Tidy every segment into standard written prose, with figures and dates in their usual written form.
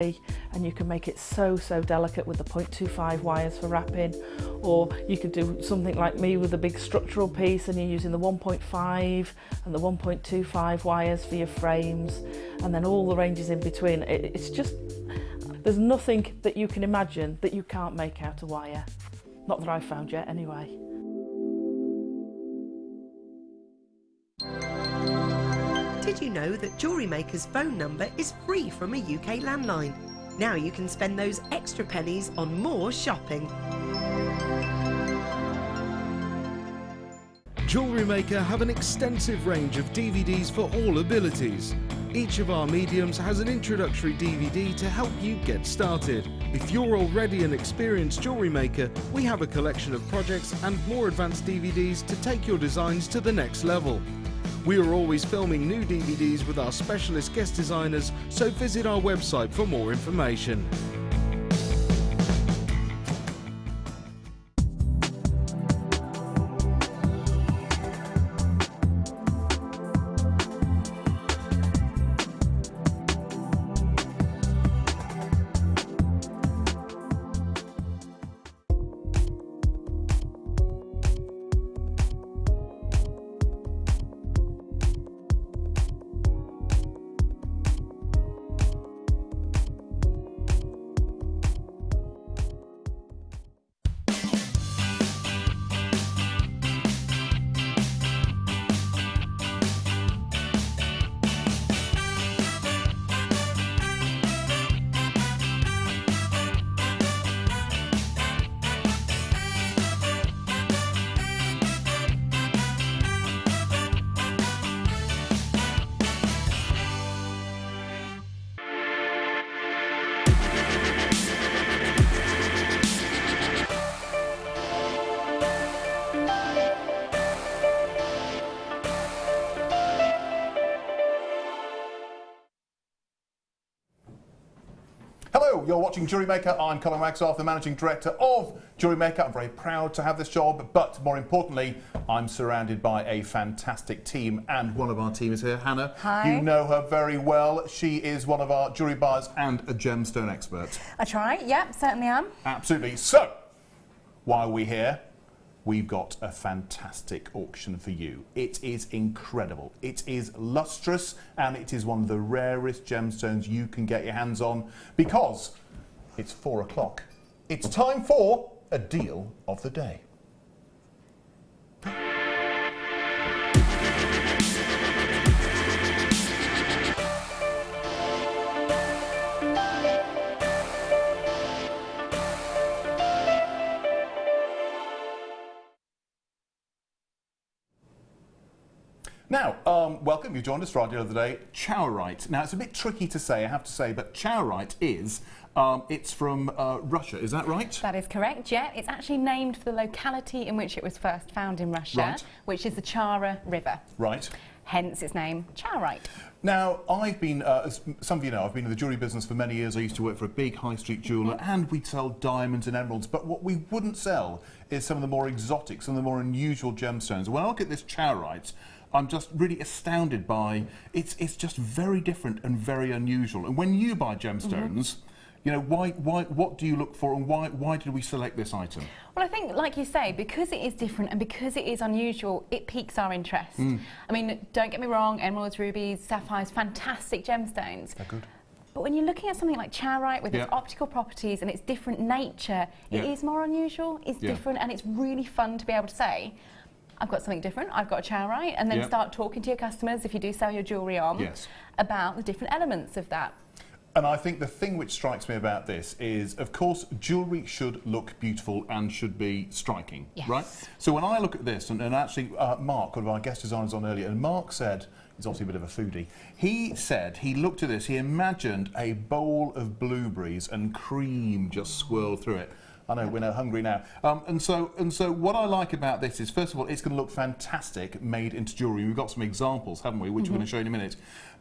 and you can make it so delicate with the 0.25 wires for wrapping, or you could do something like me with a big structural piece and you're using the 1.5 and the 1.25 wires for your frames, and then all the ranges in between. It's just, there's nothing that you can imagine that you can't make out of wire. Not that I've found yet anyway. Did you know that Jewellery Maker's phone number is free from a UK landline? Now you can spend those extra pennies on more shopping. Jewellery Maker have an extensive range of DVDs for all abilities. Each of our mediums has an introductory DVD to help you get started. If you're already an experienced jewellery maker, we have a collection of projects and more advanced DVDs to take your designs to the next level. We are always filming new DVDs with our specialist guest designers, so visit our website for more information. Hello, you're watching Jewellery Maker. I'm Colin Wagstaff, the Managing Director of Jewellery Maker. I'm very proud to have this job, but more importantly, I'm surrounded by a fantastic team, and one of our team is here, Hannah. Hi. You know her very well. She is one of our jewellery buyers and a gemstone expert. I try, yep, certainly am. Absolutely. So, while we're here, we've got a fantastic auction for you. It is incredible. It is lustrous, and it is one of the rarest gemstones you can get your hands on, because it's 4 o'clock. It's time for a deal of the day. Now, welcome. You joined us for our deal of the day, Charite. Now, it's a bit tricky to say, I have to say, but Charite is, it's from Russia, is that right? That is correct, yeah. It's actually named for the locality in which it was first found in Russia, Right. which is the Chara River. Right. Hence its name, Charite. Now, I've been, as some of you know, I've been in the jewellery business for many years. I used to work for a big high street jeweller, and we'd sell diamonds and emeralds, but what we wouldn't sell is some of the more exotic, some of the more unusual gemstones. When I look at this Charite, I'm just really astounded by it's just very different and very unusual. And when you buy gemstones, you know, what do you look for, and why did we select this item? Well, I think, like you say, because it is different and because it is unusual, it piques our interest. I mean, don't get me wrong, emeralds, rubies, sapphires, fantastic gemstones. They're good. But when you're looking at something like Charite with its optical properties and its different nature, it is more unusual, it's different, and it's really fun to be able to say, I've got something different, I've got a Charite, and then start talking to your customers, if you do sell your jewellery on, about the different elements of that. And I think the thing which strikes me about this is, of course, jewellery should look beautiful and should be striking, right? So when I look at this, and actually Mark, one of our guest designers on earlier, and Mark said, he's obviously a bit of a foodie, he said he looked at this, he imagined a bowl of blueberries and cream just swirl through it. I know, we're now hungry now. And so what I like about this is, first of all, it's going to look fantastic made into jewellery. We've got some examples, haven't we, which we're going to show you in a minute.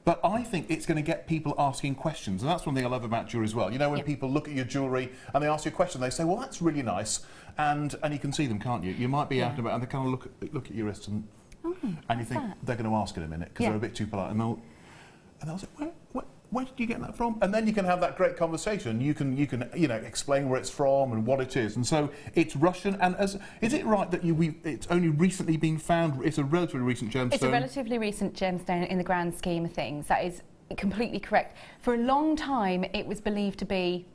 But I think it's going to get people asking questions, and that's one thing I love about jewellery as well. You know, when people look at your jewellery and they ask you a question, they say, well, that's really nice, and you can see them, can't you? You might be out and about, and they kind of look at your wrist, and you think they're going to ask in a minute, because they're a bit too polite, and they'll say, where did you get that from? And then you can have that great conversation. You can explain where it's from and what it is. And so it's Russian. And is it right that it's only recently been found? It's a relatively recent gemstone. It's a relatively recent gemstone in the grand scheme of things. That is completely correct. For a long time, it was believed to be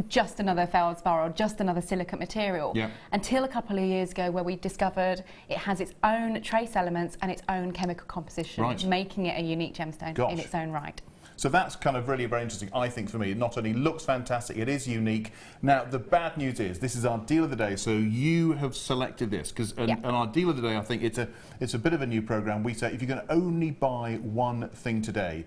just another feldspar or just another silicate material, until a couple of years ago, where we discovered it has its own trace elements and its own chemical composition, making it a unique gemstone in its own right. So that's kind of really very interesting, I think, for me. It not only looks fantastic, it is unique. Now, the bad news is this is our deal of the day, so you have selected this, and our deal of the day, I think it's a bit of a new programme. We say if you're going to only buy one thing today,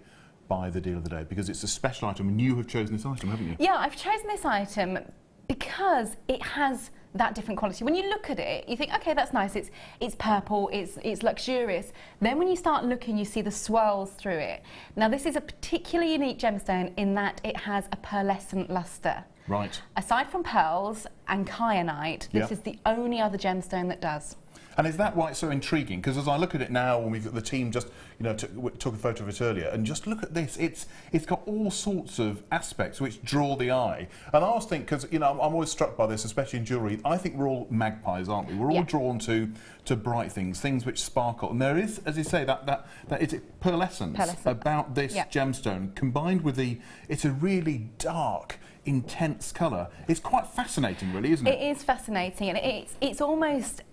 buy the deal of the day, because it's a special item, and you have chosen this item, haven't you? Yeah, I've chosen this item because it has that different quality. When you look at it, you think, okay, that's nice, it's purple, it's luxurious. Then when you start looking, you see the swirls through it. Now, this is a particularly unique gemstone in that it has a pearlescent lustre. Right. Aside from pearls and kyanite, this is the only other gemstone that does. And is that why it's so intriguing? Because as I look at it now, and we've got the team just, took a photo of it earlier, and just look at this. It's got all sorts of aspects which draw the eye. And I was thinking, because I'm always struck by this, especially in jewellery. I think we're all magpies, aren't we? We're all drawn to bright things which sparkle. And there is, as you say, that is pearlescence about this gemstone, combined with it's a really dark, intense colour. It's quite fascinating, really, isn't it? It is fascinating, and it's almost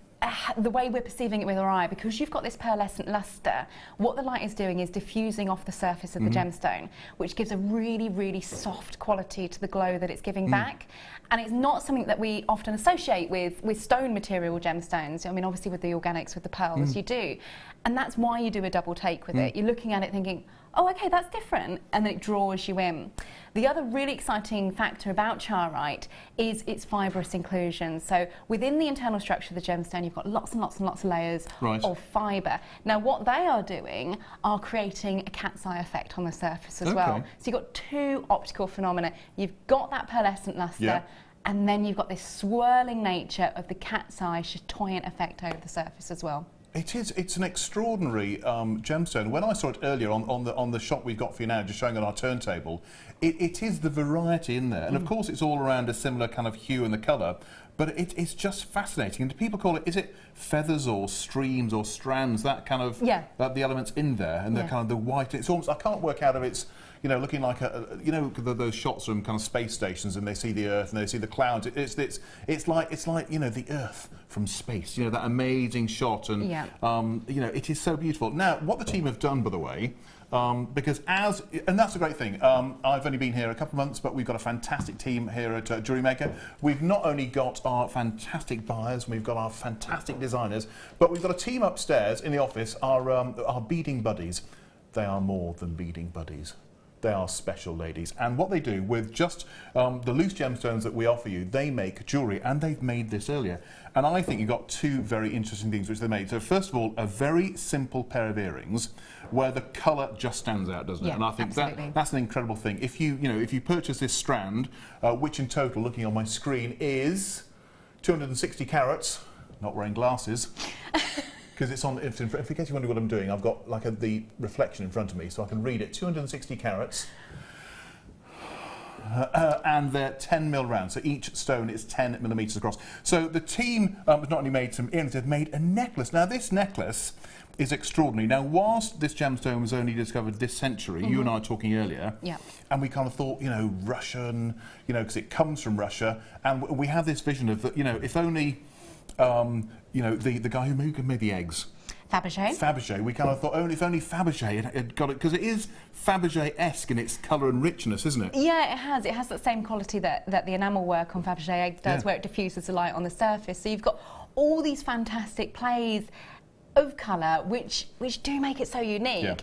the way we're perceiving it with our eye, because you've got this pearlescent lustre. What the light is doing is diffusing off the surface of the gemstone, which gives a really, really soft quality to the glow that it's giving back. And it's not something that we often associate with stone material gemstones. I mean, obviously with the organics, with the pearls, you do. And that's why you do a double take with it. You're looking at it thinking, oh, okay, that's different, and then it draws you in. The other really exciting factor about Charite is its fibrous inclusion. So within the internal structure of the gemstone, you've got lots and lots and lots of layers of fibre. Now, what they are doing are creating a cat's eye effect on the surface as well. So you've got two optical phenomena. You've got that pearlescent lustre, and then you've got this swirling nature of the cat's eye chatoyant effect over the surface as well. It's an extraordinary gemstone. When I saw it earlier on the shot we've got for you now, just showing on our turntable, it is the variety in there. And of course it's all around a similar kind of hue in the colour, but it's just fascinating. And do people call it, is it feathers or streams or strands, that kind of, the elements in there, and the kind of the white, it's almost, I can't work out if it's, looking like those shots from kind of space stations, and they see the Earth and they see the clouds. It's like the Earth from space. That amazing shot, and it is so beautiful. Now, what the team have done, by the way, because and that's a great thing. I've only been here a couple of months, but we've got a fantastic team here at Jewellery Maker. We've not only got our fantastic buyers, we've got our fantastic designers, but we've got a team upstairs in the office, our beading buddies. They are more than beading buddies. They are special ladies, and what they do with just the loose gemstones that we offer you, they make jewellery, and they've made this earlier. And I think you've got two very interesting things which they made. So first of all, a very simple pair of earrings where the colour just stands out, doesn't it? And I think that's an incredible thing. If you purchase this strand, which in total, looking on my screen, is 260 carats, not wearing glasses. Because it's on, in case you wonder what I'm doing, I've got like the reflection in front of me, so I can read it. 260 carats, and they're 10 mil round. So each stone is 10 millimetres across. So the team has not only made some earrings, they've made a necklace. Now this necklace is extraordinary. Now, whilst this gemstone was only discovered this century, you and I were talking earlier, and we kind of thought, Russian, because it comes from Russia, and we have this vision of that, if only. The guy who made the eggs. Fabergé. We kind of thought, if only Fabergé had got it, because it is Fabergé-esque in its colour and richness, isn't it? Yeah, it has. It has that same quality that the enamel work on Fabergé eggs does, where it diffuses the light on the surface. So you've got all these fantastic plays of colour, which do make it so unique. Yeah.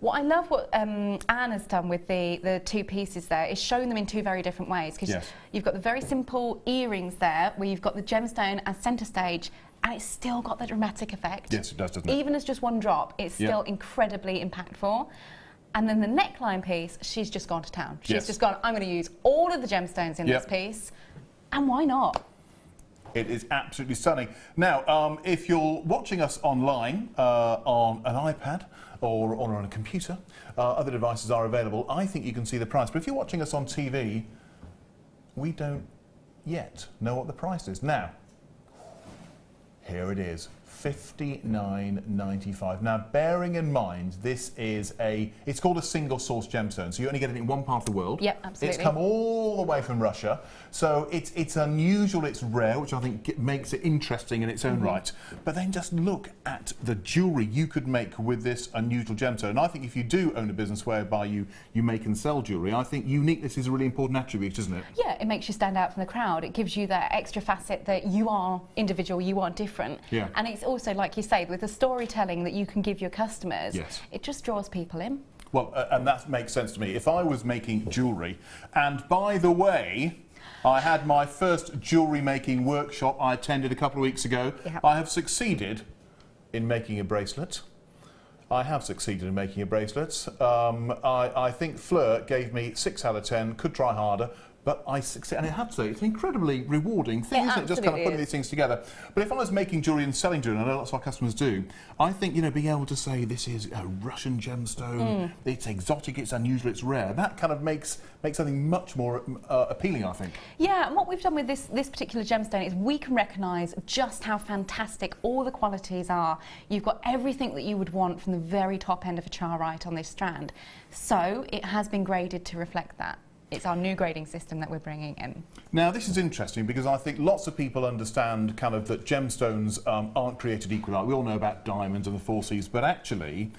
What I love what Anne has done with the two pieces there is showing them in two very different ways, because you've got the very simple earrings there where you've got the gemstone as centre stage, and it's still got that dramatic effect. Yes, it does, doesn't it? Even as just one drop, it's still incredibly impactful. And then the neckline piece, she's just gone to town. She's just gone, I'm going to use all of the gemstones in this piece, and why not? It is absolutely stunning. Now, if you're watching us online on an iPad or on a computer, other devices are available. I think you can see the price. But if you're watching us on TV, we don't yet know what the price is. Now, here it is. $59.95. Now, bearing in mind, this is it's called a single source gemstone, so you only get it in one part of the world. Yep, absolutely. It's come all the way from Russia, so it's unusual, it's rare, which I think makes it interesting in its own right. But then just look at the jewellery you could make with this unusual gemstone. And I think if you do own a business whereby you make and sell jewellery, I think uniqueness is a really important attribute, isn't it? Yeah, it makes you stand out from the crowd. It gives you that extra facet that you are individual, you are different. Yeah. And it's also, like you say, with the storytelling that you can give your customers, yes, it just draws people in. Well, and that makes sense to me. If I was making jewellery, and by the way, I had my first jewellery making workshop I attended a couple of weeks ago. Yep. I have succeeded in making a bracelet. I have succeeded in making a bracelet. I think Fleur gave me 6 out of 10, could try harder. But I succeed, and I have to say, it's an incredibly rewarding thing, isn't it? Just kind of putting these things together. But if I was making jewellery and selling jewellery, and I know lots of our customers do, I think, you know, being able to say this is a Russian gemstone, it's exotic, it's unusual, it's rare, that kind of makes something much more appealing, I think. Yeah, and what we've done with this particular gemstone is we can recognise just how fantastic all the qualities are. You've got everything that you would want from the very top end of a Charite on this strand. So it has been graded to reflect that. It's our new grading system that we're bringing in. Now, this is interesting because I think lots of people understand kind of that gemstones aren't created equally. We all know about diamonds and the 4 Cs, but actually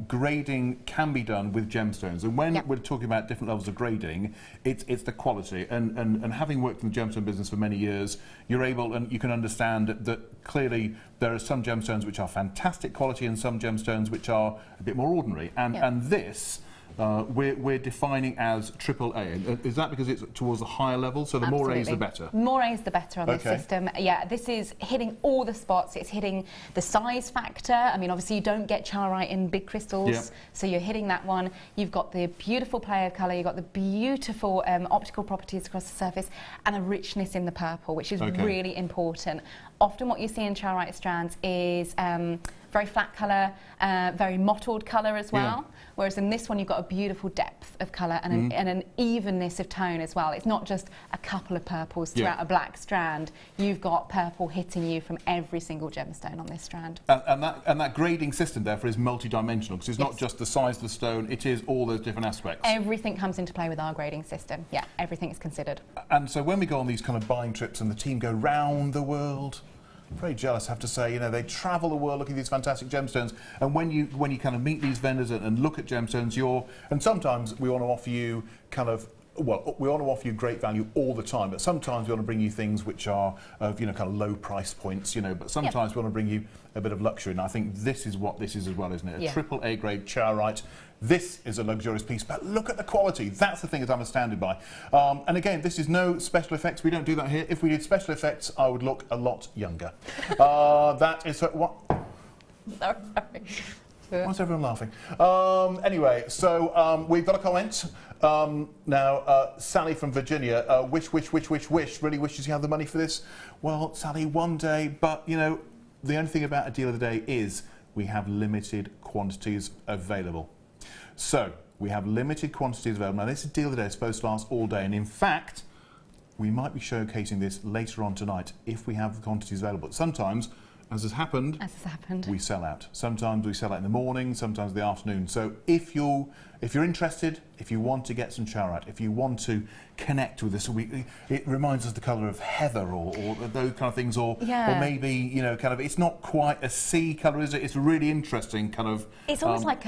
grading can be done with gemstones. And when we're talking about different levels of grading, it's the quality. And having worked in the gemstone business for many years, you're able, and you can understand that clearly there are some gemstones which are fantastic quality and some gemstones which are a bit more ordinary. And this, we're defining as AAA. Is that because it's towards the higher level? So the more A's, the better? More A's, the better on this system. Yeah, this is hitting all the spots. It's hitting the size factor. I mean, obviously, you don't get Charite in big crystals, so you're hitting that one. You've got the beautiful play of colour. You've got the beautiful optical properties across the surface and a richness in the purple, which is really important. Often what you see in Charite strands is very flat colour, very mottled colour as well. Whereas in this one, you've got a beautiful depth of colour and, an evenness of tone as well. It's not just a couple of purples throughout a black strand. You've got purple hitting you from every single gemstone on this strand. And that grading system, therefore, is multi-dimensional because it's not just the size of the stone, it is all those different aspects. Everything comes into play with our grading system. Yeah, everything is considered. And so when we go on these kind of buying trips and the team go round the world, I'm very jealous, I have to say. You know, they travel the world looking at these fantastic gemstones, and when you kind of meet these vendors and look at gemstones, and sometimes we want to offer you kind of, well, we want to offer you great value all the time, but sometimes we want to bring you things which are of, you know, kind of low price points, you know, but sometimes we want to bring you a bit of luxury, and I think this is what this is as well, isn't it? A AAA grade Charite. This is a luxurious piece, but look at the quality. That's the thing that I'm astounded by. And again, this is no special effects. We don't do that here. If we did special effects, I would look a lot younger. That is what. Sorry. Why is everyone laughing? Anyway, so we've got a comment. Now, Sally from Virginia, wish, really wishes you had the money for this. Well, Sally, one day, but, you know, the only thing about a deal of the day is we have limited quantities available. So, we have limited quantities available. Now, this is deal of the day. It's supposed to last all day, and in fact, we might be showcasing this later on tonight if we have the quantities available. But sometimes, as has happened, we sell out. Sometimes we sell out in the morning, sometimes in the afternoon. So if you're interested, if you want to get some Charite, if you want to connect with this, it reminds us the colour of heather or those kind of things, or maybe, you know, kind of, it's not quite a sea colour, is it? It's a really interesting kind of... It's almost like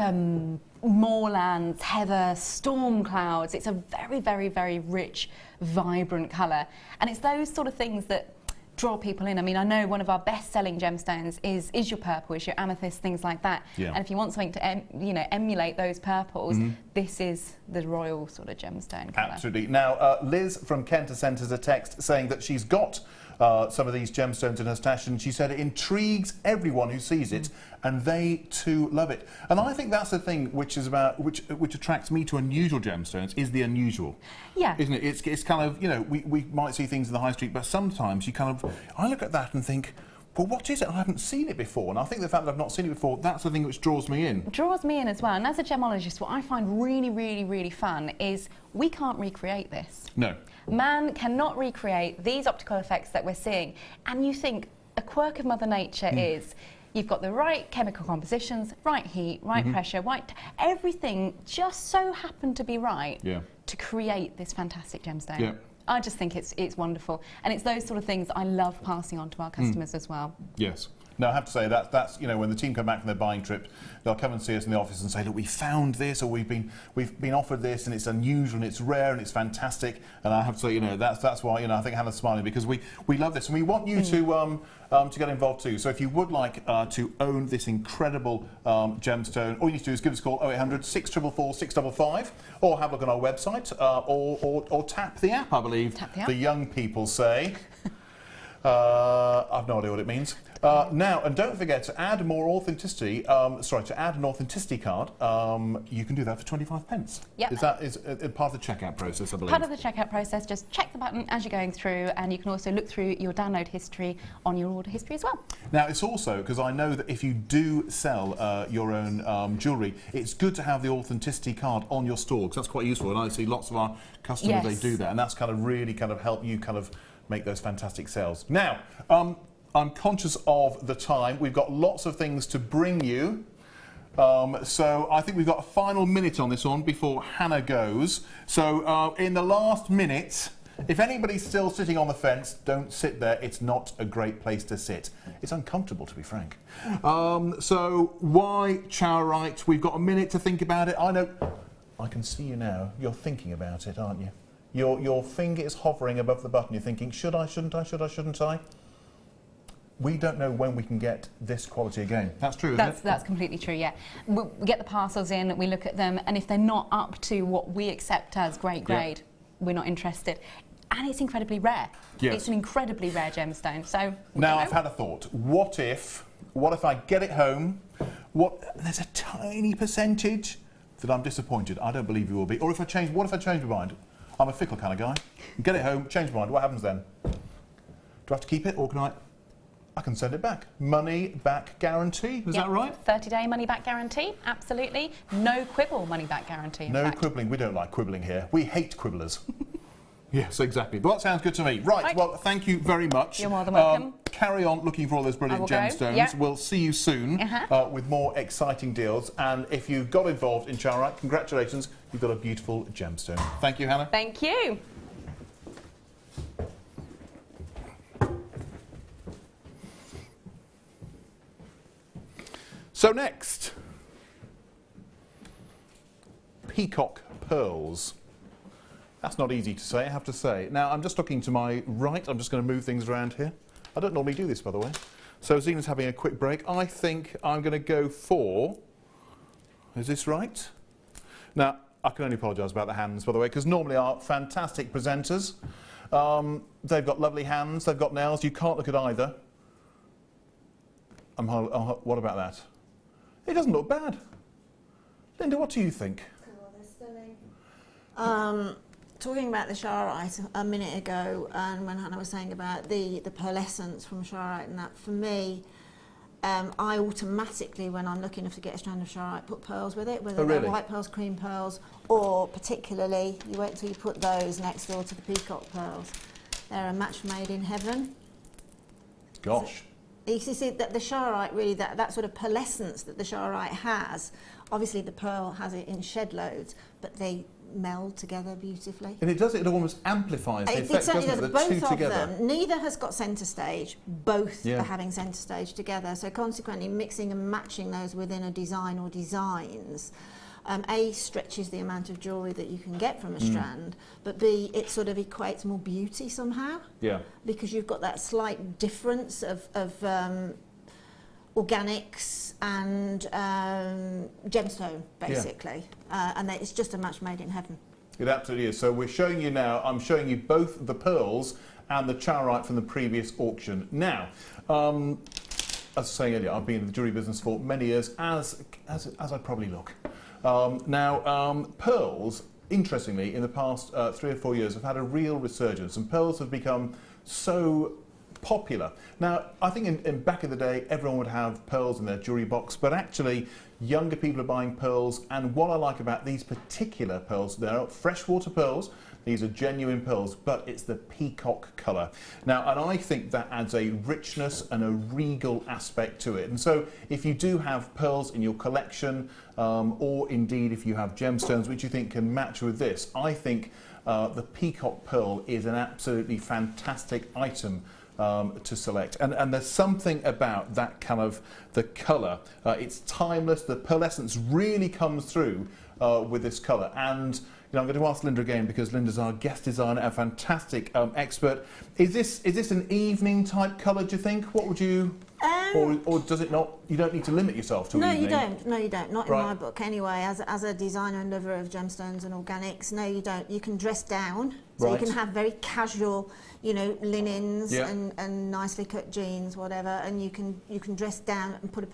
moorlands, heather, storm clouds. It's a very, very, very rich, vibrant colour. And it's those sort of things that draw people in. I mean, I know one of our best-selling gemstones is your purple, is your amethyst, things like that. And if you want something to, emulate those purples, this is the royal sort of gemstone colour. Absolutely. Now, Liz from Kent has sent us a text saying that she's got some of these gemstones in her stash, and she said it intrigues everyone who sees it, and they too love it. And I think that's the thing which is about which attracts me to unusual gemstones, is the unusual. Yeah. Isn't it? It's kind of, you know, we might see things in the high street, but sometimes you kind of, I look at that and think, well, what is it? I haven't seen it before. And I think the fact that I've not seen it before, that's the thing which draws me in. Draws me in as well. And as a gemologist, what I find really, really, really fun is we can't recreate this. No. Man cannot recreate these optical effects that we're seeing. And you think a quirk of Mother Nature is you've got the right chemical compositions, right heat, right pressure, everything just so happened to be right to create this fantastic gemstone. Yeah. I just think it's wonderful, and it's those sort of things I love passing on to our customers as well. Yes. Now, I have to say that's, you know, when the team come back from their buying trip, they'll come and see us in the office and say, look, we found this, or we've been offered this, and it's unusual, and it's rare, and it's fantastic. And I have to say, you know, that's why, you know, I think Hannah's smiling, because we love this, and we want you to get involved too. So if you would like to own this incredible gemstone, all you need to do is give us a call 0800 644 655, or have a look on our website, or tap the app, I believe. Tap the app. The young people say. I've no idea what it means. Now, and don't forget to add more authenticity. To add an authenticity card, you can do that for 25 pence. Yep. Is that part of the checkout process, I believe? Part of the checkout process. Just check the button as you're going through, and you can also look through your download history on your order history as well. Now, it's also, because I know that if you do sell your own jewellery, it's good to have the authenticity card on your store, because that's quite useful. And I see lots of our customers, they do that, and that's kind of really kind of help you kind of make those fantastic sales. Now, I'm conscious of the time. We've got lots of things to bring you. So I think we've got a final minute on this one before Hannah goes. So in the last minute, if anybody's still sitting on the fence, don't sit there. It's not a great place to sit. It's uncomfortable, to be frank. So why Charite? We've got a minute to think about it. I know, I can see you now. You're thinking about it, aren't you? Your finger is hovering above the button. You're thinking, should I, shouldn't I, should I, shouldn't I? We don't know when we can get this quality again. That's true, isn't it? That's completely true, yeah. We get the parcels in, we look at them, and if they're not up to what we accept as great grade, we're not interested. And it's incredibly rare. Yes. It's an incredibly rare gemstone. So now I've had a thought. What if I get it home, there's a tiny percentage that I'm disappointed. I don't believe you will be. Or what if I change my mind? I'm a fickle kind of guy. Get it home, change my mind. What happens then? Do I have to keep it, or can I can send it back? Money back guarantee, is that right? 30-day money back guarantee, absolutely. No quibble money back guarantee. No quibbling. We don't like quibbling here. We hate quibblers. Yes, exactly. Well, that sounds good to me. Right, well, thank you very much. You're more than welcome. Carry on looking for all those brilliant gemstones. Yep. We'll see you soon with more exciting deals. And if you got involved in Charite, congratulations, you've got a beautiful gemstone. Thank you, Hannah. Thank you. So next, Peacock pearls. That's not easy to say, I have to say. Now, I'm just looking to my right. I'm just going to move things around here. I don't normally do this, by the way. So Zena's having a quick break. I think I'm going to go for... Is this right? Now, I can only apologise about the hands, by the way, because normally are fantastic presenters. They've got lovely hands. They've got nails. You can't look at either. What about that? It doesn't look bad. Linda, what do you think? Oh, they're stunning. Talking about the Charite a minute ago, and when Hannah was saying about the pearlescence from Charite, and that, for me, I automatically, when I'm lucky enough to get a strand of Charite, put pearls with it, whether they're white pearls, cream pearls, or particularly, you wait till you put those next door to the Peacock pearls. They're a match made in heaven. Gosh. So, you see that the Charite, really, that sort of pearlescence that the Charite has, obviously the pearl has it in shed loads, but they meld together beautifully. And it almost amplifies the effect, doesn't it? The both two of together. them. Neither has got centre stage. Both are having centre stage together. So consequently, mixing and matching those within a design or designs, A, stretches the amount of jewellery that you can get from a strand, but B, it sort of equates more beauty somehow. Yeah. Because you've got that slight difference of organics and gemstone, basically. And it's just a match made in heaven. It absolutely is. So we're showing you now, I'm showing you both the pearls and the Charite from the previous auction. Now, as I was saying earlier, I've been in the jewellery business for many years, as I probably look. Pearls, interestingly, in the past 3 or 4 years have had a real resurgence, and pearls have become so popular. Now, I think in back in the day, everyone would have pearls in their jewellery box, but actually younger people are buying pearls, and what I like about these particular pearls, they're freshwater pearls. These are genuine pearls, but it's the peacock colour. Now, and I think that adds a richness and a regal aspect to it. And so if you do have pearls in your collection, or indeed if you have gemstones which you think can match with this, I think the peacock pearl is an absolutely fantastic item to select, and there's something about that kind of the colour. It's timeless. The pearlescence really comes through with this colour. And you know, I'm going to ask Linda again, because Linda's our guest designer, a fantastic expert. Is this an evening type colour, do you think? What would you, or does it not? You don't need to limit yourself to evening. No, you don't. Not in my book anyway. As a designer and lover of gemstones and organics, no, you don't. You can dress down, so you can have very casual, you know, linens and nicely cut jeans, whatever, and you can dress down and put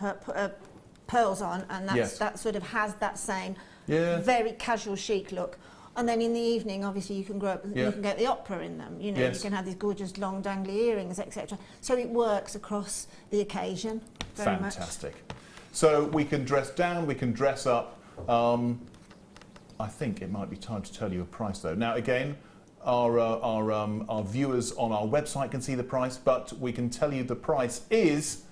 pearls on, and that sort of has that same very casual chic look. And then in the evening, obviously, you can you can get the opera in them. You know, you can have these gorgeous long dangly earrings, etc. So it works across the occasion. Very Fantastic. Much. So we can dress down, we can dress up. I think it might be time to tell you a price, though. Now, again, our viewers on our website can see the price, but we can tell you the price is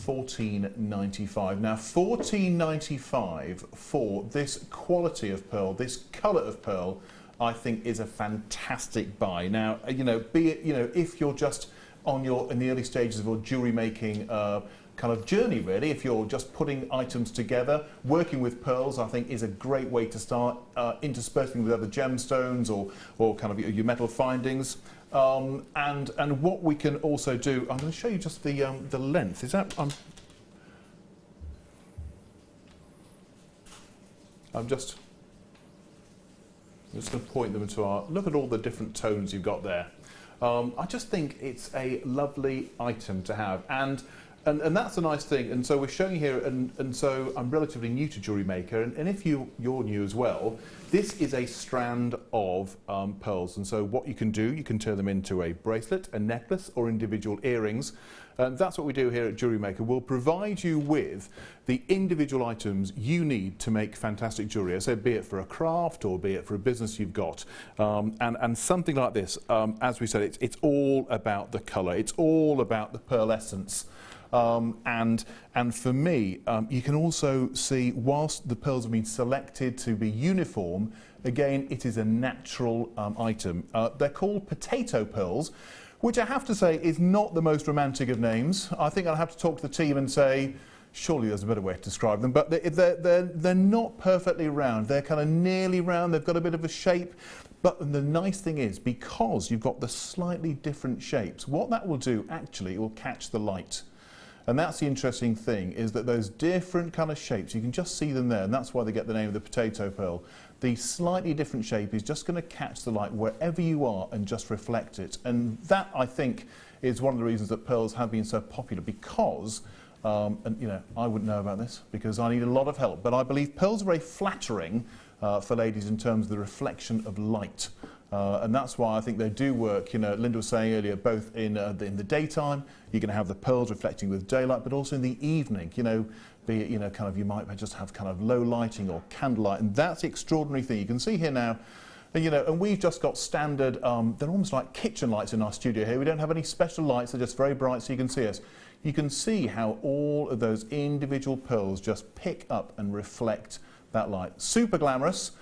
$14.95. Now, $14.95 for this quality of pearl, this colour of pearl, I think is a fantastic buy. Now, you know, be it, you know, if you're just in the early stages of your jewellery making kind of journey, really, if you're just putting items together, working with pearls, I think is a great way to start, interspersing with other gemstones or kind of your metal findings. And what we can also do, I'm going to show you just the length. Is that I'm just going to point them to our. Look at all the different tones you've got there. I just think it's a lovely item to have, and that's a nice thing. And so we're showing here, and so I'm relatively new to Jewellery Maker, and if you're new as well, this is a strand of pearls. And so what you can do, you can turn them into a bracelet, a necklace, or individual earrings. And that's what we do here at Jewellery Maker. We'll provide you with the individual items you need to make fantastic jewellery. So be it for a craft or be it for a business you've got. And something like this, as we said, it's all about the colour. It's all about the pearlescence. And for me, you can also see, whilst the pearls have been selected to be uniform, again, it is a natural item. They're called potato pearls, which I have to say is not the most romantic of names. I think I'll have to talk to the team and say, surely there's a better way to describe them, but they're not perfectly round. They're kind of nearly round. They've got a bit of a shape. But the nice thing is, because you've got the slightly different shapes, what that will do, actually, it will catch the light. And that's the interesting thing, is that those different kind of shapes, you can just see them there, and that's why they get the name of the potato pearl. The slightly different shape is just going to catch the light wherever you are and just reflect it. And that, I think, is one of the reasons that pearls have been so popular, because, and you know, I wouldn't know about this because I need a lot of help, but I believe pearls are very flattering for ladies in terms of the reflection of light. And that's why I think they do work. You know, Linda was saying earlier, both in the daytime, you're going to have the pearls reflecting with daylight, but also in the evening, you know, be it, you know, kind of, you might just have kind of low lighting or candlelight, and that's the extraordinary thing. You can see here now, you know, and we've just got standard, they're almost like kitchen lights in our studio here. We don't have any special lights, they're just very bright so you can see us. You can see how all of those individual pearls just pick up and reflect that light. Super glamorous.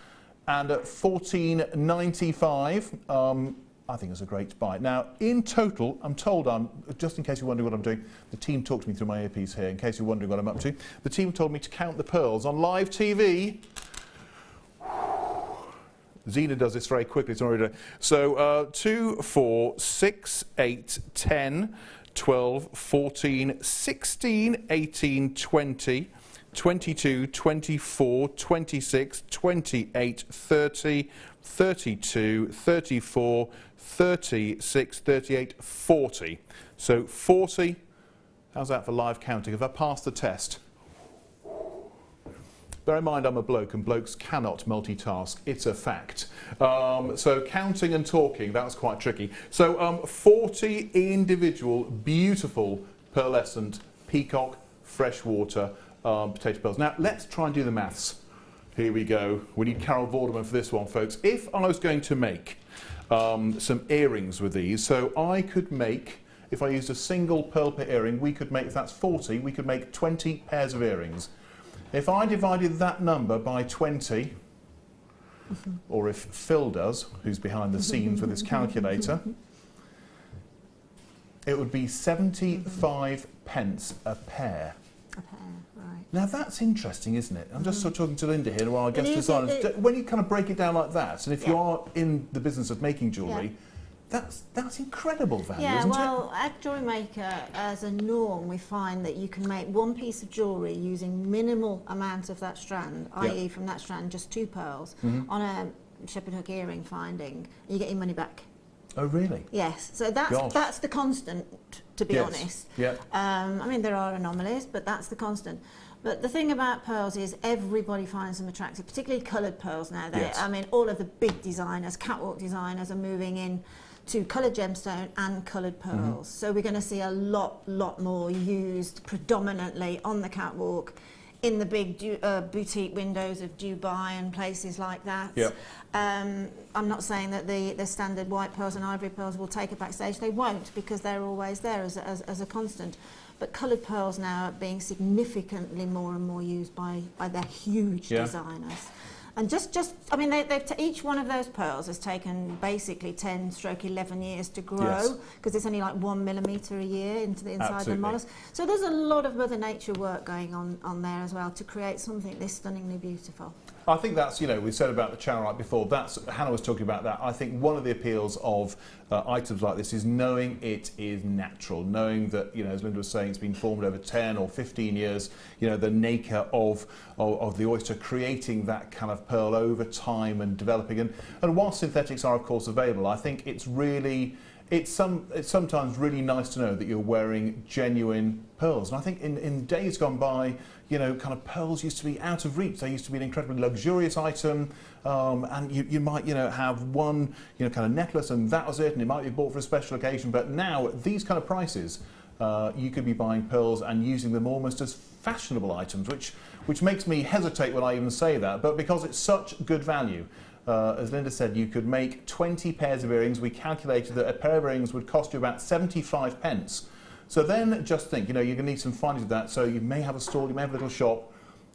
And at $14.95, I think it's a great buy. Now, in total, I'm told, just in case you're wondering what I'm doing, the team talked to me through my earpiece here, in case you're wondering what I'm up to. The team told me to count the pearls on live TV. Zena does this very quickly. It's already done. So 2, 4, 6, 8, 10, 12, 14, 16, 18, 20, 22, 24, 26, 28, 30, 32, 34, 36, 38, 40. So 40, how's that for live counting? Have I passed the test? Bear in mind I'm a bloke and blokes cannot multitask, it's a fact. So counting and talking, that was quite tricky. So 40 individual, beautiful, pearlescent, peacock, freshwater potato pearls. Now let's try and do the maths. Here we go. We need Carol Vorderman for this one, folks. If I was going to make some earrings with these, so I could make, if I used a single pearl per earring, we could make, if that's 40, we could make 20 pairs of earrings. If I divided that number by 20, or if Phil does, who's behind the scenes with his calculator, it would be 75 pence a pair. A pair, right. Now that's interesting, isn't it? I'm just sort of talking to Linda here, while I guess designers. When you kind of break it down like that, and if you are in the business of making jewellery, that's incredible value, isn't it? Well, at Jewellery Maker, as a norm, we find that you can make one piece of jewellery using minimal amount of that strand, i.e. from that strand just 2 pearls, on a shepherd hook earring finding, and you get your money back. Oh, really? Yes. So that's the constant, to be honest. Yeah. I mean, there are anomalies, but that's the constant. But the thing about pearls is everybody finds them attractive, particularly coloured pearls now. I mean, all of the big designers, catwalk designers, are moving in to coloured gemstone and coloured pearls. So we're going to see a lot more used predominantly on the catwalk, in the big boutique windows of Dubai and places like that. Yep. I'm not saying that the standard white pearls and ivory pearls will take it backstage. They won't, because they're always there as a constant. But coloured pearls now are being significantly more and more used by their huge designers. And I mean, each one of those pearls has taken basically 10-11 years to grow, because it's only like 1 millimetre a year into the inside the mollusk. So there's a lot of Mother Nature work going on there as well to create something this stunningly beautiful. I think that's, you know, we said about the Charite before, Hannah was talking about that. I think one of the appeals of items like this is knowing it is natural, knowing that, you know, as Linda was saying, it's been formed over 10 or 15 years, you know, the nacre of the oyster creating that kind of pearl over time and developing. And while synthetics are, of course, available, I think it's really, it's sometimes really nice to know that you're wearing genuine pearls. And I think in days gone by, you know, kind of pearls used to be out of reach. They used to be an incredibly luxurious item, and you might, you know, have one, you know, kind of necklace and that was it, and it might be bought for a special occasion. But now, at these kind of prices, you could be buying pearls and using them almost as fashionable items, which makes me hesitate when I even say that. But because it's such good value, as Linda said, you could make 20 pairs of earrings. We calculated that a pair of earrings would cost you about 75 pence. So then just think, you know, you're going to need some findings of that. So you may have a stall, you may have a little shop.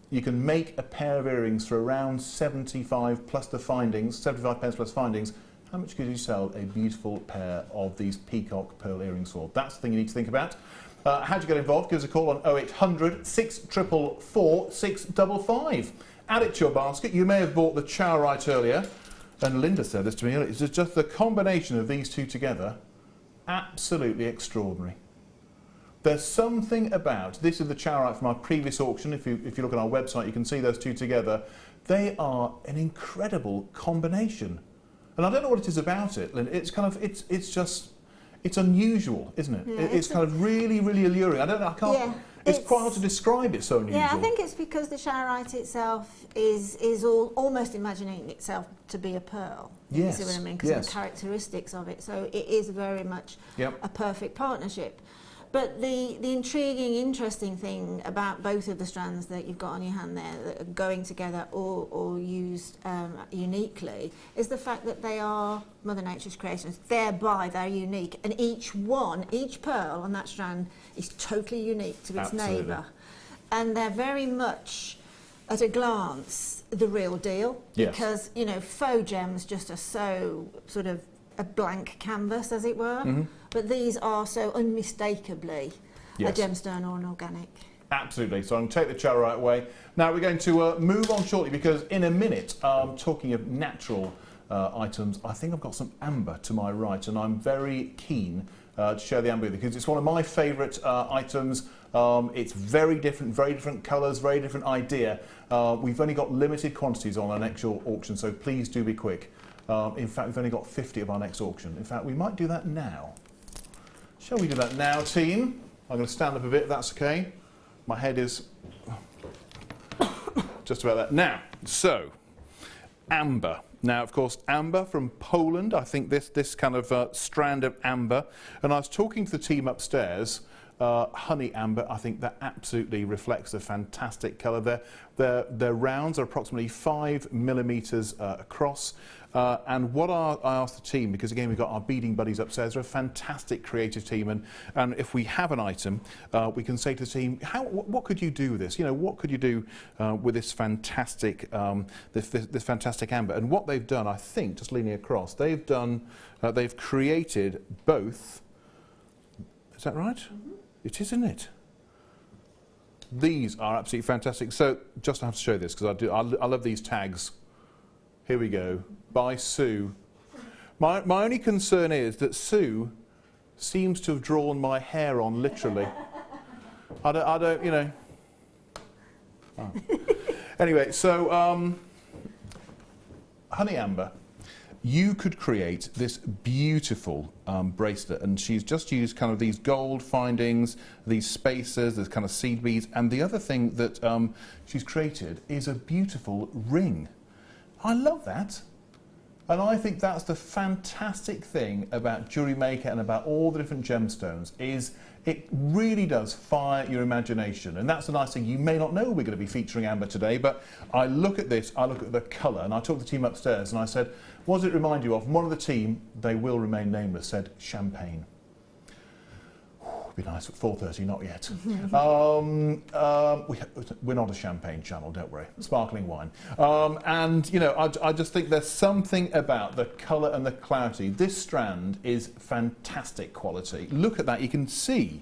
You can make a pair of earrings for around 75 plus the findings, 75 pence plus findings. How much could you sell a beautiful pair of these peacock pearl earrings for? That's the thing you need to think about. How do you get involved? Give us a call on 0800 644 655. Add it to your basket. You may have bought the Charite earlier, and Linda said this to me earlier. It's just the combination of these two together, absolutely extraordinary. There's something about, this is the Charite from our previous auction. If you look at our website, you can see those two together. They are an incredible combination. And I don't know what it is about it. It's kind of, it's unusual, isn't it? Yeah, it's kind of really, really alluring. I can't, yeah, it's quite hard to describe. It's so unusual. Yeah, I think it's because the Charite itself is almost imagining itself to be a pearl. Yes. You see what I mean? Because of the characteristics of it. So it is very much a perfect partnership. But the intriguing, interesting thing about both of the strands that you've got on your hand there that are going together or used uniquely is the fact that they are Mother Nature's creations. Thereby, they're unique. And each pearl on that strand is totally unique to its neighbour. And they're very much, at a glance, the real deal. Yes. Because, you know, faux gems just are so sort of a blank canvas, as it were. Mm-hmm. But these are so unmistakably a gemstone or an organic. Absolutely. So I'm going to take the Charite away. Now we're going to move on shortly, because in a minute, talking of natural items. I think I've got some amber to my right, and I'm very keen to share the amber with you because it's one of my favourite items. It's very different colours, very different idea. We've only got limited quantities on our next auction, so please do be quick. In fact, we've only got 50 of our next auction. In fact, we might do that now. Shall we do that now, team? I'm going to stand up a bit, if that's okay. My head is just about that. Now, so, amber. Now, of course, amber from Poland. I think this kind of strand of amber. And I was talking to the team upstairs. Honey amber, I think that absolutely reflects the fantastic colour. Their rounds are approximately 5 millimetres across. And what I asked the team, because again we've got our beading buddies upstairs, they're a fantastic creative team, and if we have an item, we can say to the team, what could you do with this? You know, what could you do with this fantastic this fantastic amber? And what they've done, I think, just leaning across, they've created both. Is that right? Mm-hmm. It is, isn't it? These are absolutely fantastic. So just have to show this because I love these tags. Here we go. By Sue. My only concern is that Sue seems to have drawn my hair on literally. I don't, you know. Oh. Anyway, so honey amber. You could create this beautiful bracelet, and she's just used kind of these gold findings, these spacers, there's kind of seed beads, and the other thing that she's created is a beautiful ring. I love that, and I think that's the fantastic thing about Jewellery Maker and about all the different gemstones is it really does fire your imagination, and that's the nice thing. You may not know we're going to be featuring amber today, but I look at this, I look at the colour, and I talked to the team upstairs and I said, what does it remind you of? And one of the team, they will remain nameless, said champagne. Would be nice at 4:30, not yet. We're not a champagne channel, don't worry. Sparkling wine. And, you know, I just think there's something about the colour and the clarity. This strand is fantastic quality. Look at that. You can see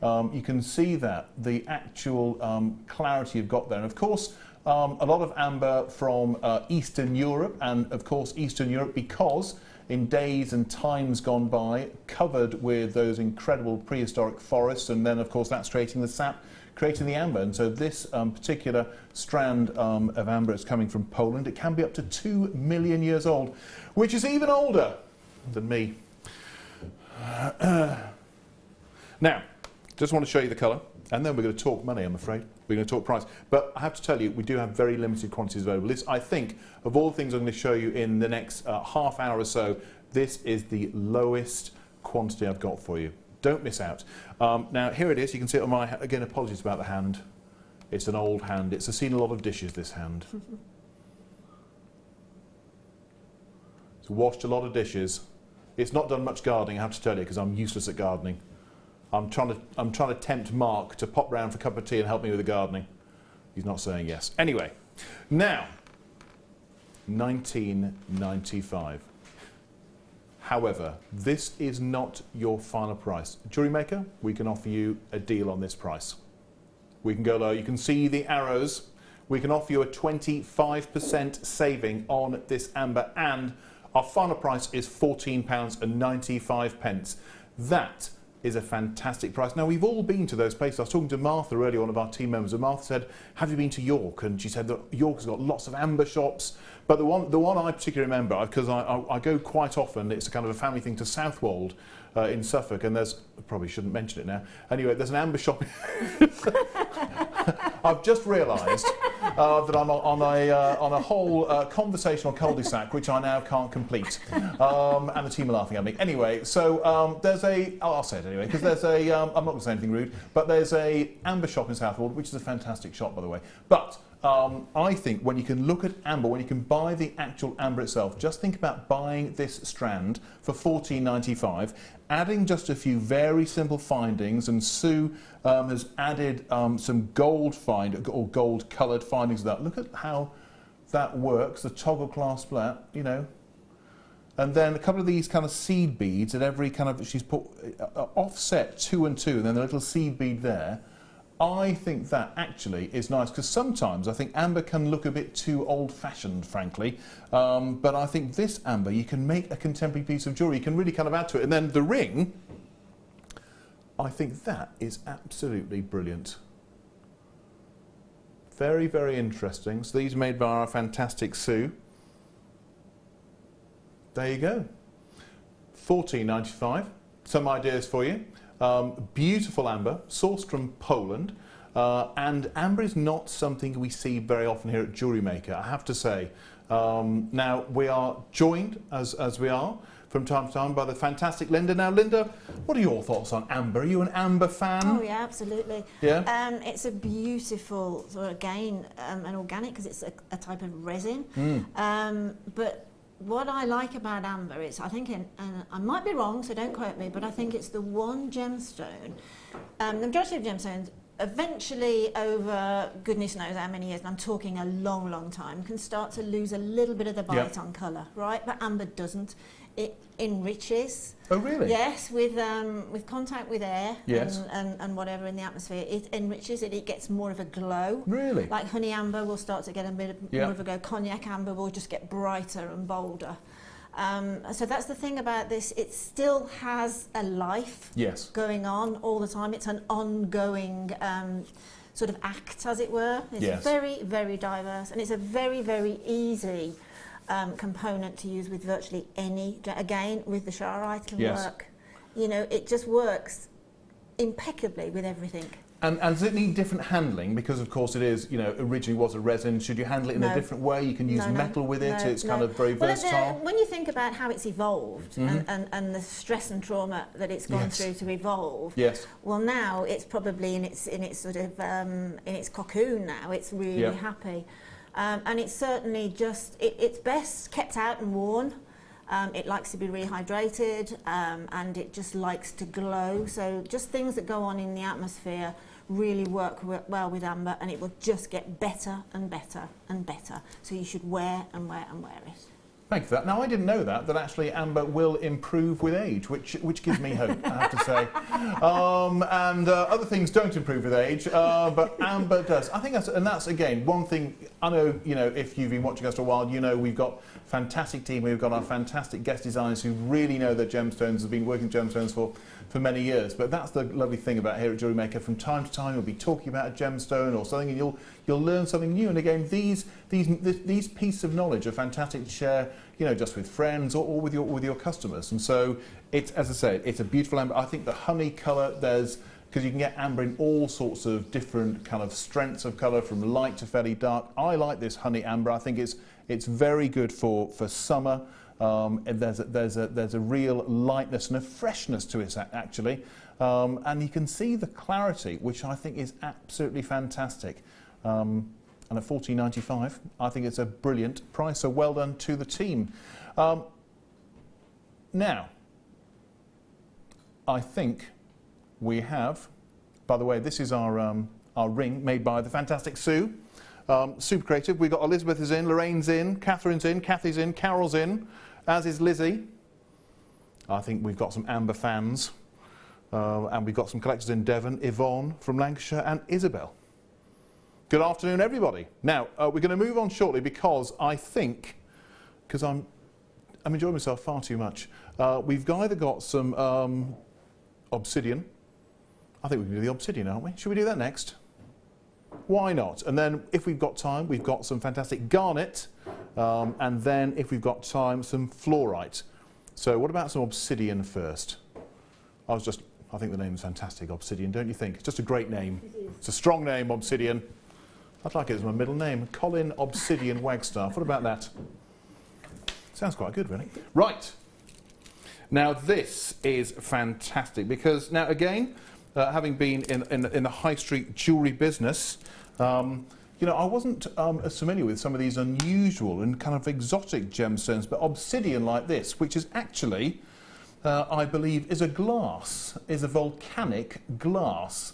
that, the actual clarity you've got there. And, of course, a lot of amber from Eastern Europe, and, of course, Eastern Europe because in days and times gone by, covered with those incredible prehistoric forests, and then, of course, that's creating the sap, creating the amber. And so this particular strand of amber is coming from Poland. It can be up to 2 million years old, which is even older than me. Now, just want to show you the colour, and then we're going to talk money, I'm afraid. We're going to talk price. But I have to tell you, we do have very limited quantities available. This, I think, of all the things I'm going to show you in the next half hour or so, this is the lowest quantity I've got for you. Don't miss out. Now, here it is. You can see it on my, again, apologies about the hand. It's an old hand. It's seen a lot of dishes, this hand. It's washed a lot of dishes. It's not done much gardening, I have to tell you, because I'm useless at gardening. I'm trying to tempt Mark to pop round for a cup of tea and help me with the gardening. He's not saying yes. Anyway, now, 1995. However, this is not your final price. Jewellery Maker, we can offer you a deal on this price. We can go low. You can see the arrows. We can offer you a 25% saving on this amber, and our final price is £14.95. That is a fantastic price. Now, we've all been to those places. I was talking to Martha earlier, one of our team members, and Martha said, have you been to York? And she said that York has got lots of amber shops, but the one I particularly remember, because I go quite often, it's a kind of a family thing, to Southwold in Suffolk, and there's, I probably shouldn't mention it now, anyway, there's an amber shop. I've just realised that I'm on a whole conversational cul-de-sac, which I now can't complete. And the team are laughing at me. Anyway, so there's I'll say it anyway, because there's I'm not going to say anything rude, but there's a amber shop in Southwold, which is a fantastic shop, by the way. But I think when you can look at amber, when you can buy the actual amber itself, just think about buying this strand for £14.95, adding just a few very simple findings, and Sue has added some gold or gold coloured findings of that. Look at how that works, the toggle clasp flat, you know. And then a couple of these kind of seed beads at every kind of, she's put offset 2 and 2, and then a little seed bead there. I think that actually is nice, because sometimes I think amber can look a bit too old-fashioned, frankly. But I think this amber, you can make a contemporary piece of jewellery. You can really kind of add to it. And then the ring, I think that is absolutely brilliant. Very, very interesting. So these are made by our fantastic Sue. There you go. $14.95. Some ideas for you. Beautiful amber, sourced from Poland, and amber is not something we see very often here at Jewellery Maker, I have to say. Now, we are joined, as we are, from time to time by the fantastic Linda. Now, Linda, what are your thoughts on amber? Are you an amber fan? Oh, yeah, absolutely. Yeah? It's a beautiful, sort of, again, an organic, because it's a type of resin. But what I like about amber is, I think, and I might be wrong, so don't quote me, but I think it's the one gemstone, the majority of gemstones, eventually over goodness knows how many years, and I'm talking a long, long time, can start to lose a little bit of the bite on colour, right? But amber doesn't. It enriches. Oh, really? Yes, with contact with air yes. and whatever in the atmosphere, it enriches it. It gets more of a glow. Really? Like honey amber will start to get a bit more of a glow. Cognac amber will just get brighter and bolder. So that's the thing about this. It still has a life going on all the time. It's an ongoing sort of act, as it were. It's very, very diverse, and it's a very, very easy component to use with virtually any. Again, with the Charite, it'll work. You know, it just works impeccably with everything. And does it need different handling? Because of course it is, you know, originally was a resin. Should you handle it in a different way? You can use metal with it. It's kind of very versatile. When you think about how it's evolved and the stress and trauma that it's gone through to evolve, well, now it's probably in its sort of in its cocoon now. It's really happy. And it's certainly just, it's best kept out and worn. It likes to be rehydrated, and it just likes to glow. So just things that go on in the atmosphere really work well with amber, and it will just get better and better and better. So you should wear and wear and wear it. Thank you for that. Now, I didn't know that actually amber will improve with age, which gives me hope, I have to say. And other things don't improve with age, but amber does. I think that's again one thing. I know, you know, if you've been watching us for a while, you know we've got a fantastic team. We've got our fantastic guest designers who really know their gemstones, have been working gemstones for many years. But that's the lovely thing about here at Jewellery Maker. From time to time, we'll be talking about a gemstone or something, and you'll learn something new. And again, these pieces of knowledge are fantastic to share, you know, just with friends or with your customers. And so it's, as I say, it's a beautiful amber. I think the honey colour, because you can get amber in all sorts of different kind of strengths of colour, from light to fairly dark. I like this honey amber. I think it's very good for summer. And there's a real lightness and a freshness to it actually, and you can see the clarity, which I think is absolutely fantastic. And at $14.95, I think it's a brilliant price. So well done to the team. Now, I think we have. By the way, this is our ring made by the fantastic Sue. Super creative. We've got Elizabeth is in, Lorraine's in, Catherine's in, Kathy's in, Carol's in, as is Lizzie. I think we've got some amber fans. And we've got some collectors in Devon, Yvonne from Lancashire, and Isabel. Good afternoon, everybody. Now, we're going to move on shortly because I think, because I'm enjoying myself far too much, we've either got some obsidian. I think we can do the obsidian, aren't we? Should we do that next? Why not? And then, if we've got time, we've got some fantastic garnet, and then, if we've got time, some fluorite. So, what about some obsidian first? I think the name is fantastic, Obsidian, don't you think? It's just a great name. It's a strong name, Obsidian. I'd like it as my middle name, Colin Obsidian Wagstaff. What about that? Sounds quite good, really. Right. Now, this is fantastic because, now again, having been in the high street jewellery business, you know, I wasn't as familiar with some of these unusual and kind of exotic gemstones, but obsidian like this, which is actually, I believe, is a volcanic glass.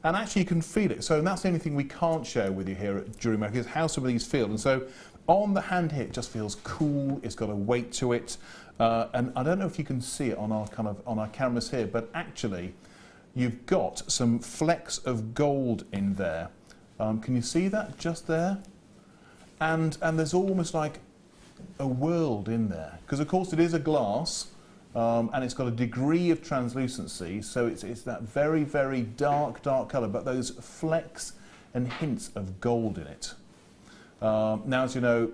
And actually you can feel it. So that's the only thing we can't share with you here at Jewellery Maker, is how some of these feel. And so on the hand here, it just feels cool. It's got a weight to it. And I don't know if you can see it on our cameras here, but actually you've got some flecks of gold in there. Can you see that just there? And there's almost like a world in there, because of course it is a glass, and it's got a degree of translucency, so it's that very, very dark colour, but those flecks and hints of gold in it. Now, as you know,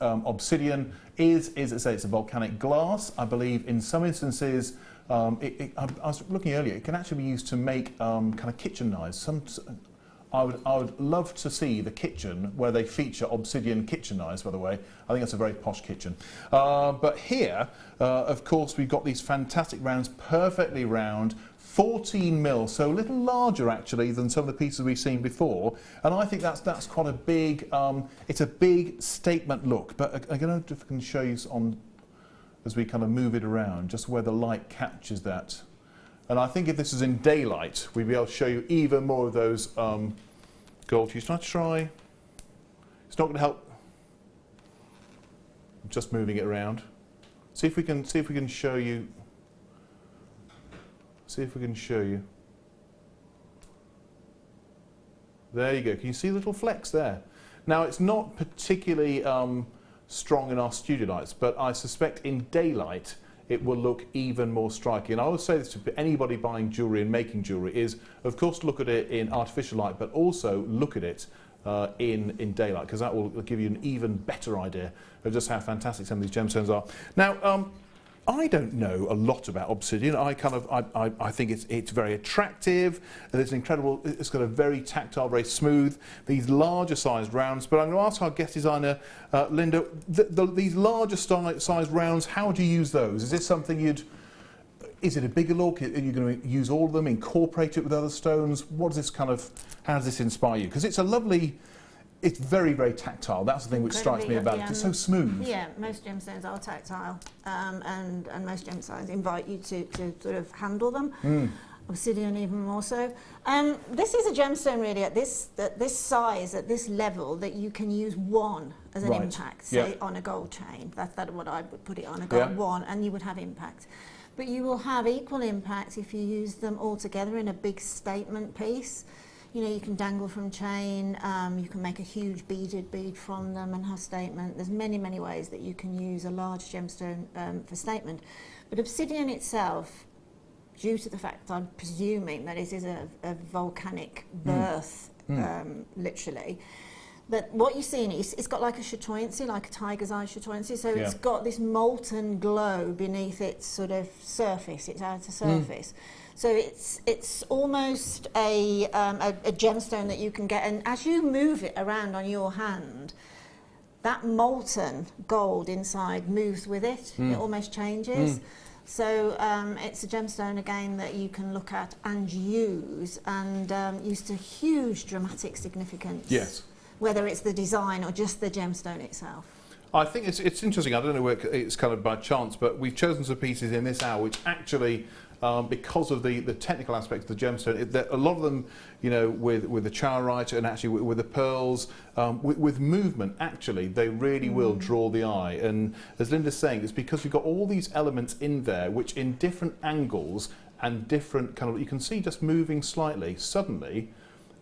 obsidian is, as I say, it's a volcanic glass. I believe in some instances, I was looking earlier, it can actually be used to make kind of kitchen knives. I would love to see the kitchen where they feature obsidian kitchen knives, by the way. I think that's a very posh kitchen. But here, of course, we've got these fantastic rounds, perfectly round, 14 mil, so a little larger actually than some of the pieces we've seen before. And I think that's quite a big, it's a big statement look. But I don't know if I can show you on, as we kind of move it around, just where the light captures that. And I think if this is in daylight, we'd be able to show you even more of those gold hues. Can I try? It's not going to help. I'm just moving it around. See if we can show you. See if we can show you. There you go. Can you see little flecks there? Now it's not particularly strong in our studio lights, but I suspect in daylight it will look even more striking. And I would say this to anybody buying jewellery and making jewellery is, of course, look at it in artificial light, but also look at it in daylight, because that will give you an even better idea of just how fantastic some of these gemstones are. Now, I don't know a lot about obsidian. I think it's very attractive. It's incredible. It's got a very tactile, very smooth. These larger sized rounds. But I'm going to ask our guest designer, Linda, these larger sized rounds. How do you use those? Is this something is it a bigger look? Are you going to use all of them? Incorporate it with other stones? What does this how does this inspire you? Because it's a lovely. It's very, very tactile. That's the thing which strikes me about it. It's so smooth. Yeah, most gemstones are tactile, and most gemstones invite you to sort of handle them. Obsidian even more so. This is a gemstone really at this size, at this level, that you can use one as an impact, say on a gold chain. That's what I would put it on, a gold one, and you would have impact. But you will have equal impact if you use them all together in a big statement piece. You know, you can dangle from chain, you can make a huge beaded bead from them and have statement. There's many, many ways that you can use a large gemstone for statement. But obsidian itself, due to the fact I'm presuming that it is a volcanic birth, literally, that what you see in it, it's got like a chatoyancy, like a tiger's eye chatoyancy, so it's got this molten glow beneath its sort of surface, its outer surface. So it's almost a gemstone that you can get, and as you move it around on your hand, that molten gold inside moves with it. It almost changes. So it's a gemstone again that you can look at and use to huge dramatic significance. Yes. Whether it's the design or just the gemstone itself. I think it's interesting. I don't know where it's kind of by chance, but we've chosen some pieces in this hour which actually. Because of the technical aspects of the gemstone, a lot of them, you know, with the Charite and actually with the pearls, with movement, actually, they really will draw the eye. And as Linda's saying, it's because we've got all these elements in there, which in different angles and different kind of, you can see just moving slightly, suddenly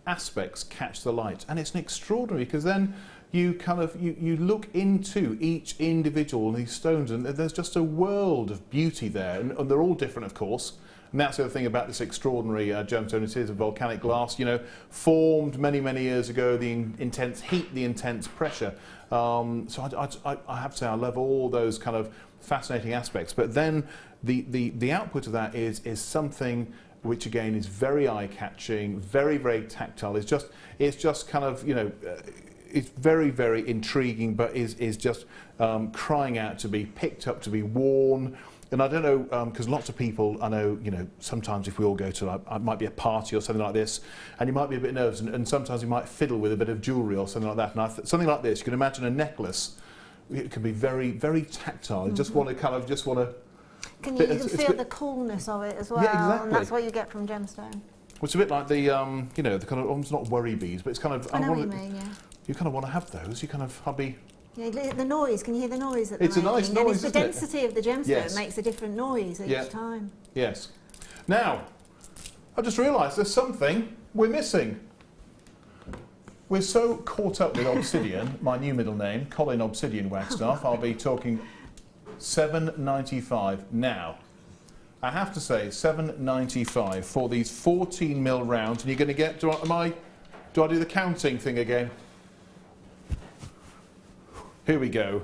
aspects catch the light. And it's an extraordinary, because then you kind of, you look into each individual of these stones, and there's just a world of beauty there, and they're all different, of course. And that's the other thing about this extraordinary gemstone. It is a volcanic glass, you know, formed many, many years ago, the intense heat, the intense pressure. So I have to say I love all those kind of fascinating aspects. But then the output of that is something which again is very eye-catching, very, very tactile. It's just kind of, you know, it's very, very intriguing, but is just crying out to be picked up, to be worn. And I don't know, because lots of people, I know, you know, sometimes if we all go to, it might be a party or something like this, and you might be a bit nervous, and sometimes you might fiddle with a bit of jewellery or something like that. And something like this, you can imagine a necklace, it can be very, very tactile. You just want to kind of, you can feel the coolness of it as well, yeah, exactly. And that's what you get from gemstone. Well, it's a bit like the, you know, the kind of, it's not worry beads, but it's kind of, I know what you mean, yeah. You kind of want to have those. You kind of, I'll be. Yeah, the noise. Can you hear the noise at the It's a nice and noise, it's the density of the gemstone makes a different noise each time. Yes. Now, I just realised there's something we're missing. We're so caught up with Obsidian, my new middle name, Colin Obsidian Wagstaff. I'll be talking $7.95 now. I have to say $7.95 for these 14mm rounds, and you're going to get. Do I do the counting thing again? Here we go.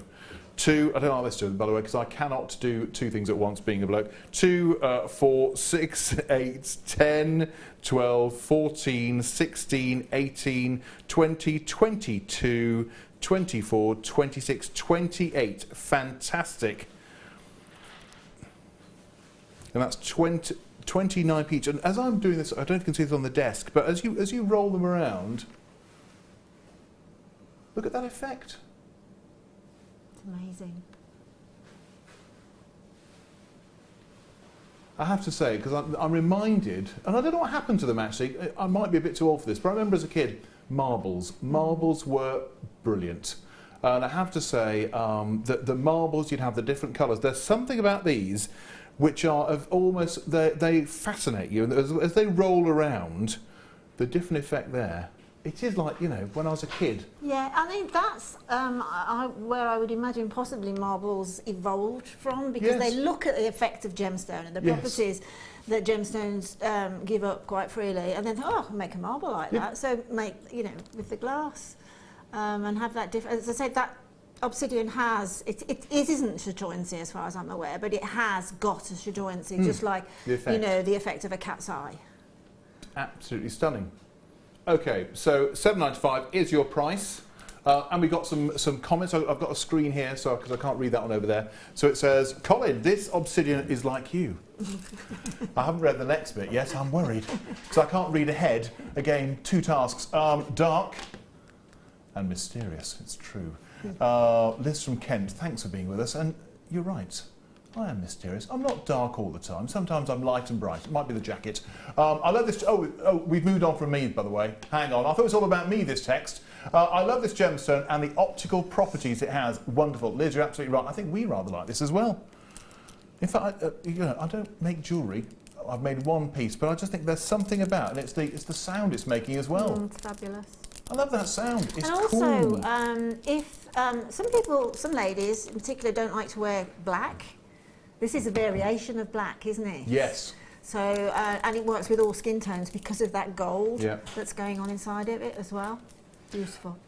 I don't like this doing, by the way, because I cannot do two things at once, being a bloke. 2, 4, 6, 8, 10, 12, 14, 16, 18, 20, 22, 24, 26, 28. Fantastic. And that's 29 each. And as I'm doing this, I don't know if you can see this on the desk, but as you roll them around, look at that effect. Amazing. I have to say, because I'm reminded, and I don't know what happened to them actually, I might be a bit too old for this, but I remember as a kid, marbles. Marbles were brilliant. And I have to say that the marbles, you'd have the different colours. There's something about these which are of almost, they fascinate you. And as they roll around, the different effect there. It is like, you know, when I was a kid. Yeah, I think that's where I would imagine possibly marbles evolved from, because they look at the effect of gemstone and the properties that gemstones give up quite freely, and then think, oh, I can make a marble like that. So make, you know, with the glass and have that different. As I said, that Obsidian has, it isn't chatoyancy as far as I'm aware, but it has got a chatoyancy, just like, you know, the effect of a cat's eye. Absolutely stunning. Okay, so $7.95 is your price, and we've got some comments. I've got a screen here, so because I can't read that one over there. So it says, Colin, this Obsidian is like you. I haven't read the next bit yet. I'm worried because I can't read ahead. Again, 2 tasks: dark and mysterious. It's true. Liz from Kent, thanks for being with us. And you're right. I am mysterious. I'm not dark all the time. Sometimes I'm light and bright. It might be the jacket. I love this. Oh, we've moved on from me, by the way. Hang on. I thought it was all about me, this text. I love this gemstone and the optical properties it has. Wonderful. Liz, you're absolutely right. I think we rather like this as well. In fact, you know, I don't make jewellery. I've made one piece, but I just think there's something about it. It's the sound it's making as well. It's fabulous. I love that sound. It's and also, cool. If some ladies in particular don't like to wear black, this is a variation of black, isn't it? Yes. So, and it works with all skin tones because of that gold that's going on inside of it as well. Beautiful.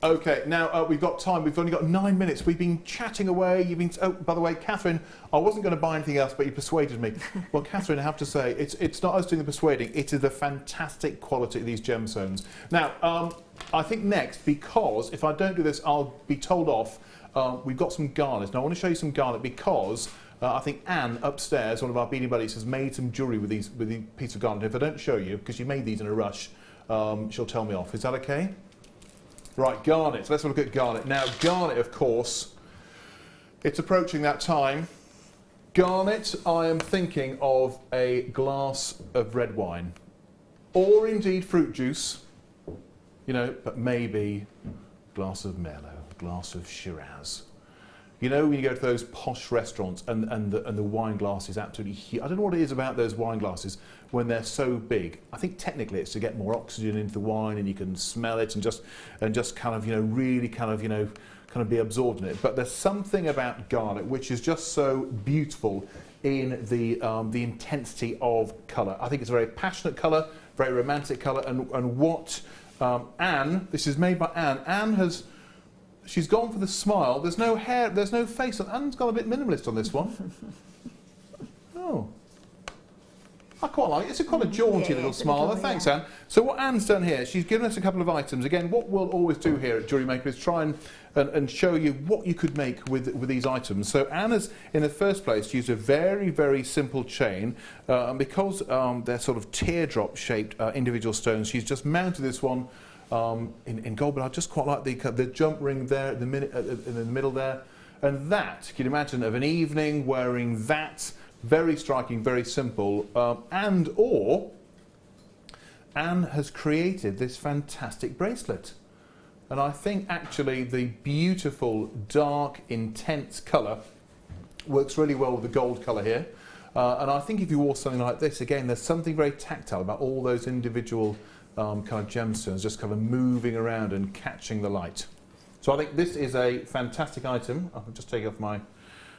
Okay, now we've got time. We've only got 9 minutes. We've been chatting away. You've been. Oh, by the way, Catherine, I wasn't going to buy anything else, but you persuaded me. Well, Catherine, I have to say, it's not us doing the persuading. It is the fantastic quality of these gemstones. Now, I think next, because if I don't do this, I'll be told off. We've got some garnet. Now, I want to show you some garnet because I think Anne upstairs, one of our beading buddies, has made some jewellery with these piece of garnet. If I don't show you, because you made these in a rush, she'll tell me off. Is that okay? Right, garnet. Let's look at garnet. Now, garnet, of course, it's approaching that time. Garnet, I am thinking of a glass of red wine, or indeed fruit juice, you know, but maybe a glass of Merlot, a glass of Shiraz. You know, when you go to those posh restaurants and the wine glass is absolutely huge. I don't know what it is about those wine glasses when they're so big. I think technically it's to get more oxygen into the wine and you can smell it and just kind of, you know, really kind of be absorbed in it. But there's something about garnet which is just so beautiful in the intensity of colour. I think it's a very passionate colour, very romantic colour, and what Anne, this is made by Anne. Anne has. She's gone for the smile. There's no hair, there's no face. Anne's gone a bit minimalist on this one. Oh. I quite like it. It's a kind of jaunty little smile. Thanks, Anne. So what Anne's done here, she's given us a couple of items. Again, what we'll always do here at Jewellery Maker is try and show you what you could make with these items. So Anne has, in the first place, used a very, very simple chain. And because they're sort of teardrop-shaped individual stones, she's just mounted this one in gold, but I just quite like the jump ring there in the middle there. And that, you can imagine, of an evening wearing that, very striking, very simple, or Anne has created this fantastic bracelet. And I think actually the beautiful, dark, intense colour works really well with the gold colour here. And I think if you wore something like this, again, there's something very tactile about all those individual kind of gemstones just kind of moving around and catching the light. So I think this is a fantastic item. I'll just take off my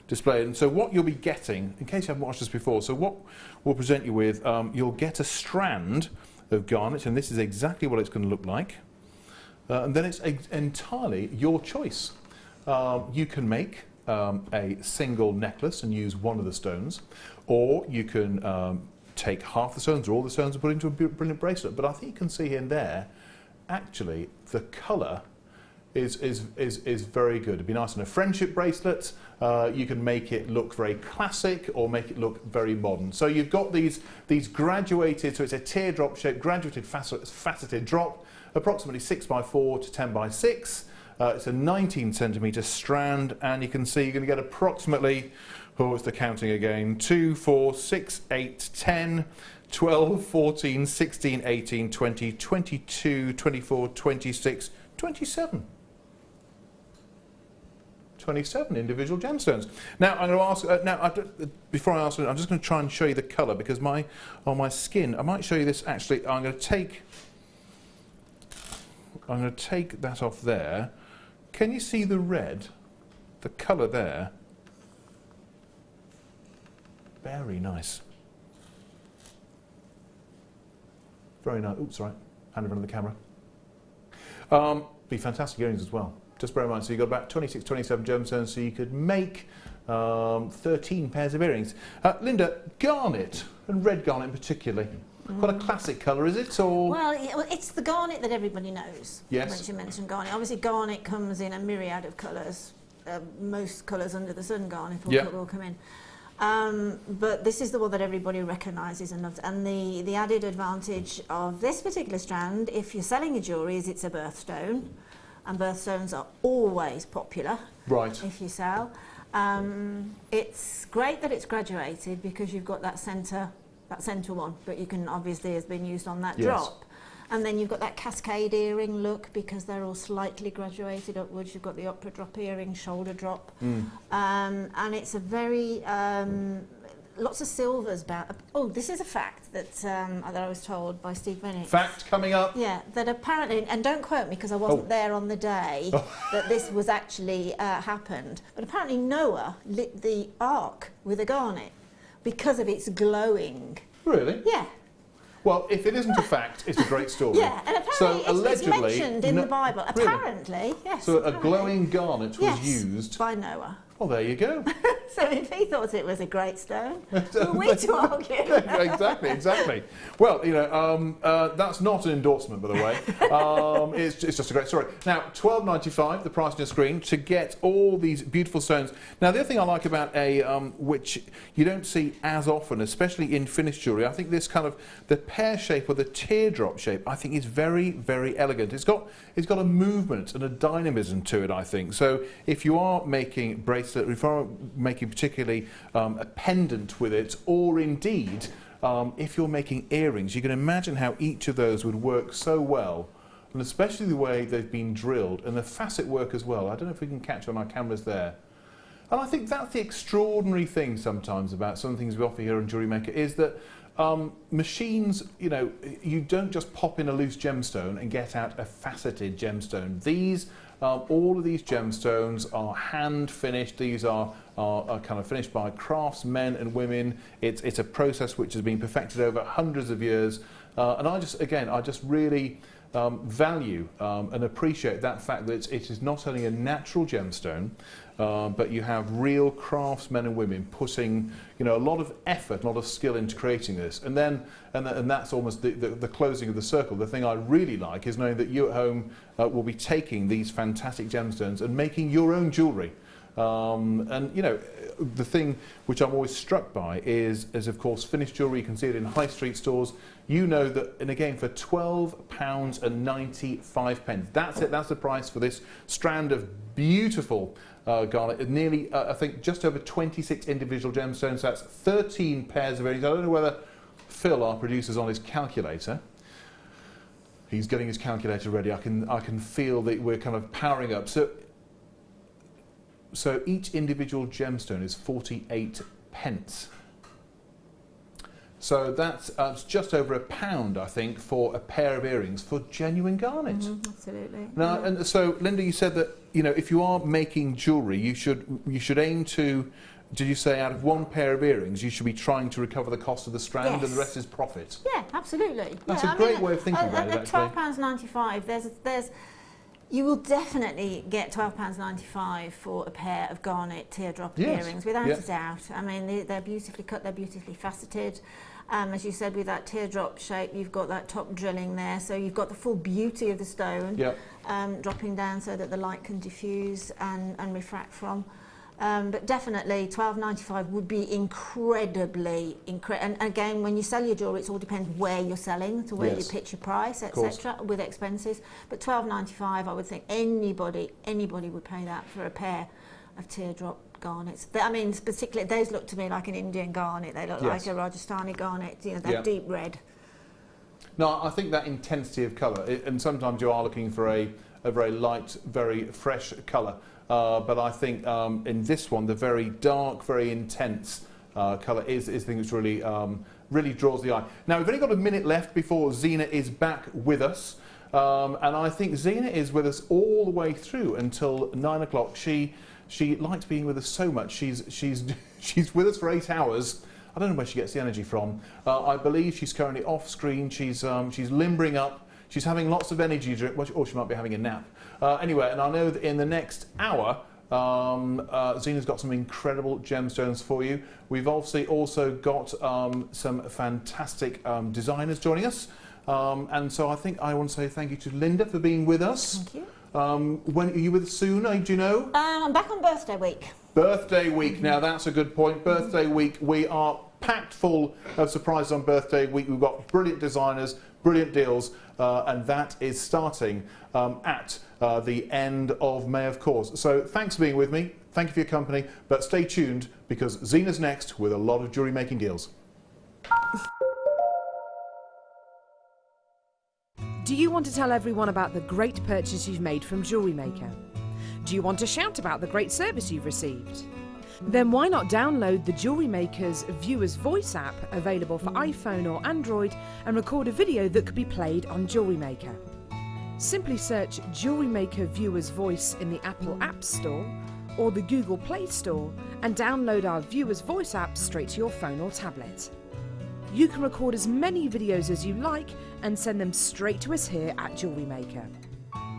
display. And so what you'll be getting, in case you haven't watched this before, so what we'll present you with, you'll get a strand of garnet, and this is exactly what it's going to look like. And then it's entirely your choice. You can make a single necklace and use one of the stones, or you can take half the stones or all the stones and put it into a brilliant bracelet. But I think you can see in there, actually, the colour is very good. It'd be nice on a friendship bracelet. You can make it look very classic or make it look very modern. So you've got these graduated, so it's a teardrop shape, graduated faceted drop, approximately 6x4 to 10x6. It's a 19 centimetre strand, and you can see you're going to get approximately, oh, it's the counting again, 2, 4, 6, 8, 10, 12, 14, 16, 18, 20, 22, 24, 26, 27. 27 individual gemstones. Now I'm going to ask. Before I ask, I'm just going to try and show you the colour, because on my skin, I might show you this. Actually, I'm going to take that off there. Can you see the red, the colour there? Very nice. Very nice. Oops, sorry. Hand in front of the camera. Be fantastic earrings as well. Just bear in mind, so you've got about 26, 27 gemstones, so you could make 13 pairs of earrings. Linda, garnet, and red garnet particularly. Quite a classic colour, is it? Or? Well, it's the garnet that everybody knows. Yes. Once you mention garnet. Obviously, garnet comes in a myriad of colours. Most colours under the sun garnet will come in. But this is the one that everybody recognises and loves. And the added advantage of this particular strand, if you're selling your jewellery, is it's a birthstone. And birthstones are always popular. Right. If you sell. It's great that it's graduated, because you've got that centre one, but you can obviously has been used on that drop. And then you've got that cascade earring look, because they're all slightly graduated upwards. You've got the opera drop earring, shoulder drop. And it's a very, lots of silvers about. Oh, this is a fact that I was told by Steve Bennett. Fact coming up. Yeah, that apparently, and don't quote me because I wasn't there on the day that this was actually happened, but apparently Noah lit the ark with a garnet because of its glowing. Really? Yeah. Well, if it isn't a fact, it's a great story. Yeah, and apparently it's mentioned in the Bible. Really? Apparently, yes. So a glowing garnet was used by Noah. Well, there you go. So if he thought it was a great stone, who are we to argue? Exactly. Well, you know, that's not an endorsement, by the way. It's just a great story. Now, $12.95, the price on your screen, to get all these beautiful stones. Now, the other thing I like about which you don't see as often, especially in finished jewellery, I think this kind of, the pear shape or the teardrop shape, I think is very, very elegant. It's got a movement and a dynamism to it, I think. So if you are making bracelet, if you are making particularly a pendant with it, or indeed if you're making earrings, you can imagine how each of those would work so well, and especially the way they've been drilled and the facet work as well. I don't know if we can catch on our cameras there. And I think that's the extraordinary thing sometimes about some things we offer here on Jewellery Maker, is that machines, you know, you don't just pop in a loose gemstone and get out a faceted gemstone. These, all of these gemstones are hand finished. These are kind of finished by craftsmen and women. It's a process which has been perfected over hundreds of years. And I just really value and appreciate that fact that it is not only a natural gemstone, but you have real craftsmen and women putting, you know, a lot of effort, a lot of skill into creating this. And that's almost the closing of the circle. The thing I really like is knowing that you at home will be taking these fantastic gemstones and making your own jewellery. And you know, the thing which I'm always struck by is of course finished jewellery. You can see it in high street stores. You know that, and again, for £12.95, that's it. That's the price for this strand of beautiful garnet. Nearly, I think, just over 26 individual gemstones. That's 13 pairs of earrings. I don't know whether Phil, our producer's on his calculator. He's getting his calculator ready. I can feel that we're kind of powering up. So each individual gemstone is 48 pence. So that's just over £1, I think, for a pair of earrings for genuine garnet. Absolutely. Now, and so Linda, you said that if you are making jewellery, you should aim to. Did you say out of one pair of earrings, you should be trying to recover the cost of the strand, and the rest is profit? Yeah, absolutely. That's a great way of thinking about it. Actually, at £12.95, you will definitely get £12.95 for a pair of garnet teardrop earrings, without a doubt. I mean, they're beautifully cut, they're beautifully faceted. As you said, with that teardrop shape, you've got that top drilling there, so you've got the full beauty of the stone dropping down so that the light can diffuse and refract from. But definitely £12.95 would be incredibly and again, when you sell your jewellery, it all depends where you're selling, to where you pitch your price, etc., with expenses. But £12.95, I would think anybody would pay that for a pair of teardrop garnets. I mean, particularly those look to me like an Indian garnet. They look like a Rajasthani garnet. That deep red. No, I think that intensity of colour, and sometimes you are looking for a very light, very fresh colour. But I think in this one, the very dark, very intense colour is the thing that's really draws the eye. Now, we've only got a minute left before Zena is back with us. And I think Zena is with us all the way through until 9 o'clock. She likes being with us so much. She's with us for 8 hours. I don't know where she gets the energy from. I believe she's currently off screen. She's limbering up. She's having lots of energy drink, or she might be having a nap. Anyway, and I know that in the next hour, Zena's got some incredible gemstones for you. We've obviously also got some fantastic designers joining us. And so I think I want to say thank you to Linda for being with us. Thank you. When are you with us soon? Do you know? I'm back on birthday week. Birthday week. Now that's a good point. Birthday week. We are packed full of surprises on birthday week. We've got brilliant designers, brilliant deals, and that is starting at the end of May, of course. So thanks for being with me. Thank you for your company. But stay tuned because Zena's next with a lot of jewellery making deals. Do you want to tell everyone about the great purchase you've made from Jewellery Maker? Do you want to shout about the great service you've received? Then why not download the Jewellery Maker's Viewer's Voice app, available for iPhone or Android, and record a video that could be played on Jewellery Maker. Simply search Jewellery Maker Viewer's Voice in the Apple App Store or the Google Play Store and download our Viewer's Voice app straight to your phone or tablet. You can record as many videos as you like and send them straight to us here at Jewellery Maker.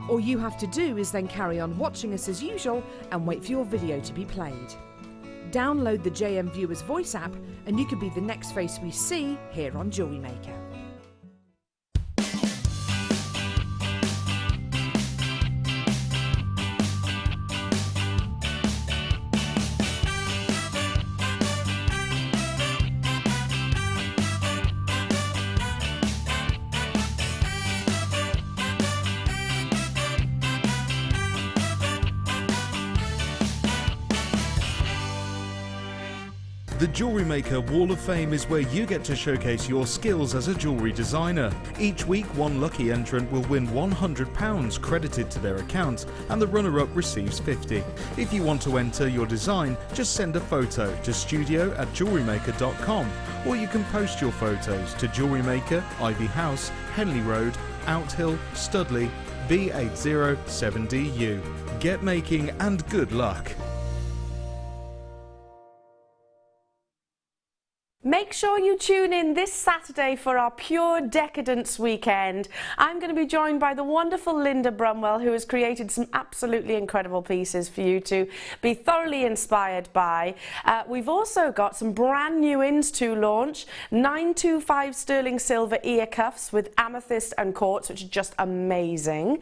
All you have to do is then carry on watching us as usual and wait for your video to be played. Download the JM Viewer's Voice app and you could be the next face we see here on Jewellery Maker. The Jewellery Maker Wall of Fame is where you get to showcase your skills as a jewellery designer. Each week, one lucky entrant will win £100 credited to their account, and the runner-up receives £50. If you want to enter your design, just send a photo to studio@jewellerymaker.com, or you can post your photos to Jewellery Maker, Ivy House, Henley Road, Outhill, Studley, B807DU. Get making and good luck. Make sure you tune in this Saturday for our Pure Decadence weekend. I'm going to be joined by the wonderful Linda Brumwell, who has created some absolutely incredible pieces for you to be thoroughly inspired by. We've also got some brand new ins to launch. 925 sterling silver ear cuffs with amethyst and quartz, which is just amazing.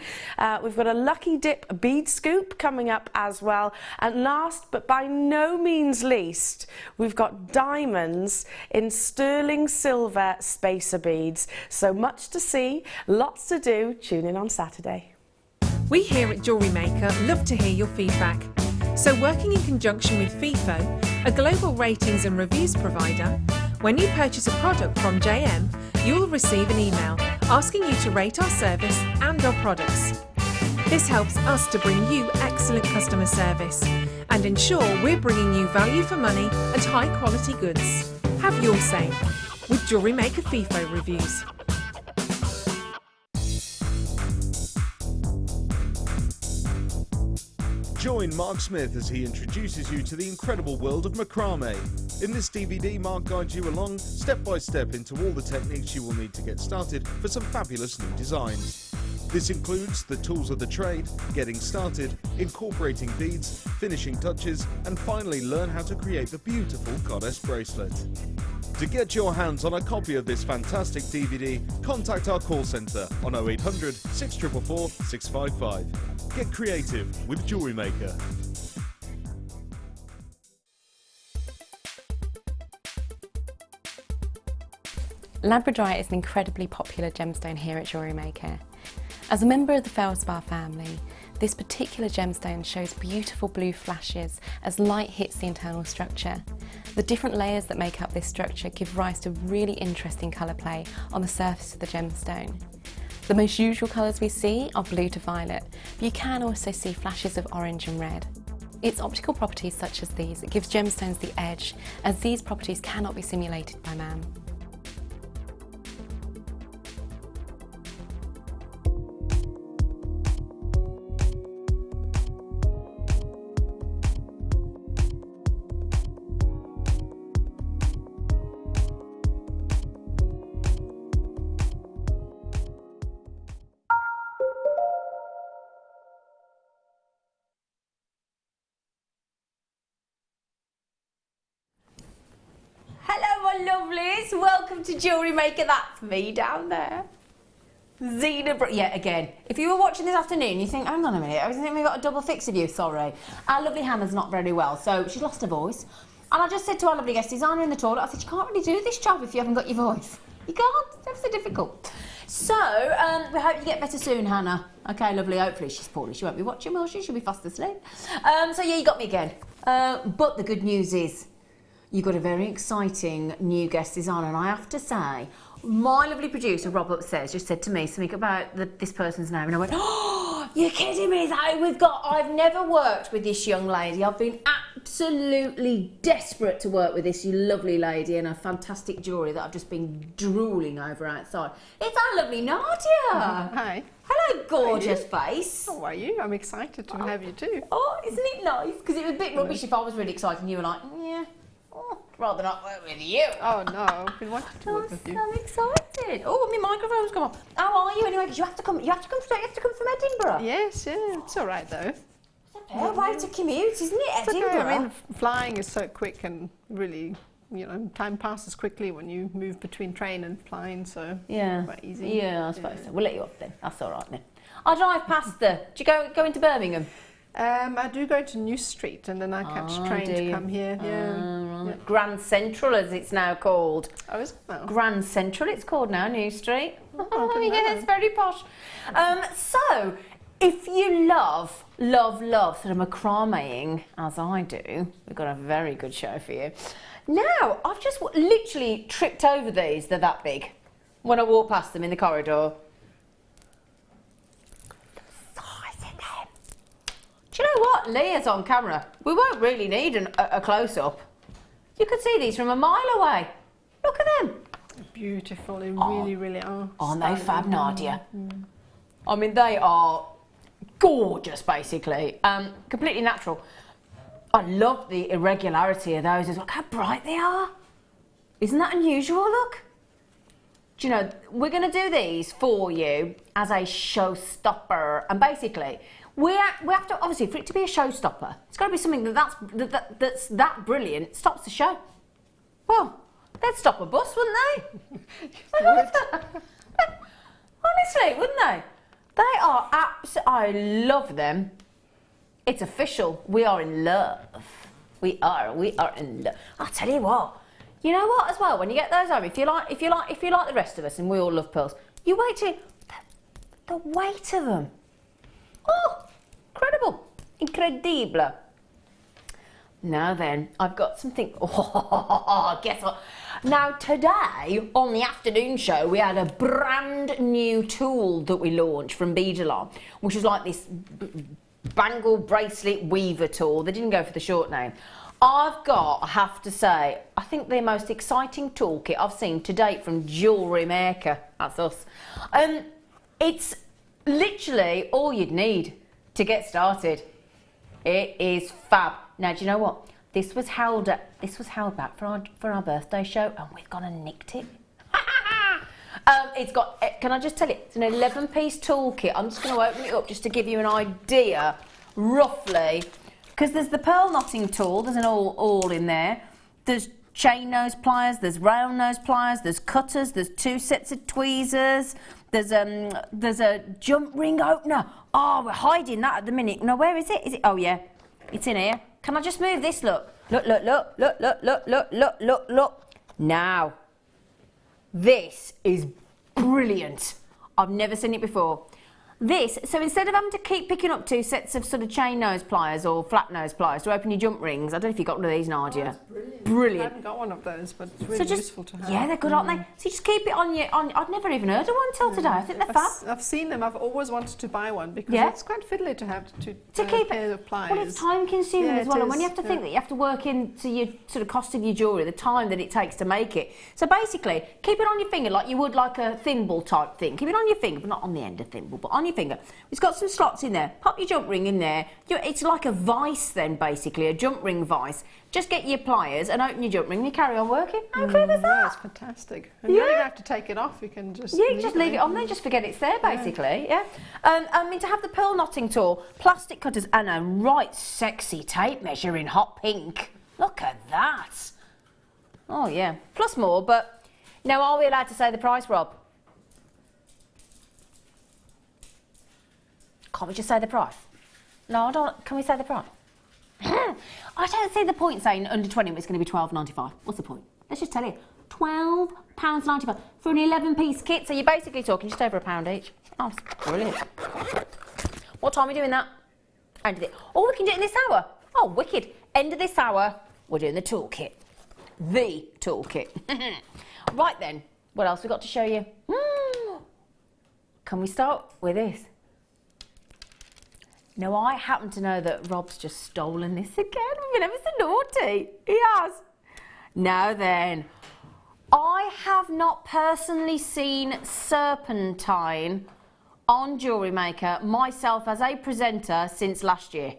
We've got a lucky dip bead scoop coming up as well. And last but by no means least, we've got diamonds in sterling silver spacer beads. So much to see, lots to do. Tune in on Saturday. We here at Jewellery Maker love to hear your feedback. So working in conjunction with FIFO, a global ratings and reviews provider, when you purchase a product from JM, you will receive an email asking you to rate our service and our products. This helps us to bring you excellent customer service and ensure we're bringing you value for money and high quality goods. Have your say with Jewellery Maker FIFO reviews. Join Mark Smith as he introduces you to the incredible world of macrame. In this DVD, Mark guides you along step by step into all the techniques you will need to get started for some fabulous new designs. This includes the tools of the trade, getting started, incorporating beads, finishing touches, and finally learn how to create the beautiful goddess bracelet. To get your hands on a copy of this fantastic DVD, contact our call centre on 0800 644 655. Get creative with Jewellery Maker. Labradorite is an incredibly popular gemstone here at Jewellery Maker. As a member of the Feldspar family, this particular gemstone shows beautiful blue flashes as light hits the internal structure. The different layers that make up this structure give rise to really interesting colour play on the surface of the gemstone. The most usual colours we see are blue to violet, but you can also see flashes of orange and red. It's optical properties such as these that gives gemstones the edge, as these properties cannot be simulated by man. Lovelies, welcome to Jewellery Maker. That's me down there. Zena, yeah, again, if you were watching this afternoon, you think, hang on a minute, I think we got a double fix of you, sorry. Our lovely Hannah's not very well, so she's lost her voice. And I just said to our lovely guest designer in the toilet, I said, you can't really do this job if you haven't got your voice. You can't, it's so difficult. So, we hope you get better soon, Hannah. Okay, lovely, hopefully she's poorly. She won't be watching, will she? She'll be fast asleep. So yeah, you got me again. But the good news is, you've got a very exciting new guest designer, and I have to say, my lovely producer, Rob upstairs, just said to me something about this person's name, and I went, oh, you're kidding me, is that who we've got? I've never worked with this young lady. I've been absolutely desperate to work with this lovely lady and her fantastic jewellery that I've just been drooling over outside. It's our lovely Nardia. Hi. Hello, gorgeous face. How are you? I'm excited to have you too. Oh, isn't it nice? Because it was a bit rubbish if I was really excited and you were like, yeah. Oh, rather not work with you. Oh no, I've been wanting to work with you. I'm excited. Oh, my microphone's come on. How are you anyway? Because you have to come from Edinburgh. Yes, yeah, it's all right though. It's a fair way to commute, isn't it, Edinburgh? Okay. I mean, flying is so quick and really, you know, time passes quickly when you move between train and flying, so yeah, quite easy. Yeah, I suppose so. We'll let you off then. That's all right then. I drive past do you go into Birmingham? I do go to New Street and then I catch train to come here. Yeah. Right. Grand Central, as it's now called. Oh, is it now? Grand Central, it's called now, New Street. Oh, yeah, it's very posh. So, if you love sort of macrameing, as I do, we've got a very good show for you. Now, I've just literally tripped over these. They're that big. When I walk past them in the corridor. Do you know what? Leah's on camera. We won't really need a close-up. You could see these from a mile away. Look at them. Beautiful, they really, really are. Aren't they fab, Nadia? I mean, they are gorgeous, basically. Completely natural. I love the irregularity of those. Look how bright they are. Isn't that unusual, look? Do you know, we're going to do these for you as a showstopper. And basically, we have to, obviously, for it to be a showstopper, it's got to be something that's that brilliant, stops the show. Well, they'd stop a bus, wouldn't they? Honestly, wouldn't they? They are I love them. It's official. We are in love. We are in love. I'll tell you what. You know what? As well, when you get those home, if you like the rest of us, and we all love pearls, you wait till the weight of them. Oh, incredible. Now then, I've got something. Oh, guess what? Now today on the afternoon show, we had a brand new tool that we launched from Beadalon, which is like this bangle bracelet weaver tool. They didn't go for the short name. I've got, I have to say, I think the most exciting toolkit I've seen to date from Jewellery Maker. That's us. It's literally all you'd need to get started. It is fab. Now, do you know what? This was held back for our birthday show, and we've gone and nicked it. It's got, can I just tell you, it's an 11-piece toolkit. I'm just going to open it up just to give you an idea, roughly. Because there's the pearl knotting tool, there's an awl in there. There's chain nose pliers, there's round nose pliers, there's cutters, there's 2 sets of tweezers, there's a jump ring opener. Oh, we're hiding that at the minute. No, where is it? Is it? Oh yeah, it's in here. Can I just move this? Look. Look. Now, this is brilliant. I've never seen it before. This, so instead of having to keep picking up 2 sets of sort of chain nose pliers or flat nose pliers to open your jump rings, I don't know if you got one of these, Nadia. Oh, brilliant. Brilliant. I haven't got one of those, but it's really useful to have. Yeah, they're good, aren't they? So you just keep it on your. I'd never even heard of one until today. I think they're fab. I've seen them. I've always wanted to buy one because it's quite fiddly to have to keep pair of pliers. Well, it's time consuming as well, and when you have to think that you have to work into your sort of cost of your jewellery, the time that it takes to make it. So basically, keep it on your finger like you would like a thimble type thing. Keep it on your finger, but not on the end of thimble, but on your finger. It's got some slots in there. Pop your jump ring in there. It's like a vice then, basically, a jump ring vice. Just get your pliers and open your jump ring and you carry on working. How cool is that? That's fantastic. And you don't even have to take it off. You can just leave it on there. Just forget it's there, basically. Yeah. I mean, to have the pearl knotting tool, plastic cutters, and a right sexy tape measure in hot pink. Look at that. Oh yeah. Plus more, but now are we allowed to say the price, Rob? Can't we just say the price? No, I don't. Can we say the price? I don't see the point saying under 20 it's going to be £12.95. What's the point? Let's just tell you. £12.95 for an 11-piece kit. So you're basically talking just over £1 each. Oh, that's brilliant. What time are we doing that? End of it. Oh, we can do it in this hour. Oh, wicked. End of this hour, we're doing the toolkit. The toolkit. Right then, what else we got to show you? Can we start with this? Now, I happen to know that Rob's just stolen this again. We've been ever so naughty. He has. Now then, I have not personally seen Serpentine on Jewellery Maker myself as a presenter since last year.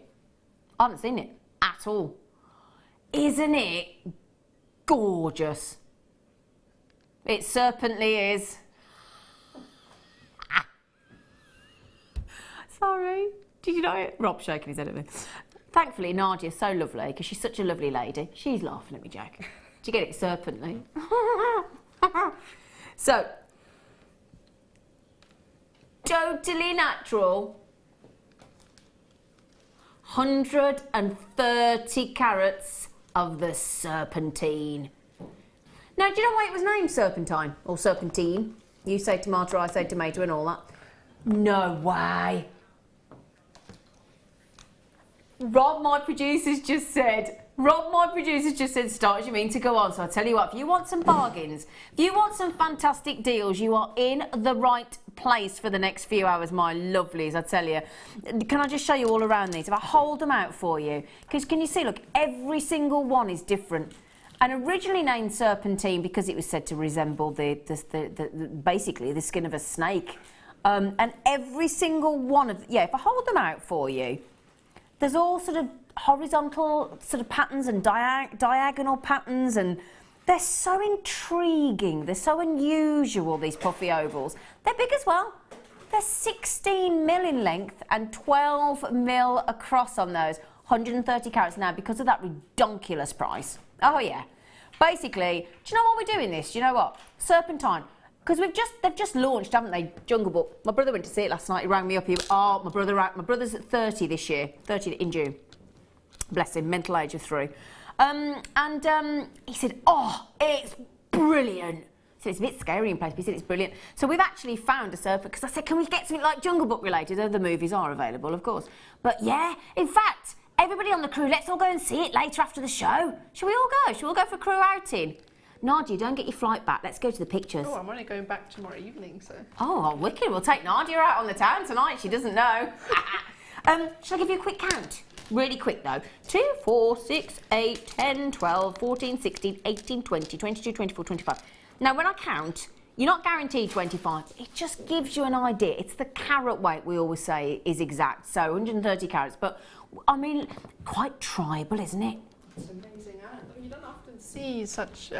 I haven't seen it at all. Isn't it gorgeous? It certainly is. Sorry. Did you know it? Rob's shaking his head at me. Thankfully, Nardia's so lovely because she's such a lovely lady. She's laughing at me, Jack. Do you get it? Serpently. So, totally natural. 130 carats of the serpentine. Now, do you know why it was named Serpentine or Serpentine? You say tomato, I say tomato and all that. No way. Rob, my producer's just said, start as you mean to go on. So I tell you what, if you want some bargains, if you want some fantastic deals, you are in the right place for the next few hours, my lovelies, I tell you. Can I just show you all around these? If I hold them out for you, because can you see, look, every single one is different. And originally named Serpentine because it was said to resemble basically the skin of a snake. And every single one of, if I hold them out for you, there's all sort of horizontal sort of patterns and diagonal patterns, and they're so intriguing. They're so unusual, these puffy ovals. They're big as well. They're 16 mil in length and 12 mil across on those. 130 carats now because of that redonkulous price. Oh yeah. Basically, do you know what we're doing this? Do you know what? Serpentine. Because they've just launched, haven't they? Jungle Book. My brother went to see it last night. He rang me up. My brother's at 30 this year. 30 in June. Bless him. Mental age of 3. He said, "Oh, it's brilliant." So it's a bit scary in places, but he said it's brilliant. So we've actually found a serpent. Because I said, "Can we get something like Jungle Book related?" The movies are available, of course. But yeah, in fact, everybody on the crew, let's all go and see it later after the show. Shall we all go? Shall we all go for a crew outing? Nadja, don't get your flight back. Let's go to the pictures. Oh, I'm only going back tomorrow evening, so... Oh, wicked. We'll take Nadja out on the town tonight. She doesn't know. Shall I give you a quick count? Really quick though. 2, 4, 6, 8, 10, 12, 14, 16, 18, 20, 22, 24, 25. Now when I count, you're not guaranteed 25. It just gives you an idea. It's the carat weight we always say is exact. So 130 carats. But I mean, quite tribal, isn't it? It's amazing. You don't often see such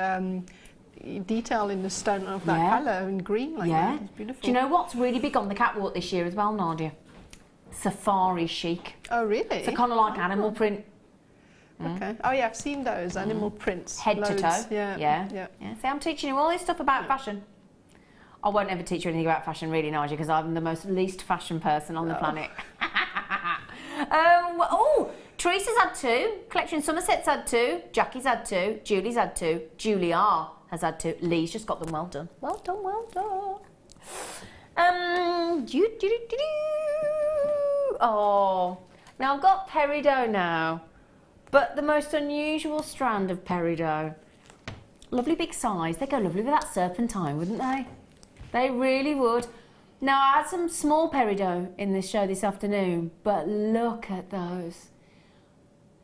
detail in the stone of that colour and green like that. It's beautiful. Do you know what's really big on the catwalk this year as well, Nadia? Safari chic. Oh, really? So kind of like animal print. Okay. Oh, yeah, I've seen those animal prints. Head loads. to toe. Yeah. See, I'm teaching you all this stuff about fashion. I won't ever teach you anything about fashion, really, Nadia, because I'm the most least fashion person on the planet. Oh, Teresa's had 2. Collection Somerset's had 2. Jackie's had 2. Julie's had 2. Julia has had 2. Lee's just got them. Well done. Well done, well done. Oh, now I've got Peridot now, but the most unusual strand of Peridot. Lovely big size. They go lovely with that serpentine, wouldn't they? They really would. Now I had some small Peridot in this show this afternoon, but look at those.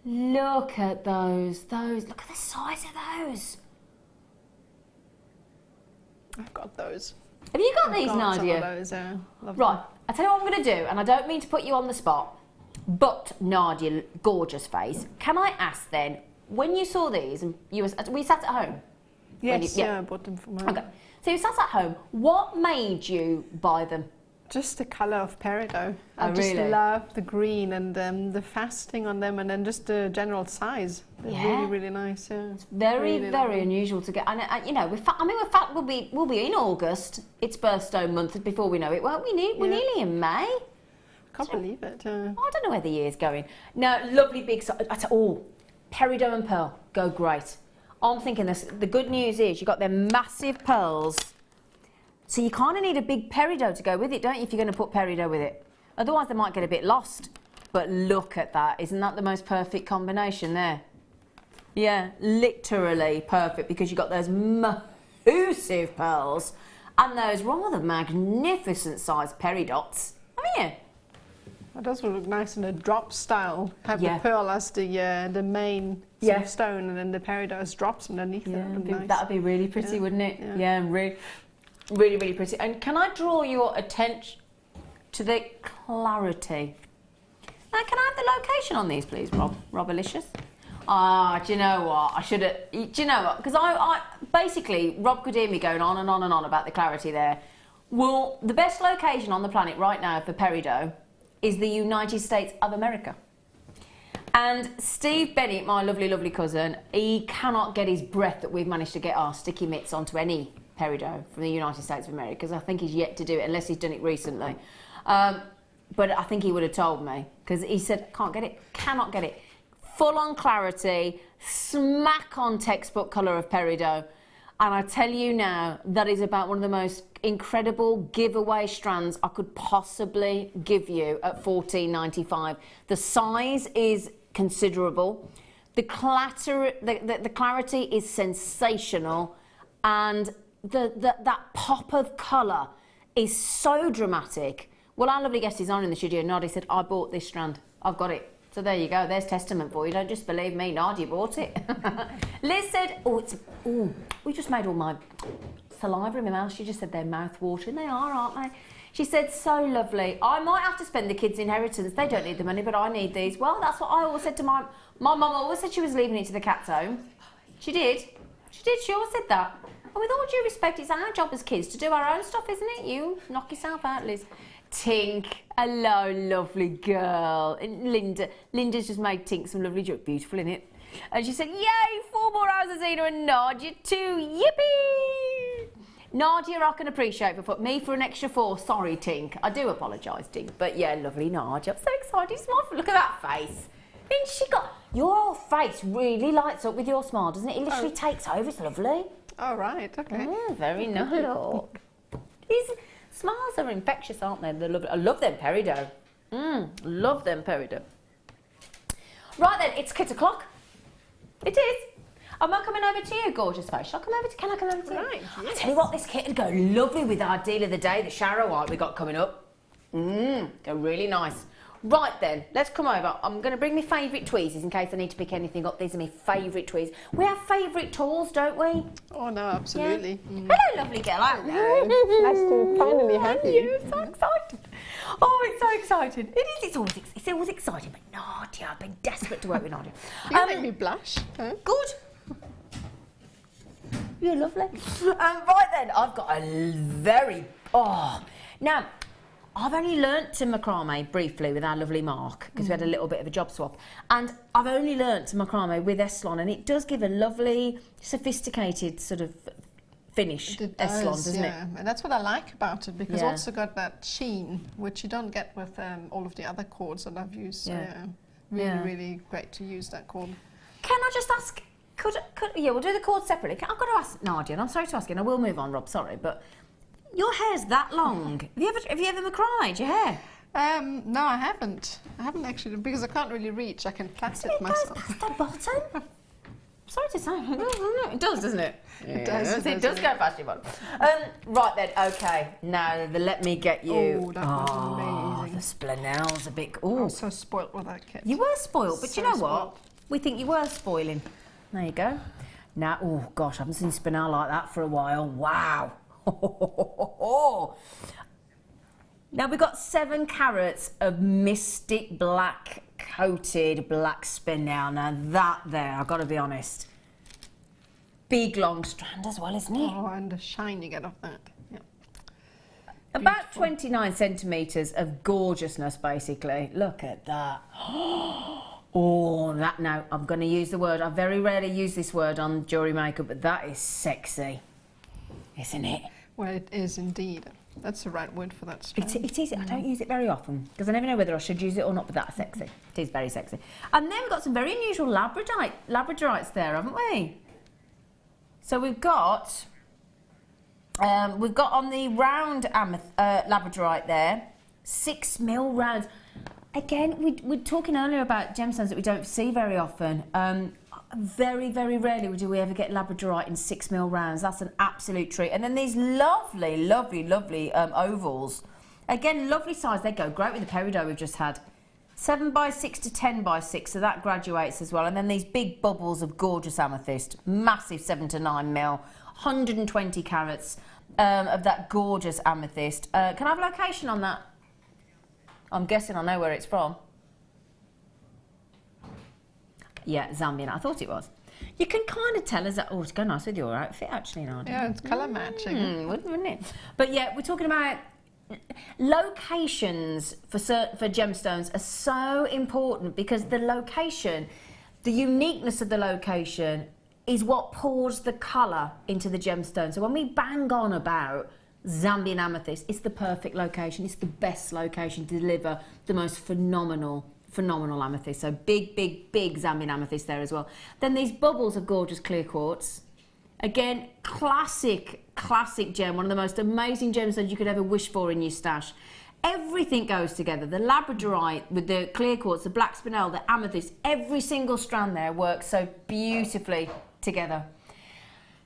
Look at those. Look at the size of those. I've got those. Have you got these, Nadia? Those, yeah. Right, I'll tell you what I'm going to do, and I don't mean to put you on the spot, but Nadia, gorgeous face, can I ask then, when you saw these, and you were sat at home? Yes, I bought them from home. Okay, so you sat at home, what made you buy them? Just the colour of Peridot. I just love the green and the faceting on them, and then just the general size. They're really, really nice. Yeah. It's very unusual to get. And you know, we'll be in August. It's birthstone month before we know it, won't we? We're nearly in May. I can't believe it. I don't know where the year's going. Now, lovely big size. Peridot and pearl go great. I'm thinking this. The good news is you got them massive pearls. So you kind of need a big Peridot to go with it, don't you, if you're going to put Peridot with it? Otherwise they might get a bit lost. But look at that. Isn't that the most perfect combination there? Yeah, literally perfect, because you've got those massive pearls and those rather magnificent sized Peridots, haven't you? That does look nice in a drop style. Have the pearl as the main sort of stone, and then the Peridot as drops underneath it. Nice. That'd be really pretty, wouldn't it? Yeah, really, really pretty. And can I draw your attention to the clarity? Now, can I have the location on these, please, Robalicious? Do you know what? I should have. Do you know what? Because I basically, Rob could hear me going on and on and on about the clarity there. Well, the best location on the planet right now for Peridot is the United States of America. And Steve Bennett, my lovely, lovely cousin, he cannot get his breath that we've managed to get our sticky mitts onto any Peridot from the United States of America, because I think he's yet to do it, unless he's done it recently. But I think he would have told me, because he said, can't get it, cannot get it. Full on clarity, smack on textbook colour of Peridot. And I tell you now, that is about one of the most incredible giveaway strands I could possibly give you at $14.95. The size is considerable. The clarity is sensational. And that pop of colour is so dramatic. Well, our lovely guest is on in the studio. Nadia said, I bought this strand. I've got it. So there you go. There's testament for you. Don't just believe me. Nadia bought it. Liz said, we just made all my saliva in my mouth. She just said they're mouth-watering. They are, aren't they? She said, so lovely. I might have to spend the kids' inheritance. They don't need the money, but I need these. Well, that's what I always said to my mum. Always said she was leaving it to the cat's home. She did. She always said that. And with all due respect, it's our job as kids to do our own stuff, isn't it? You knock yourself out, Liz. Tink, hello, lovely girl. And Linda's just made Tink some lovely joke, beautiful, innit? And she said, yay, 4 more hours of Zena and Nadja too, yippee! Nadia, I can appreciate, but me for an extra 4, sorry, Tink. I do apologise, Tink, but yeah, lovely Nadia. I'm so excited, smile. Look at that face. And she got, your face really lights up with your smile, doesn't it? It literally takes over, it's lovely. Oh, right, okay. Very nice. Look. Smiles are infectious, aren't they? They're lovely. I love them Peridot. Love them Peridot. Right then, it's kit o'clock. It is. Am I coming over to you, gorgeous face? Can I come over to you? Right, yes. I tell you what, this kit would go lovely with our deal of the day, the Charite we got coming up. Go really nice. Right then, let's come over. I'm going to bring my favourite tweezers in case I need to pick anything up. These are my favourite tweezers. We have favourite tools, don't we? Oh no, absolutely. Yeah. Hello, lovely girl. Hello. Nice to finally have you. I'm so excited. Oh, it's so exciting. It is. It's always exciting. But Nadia, I've been desperate to work with Nadia. You make me blush. Huh? Good. You're lovely. Right then, I've got a very... Now, I've only learnt to macrame briefly with our lovely Mark, because we had a little bit of a job swap. And I've only learnt to macrame with Eslon, and it does give a lovely, sophisticated sort of finish, Eslon, doesn't it? And that's what I like about it, because it's also got that sheen, which you don't get with all of the other cords that I've used. So, really great to use that cord. Can I just ask... we'll do the cords separately. I've got to ask Nadia, and I'm sorry to ask you, and I will move on, Rob, sorry, but your hair's that long. Have you ever macramed your hair? No, I haven't. I haven't actually, because I can't really reach. I can plait it myself. It goes past the bottom? Sorry to say. It does, doesn't it? It does. It does go past your bottom. Right then, okay. Now, let me get you... Oh, that was amazing. The Spinel's a bit... I was so spoilt with that kit. You were spoilt, but So you know spoilt. what? We think you were spoiling. There you go. Now, oh gosh, I haven't seen Spinel like that for a while. Wow. Now we've got 7 carats of mystic black coated black Spinel. Now that there, I've got to be honest. Big long strand as well, isn't it? Oh, and the shine you get off that. Yeah. About 29 centimetres of gorgeousness, basically. Look at that. Oh, that now, I'm going to use the word. I very rarely use this word on Jewellery Maker, but that is sexy, isn't it? Well, it is indeed. That's the right word for that strand. It is. I don't use it very often, because I never know whether I should use it or not, but that's sexy. It is very sexy. And then we've got some very unusual Labradorites there, haven't we? So we've got on the round Labradorite there, 6mm rounds. Again, we're talking earlier about gemstones that we don't see very often. Very, very rarely do we ever get Labradorite in 6mm rounds. That's an absolute treat. And then these lovely, lovely, lovely ovals. Again, lovely size. They go great with the Peridot we've just had. 7x6 to 10x6, so that graduates as well. And then these big bubbles of gorgeous amethyst. Massive 7 to 9mm. 120 carats of that gorgeous amethyst. Can I have a location on that? I'm guessing I know where it's from. Yeah, Zambian. I thought it was. You can kind of tell us that. Oh, it's going nice with your outfit, actually, Nardia. Yeah, it's colour matching. Wouldn't it? But yeah, we're talking about locations for gemstones are so important, because the location, the uniqueness of the location is what pours the colour into the gemstone. So when we bang on about Zambian amethyst, it's the perfect location. It's the best location to deliver the most phenomenal amethyst. So big Zambian amethyst there as well. Then these bubbles of gorgeous clear quartz. Again, classic gem, one of the most amazing gemstones you could ever wish for in your stash. Everything goes together. The Labradorite with the clear quartz, the black Spinel, the amethyst, every single strand there works so beautifully together.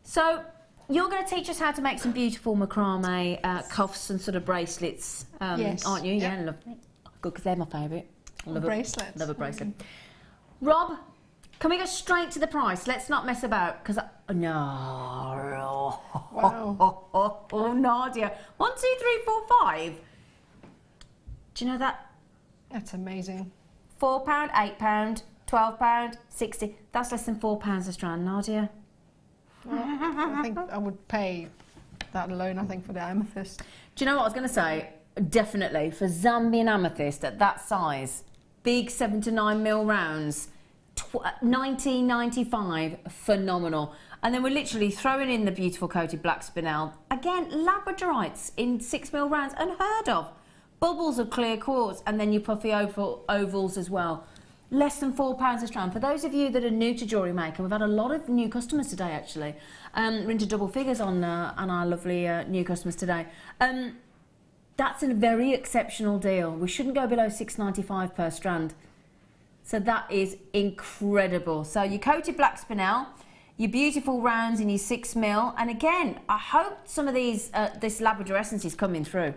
So you're going to teach us how to make some beautiful macrame cuffs and sort of bracelets, yes. Aren't you? Yeah, lovely. Good, because they're my favourite. Bracelets. Love a bracelet. Rob, can we go straight to the price? Let's not mess about, because no. Wow. Oh, Nadia. 1, 2, 3, 4, 5. Do you know that? That's amazing. £4, £8, £12, 60. That's less than £4 a strand, Nadia. Well, I think I would pay that alone, I think, for the amethyst. Do you know what I was going to say? Definitely, for Zambian amethyst at that size, big 7 to 9mm rounds, $19.95, phenomenal. And then we're literally throwing in the beautiful coated black Spinel. Again, Labradorites in 6mm rounds, unheard of. Bubbles of clear quartz, and then your puffy ovals as well. Less than £4 a strand. For those of you that are new to Jewellery Maker, we've had a lot of new customers today, actually. We're into double figures on our lovely new customers today. That's a very exceptional deal. We shouldn't go below $6.95 per strand. So that is incredible. So your coated black Spinel, your beautiful rounds in your 6mm, and again, I hope some of these this Labrador essence is coming through.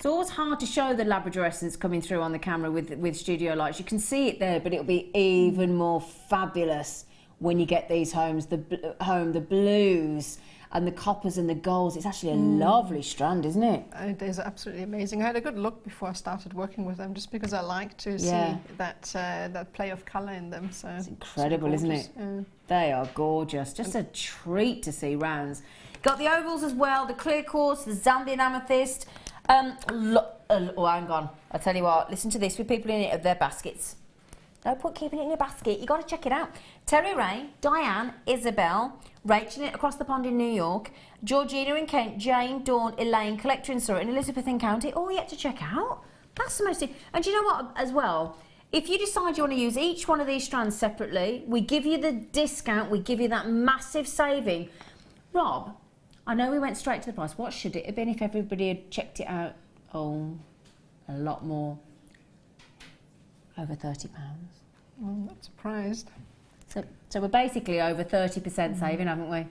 It's always hard to show the Labrador essence coming through on the camera with studio lights. You can see it there, but it'll be even more fabulous when you get these homes, the blues and the coppers and the golds. It's actually a lovely strand, isn't it? It is absolutely amazing. I had a good look before I started working with them, just because I like to see that play of colour in them. So it's incredible, isn't it? Yeah. They are gorgeous. Just a treat to see rounds. Got the ovals as well, the clear quartz, the Zambian amethyst. Oh, hang on. I tell you what, listen to this with people in it of their baskets. No point keeping it in your basket. You got to check it out. Terry Ray, Diane, Isabel, Rachel across the pond in New York, Georgina in Kent, Jane, Dawn, Elaine, Collector in Surrey, and Elizabeth in County. All yet to check out. That's the most. And do you know what? As well, if you decide you want to use each one of these strands separately, we give you the discount. We give you that massive saving. Rob, I know we went straight to the price. What should it have been if everybody had checked it out? Oh, a lot more. Over £30. I'm not surprised. So we're basically over 30% saving, haven't we?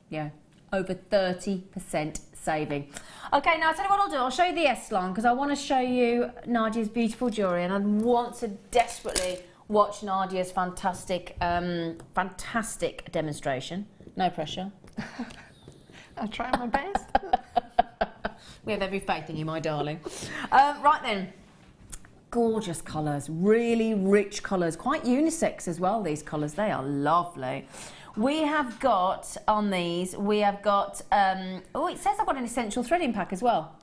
Yeah, over 30% saving. Okay, now I'll tell you what I'll do. I'll show you the S-line because I want to show you Nadia's beautiful jewellery, and I want to desperately watch Nadia's fantastic demonstration. No pressure. I'll try my best. We have every faith in you, my darling. Right then. Gorgeous colours, really rich colours, quite unisex as well, these colours, they are lovely. We have got, on these, we have got, oh, it says I've got an essential threading pack as well,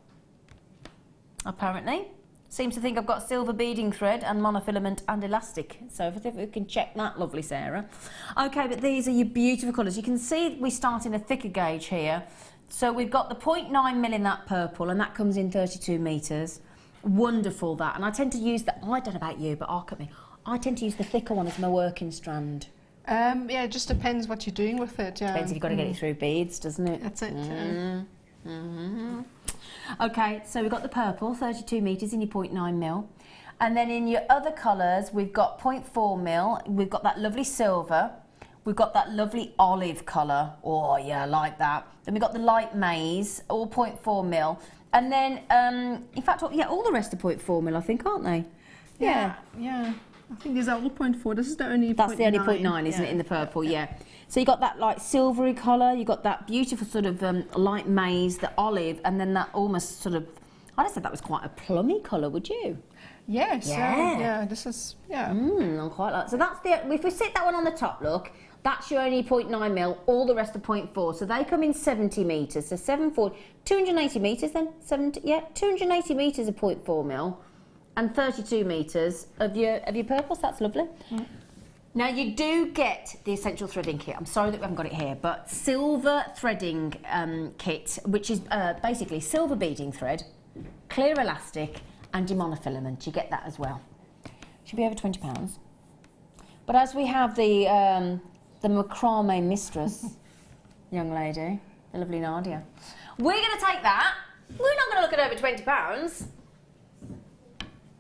apparently. Seems to think I've got silver beading thread and monofilament and elastic, so if we can check that, lovely Sarah. Okay, but these are your beautiful colours. You can see we start in a thicker gauge here. So we've got the 0.9mm in that purple, and that comes in 32 metres. Wonderful that, and I tend to use the, I don't know about you, but arc at me, I tend to use the thicker one as my working strand. Yeah, it just depends what you're doing with it. Yeah. Depends if you've got to get it through beads, doesn't it? That's it. Okay, so we've got the purple, 32 metres in your 0.9mm, and then in your other colours we've got 0.4mm, we've got that lovely silver, we've got that lovely olive colour, oh yeah, I like that. Then we've got the light maize, all 0.4mm. And then, in fact, yeah, all the rest are 0.4mm, I think, aren't they? Yeah. I think these are all 0.4. This is the only 0.9. That's the only 0.9, isn't it, in the purple? Yeah. So you got that like silvery colour, you got that beautiful sort of light maize, the olive, and then that almost sort of, I'd have said that was quite a plummy colour, would you? Yes. Yeah. This is I quite like. So that's the. If we sit that one on the top, look. That's your only 0.9mm, all the rest are 0.4. So they come in 70 metres, so 740, 280 metres then, 280 metres of 0.4mm and 32 metres of your purples, that's lovely. Mm. Now you do get the essential threading kit, I'm sorry that we haven't got it here, but silver threading kit, which is basically silver beading thread, clear elastic and your monofilament, you get that as well. Should be over £20. But as we have the Macrame mistress, young lady, the lovely Nardia. We're going to take that. We're not going to look at over £20.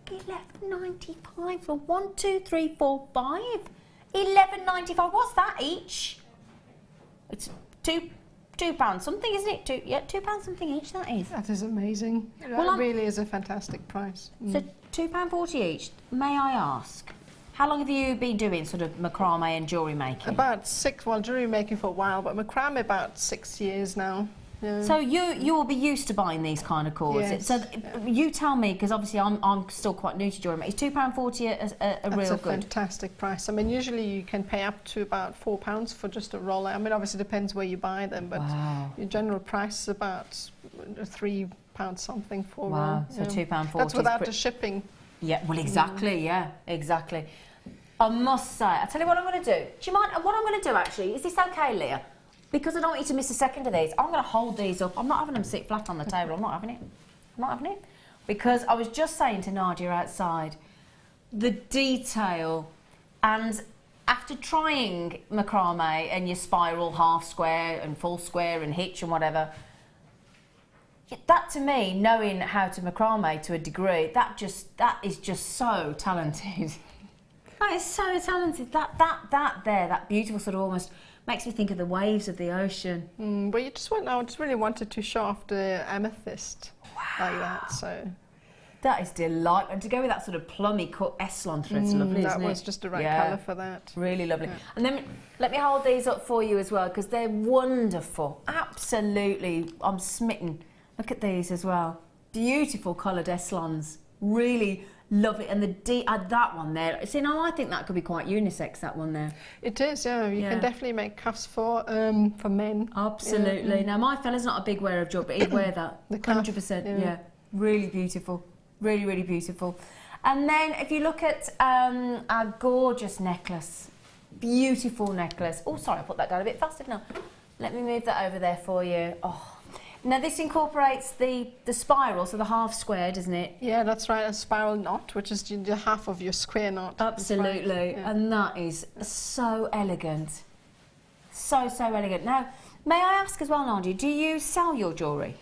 £11.95 for 1, 2, 3, 4, 5. £11.95. What's that each? It's £2 something, isn't it? £2 something each. That is. That is amazing. That really is a fantastic price. So £2.40 each. May I ask? How long have you been doing sort of macrame and jewellery making? About 6, well, jewellery making for a while, but macrame about 6 years now. Yeah. So you will be used to buying these kind of cords. Yes, so you tell me, because obviously I'm still quite new to jewellery making. Is £2.40 a real good? That's a fantastic price. I mean, usually you can pay up to about £4 for just a roller. I mean, obviously it depends where you buy them, but your general price is about £3 something for a roll. So £2.40. That's without the shipping. Yeah, well, exactly, exactly. I must say, I'll tell you what I'm going to do. Do you mind? What I'm going to do, actually, is this okay, Leah? Because I don't want you to miss a second of these, I'm going to hold these up. I'm not having them sit flat on the table. I'm not having it. I'm not having it. Because I was just saying to Nadja outside, the detail, and after trying macrame and your spiral, half square and full square and hitch and whatever, that to me, knowing how to macrame to a degree, that is just so talented. That is so talented. That beautiful sort of almost Makes me think of the waves of the ocean. But you just I just really wanted to show off the amethyst like that. So that is delightful. And to go with that sort of plummy cut Eslon thread's lovely, isn't it? That was just the right colour for that. Really lovely. Yeah. And then let me hold these up for you as well, because they're wonderful. Absolutely, I'm smitten. Look at these as well. Beautiful coloured Eslons. Really lovely. And that one there, see, now I think that could be quite unisex, that one there. It is, yeah. You can definitely make cuffs for men. Absolutely. Now, my fella's not a big wearer of jewellery, but he'd wear that. 100%, yeah. Really beautiful. Really, really beautiful. And then if you look at our gorgeous necklace, beautiful necklace. Oh, sorry, I put that down a bit fast, didn't I? Let me move that over there for you. Oh, now this incorporates the spiral, so the half square, doesn't it? Yeah, that's right, a spiral knot, which is the half of your square knot. Absolutely, yeah. And that is so elegant. So, so elegant. Now, may I ask as well, Nardia, do you sell your jewellery?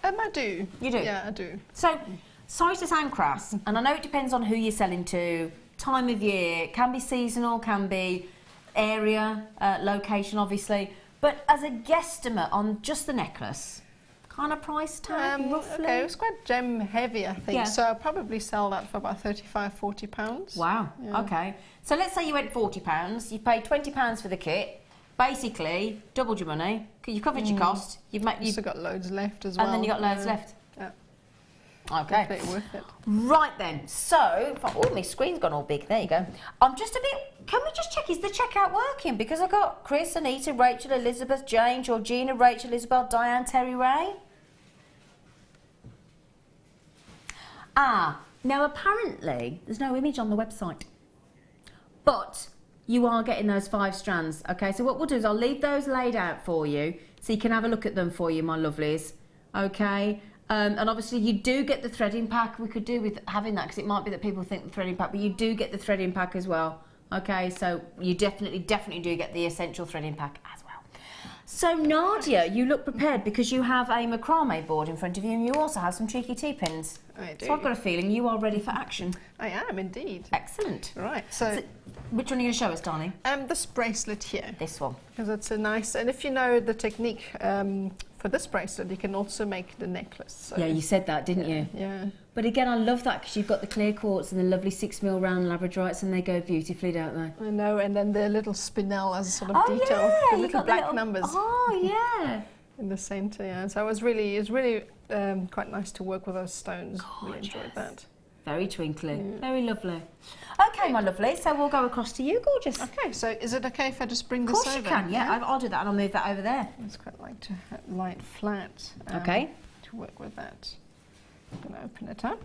I do. You do? Yeah, I do. So, sorry to sound crass, and I know it depends on who you're selling to, time of year, can be seasonal, can be area, location obviously, but as a guesstimate on just the necklace, kind of price tag, roughly? Okay, it's quite gem heavy, I think, so I'll probably sell that for about £35–40. Wow, okay. So let's say you went £40, you paid £20 for the kit, basically doubled your money, you covered your cost, you've still got loads left as well. And then you got loads left. Yeah. Okay. Worth it. Right then, so, oh, my screen's gone all big, there you go. I'm just a bit, can we just check, is the checkout working? Because I've got Chris, Anita, Rachel, Elizabeth, Jane, Georgina, Rachel, Isabel, Diane, Terry, Ray. Now apparently, there's no image on the website, but you are getting those 5 strands, okay? So what we'll do is I'll leave those laid out for you, so you can have a look at them for you, my lovelies, okay? And obviously you do get the threading pack. We could do with having that, because it might be that people think the threading pack, but you do get the threading pack as well. Okay, so you definitely do get the essential threading pack as well. So Nardia, you look prepared because you have a macrame board in front of you, and you also have some cheeky T-pins. I do. So I've got a feeling you are ready for action. I am indeed. Excellent. Right, so which one are you going to show us, darling? This bracelet here. This one. Because it's a nice, and if you know the technique for this bracelet, you can also make the necklace. So. Yeah, you said that, didn't you? Yeah. But again, I love that because you've got the clear quartz and the lovely 6mm round labradorites, and they go beautifully, don't they? I know, and then the little spinel as a sort of detail, the little black numbers. Oh yeah. In the centre, yeah. So it's really quite nice to work with those stones. Gorgeous. Really enjoyed that. Very twinkly, very lovely. Okay, my lovely, so we'll go across to you, gorgeous. Okay, so is it okay if I just bring this over? Of course you can, yeah. I'll do that and I'll move that over there. I just quite like to lie it flat. Okay. To work with that. I'm going to open it up.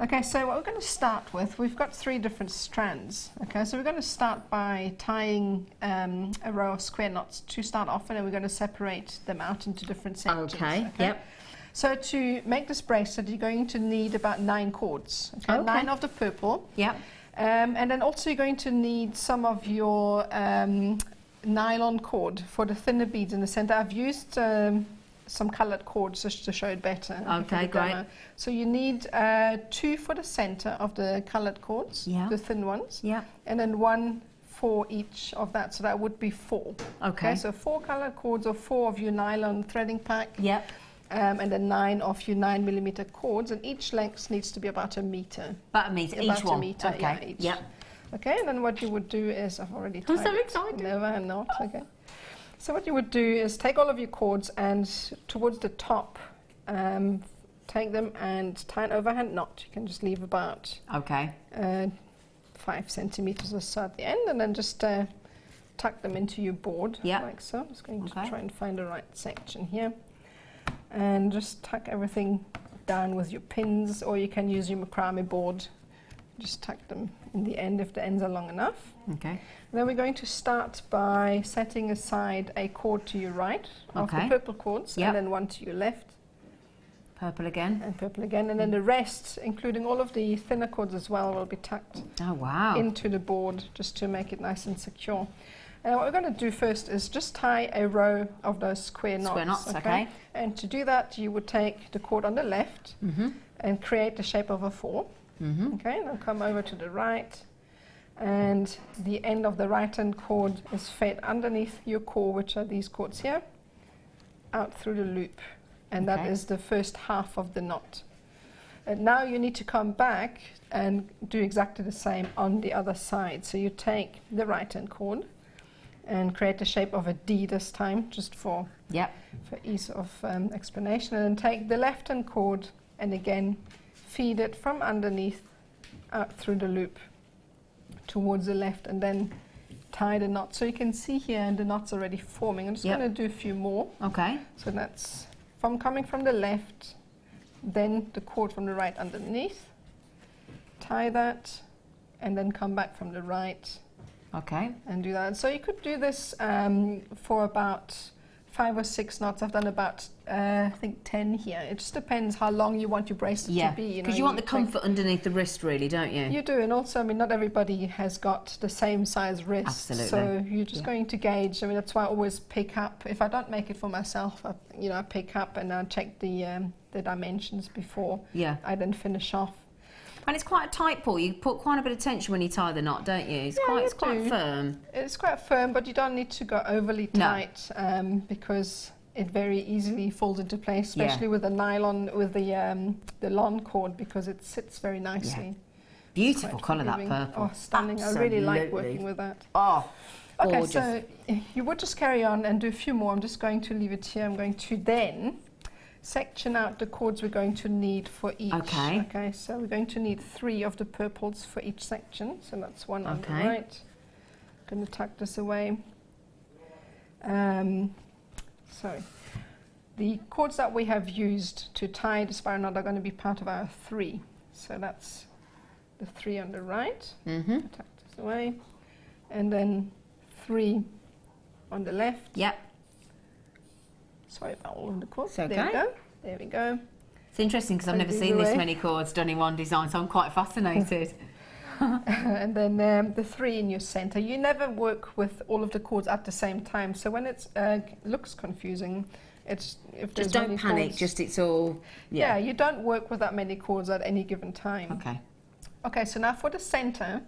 Okay, so what we're going to start with, we've got 3 different strands. Okay, so we're going to start by tying a row of square knots to start off, and then we're going to separate them out into different sections. Okay, yep. So to make this bracelet, you're going to need about 9 cords. Okay, 9 of the purple. Yep. And then also you're going to need some of your nylon cord for the thinner beads in the center. I've used some colored cords just to show it better. Okay, great. So you need 2 for the center of the colored cords, the thin ones. Yeah. And then 1 for each of that, so that would be 4. Okay. So 4 colored cords or 4 of your nylon threading pack. Yep. And then 9 of your 9mm cords, and each length needs to be about a meter. About a meter, each one. A meter, okay. Yeah, each. Yep. Okay, and then what you would do is, I've already tied I'm so excited. Never and not, okay. So what you would do is take all of your cords and towards the top, take them and tie an overhand knot. You can just leave about 5 centimeters or so at the end, and then just tuck them into your board like so. I'm just going to try and find the right section here. And just tuck everything down with your pins, or you can use your macrame board. Just tuck them in the end if the ends are long enough. Okay. And then we're going to start by setting aside a cord to your right of the purple cords, and then 1 to your left. Purple again. And purple again. And then the rest, including all of the thinner cords as well, will be tucked into the board just to make it nice and secure. And what we're going to do first is just tie a row of those square knots. Square knots, okay. And to do that, you would take the cord on the left and create the shape of a 4. Okay, and then come over to the right and the end of the right hand cord is fed underneath your core, which are these cords here, out through the loop, and that is the first half of the knot. And now you need to come back and do exactly the same on the other side. So you take the right hand cord and create the shape of a D this time, just for ease of explanation, and then take the left hand cord and again feed it from underneath out through the loop towards the left, and then tie the knot. So you can see here, and the knot's already forming. I'm just going to do a few more. Okay. So that's coming from the left, then the cord from the right underneath, tie that, and then come back from the right. Okay. And do that. So you could do this for about 5 or 6 knots. I've done about, I think 10 here. It just depends how long you want your bracelet to be. Because you want the comfort underneath the wrist, really, don't you? You do, and also, I mean, not everybody has got the same size wrist. Absolutely. So you're just going to gauge. I mean, that's why I always pick up. If I don't make it for myself, I pick up and I check the dimensions before I then finish off. And it's quite a tight pull. You put quite a bit of tension when you tie the knot, don't you? It's quite firm. It's quite firm, but you don't need to go overly tight because it very easily falls into place, especially with the nylon, with the lawn cord, because it sits very nicely. Yeah. Beautiful colour, that purple. Oh, stunning. Absolutely. I really like working with that. Oh, okay, gorgeous. so you would just carry on and do a few more. I'm just going to leave it here. I'm going to then section out the cords we're going to need for each. Okay, so we're going to need 3 of the purples for each section. So that's one on the right. I'm going to tuck this away. Sorry. The cords that we have used to tie the spiral knot are going to be part of our 3. So that's the 3 on the right. Tuck this away. And then 3 on the left. Yep. Sorry about all of the cords. It's okay. There we go. There we go. It's interesting because I've never seen this many cords done in one design, so I'm quite fascinated. And then the 3 in your center. You never work with all of the cords at the same time, so when it looks confusing, it's if there's just don't many panic. cords, just it's all you don't work with that many cords at any given time. Okay. Okay. So now for the center,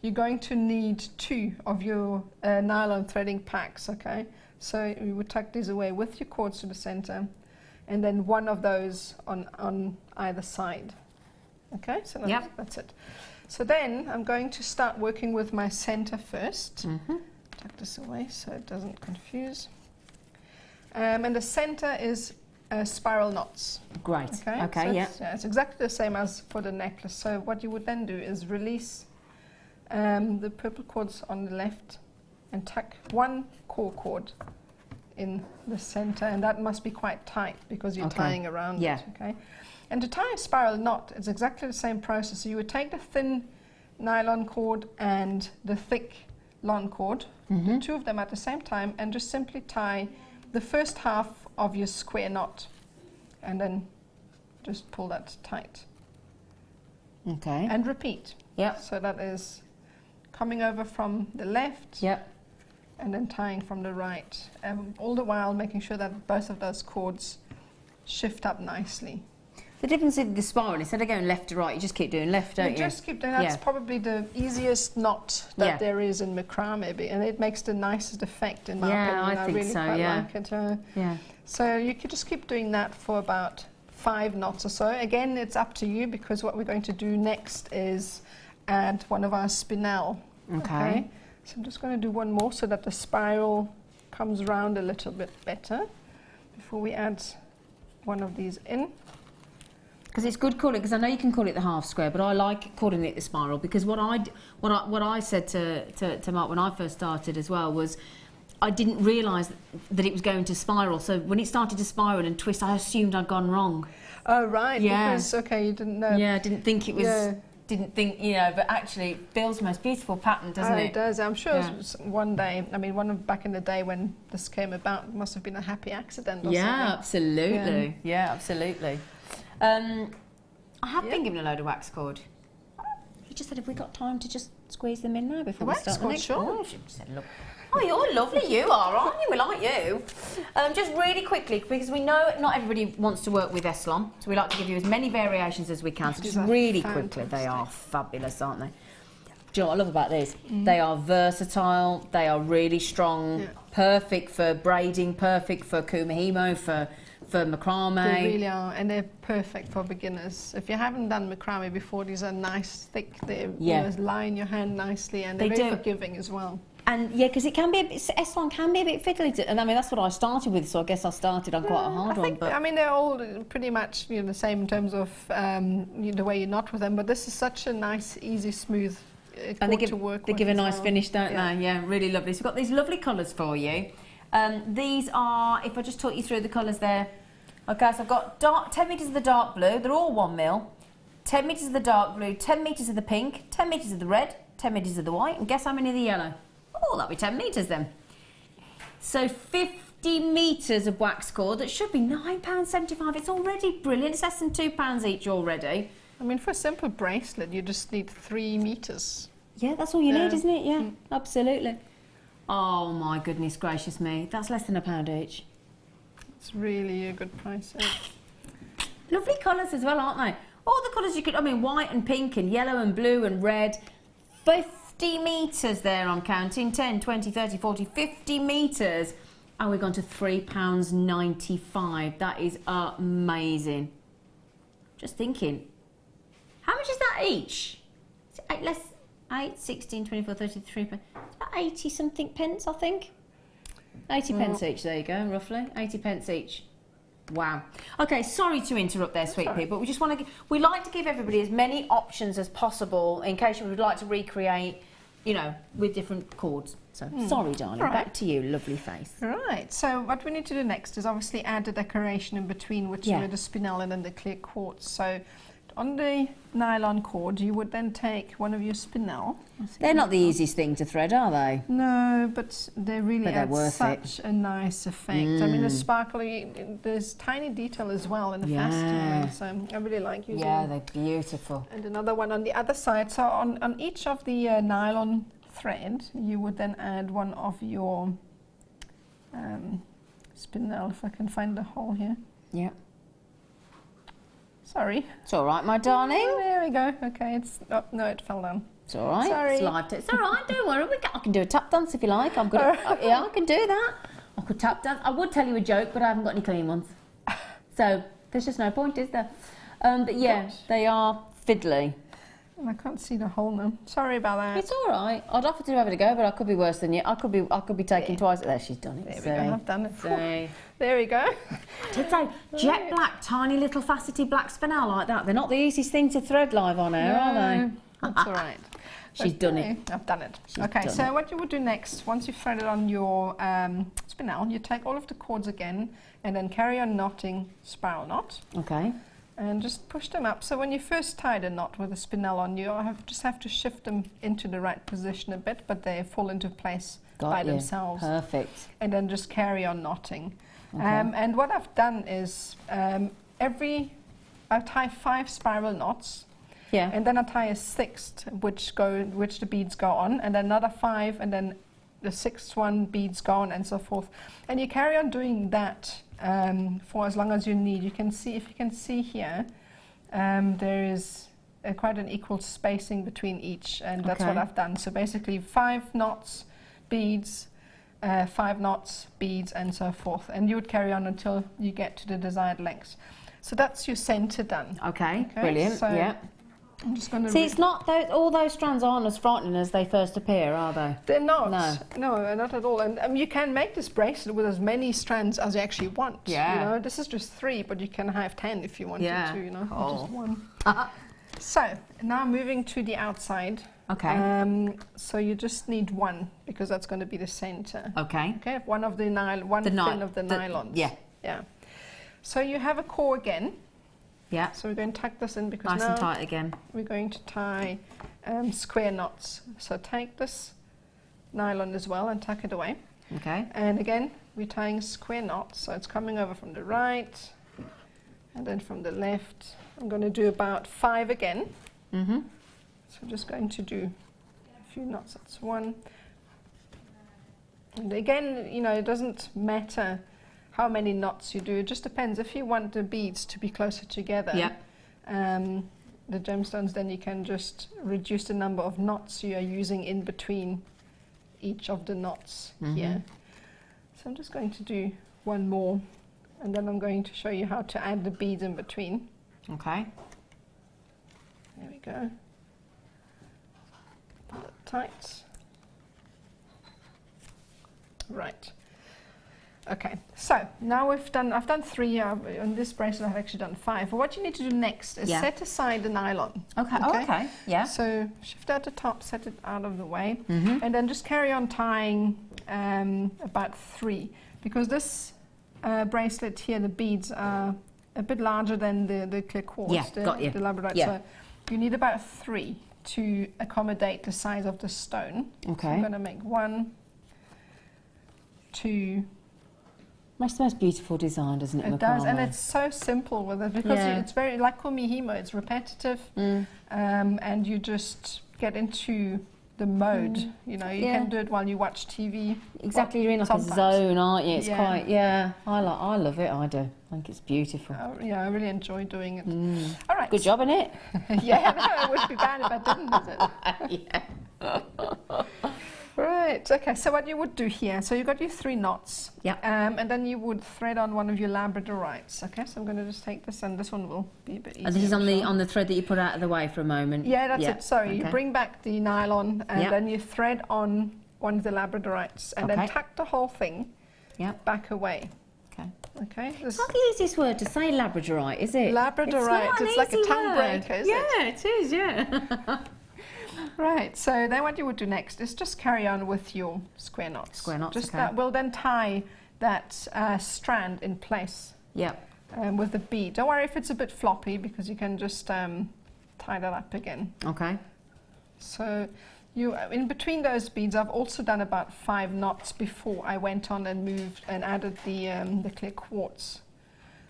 you're going to need 2 of your nylon threading packs. Okay. So you would tuck these away with your cords to the center, and then 1 of those on either side. Okay, so that's it. So then I'm going to start working with my center first. Tuck this away so it doesn't confuse. And the center is spiral knots. Great. Okay, so it's exactly the same as for the necklace. So what you would then do is release the purple cords on the left and tuck 1 core cord in the center, and that must be quite tight because you're tying around it. Okay, and to tie a spiral knot, it's exactly the same process. So you would take the thin nylon cord and the thick lawn cord, do 2 of them at the same time, and just simply tie the first half of your square knot, and then just pull that tight. Okay. And repeat. So that is coming over from the left. And then tying from the right, all the while making sure that both of those cords shift up nicely. The difference in the spiral, instead of going left to right, you just keep doing left, don't you? Just keep doing that. That's probably the easiest knot that there is in Macrame, and it makes the nicest effect in my opinion. I think really so, quite like it. So you could just keep doing that for about 5 knots or so. Again, it's up to you, because what we're going to do next is add one of our Spinel. Okay. So I'm just going to do 1 more so that the spiral comes round a little bit better before we add one of these in. Because it's good calling, because I know you can call it the half square, but I like calling it the spiral, because what I said to Mark when I first started as well was I didn't realise that it was going to spiral. So when it started to spiral and twist, I assumed I'd gone wrong. Oh right, because you didn't know. Yeah, I didn't think it was. Didn't think, but actually it builds the most beautiful pattern, doesn't it? It does. I'm sure one day, I mean, back in the day when this came about, it must have been a happy accident or something. Absolutely. Yeah, absolutely. I have been given a load of wax cord. He just said, have we got time to just squeeze them in now before we start the next one? Oh, she said, look. Oh, you're lovely, you are, aren't you? We like you. Just really quickly, because we know not everybody wants to work with Eslon, so we like to give you as many variations as we can. So just really quickly, they are fabulous, aren't they? Do you know what I love about these? They are versatile, they are really strong, perfect for braiding, perfect for kumihimo, for macrame. They really are, and they're perfect for beginners. If you haven't done macrame before, these are nice, thick, they lie in your hand nicely, and they're very forgiving as well. And yeah, because it can be a bit, S1 can be a bit fiddly, and I mean that's what I started with, so I guess I started on quite a hard one. But I mean they're all pretty much the same in terms of the way you knot with them, but this is such a nice, easy, smooth cord to work with. They give a nice finish, don't they? Yeah, really lovely. So we've got these lovely colours for you. These are, if I just talk you through the colours there. Okay, so I've got 10 metres of the dark blue. They're all 1 mil. 10 metres of the dark blue, 10 metres of the pink, 10 metres of the red, 10 metres of the white, and guess how many of the yellow? Oh, that'll be 10 metres then. So 50 metres of wax cord, that should be £9.75. It's already brilliant. It's less than £2 each already. I mean, for a simple bracelet, you just need 3 metres. Yeah, that's all you need, isn't it? Yeah, absolutely. Oh my goodness gracious me. That's less than £1 each. It's really a good price. Lovely colours as well, aren't they? All the colours you could, I mean, white and pink and yellow and blue and red. 50 metres there, I'm counting. 10, 20, 30, 40, 50 metres. And we've gone to £3.95. That is amazing. Just thinking. How much is that each? Is it 8, 16, 24, 33. It's about 80 something pence, I think. 80 pence each, there you go, roughly. 80 pence each. Wow. Okay, sorry to interrupt there, sweet pea, but we just want to, we like to give everybody as many options as possible in case you would like to recreate, with different cords. So, sorry, darling, back to you, lovely face. Right, so what we need to do next is obviously add the decoration in between, which are the spinel and then the clear quartz. So, on the nylon cord, you would then take one of your spinel. They're not the easiest thing to thread, are they? No, but they really add such a nice effect. I mean, the sparkly, there's tiny detail as well in the fastening, so I really like using them. Yeah, they're beautiful. And another one on the other side. So on each of the nylon thread, you would then add one of your spinel, if I can find the hole here. Yeah. Sorry. It's all right, my darling. Oh, there we go. Okay, oh, no, it fell down. It's all right. Sorry. It's live. It's all right. Don't worry. I can do a tap dance if you like. I'm good. Yeah, I can do that. I could tap dance. I would tell you a joke, but I haven't got any clean ones. So there's just no point, is there? But yeah, they are fiddly. I can't see the hole now. Sorry about that. It's all right. I'd offer to have it a go, but I could be worse than you. I could be taking twice. There, she's done it. There we go. I've done it. There we go. I did say jet black, tiny little faceted black spinel like that. They're not the easiest thing to thread live on air, are they? That's all right. She's done it. I've done it. Okay, so what you would do next, once you've threaded on your spinel, you take all of the cords again and then carry on knotting spiral knot. Okay. And just push them up. So when you first tie the knot with a spinel on, you just have to shift them into the right position a bit, but they fall into place by themselves. Perfect. And then just carry on knotting. Okay. And what I've done is I tie 5 spiral knots. Yeah. And then I tie a 6th, which the beads go on, and then another 5, and then the 6th one beads go on, and so forth. And you carry on doing that for as long as you need. You can see, if you can see here, there is quite an equal spacing between each, and that's what I've done. So basically 5 knots, beads, 5 knots, beads, and so forth. And you would carry on until you get to the desired length. So that's your centre done. Okay, brilliant. So yeah. I'm just going to see, it's not all those strands aren't as frightening as they first appear, are they? They're not. No, not at all. And you can make this bracelet with as many strands as you actually want. Yeah. This is just 3, but you can have 10 if you wanted to. Not just 1. So now moving to the outside. Okay. So you just need 1 because that's going to be the centre. Okay. Okay. One of the fin of the nylons. Yeah. Yeah. So you have a core again. Yeah. So we're going to tuck this in because nice now and tight again. We're going to tie square knots. So take this nylon as well and tuck it away. Okay. And again, we're tying square knots. So it's coming over from the right and then from the left. I'm going to do about 5 again. Mm-hmm. So I'm just going to do a few knots. That's 1. And again, it doesn't matter how many knots you do. It just depends. If you want the beads to be closer together, the gemstones, then you can just reduce the number of knots you are using in between each of the knots here. So I'm just going to do one more, and then I'm going to show you how to add the beads in between. Okay. There we go. Pull it tight. Right. Okay, so now I've done 3, on this bracelet I've actually done 5. But what you need to do next is set aside the nylon. Okay, okay, yeah. So shift out the top, set it out of the way, and then just carry on tying about 3. Because this bracelet here, the beads are a bit larger than the clear quartz, the Labradorite. Yeah. So you need about 3 to accommodate the size of the stone. Okay. So I'm going to make 1, 2. Makes the most beautiful design, doesn't it? It does, and it's so simple with it because it's very like Kumihimo. It's repetitive, and you just get into the mode. You know, you can do it while you watch TV. Exactly, you're in like a zone, aren't you? It's quite, I love it. I do. I think it's beautiful. I really enjoy doing it. All right. Good job, innit? No, it would be bad if I didn't, is it? Right, okay, so what you would do here, so you've got your 3 knots. And then you would thread on one of your Labradorites. Okay, so I'm going to just take this, and this one will be a bit easier. And this is on the thread that you put out of the way for a moment? Yeah, that's it. Sorry, you bring back the nylon, and then you thread on one of the Labradorites, and then tuck the whole thing back away. Okay. It's not the easiest word to say, Labradorite, is it? Labradorite, it's like a tongue breaker, isn't it? Yeah, it is, yeah. Right, so then what you would do next is just carry on with your square knots. Square knots, just that will then tie that strand in place. With the bead. Don't worry if it's a bit floppy, because you can just tie that up again. Okay. So you, in between those beads, I've also done about 5 knots before I went on and moved and added the clear quartz.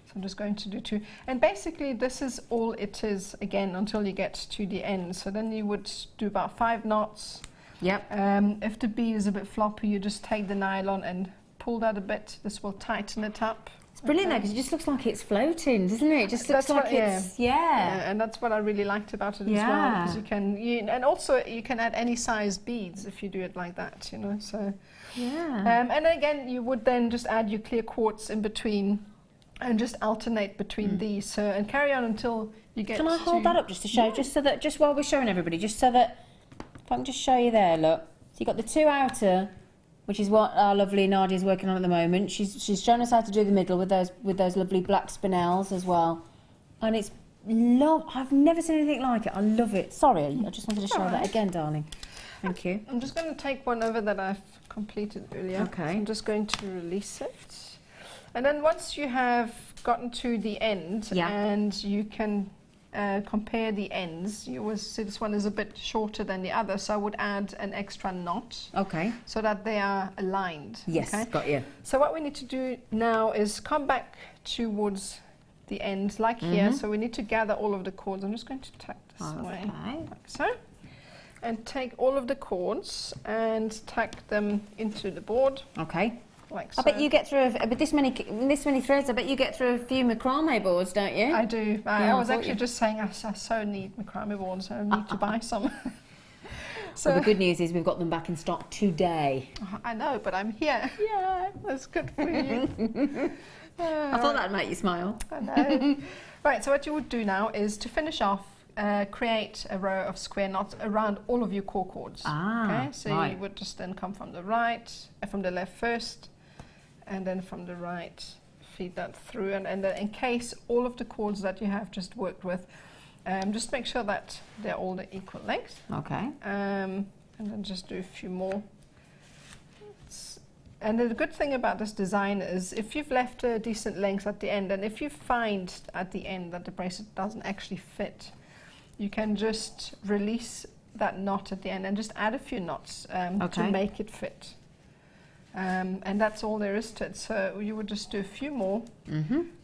So I'm just going to do 2. And basically this is all it is, again, until you get to the end. So then you would do about 5 knots. If the bead is a bit floppy, you just take the nylon and pull that a bit. This will tighten it up. It's brilliant though, because it just looks like it's floating, doesn't it? It just looks like it's, and that's what I really liked about it as well, because you can, and also you can add any size beads if you do it like that, you know, so. And again, you would then just add your clear quartz in between, and just alternate between these, so, and carry on until you get to... Can I hold that up just to show, just while we're showing everybody, just so that, if I can just show you there, look. So you've got the 2 outer, which is what our lovely Nardia is working on at the moment. She's shown us how to do the middle with those lovely black spinels as well. And it's I've never seen anything like it. I love it. Sorry, I just wanted to show that again, darling. Thank you. I'm just going to take one over that I've completed earlier. Okay. So I'm just going to release it. And then once you have gotten to the end, and you can compare the ends, you will see this one is a bit shorter than the other, so I would add an extra knot. Okay. So that they are aligned. Yes, got you. So what we need to do now is come back towards the end, like here. So we need to gather all of the cords. I'm just going to tuck this away, like so. And take all of the cords and tuck them into the board. Okay. Like so. I bet you get through, with this many threads, I bet you get through a few macrame boards, don't you? I do. I was actually just saying I so need macrame boards, so I need to buy some. So well, the good news is we've got them back in stock today. I know, but I'm here. Yeah, that's good for you. I thought that'd make you smile. I know. Right, so what you would do now is to finish off, create a row of square knots around all of your core cords. Okay, so you would just then come from the right, from the left first, and then from the right, feed that through, and then encase all of the cords that you have just worked with. Just make sure that they're all the equal length. Okay. And then just do a few more. And the good thing about this design is if you've left a decent length at the end, and if you find at the end that the bracelet doesn't actually fit, you can just release that knot at the end and just add a few knots to make it fit. And that's all there is to it. So you would just do a few more.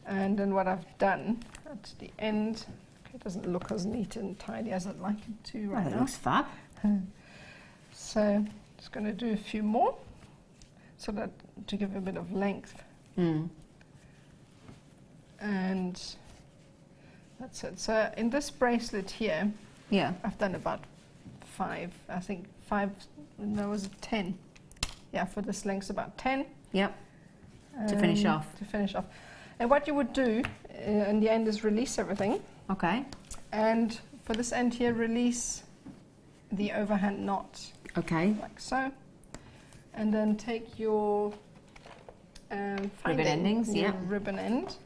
And then what I've done at the end, it doesn't look as neat and tidy as I'd like it to right now. It looks fab. So just going to do a few more, so that to give a bit of length. And That's it. So in this bracelet here, yeah, I've done about 5. I think 5. No, was it 10? Yeah, for this length, about 10. Yep. To finish off. To finish off. And what you would do in the end is release everything. Okay. And for this end here, release the overhand knot. Okay. Like so. And then take your ribbon endings, yeah. Ribbon end.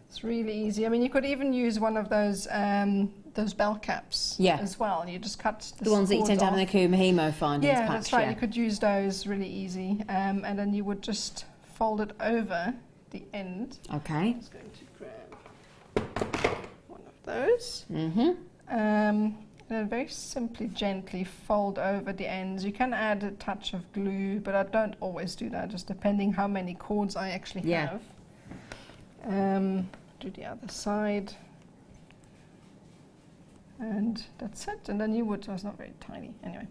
It's really easy. I mean, you could even use one of those bell caps as well. You just cut the ones that you tend to have in the Hemo findings patch. Yeah, that's right. You could use those really easy. And then you would just fold it over the end. Okay. I'm just going to grab one of those. Mm-hmm. And then very simply, gently fold over the ends. You can add a touch of glue, but I don't always do that, just depending how many cords I actually have. Do the other side. And that's it. And then you would, it's not very tiny anyway.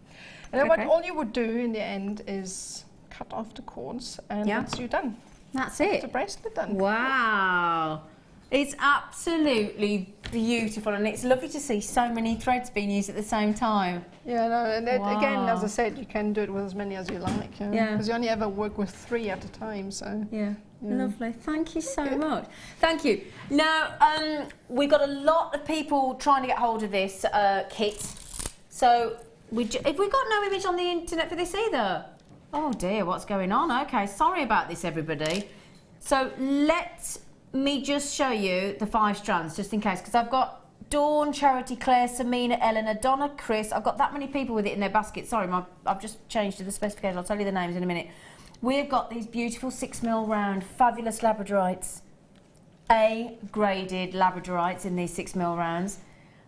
And then what all you would do in the end is cut off the cords, and that's you done. That's it. It's a bracelet done. Wow. It's absolutely beautiful, and it's lovely to see so many threads being used at the same time. Yeah, no, and again, as I said, you can do it with as many as you like. Because you only ever work with 3 at a time, so. Yeah. Lovely. Thank you so much. Thank you. Now, we've got a lot of people trying to get hold of this kit. So, have we got no image on the internet for this either? Oh dear, what's going on? Okay, sorry about this, everybody. So, let me just show you the 5 strands, just in case, because I've got Dawn, Charity, Claire, Samina, Eleanor, Donna, Chris. I've got that many people with it in their basket. Sorry, I've just changed to the specification. I'll tell you the names in a minute. We've got these beautiful 6mm round, fabulous Labradorites. A-graded Labradorites in these 6mm rounds.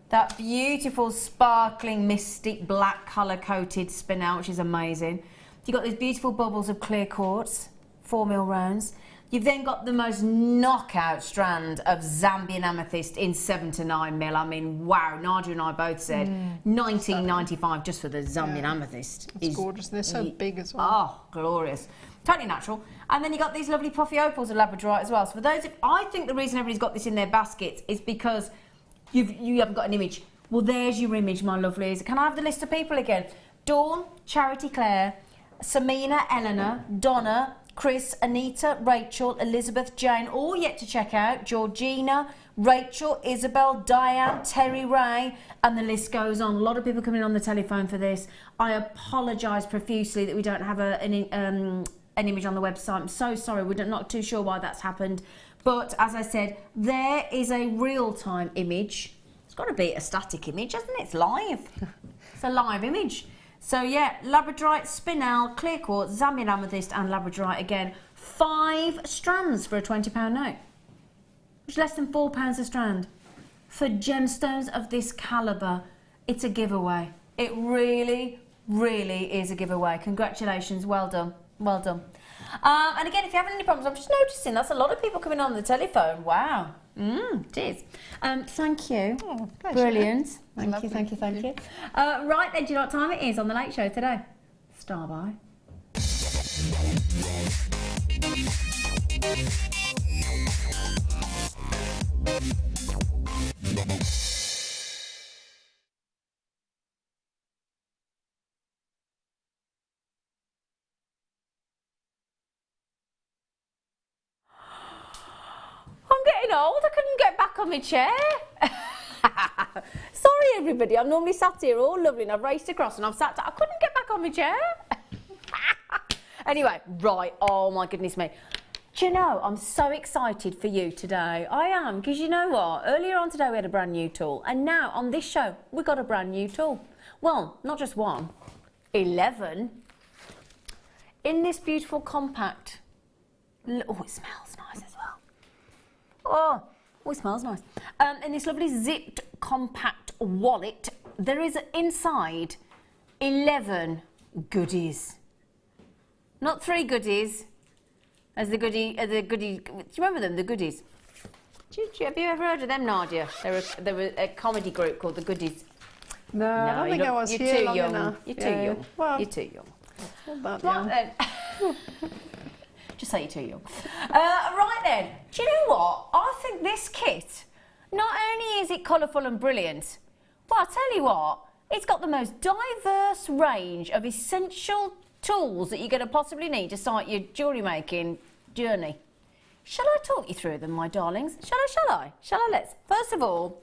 That beautiful, sparkling, mystic, black colour-coated Spinel, which is amazing. You've got these beautiful bubbles of clear quartz, 4mm rounds. You've then got the most knockout strand of Zambian amethyst in 7 to 9mm. I mean, wow, Nadja and I both said $19.95 just for the Zambian amethyst. It's gorgeous. They're so big as well. Oh, glorious. Totally natural. And then you've got these lovely puffy opals of Labradorite as well. So for those, I think the reason everybody's got this in their baskets is because you haven't got an image. Well, there's your image, my lovelies. Can I have the list of people again? Dawn, Charity, Claire, Samina, Eleanor, Donna, Chris, Anita, Rachel, Elizabeth, Jane, all yet to check out. Georgina, Rachel, Isabel, Diane, Terry Ray, and the list goes on. A lot of people coming on the telephone for this. I apologise profusely that we don't have an image on the website. I'm so sorry. We're not too sure why that's happened. But as I said, there is a real-time image. It's got to be a static image, hasn't it? It's live. It's a live image. So yeah, Labradorite, Spinel, clear quartz, Zambian amethyst and Labradorite again. 5 strands for a £20 note. Which is less than £4 a strand. For gemstones of this calibre, it's a giveaway. It really, really is a giveaway. Congratulations, well done, well done. And again, if you have any problems, I'm just noticing that's a lot of people coming on the telephone. Wow. It is. Thank you. Oh, brilliant. Thank you, thank you, thank you. Right then, do you know what time it is on the Late Show today? Star by. Old, I couldn't get back on my chair. Sorry everybody, I'm normally sat here all lovely and I've raced across and I've sat down. I couldn't get back on my chair. Anyway, right, oh my goodness me. Do you know, I'm so excited for you today. I am, because you know what? Earlier on today we had a brand new tool, and now on this show we've got a brand new tool. Well, not just 1, 11. In this beautiful compact. Oh, it smells nice as well. Oh, it smells nice. In this lovely zipped compact wallet, there is inside 11 goodies. Not 3 goodies, as the goodie. Do you remember them? The goodies. Have you ever heard of them, Nardia? They were a comedy group called the Goodies. No, I don't think I was here long enough. You're too young. Well, you're too young. Not that young. Just say you're too young. Right then, do you know what? I think this kit, not only is it colourful and brilliant? Well, I'll tell you what, it's got the most diverse range of essential tools that you're going to possibly need to start your jewellery making journey. Shall I talk you through them, my darlings? Shall I? Let's. First of all,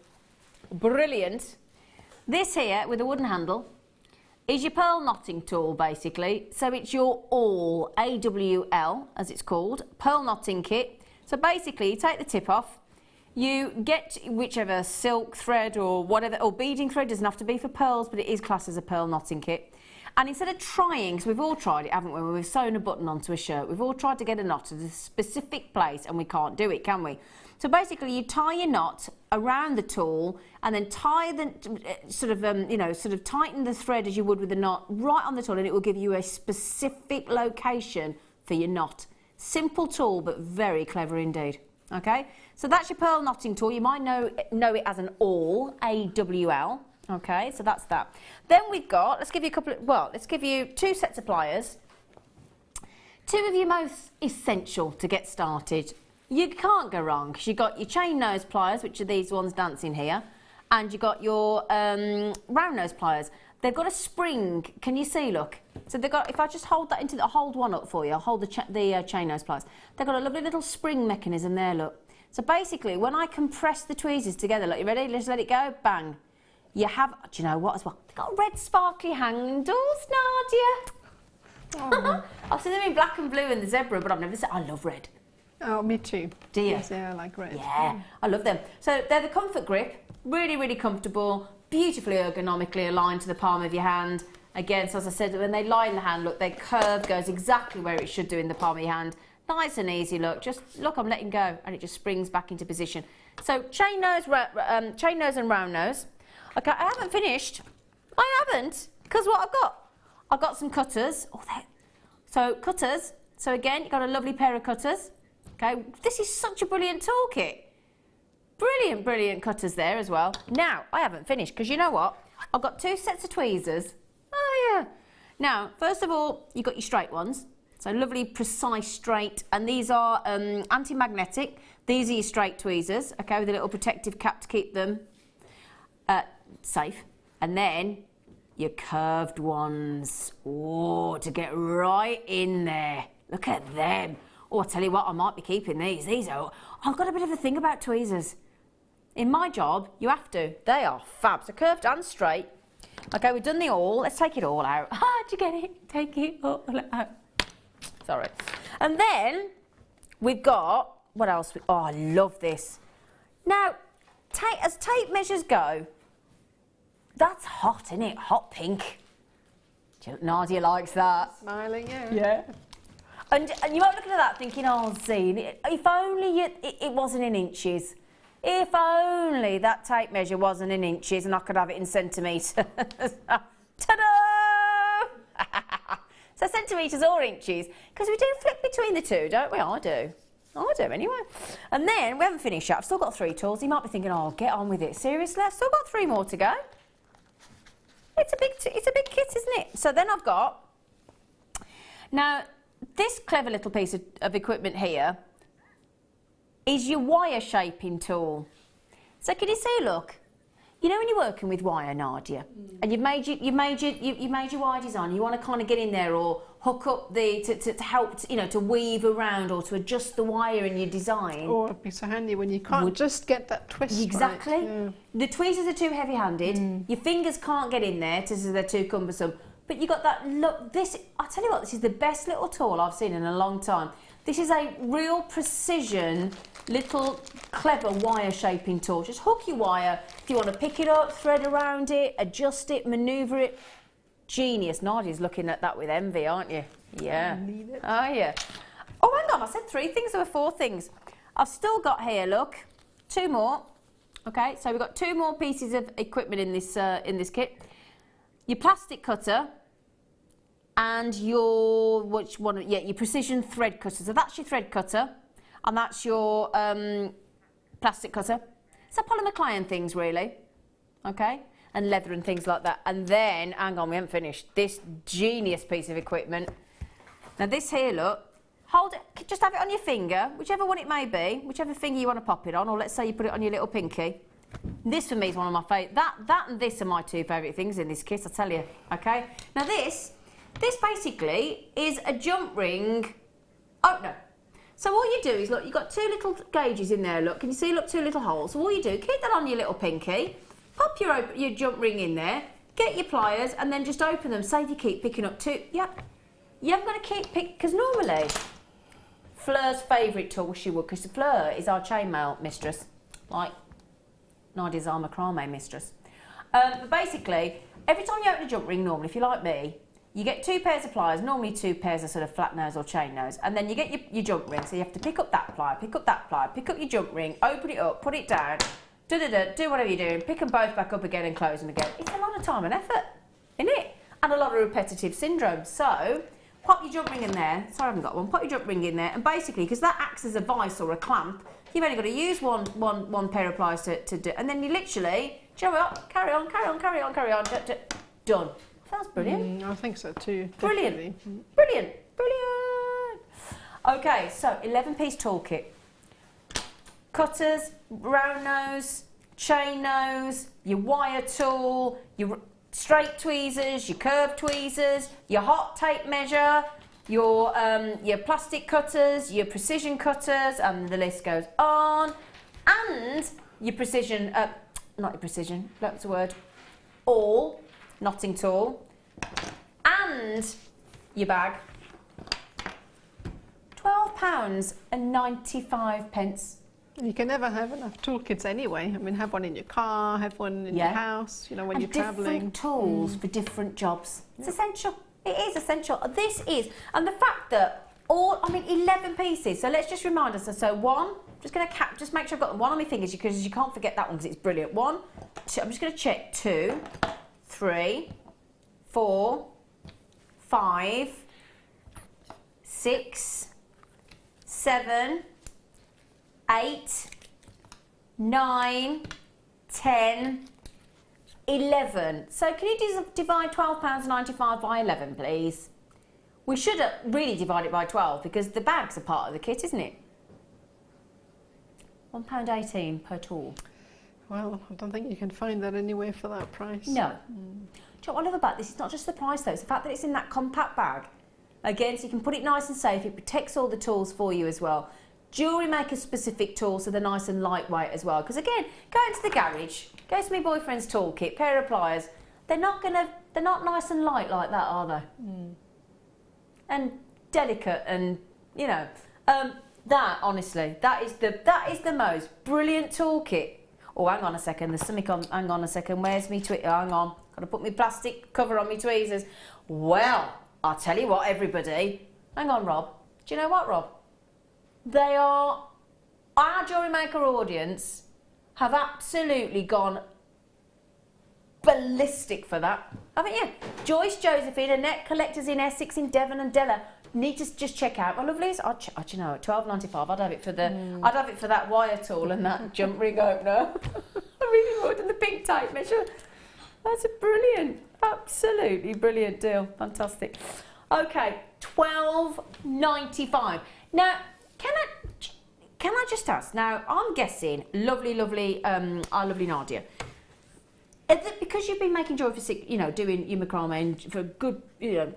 brilliant. This here, with a wooden handle, is your pearl knotting tool, basically. So it's your awl, AWL, as it's called, pearl knotting kit. So basically, you take the tip off, you get whichever silk thread or whatever, or beading thread, doesn't have to be for pearls, but it is classed as a pearl knotting kit. And instead of trying, because we've all tried it, haven't we, when we've sewn a button onto a shirt, we've all tried to get a knot at a specific place and we can't do it, can we? So basically you tie your knot around the tool and then tie the, sort of tighten the thread as you would with a knot right on the tool, and it will give you a specific location for your knot. Simple tool, but very clever indeed. Okay, so that's your pearl knotting tool. You might know it as an awl, AWL. Okay, so that's that. Then we've got, let's give you two sets of pliers. Two of your most essential to get started. You can't go wrong, because you've got your chain nose pliers, which are these ones dancing here, and you've got your round nose pliers. They've got a spring, can you see, look? So they've got, if I just hold that hold one up for you, I'll hold the chain nose pliers. They've got a lovely little spring mechanism there, look. So basically, when I compress the tweezers together, look, you ready? Let's let it go, bang. You have, do you know what as well? They've got red sparkly handles, Nardia. Oh. I've seen them in black and blue and the zebra, but I've never seen, I love red. Oh, me too. Do you? Yes, yeah, I like red. Yeah, I love them. So they're the comfort grip, really, really comfortable, beautifully ergonomically aligned to the palm of your hand. Again, so as I said, when they lie in the hand, look, their curve goes exactly where it should do in the palm of your hand. Nice and easy, look. Just look, I'm letting go, and it just springs back into position. So chain nose and round nose. Okay, I haven't finished. I haven't, because what I've got some cutters. Oh, so cutters. So again, you've got a lovely pair of cutters. Okay, this is such a brilliant toolkit. Brilliant, brilliant cutters there as well. Now, I haven't finished, because you know what? I've got two sets of tweezers. Oh, yeah. Now, first of all, you've got your straight ones. So lovely, precise, straight. And these are anti-magnetic. These are your straight tweezers, okay, with a little protective cap to keep them safe. And then your curved ones. Oh, to get right in there. Look at them. Oh, I tell you what, I might be keeping these. These are, I've got a bit of a thing about tweezers. In my job, you have to. They are fab. So curved and straight. Okay, we've done the all. Let's take it all out. Ah, did you get it? Take it all out. Sorry. And then we've got, what else? Oh, I love this. Now, as tape measures go, that's hot, isn't it? Hot pink. Nadia likes that. Smiling, yeah. Yeah. And you might be looking at that thinking, oh, Zena, if only it wasn't in inches. If only that tape measure wasn't in inches and I could have it in centimetres. Ta-da! So centimetres or inches, because we do flip between the two, don't we? I do. I do anyway. And then, we haven't finished yet. I've still got 3 tools. You might be thinking, oh, get on with it. Seriously? I've still got 3 more to go. It's a big kit, isn't it? So then I've got... Now, this clever little piece of equipment here is your wire shaping tool. So can you see, look, you know when you're working with wire, Nadia, and you've made your wire design, you want to kind of get in there or hook up to help, to weave around or to adjust the wire in your design. Oh, it'd be so handy when you can't just get that twist exactly. Right. Yeah. The tweezers are too heavy-handed. Your fingers can't get in there because they're too cumbersome. But you got that look. This, I tell you what, this is the best little tool I've seen in a long time. This is a real precision, little clever wire shaping tool. Just hook your wire. If you want to pick it up, thread around it, adjust it, manoeuvre it. Genius. Nadia's looking at that with envy, aren't you? Yeah. Oh, yeah. Oh, hang on. I said 3 things. There were 4 things. I've still got here, look, 2 more. Okay, so we've got 2 more pieces of equipment in this kit. Your plastic cutter and your your precision thread cutter. So that's your thread cutter, and that's your plastic cutter. So polymer clay and things, really. Okay, and leather and things like that. And then, hang on, we haven't finished. This genius piece of equipment. Now this here, look, hold it. Just have it on your finger, whichever one it may be, whichever finger you want to pop it on, or let's say you put it on your little pinky. This for me is one of my favourite. That and this are my two favourite things in this kit, I tell you. Okay. Now this basically is a jump ring opener. So all you do is, look, you've got two little gauges in there, look. Can you see, look, two little holes. So all you do, keep that on your little pinky, pop your jump ring in there, get your pliers, and then just open them. Say if you keep picking up two, you haven't got to keep picking, because normally, Fleur's favourite tool, she would, because Fleur is our chainmail mistress, like Nadia's our macrame mistress. But basically, every time you open a jump ring, normally, if you're like me, you get two pairs of pliers, normally two pairs of sort of flat nose or chain nose, and then you get your jump ring, so you have to pick up that plier, pick up that plier, pick up your jump ring, open it up, put it down, do whatever you're doing, pick them both back up again and close them again. It's a lot of time and effort, isn't it? And a lot of repetitive syndrome. So, pop your jump ring in there, sorry I haven't got one, pop your jump ring in there, and basically, because that acts as a vice or a clamp, you've only got to use one pair of pliers to do, and then you literally, do you know what, carry on, done. Sounds brilliant. I think so too. Brilliant. Brilliant. Okay, so 11-piece toolkit. Cutters, round nose, chain nose, your wire tool, your straight tweezers, your curved tweezers, your hot tape measure, your plastic cutters, your precision cutters, and the list goes on. And your precision, not your precision, that's the word, awl, knotting tool, and your bag. £12.95. You can never have enough toolkits anyway. I mean, have one in your car, have one in your house, you know, when you're travelling. Different tools for different jobs. It's essential. It is essential. This is, and the fact that 11 pieces. So let's just remind us. So one, just going to just make sure I've got one on my fingers because you can't forget that one because it's brilliant. One, two, I'm just going to check 2, 3, 4, 5, 6, 7, 8, 9, 10, 11. So can you divide £12.95 by 11, please? We should really divide it by 12 because the bag's a part of the kit, isn't it? £1.18 per tool. Well, I don't think you can find that anywhere for that price. No. Do you know what I love about this? It's not just the price though, it's the fact that it's in that compact bag. Again, so you can put it nice and safe, it protects all the tools for you as well. Jewellery Maker specific tools, so they're nice and lightweight as well. Because again, go into the garage, go to my boyfriend's toolkit, pair of pliers, they're not nice and light like that, are they? And delicate and, you know, that honestly, that is the most brilliant toolkit. Oh, hang on a second, there's something on, hang on a second, where's me tweezers? Hang on, gotta put my plastic cover on my tweezers. Well, I'll tell you what, everybody, hang on, Rob. Do you know what, Rob? They are, our Jewellery Maker audience have absolutely gone ballistic for that, haven't you? Joyce, Josephine, Annette, collectors in Essex, in Devon and Della need to just check out my lovelies. You know, at £12.95, I'd have it for I'd have it for that wire tool and that jump ring opener. I really would, and the pink tape measure. That's a brilliant, absolutely brilliant deal. Fantastic. Okay, £12.95. Now, can I just ask? Now, I'm guessing, lovely, our lovely Nardia. Because you've been making jewellery for doing your macrame for a good,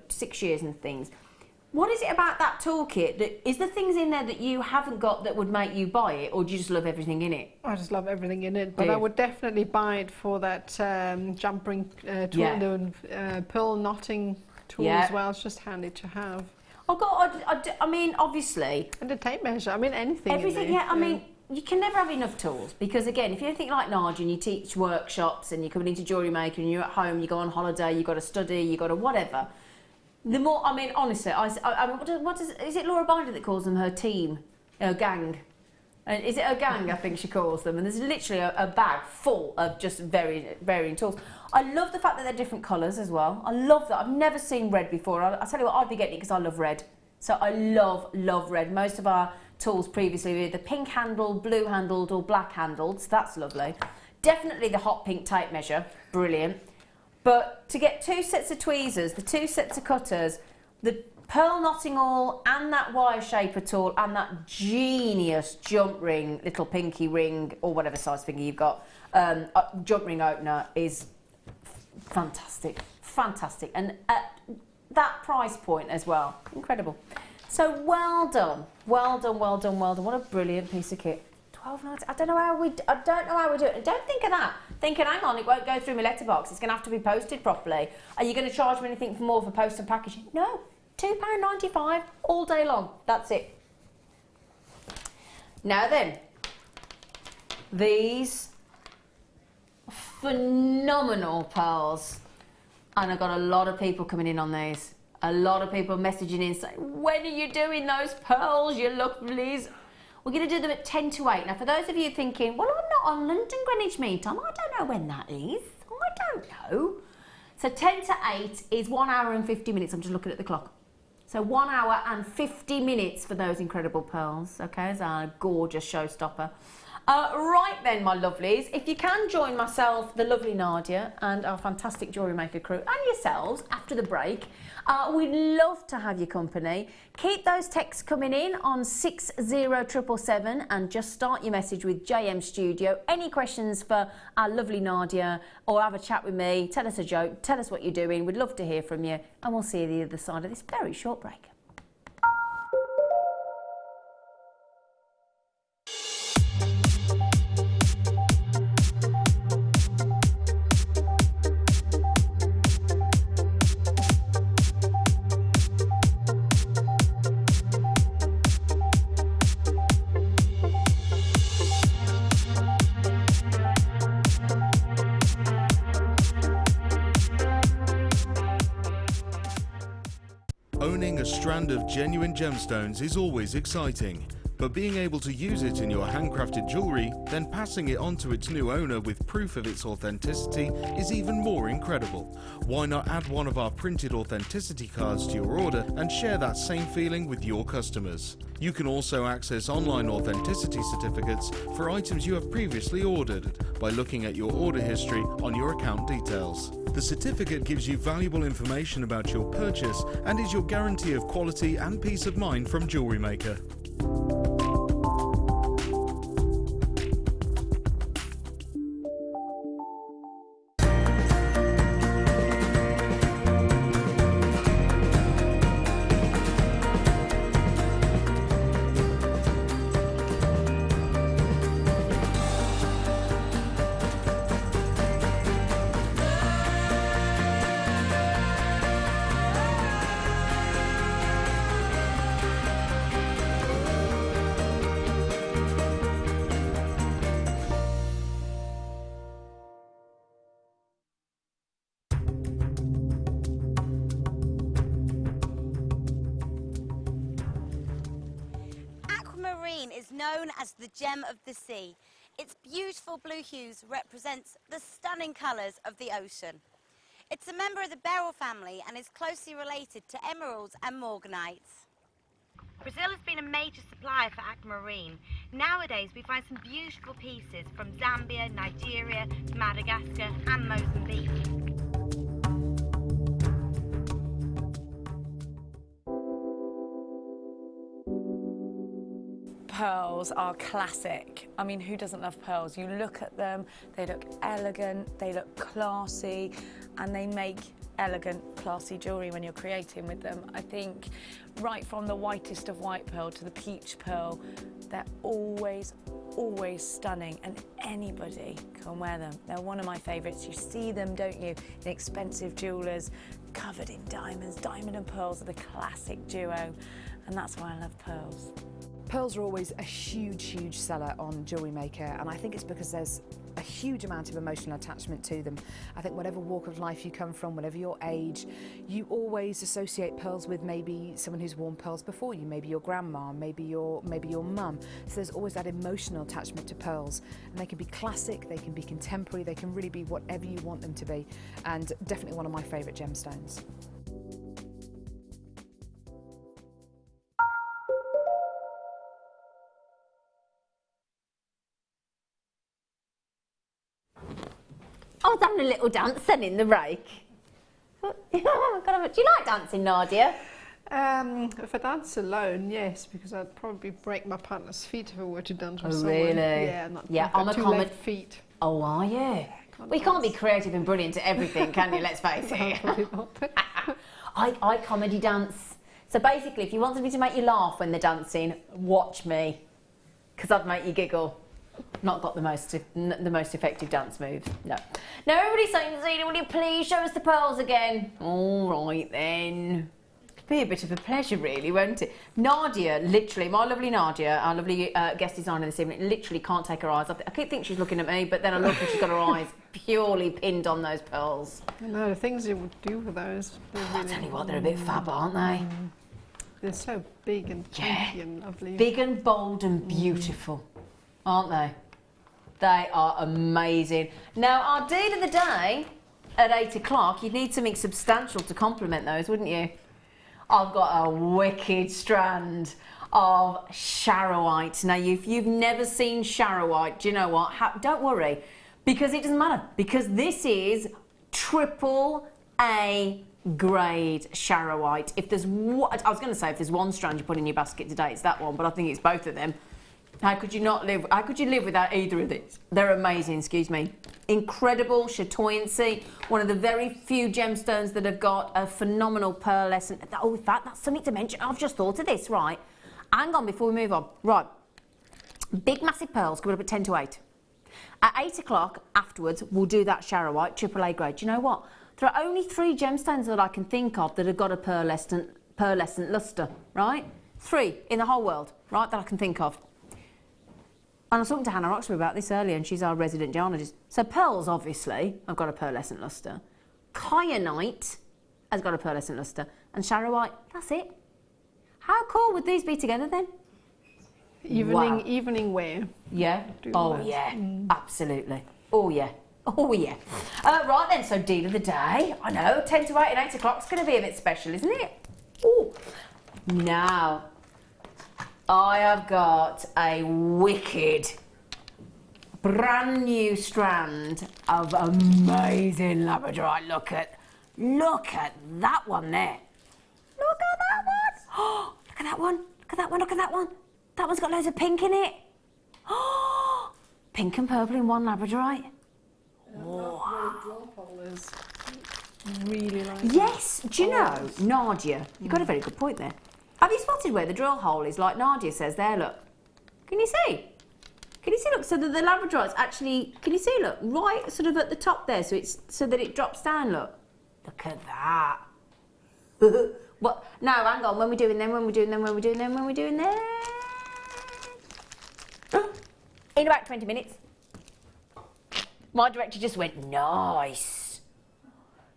6 years and things. What is it about that toolkit that is the things in there that you haven't got that would make you buy it, or do you just love everything in it? I just love everything in it, but I would definitely buy it for that jump ring tool, the pearl knotting tool as well. It's just handy to have. Oh God, I mean, obviously. And the tape measure, I mean, anything. Everything, I mean, you can never have enough tools because, again, if you're anything like Nadja and you teach workshops and you're coming into Jewellery Maker and you're at home, you go on holiday, you've got to study, you've got to whatever. The more, I mean, honestly, is it Laura Binder that calls them her team, her gang? Is it her gang, I think she calls them? And there's literally a bag full of just varying tools. I love the fact that they're different colours as well. I love that. I've never seen red before. I tell you what, I'd be getting it because I love red. So I love red. Most of our tools previously were either pink handled, blue handled or black handled. So that's lovely. Definitely the hot pink tape measure. Brilliant. But to get 2 sets of tweezers, the 2 sets of cutters, the pearl knotting awl and that wire shaper tool and that genius jump ring, little pinky ring or whatever size finger you've got, jump ring opener is fantastic, fantastic, and at that price point as well, incredible. So well done, well done, well done, well done. What a brilliant piece of kit. 12.90. I don't know how we do it. Don't think of that. Thinking, hang on, it won't go through my letterbox. It's going to have to be posted properly. Are you going to charge me anything for more for post and packaging? No, £2.95 all day long. That's it. Now then, these phenomenal pearls, and I've got a lot of people coming in on these. A lot of people messaging in saying, when are you doing those pearls, you lovelies? We're going to do them at 10 to 8. Now, for those of you thinking, well, I'm not on London Greenwich Mean Time, I don't know when that is. I don't know. So 10 to 8 is 1 hour and 50 minutes. I'm just looking at the clock. So 1 hour and 50 minutes for those incredible pearls. Okay, it's a gorgeous showstopper. Right then, my lovelies, if you can join myself, the lovely Nardia, and our fantastic Jewellery Maker crew, and yourselves after the break, we'd love to have your company. Keep those texts coming in on 60777 and just start your message with JM Studio. Any questions for our lovely Nardia, or have a chat with me, tell us a joke, tell us what you're doing. We'd love to hear from you, and we'll see you the other side of this very short break. Owning a strand of genuine gemstones is always exciting, but being able to use it in your handcrafted jewellery, then passing it on to its new owner with proof of its authenticity is even more incredible. Why not add one of our printed authenticity cards to your order and share that same feeling with your customers? You can also access online authenticity certificates for items you have previously ordered by looking at your order history on your account details. The certificate gives you valuable information about your purchase and is your guarantee of quality and peace of mind from Jewellery Maker. Aquamarine is known as the gem of the sea. Its beautiful blue hues represents the stunning colours of the ocean. It's a member of the beryl family and is closely related to emeralds and morganites. Brazil has been a major supplier for aquamarine. Nowadays we find some beautiful pieces from Zambia, Nigeria, Madagascar and Mozambique. Pearls are classic. I mean, who doesn't love pearls? You look at them, they look elegant, they look classy, and they make elegant, classy jewellery when you're creating with them. I think right from the whitest of white pearl to the peach pearl, they're always stunning, and anybody can wear them. They're one of my favourites. You see them, don't you, in expensive jewellers, covered in diamonds. Diamond and pearls are the classic duo, and that's why I love pearls. Pearls are always a huge seller on Jewellery Maker, and I think it's because there's a huge amount of emotional attachment to them. I think whatever walk of life you come from, whatever your age, you always associate pearls with maybe someone who's worn pearls before you, maybe your grandma, maybe your mum. So there's always that emotional attachment to pearls, and they can be classic, they can be contemporary, they can really be whatever you want them to be, and definitely one of my favourite gemstones. I was having a little dance then in the break. Do you like dancing, Nardia? If I dance alone, yes, because I'd probably break my partner's feet if I were to dance with someone. Really? Yeah, I'm a common feet. Oh, are you? We can't be creative and brilliant at everything, can you? Let's face it. I comedy dance. So basically, if you want somebody to make you laugh when they're dancing, watch me, because I'd make you giggle. Not got the most effective dance moves. No. Now everybody's saying, Zena, will you please show us the pearls again? All right then. It'd be a bit of a pleasure, really, won't it? Nadja, literally, my lovely Nadja, our lovely guest designer this evening, literally can't take her eyes off. I keep thinking she's looking at me, but then I look and she's got her eyes purely pinned on those pearls. I know, the things you would do with those. I'll tell you what, they're a bit fab, aren't they? They're so big and chunky and lovely. Big and bold and beautiful, aren't they? They are amazing. Now, our deal of the day at 8 o'clock, you'd need something substantial to complement those, wouldn't you? I've got a wicked strand of Charite. Now, if you've never seen Charite, do you know what? Don't worry, because it doesn't matter, because this is AAA grade Charite. If there's I was going to say if there's one strand you put in your basket today, it's that one, but I think it's both of them. How could you live without either of these? They're amazing, excuse me. Incredible chatoyancy. One of the very few gemstones that have got a phenomenal pearlescent. Oh, in fact, that's something to mention. I've just thought of this, right? Hang on before we move on. Right. Big, massive pearls coming up at 10 to 8. At 8 o'clock afterwards, we'll do that Charite, AAA grade. Do you know what? There are only 3 gemstones that I can think of that have got a pearlescent lustre, right? 3 in the whole world, right, that I can think of. And I was talking to Hannah Roxbury about this earlier, and she's our resident geologist. So pearls, obviously, have got a pearlescent lustre. Kyanite has got a pearlescent lustre. And Charite, that's it. How cool would these be together then? Evening wear. Yeah? Oh, yeah. Absolutely. Oh, yeah. Oh, yeah. Right then, so deal of the day. I know, 10 to 8 and 8 o'clock is going to be a bit special, isn't it? Oh. Now, I have got a wicked, brand new strand of amazing Labradorite. Look at that one there. Look at that one. Oh, look at that one. Look at that one. Look at that one. That one's got loads of pink in it. Oh, pink and purple in one Labradorite. Wow. Really like yes, do you know, Nardia, you've got a very good point there. Have you spotted where the drill hole is, like Nardia says there, look? Can you see? Can you see, look, so that the Labradorite's actually, can you see, look, right sort of at the top there, so it's so that it drops down, look. Look at that. What? No, hang on, when we're doing them, when we're doing them, when we're doing them, when we're doing them. In about 20 minutes. My director just went, nice.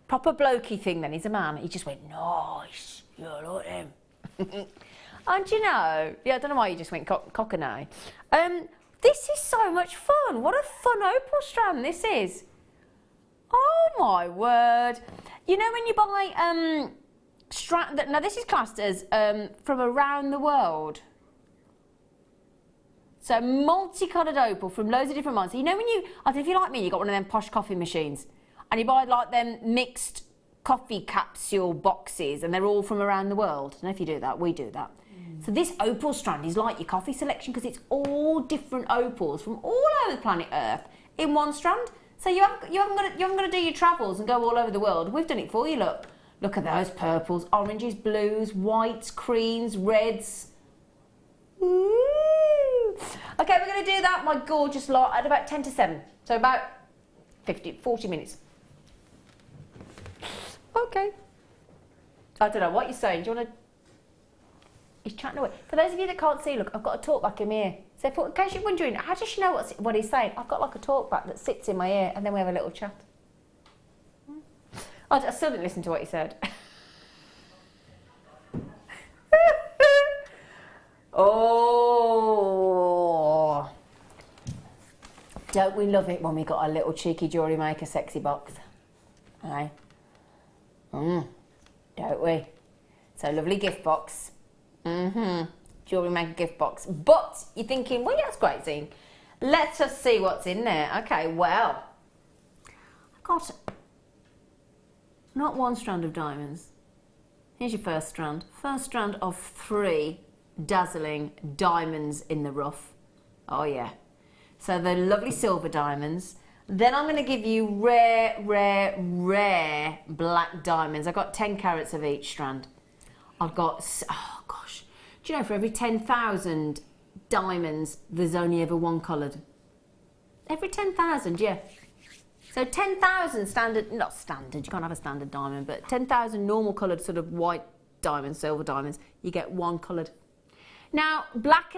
Proper blokey thing then, he's a man. He just went, nice. Yeah, I like him. And you know, yeah, I don't know why you just went cock and eye. This is so much fun. What a fun opal strand this is. Oh my word. You know when you buy strand, now this is classed as from around the world. So multicoloured opal from loads of different mines. So you know when you, I don't know if you like me, you got one of them posh coffee machines and you buy like them mixed coffee capsule boxes and they're all from around the world. I don't know if you do that, we do that. So this opal strand is like your coffee selection because it's all different opals from all over the planet Earth in one strand. So you haven't got to do your travels and go all over the world. We've done it for you, look. Look at those purples, oranges, blues, whites, creams, reds. Ooh. Okay, we're going to do that, my gorgeous lot, at about 10 to 7. So about 40 minutes. Okay. I don't know what you're saying. Do you want to... He's chatting away. For those of you that can't see, look, I've got a talk back in my ear. So in case you're wondering, how does she know what he's saying? I've got like a talk back that sits in my ear and then we have a little chat. I still didn't listen to what he said. Oh. Don't we love it when we got a little cheeky Jewellery Maker sexy box? Aye. Don't we? So lovely gift box. Jewellery Maker gift box. But you're thinking, well, yeah, that's great, Zine. Let's just see what's in there. Okay, well, I've got not one strand of diamonds. Here's your first strand. First strand of 3 dazzling diamonds in the rough. Oh, yeah. So the lovely silver diamonds. Then I'm going to give you rare, rare, rare black diamonds. I've got 10 carats of each strand. I've got, oh gosh, do you know for every 10,000 diamonds, there's only ever one coloured? Every 10,000, yeah. So 10,000 standard, not standard, you can't have a standard diamond, but 10,000 normal coloured sort of white diamonds, silver diamonds, you get one coloured. Now, black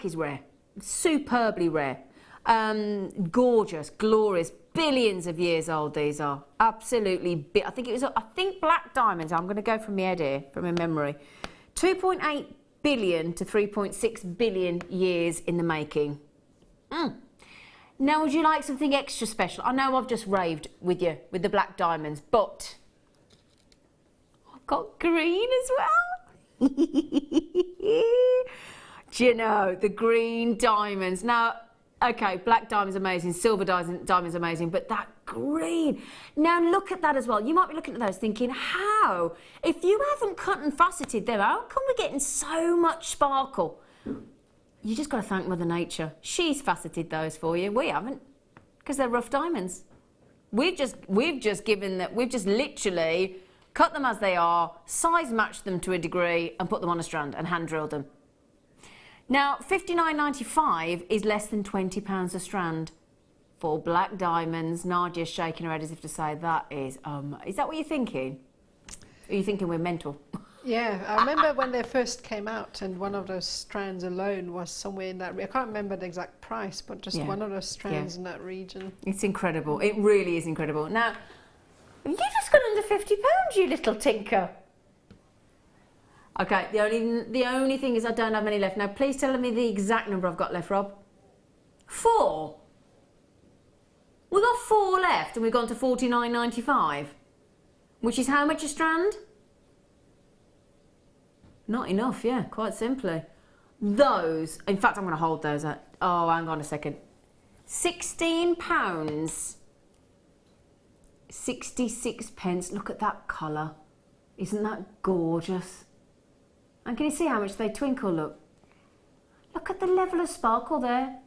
is rare, superbly rare. Gorgeous, glorious, billions of years old these are. Absolutely, I think black diamonds, I'm going to go from my head here, from my memory, 2.8 billion to 3.6 billion years in the making. Now, would you like something extra special? I know I've just raved with you with the black diamonds, but I've got green as well. Do you know, the green diamonds. Now, okay, black diamond's amazing, silver diamond's amazing, but that green. Now, look at that as well. You might be looking at those thinking, how? If you haven't cut and faceted them, how come we're getting so much sparkle? You just got to thank Mother Nature. She's faceted those for you. We haven't, because they're rough diamonds. We've just literally cut them as they are, size matched them to a degree, and put them on a strand and hand drilled them. Now, $59.95 is less than £20 a strand for black diamonds. Nadia's shaking her head as if to say that is that what you're thinking? Are you thinking we're mental? Yeah, I remember when they first came out and one of those strands alone was somewhere in that, I can't remember the exact price, but just one of those strands in that region. It's incredible. It really is incredible. Now, you just got under £50, you little tinker. Okay, the only thing is I don't have many left. Now, please tell me the exact number I've got left, Rob. 4. We've got 4 left and we've gone to $49.95, which is how much a strand? Not enough, yeah, quite simply. Those, in fact, I'm going to hold those at, oh, hang on a second. £16, 66 pence. Look at that colour. Isn't that gorgeous? And can you see how much they twinkle, look? Look at the level of sparkle there.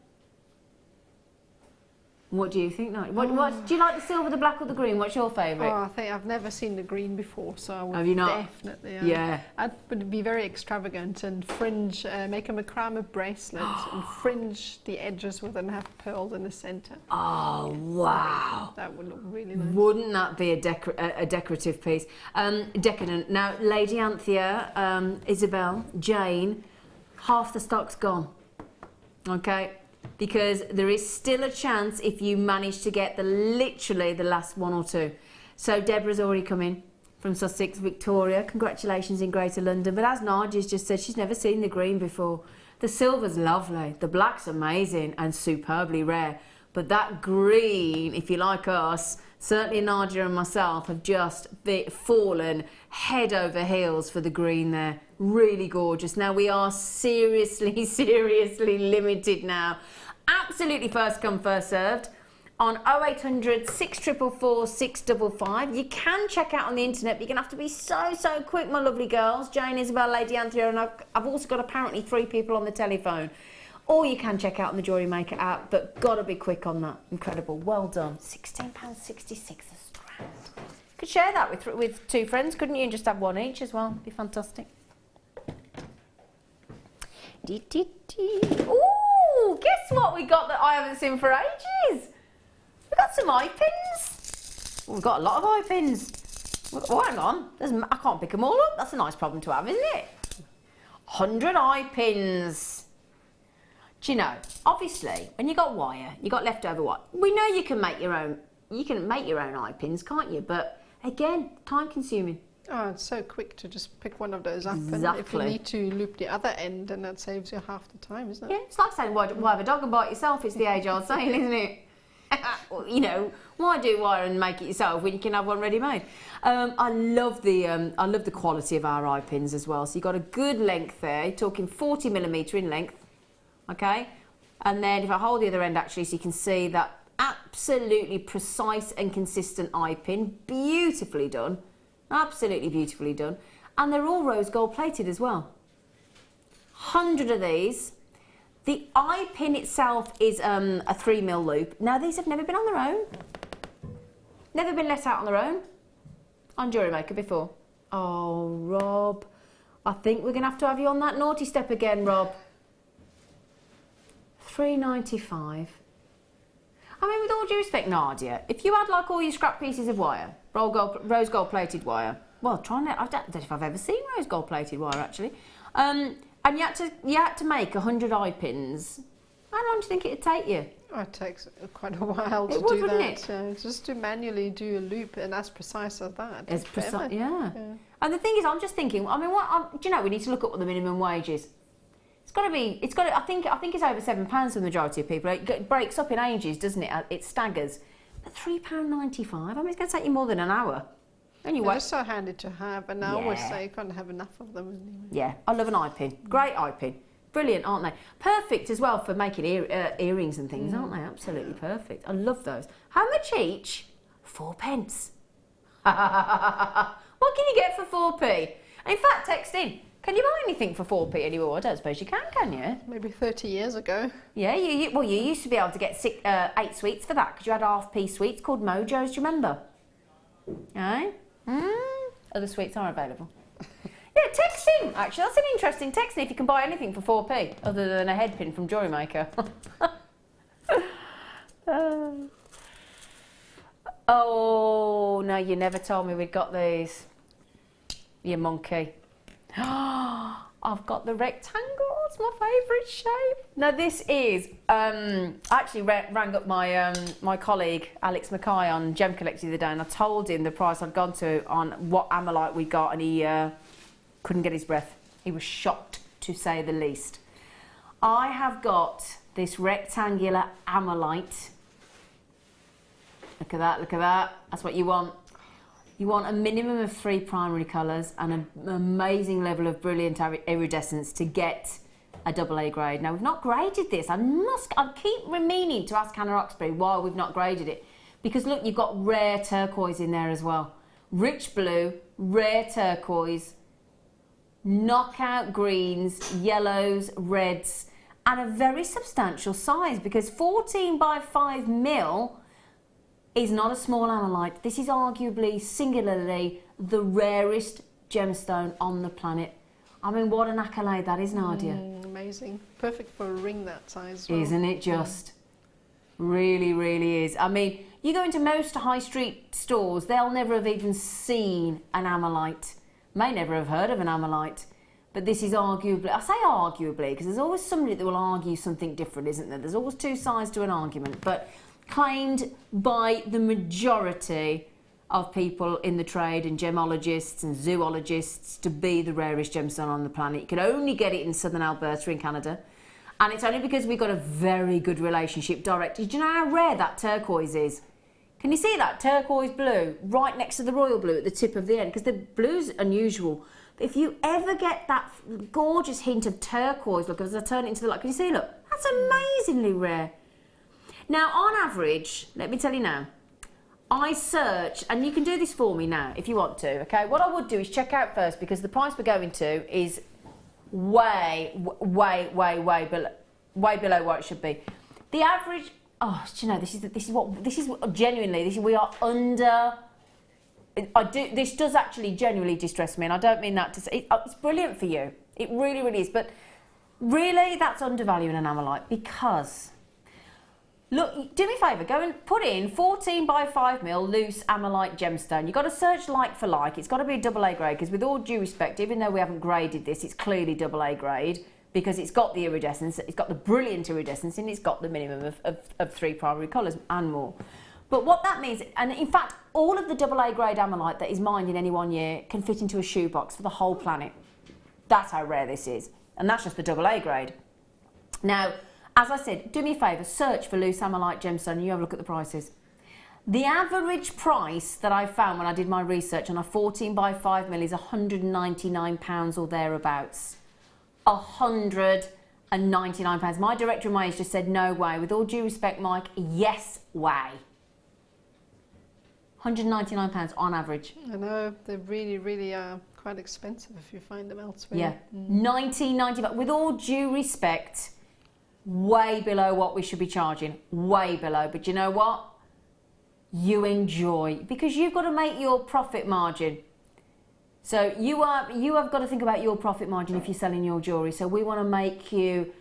What do you think, Nadja? What do you like, the silver, the black or the green? What's your favourite? Oh, I think I've never seen the green before, so I would have you not? Definitely. Yeah. I would be very extravagant and fringe, make a macrame bracelet and fringe the edges with and have pearls in the centre. Oh, wow. That would look really nice. Wouldn't that be a decorative piece? Decadent. Now, Lady Anthea, Isabel, Jane, half the stock's gone. Okay? Because there is still a chance if you manage to get literally the last 1 or 2. So Deborah's already come in from Sussex. Victoria, congratulations in Greater London. But as Nadja's just said, she's never seen the green before. The silver's lovely, the black's amazing and superbly rare. But that green, if you like us, certainly Nadja and myself have just fallen head over heels for the green there. Really gorgeous. Now we are seriously, seriously limited now. Absolutely first come, first served on 0800 644 655. You can check out on the internet, but you're going to have to be so quick, my lovely girls. Jane, Isabel, Lady Anthea, and I've also got apparently 3 people on the telephone. Or you can check out on the Jewellery Maker app, but got to be quick on that. Incredible. Well done. £16.66 a strand. Could share that with 2 friends, couldn't you? And just have 1 each as well. Be fantastic. Ooh, guess what we got that I haven't seen for ages? We've got some eye pins. We've got a lot of eye pins. Oh, hang on. I can't pick them all up. That's a nice problem to have, isn't it? 100 eye pins. Do you know, obviously, when you got wire, you got leftover wire. We know you can make your own. You can make your own eye pins, can't you? But again, time consuming. Oh, it's so quick to just pick one of those up. Exactly. And if you need to loop the other end, then that saves you half the time, isn't it? Yeah, it's like saying, why have a dog and bite yourself? It's the age-old saying, isn't it? You know, why do wire and make it yourself when you can have one ready-made? I love the quality of our eye pins as well. So you've got a good length there. You're talking 40mm in length, okay? And then if I hold the other end, actually, so you can see that absolutely precise and consistent eye pin, beautifully done. Absolutely beautifully done. And they're all rose gold plated as well. 100 of these. The eye pin itself is a 3mm loop. Now, these have never been on their own. Never been let out on their own on Jewellery Maker before. Oh, Rob, I think we're going to have you on that naughty step again, Rob. $3.95. I mean, with all due respect, Nardia, if you had like all your scrap pieces of wire, rose gold plated wire, well, I don't know if I've ever seen rose gold plated wire actually, and you had to make 100 eye pins. How long do you think it'd take you? Oh, it takes quite a while to do that. Just to manually do a loop and as precise as that. As precise, yeah. And the thing is, I'm just thinking. I mean, do you know? We need to look at what the minimum wage is. It's got to be. I think it's over £7 for the majority of people. It breaks up in ages, doesn't it? It staggers. But £3.95. I mean, it's going to take you more than an hour. And you They're so handy to have, and I always say you can't have enough of them anyway. Yeah, I love an eye pin. Great eye pin. Brilliant, aren't they? Perfect as well for making earrings and things, aren't they? Absolutely perfect. I love those. How much each? 4p. What can you get for 4p? In fact, text in. Can you buy anything for 4p anymore? I don't suppose you can you? Maybe 30 years ago. Yeah, you used to be able to get 8 sweets for that because you had half-p sweets called Mojos, do you remember? Aye? Other sweets are available. Yeah, text in, actually. That's an interesting text in if you can buy anything for 4p, other than a head pin from Jewellery Maker. Oh, no, you never told me we'd got these. You monkey. I've got the rectangle. It's my favourite shape. Now, this is... I actually rang up my colleague, Alex Mackay, on Gem Collector the other day, and I told him the price I'd gone to on what Ammolite we got, and he... couldn't get his breath. He was shocked, to say the least. I have got this rectangular Ammolite. Look at that, look at that. That's what you want. You want a minimum of 3 primary colours and an amazing level of brilliant iridescence to get a AA grade. Now, we've not graded this. I keep meaning to ask Hannah Oxbury why we've not graded it. Because look, you've got rare turquoise in there as well. Rich blue, rare turquoise, knockout greens, yellows, reds, and a very substantial size because 14 by 5mm is not a small Ammolite. This is arguably, singularly, the rarest gemstone on the planet. I mean, what an accolade that is, Nardia. Amazing. Perfect for a ring that size. Well. Isn't it just? Really, really is. I mean, you go into most high street stores, they'll never have even seen an Ammolite. May never have heard of an Ammolite. But this is arguably, I say arguably, because there's always somebody that will argue something different, isn't there? There's always two sides to an argument. But claimed by the majority of people in the trade and gemologists and zoologists to be the rarest gemstone on the planet. You can only get it in southern Alberta in Canada. And it's only because we've got a very good relationship direct. Do you know how rare that turquoise is? Can you see that turquoise blue right next to the royal blue at the tip of the end? Because the blue's unusual. But if you ever get that gorgeous hint of turquoise, look, as I turn it into the light, can you see, look? That's amazingly rare. Now, on average, let me tell you now, I search, and you can do this for me now if you want to, okay? What I would do is check out first, because the price we're going to is way below what it should be. The average, oh, do you know, we are under. This does actually genuinely distress me, and I don't mean that to say it's brilliant for you. It really, really is, but really, that's undervaluing an Ammolite because. Look, do me a favour, go and put in 14 by 5mm loose Ammolite gemstone. You've got to search like for like. It's got to be a AA grade because with all due respect, even though we haven't graded this, it's clearly AA grade because it's got the iridescence, it's got the brilliant iridescence, and it's got the minimum of 3 primary colours and more. But what that means, and in fact, all of the AA grade Ammolite that is mined in any 1 year can fit into a shoebox for the whole planet. That's how rare this is. And that's just the AA grade. Now, as I said, do me a favour, search for loose Ammolite gemstone and you have a look at the prices. The average price that I found when I did my research on a 14 by 5mm is £199 or thereabouts. £199. My director of my age just said, no way. With all due respect, Mike, yes way. £199 on average. I know, they really, really are quite expensive if you find them elsewhere. Yeah, £19.95. With all due respect, way below what we should be charging, way below. But you know what? You enjoy, because you've got to make your profit margin. So you have got to think about your profit margin if you're selling your jewellery. So we want to make it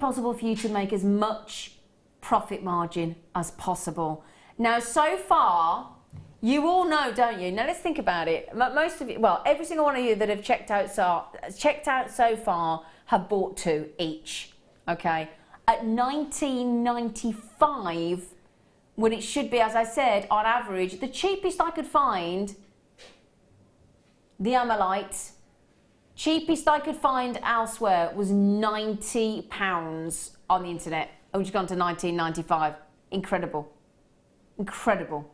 possible for you to make as much profit margin as possible. Now, so far, you all know, don't you? Now let's think about it. Most of you, well, every single one of you that have checked out so far have bought 2 each. Okay, at $19.95, when it should be, as I said, on average, the cheapest I could find, the Ammolite, cheapest I could find elsewhere was £90 on the internet, which has gone to $19.95. Incredible, incredible.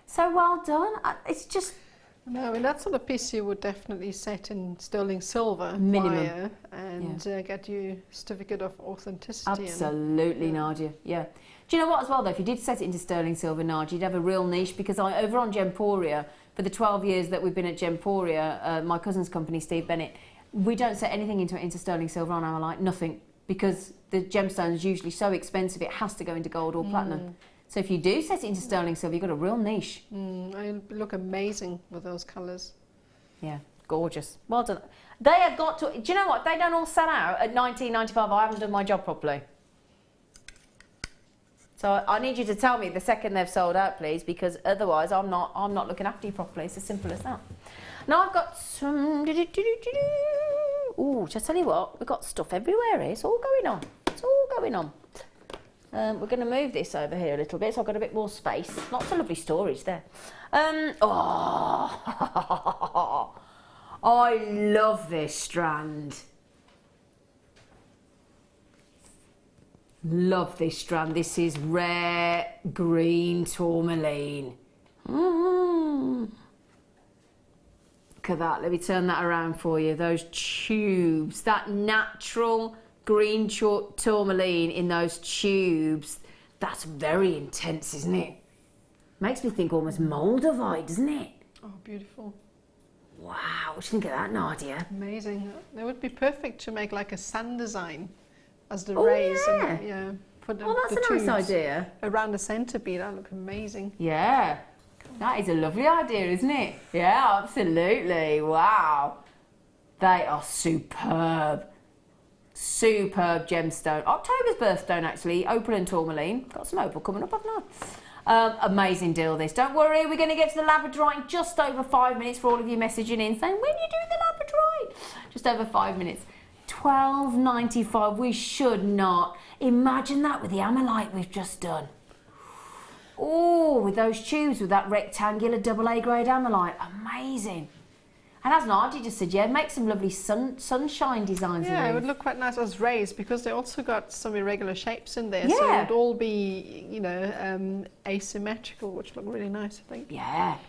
So well done. It's just. No, I mean, that sort of piece you would definitely set in sterling silver minimum, and get you certificate of authenticity. Absolutely, Nardia. Yeah. Do you know what as well though? If you did set it into sterling silver, Nardia, you'd have a real niche, because over on Gemporia, for the 12 years that we've been at Gemporia, my cousin's company, Steve Bennett, we don't set anything into sterling silver on Ammolite, nothing, because the gemstone is usually so expensive it has to go into gold or platinum. So if you do set it into sterling silver, you've got a real niche. They look amazing with those colours. Yeah, gorgeous. Well done. They have got to. Do you know what? They don't all sell out at $19.95. I haven't done my job properly. So I need you to tell me the second they've sold out, please, because otherwise I'm not looking after you properly. It's as simple as that. Now I've got some. Ooh, just tell you what, we've got stuff everywhere here. It's all going on. It's all going on. We're going to move this over here a little bit, so I've got a bit more space. Lots of lovely storage there. Oh, I love this strand. Love this strand. This is rare green tourmaline. Look at that. Let me turn that around for you. Those tubes, that natural green tourmaline in those tubes. That's very intense, isn't it? Makes me think almost Moldavite, doesn't it? Oh, beautiful. Wow, what do you think of that, Nadia? Amazing. They would be perfect to make like a sun design as the rays. Yeah. And, yeah. Put the, That's the a nice tubes idea. around the centre bead. That look amazing. Yeah, that is a lovely idea, isn't it? Yeah, absolutely. Wow. They are superb. Superb gemstone. October's birthstone, actually. Opal and tourmaline. Got some opal coming up, haven't I? Amazing deal, this. Don't worry, we're going to get to the Labradorite in just over 5 minutes for all of you messaging in saying, when you do the Labradorite? Just over 5 minutes. $12.95. We should not. Imagine that with the Ammolite we've just done. Oh, with those tubes, with that rectangular AA grade Ammolite. Amazing. And as Nadja just said, yeah, make some lovely sunshine designs. Yeah, it would look quite nice as rays, because they also got some irregular shapes in there. Yeah. So it would all be, you know, asymmetrical, which look really nice, I think. Yeah.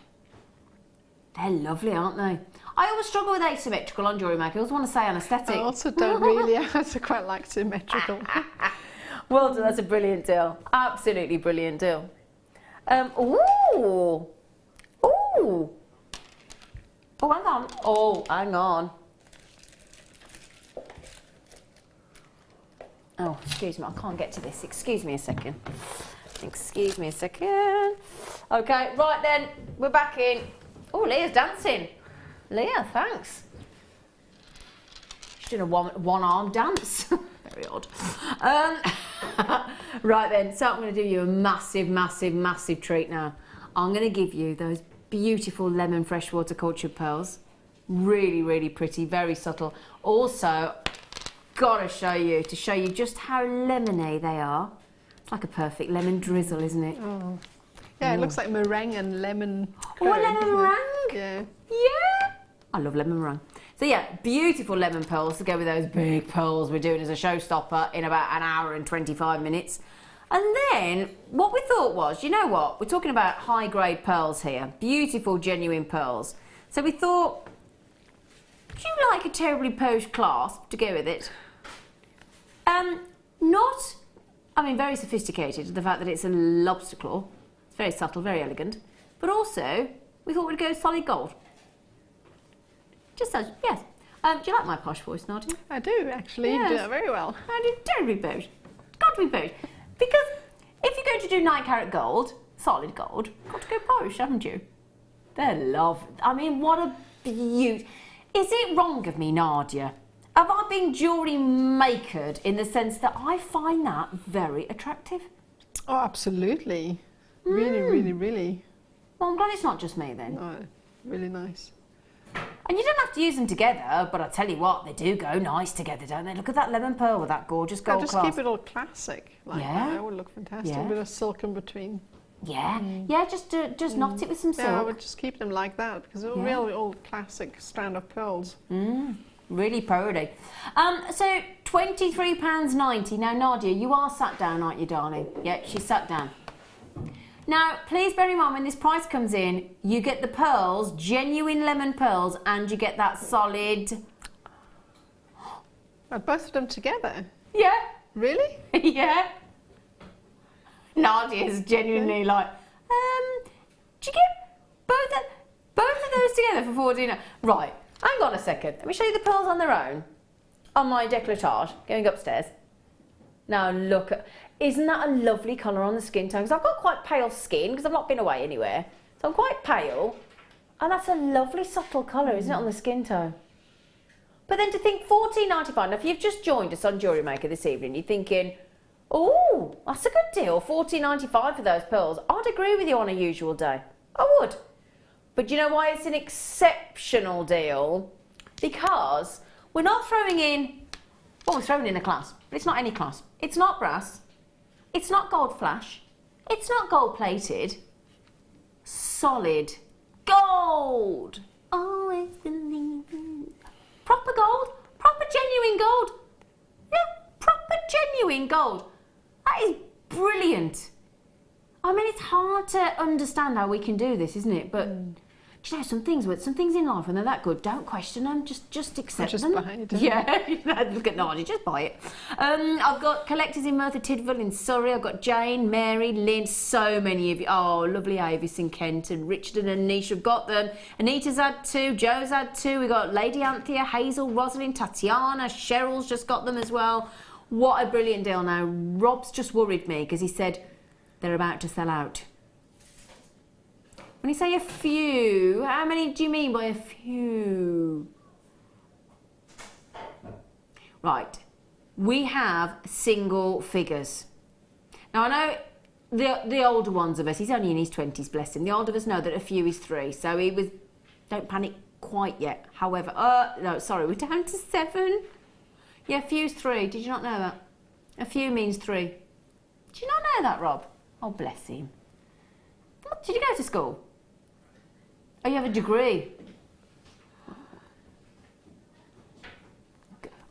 They're lovely, aren't they? I always struggle with asymmetrical on Jewellery Maker. I always want to say anesthetic. I also don't really. I also quite like symmetrical. Well done, that's a brilliant deal. Absolutely brilliant deal. Ooh. Ooh. Oh, hang on. Oh, hang on. Oh, excuse me, I can't get to this. Excuse me a second. Excuse me a second. Okay, right then, we're back in. Oh, Leah's dancing. Leah, thanks. She's doing a one-arm dance. Very odd. Right then, so I'm going to do you a massive, massive, massive treat now. I'm going to give you those beautiful lemon freshwater cultured pearls. Really, really pretty, very subtle. Also, gotta show you, to show you just how lemony they are. It's like a perfect lemon drizzle, isn't it? Oh. Yeah, it looks like meringue and lemon curd. Oh, lemon meringue? Yeah. Yeah. I love lemon meringue. So yeah, beautiful lemon pearls to go with those big pearls we're doing as a showstopper in about an hour and 25 minutes. And then what we thought was, you know what, we're talking about high grade pearls here, beautiful genuine pearls. So we thought, would you like a terribly posh clasp to go with it? Not, I mean, very sophisticated, the fact that it's a lobster claw. It's very subtle, very elegant. But also, we thought we'd go solid gold. Just as, yes. Do you like my posh voice, Nadja? I do, actually. You do that very well. I do terribly both. Got to be both. Because if you're going to do 9 carat gold, solid gold, got to go posh, haven't you? They're lovely. I mean, what a beauty. Is it wrong of me, Nadja? Have I been jewellery makered in the sense that I find that very attractive? Oh, absolutely. Really, really, really. Well, I'm glad it's not just me then. Oh, really nice. And you don't have to use them together, but I tell you what, they do go nice together, don't they? Look at that lemon pearl with that gorgeous gold just clasp. keep it all classic like that. It would look fantastic. Yeah. A bit of silk in between. Yeah, yeah, just knot it with some silk. Yeah, I would just keep them like that because they're really old classic strand of pearls. Really pretty. So £23.90. Now, Nadia, you are sat down, aren't you, darling? Yeah, she's sat down. Now, please bear in mind when this price comes in, you get the pearls, genuine lemon pearls, and you get that solid... Both of them together? Yeah. Really? Yeah. Nadia's genuinely like, do you get both of those together for $14? Right, hang on a second. Let me show you the pearls on their own. On my décolletage, going upstairs. Now look at... Isn't that a lovely colour on the skin tone? Because I've got quite pale skin because I've not been away anywhere. So I'm quite pale. And that's a lovely subtle colour, isn't it, on the skin tone? But then to think $14.95. Now, if you've just joined us on Jewellery Maker this evening, you're thinking, oh, that's a good deal, $14.95 for those pearls. I'd agree with you on a usual day. I would. But do you know why it's an exceptional deal? Because we're not throwing in... Well, we're throwing in a clasp, but it's not any clasp. It's not brass. It's not gold flash. It's not gold plated. Solid gold. Always believe. Proper gold. Proper genuine gold. Yeah, proper genuine gold. That is brilliant. I mean, it's hard to understand how we can do this, isn't it? But do you know, some things in life, when they're that good, don't question them. Just accept them. Just buy it. Yeah, look at Nardia, just buy it. I've got collectors in Merthyr Tydfil in Surrey. I've got Jane, Mary, Lynn, so many of you. Oh, lovely Avis in Kent, and Richard and Anisha have got them. Anita's had 2, Joe's had 2. We've got Lady Anthea, Hazel, Rosalind, Tatiana, Cheryl's just got them as well. What a brilliant deal now. Rob's just worried me because he said they're about to sell out. When you say a few, how many do you mean by a few? Right, we have single figures. Now I know the older ones of us, he's only in his 20s, bless him. The older of us know that a few is 3, so he was, don't panic quite yet. However, no, sorry, we're down to 7. Yeah, a few's 3, did you not know that? A few means 3. Did you not know that, Rob? Oh, bless him. What, did you go to school? Oh, you have a degree.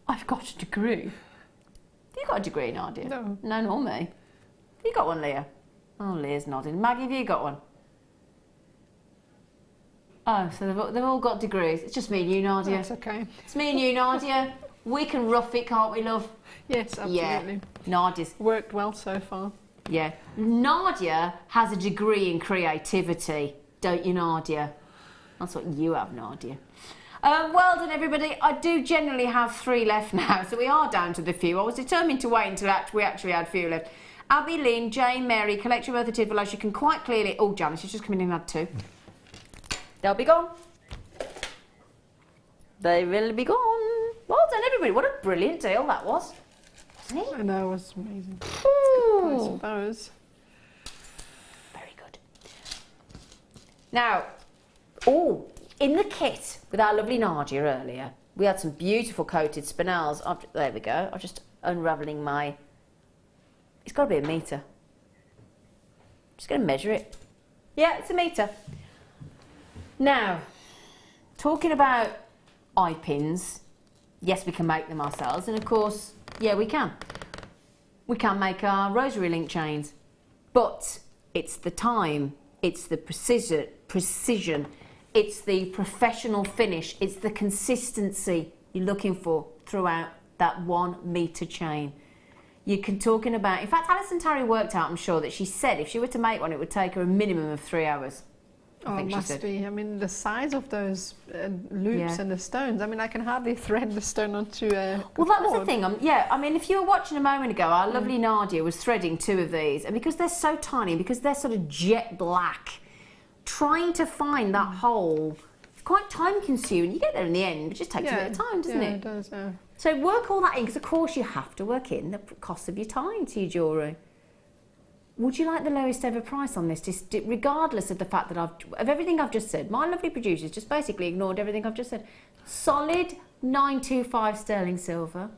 I've got a degree. Have you got a degree, Nadia? No. No, nor me. Have you got one, Leah? Oh, Leah's nodding. Maggie, have you got one? Oh, so they've all got degrees. It's just me and you, Nadia. That's okay. It's me and you, Nadia. We can rough it, can't we, love? Yes, absolutely. Yeah. Nadia's worked well so far. Yeah. Nadia has a degree in creativity, don't you, Nadia? That's what you have, Nadia. Well done, everybody. I do generally have 3 left now, so we are down to the few. I was determined to wait until we actually had 2 left. Abby, Lynn, Jane, Mary, Collector of Merthyr Tydfil, as you can quite clearly... Oh, Janice, she's just come in and had 2. They'll be gone. They will be gone. Well done, everybody. What a brilliant deal that was. Wasn't it? I know, it was amazing. Ooh. I suppose. Very good. Now... Oh, in the kit with our lovely Nardia earlier, we had some beautiful coated spinels. There we go. I'm just unravelling my... It's got to be a metre. I'm just going to measure it. Yeah, it's a metre. Now, talking about eye pins, yes, we can make them ourselves. And of course, yeah, we can. We can make our rosary link chains. But it's the time, it's the precision, it's the professional finish, it's the consistency you're looking for throughout that 1 metre chain. You can talking about, in fact, Alison Tarry worked out, I'm sure, that she said if she were to make one, it would take her a minimum of 3 hours. Oh, it must be. I mean, the size of those loops and the stones. I mean, I can hardly thread the stone onto a Well, that was the thing. I mean, if you were watching a moment ago, our lovely Nardia was threading 2 of these, and because they're so tiny, because they're sort of jet black, trying to find that hole, it's quite time-consuming. You get there in the end, it just takes a bit of time, doesn't it? It does, yeah. So work all that in, because of course you have to work in the cost of your time to your jewellery. Would you like the lowest ever price on this, just regardless of the fact that of everything I've just said? My lovely producers just basically ignored everything I've just said. Solid 925 sterling silver.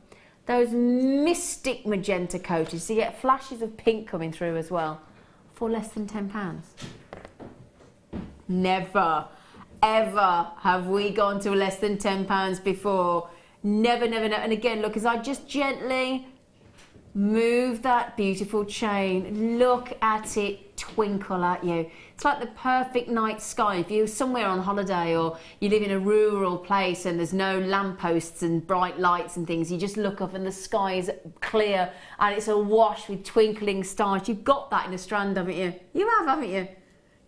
Those mystic magenta coatings, so you get flashes of pink coming through as well, for less than £10. Never, ever have we gone to less than £10 before. Never, never, never. And again, look, as I just gently move that beautiful chain, look at it twinkle at you. It's like the perfect night sky. If you're somewhere on holiday or you live in a rural place and there's no lampposts and bright lights and things, you just look up and the sky is clear and it's awash with twinkling stars. You've got that in a strand, haven't you? You have, haven't you?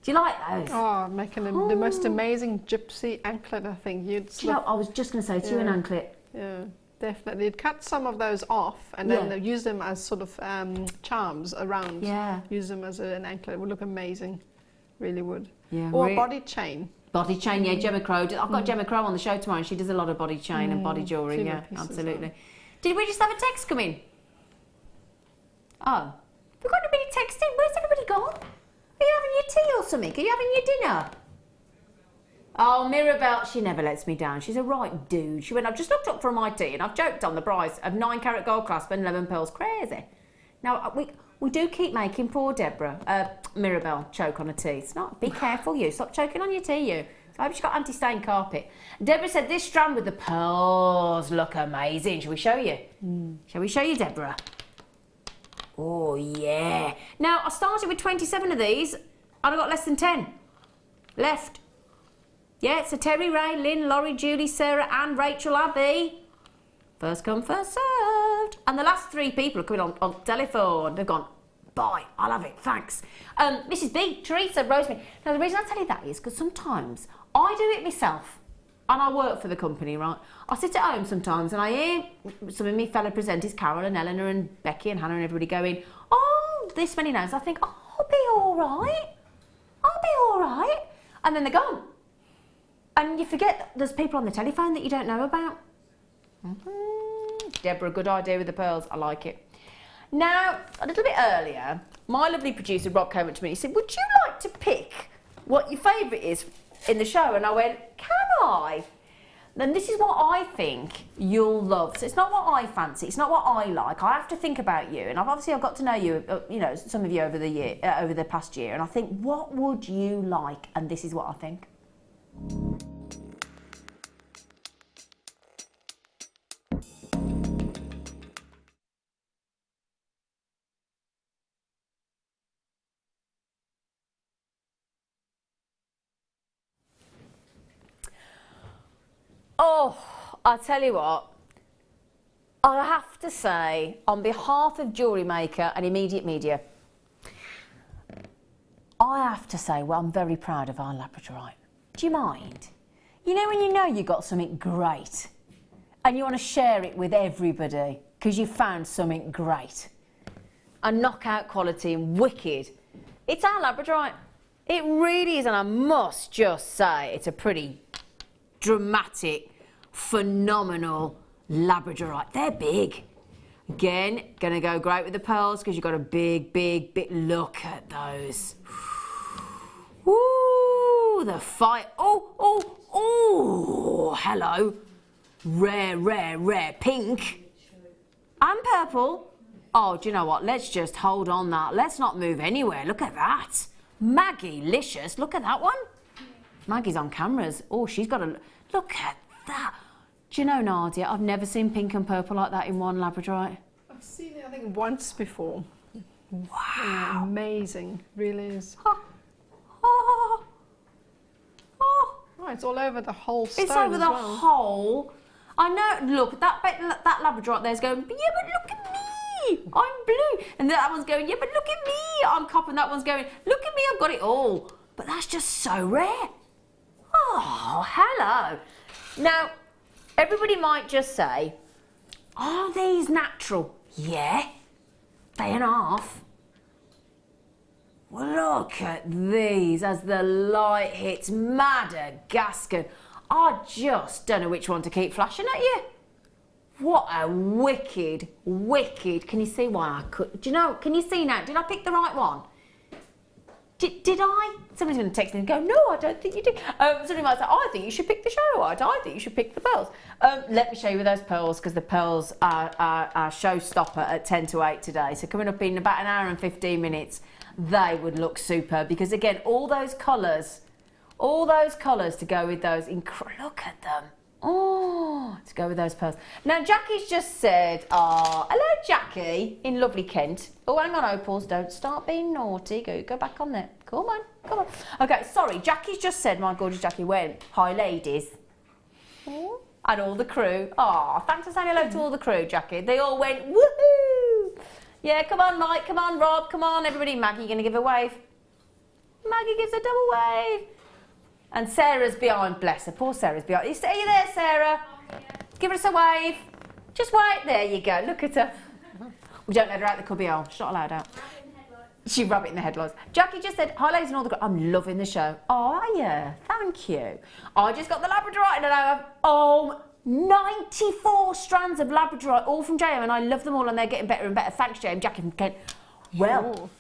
Do you like those? Oh, making the most amazing gypsy anklet, I think. I was just going to say, to you an anklet. Yeah. Definitely. You'd cut some of those off and then use them as sort of charms around. Yeah. Use them as an anklet. It would look amazing. Really would. Yeah. Or a body chain. Body chain, yeah. Gemma Crow. I've got Gemma Crow on the show tomorrow and she does a lot of body chain and body jewellery. Yeah, absolutely. Did we just have a text come in? Oh. We've got a bit of texting. Where's everybody gone? Are you having your tea or something? Are you having your dinner? Oh, Mirabelle, she never lets me down. She's a right dude. She went, I've just looked up for my tea and I've joked on the price of 9-carat gold clasp and 11 pearls. Crazy. Now, we do keep making poor Deborah, Mirabelle, choke on a tea. It's not, be careful you. Stop choking on your tea, you. I hope she's got anti-stain carpet. Deborah said, this strand with the pearls look amazing. Shall we show you? Shall we show you, Deborah? Oh, yeah. Now, I started with 27 of these and I got less than 10 left. Yeah, it's a Terry, Ray, Lynn, Laurie, Julie, Sarah and Rachel Abbey. First come, first served. And the last 3 people are coming on telephone. They've gone, bye, I'll have it, thanks. Mrs B, Teresa, Rosemary. Now, the reason I tell you that is because sometimes I do it myself and I work for the company, right? I sit at home sometimes and I hear some of my fellow presenters, Carol and Eleanor and Becky and Hannah and everybody going, oh, this many names. I think, oh, I'll be all right. I'll be all right. And then they're gone. And you forget that there's people on the telephone that you don't know about. Deborah, good idea with the pearls. I like it. Now, a little bit earlier, my lovely producer, Rob, came up to me and he said, would you like to pick what your favourite is in the show? And I went, can I? Then this is what I think you'll love. So it's not what I fancy. It's not what I like. I have to think about you. And I've got to know you, some of you over the past year. And I think, what would you like? And this is what I think. Oh, I'll tell you what, I have to say, on behalf of Jewellery Maker and Immediate Media, I have to say, well, I'm very proud of our Labradorite. Do you mind? You know when you got something great and you want to share it with everybody because you found something great and knockout quality and wicked. It's our Labradorite. It really is, and I must just say it's a pretty dramatic, phenomenal Labradorite. They're big. Again, going to go great with the pearls because you've got a big, big, big... Look at those. Ooh, the fight. Oh, hello. Rare, rare, rare pink. And purple. Oh, do you know what? Let's just hold on that. Let's not move anywhere. Look at that. Maggie-licious. Look at that one. Maggie's on cameras. Oh, she's got a... Look at that. Do you know, Nardia, I've never seen pink and purple like that in one Labradorite. I've seen it, I think, once before. Wow. Yeah, amazing. Really is. Oh, it's all over the whole stone. It's over the whole. I know. Look, that Labradorite there's going, yeah, but look at me. I'm blue. And that one's going, yeah, but look at me. I'm copper. And that one's going, look at me. I've got it all. but that's just so rare. Oh, hello. Now, everybody might just say, are these natural? Yeah, they and a half. Well, look at these as the light hits Madagascar. I just don't know which one to keep flashing at you. What a wicked, can you see why I could? Do you know, can you see now? Did I pick the right one? Did I? Somebody's going to text me and go, no, I don't think you did. Somebody might say, I think you should pick the Charite. I think you should pick the pearls. Let me show you those pearls, because the pearls are showstopper at 10 to 8 today. So coming up in about an hour and 15 minutes, they would look super, because again, all those colours to go with those, look at them. Oh, to go with those pearls. Now, Jackie's just said, hello, Jackie, in lovely Kent. Oh, hang on, Opals, don't start being naughty. Go back on there. Come on. Okay, sorry, Jackie's just said, my gorgeous Jackie went, hi, ladies. Oh, and all the crew. Oh, thanks for saying hello to all the crew, Jackie. They all went, woohoo! Yeah, come on, Mike, come on, Rob, come on, everybody. Maggie, you going to give a wave? Maggie gives a double wave. And Sarah's behind, bless her. Poor Sarah's behind. Are you there, Sarah? Oh, yeah. Give us a wave. Just wait. There you go. Look at her. We don't let her out the cubby hole. She's not allowed out. She rub it in the headlights. Jackie just said, hi, ladies and all the... I'm loving the show. Oh, are you? Thank you. I just got the Labradorite and I have, 94 strands of Labradorite, all from JM, and I love them all, and they're getting better and better. Thanks, JM. Jackie from Kent. Well... Sure.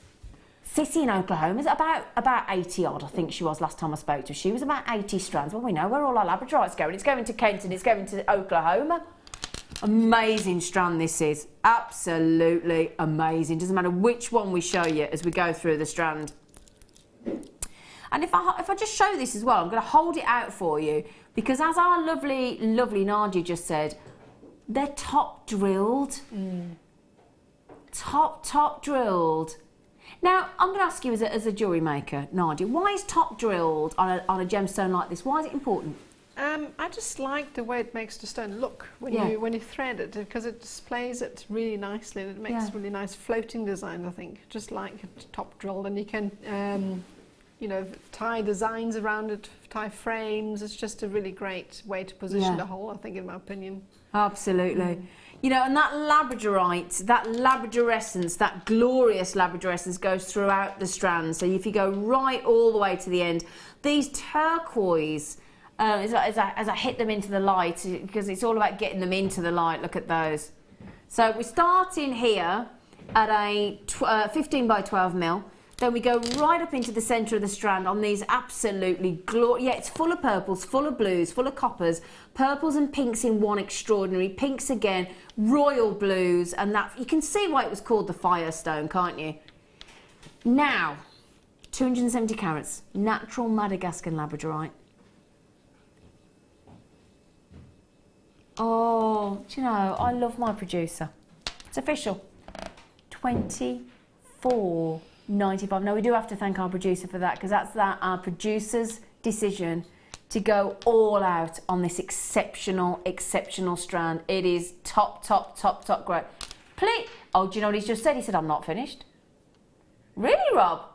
Sissy in Oklahoma is about 80 odd, I think she was last time I spoke to her. She was about 80 strands. Well, we know where all our Labradorites going. It's going to Kent and it's going to Oklahoma. Amazing strand this is. Absolutely amazing. Doesn't matter which one we show you as we go through the strand. And if I just show this as well, I'm going to hold it out for you, because as our lovely Nadja just said, they're top drilled. Top drilled. Now, I'm going to ask you as a jewellery maker, Nadja, why is top drilled on a gemstone like this? Why is it important? I just like the way it makes the stone look when you thread it, because it displays it really nicely and it makes really nice floating design, I think, just like top drilled. And you can, tie designs around it, tie frames. It's just a really great way to position the whole, I think, in my opinion. Absolutely. You know, and that Labradorite, that Labradorescence, that glorious Labradorescence goes throughout the strand. So if you go right all the way to the end, these turquoise, as I hit them into the light, because it's all about getting them into the light, look at those. So we're starting here at a 15 by 12 mil. Then we go right up into the centre of the strand on these absolutely glorious... Yeah, it's full of purples, full of blues, full of coppers, purples and pinks in one extraordinary, pinks again, royal blues, and that... You can see why it was called the Firestone, can't you? Now, 270 carats, natural Madagascar Labradorite. Oh, do you know, I love my producer. It's official. 24.95. Now, we do have to thank our producer for that, because that's our producer's decision to go all out on this exceptional strand. It is top great. Please. Oh, do you know what he's just said? He said, I'm not finished. Really, Rob?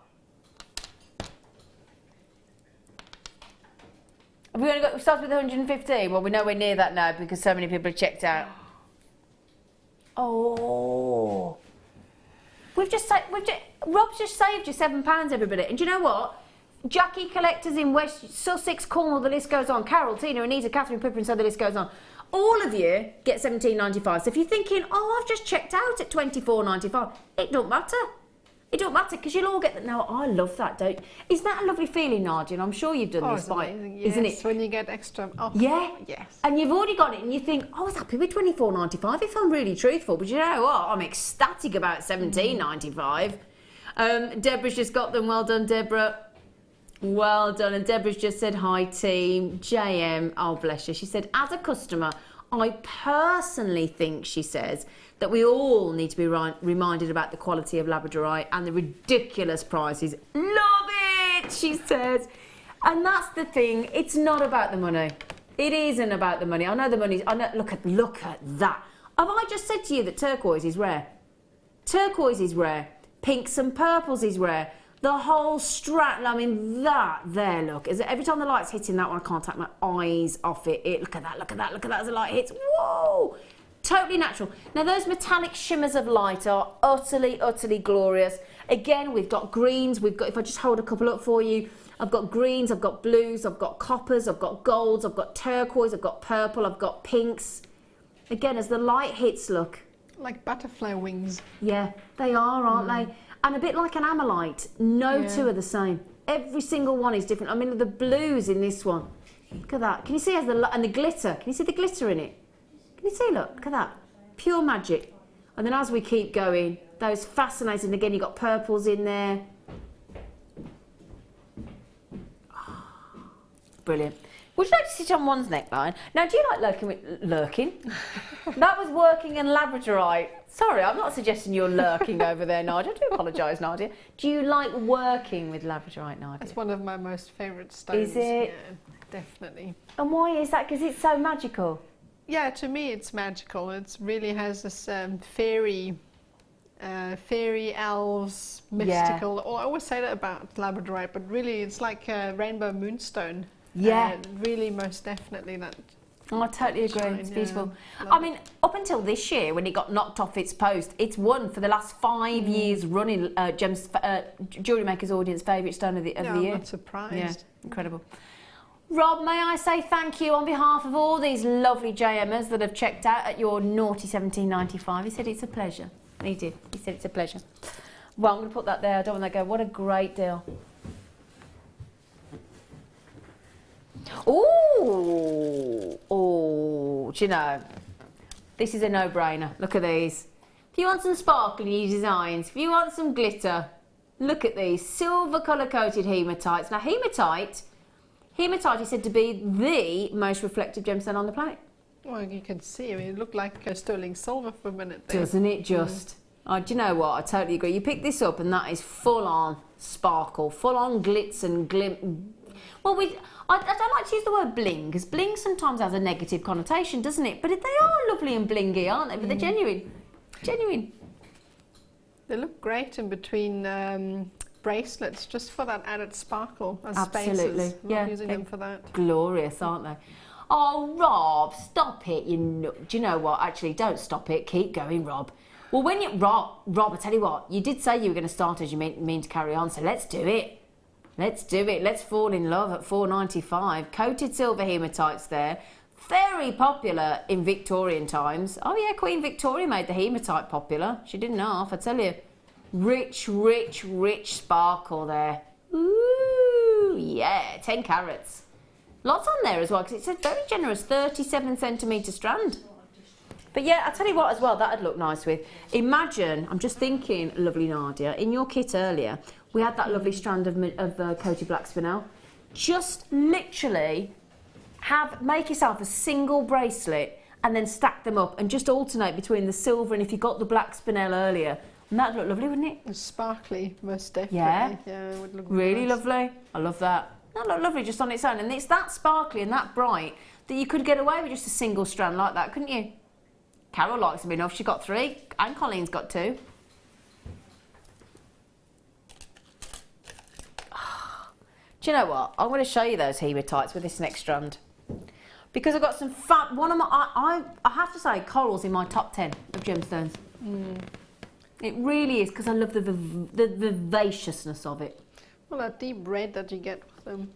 Have we only got, we started with 115? Well, we're nowhere near that now because so many people have checked out. Oh. Rob's just saved you £7, everybody. And do you know what? Jackie collectors in West Sussex, Cornwall, the list goes on. Carol, Tina, Anita, Catherine, Pippa, and so the list goes on. All of you get £17.95. So if you're thinking, oh, I've just checked out at £24.95, it don't matter. It don't matter, because you'll all get that. Now, I love that, don't you? Isn't that a lovely feeling, Nardia? And I'm sure you've done this by, yes, isn't it? When you get extra off. Yeah? Yes. And you've already got it, and you think, I was happy with £24.95 if I'm really truthful. But you know what? I'm ecstatic about £17.95. Deborah's just got them. Well done, Deborah. Well done. And Deborah's just said, hi, team. JM, oh, bless her. She said, as a customer, I personally think, she says, that we all need to be reminded about the quality of Labradorite and the ridiculous prices. Love it, she says. And that's the thing. It's not about the money. It isn't about the money. I know the money's... I know, look at that. Have I just said to you that turquoise is rare? Turquoise is rare. Pinks and purples is rare. The whole strand, I mean, that there, look. Every time the light's hitting that one, I can't take my eyes off it. Look at that, look at that, look at that as the light hits. Whoa! Totally natural. Now, those metallic shimmers of light are utterly, utterly glorious. Again, we've got greens. We've got, if I just hold a couple up for you, I've got greens, I've got blues, I've got coppers, I've got golds, I've got turquoise, I've got purple, I've got pinks. Again, as the light hits, look. Like butterfly wings. Yeah, they are, aren't they? And a bit like an Ammolite. No two are the same. Every single one is different. I mean, the blues in this one. Look at that. Can you see, and the glitter? Can you see the glitter in it? Can you see, look at that. Pure magic. And then as we keep going, those fascinating, again, you've got purples in there. Brilliant. Would you like to sit on one's neckline? Now, do you like lurking? That was working in Labradorite. Sorry, I'm not suggesting you're lurking over there, Nadja. I do apologise, Nadja. Do you like working with Labradorite, Nadja? It's one of my most favourite stones. Is it? Yeah, definitely. And why is that? Because it's so magical. Yeah, to me it's magical. It really has this fairy, elves, mystical. I always say that about Labradorite, but really it's like a rainbow moonstone. Yeah. Really, most definitely that. Oh, I totally agree. It's beautiful. I mean, up until this year, when it got knocked off its post, it's won for the last 5 years running Jewellery Maker's audience favourite stone of the year. I'm not surprised. Yeah, incredible. Rob, may I say thank you on behalf of all these lovely JMers that have checked out at your naughty 1795. He said it's a pleasure. He did. He said it's a pleasure. Well, I'm going to put that there. I don't want to go. What a great deal. Ooh, oh, do you know, this is a no-brainer. Look at these. If you want some sparkly designs, if you want some glitter, look at these silver colour-coated hematites. Now, hematite is said to be the most reflective gemstone on the planet. Well, you can see, I mean, it looked like sterling silver for a minute there. Doesn't it just? Oh, do you know what? I totally agree. You pick this up and that is full-on sparkle, full-on glitz and glim. Well, I don't like to use the word bling, because bling sometimes has a negative connotation, doesn't it? But they are lovely and blingy, aren't they? But they're genuine. Genuine. They look great in between bracelets, just for that added sparkle as Absolutely. spaces. Yeah. Using them for that. Glorious, aren't they? Oh, Rob, stop it. Do you know what? Actually, don't stop it. Keep going, Rob. Well, when you... Rob, I tell you what, you did say you were going to start as you mean to carry on, so let's do it. Let's do it. Let's fall in love at $4.95. Coated silver hematites there. Very popular in Victorian times. Oh, yeah, Queen Victoria made the hematite popular. She didn't half, I tell you. Rich, rich, rich sparkle there. Ooh, yeah, 10 carats. Lots on there as well, because it's a very generous 37 centimetre strand. But yeah, I'll tell you what as well, that'd look nice with. Imagine, I'm just thinking, lovely Nardia, in your kit earlier, we had that lovely strand of coated black spinel. Just literally make yourself a single bracelet and then stack them up and just alternate between the silver and if you got the black spinel earlier. And that'd look lovely, wouldn't it? It's sparkly, most definitely. Yeah, it would look really nice. lovely. I love that. That'd look lovely just on its own. And it's that sparkly and that bright that you could get away with just a single strand like that, couldn't you? Carol likes them enough. She got 3 and Colleen's got 2. Do you know what? I'm going to show you those hematites with this next strand. Because I've got some fun... I have to say, coral's in my top 10 of gemstones. It really is, because I love the vivaciousness of it. Well, that deep red that you get with them.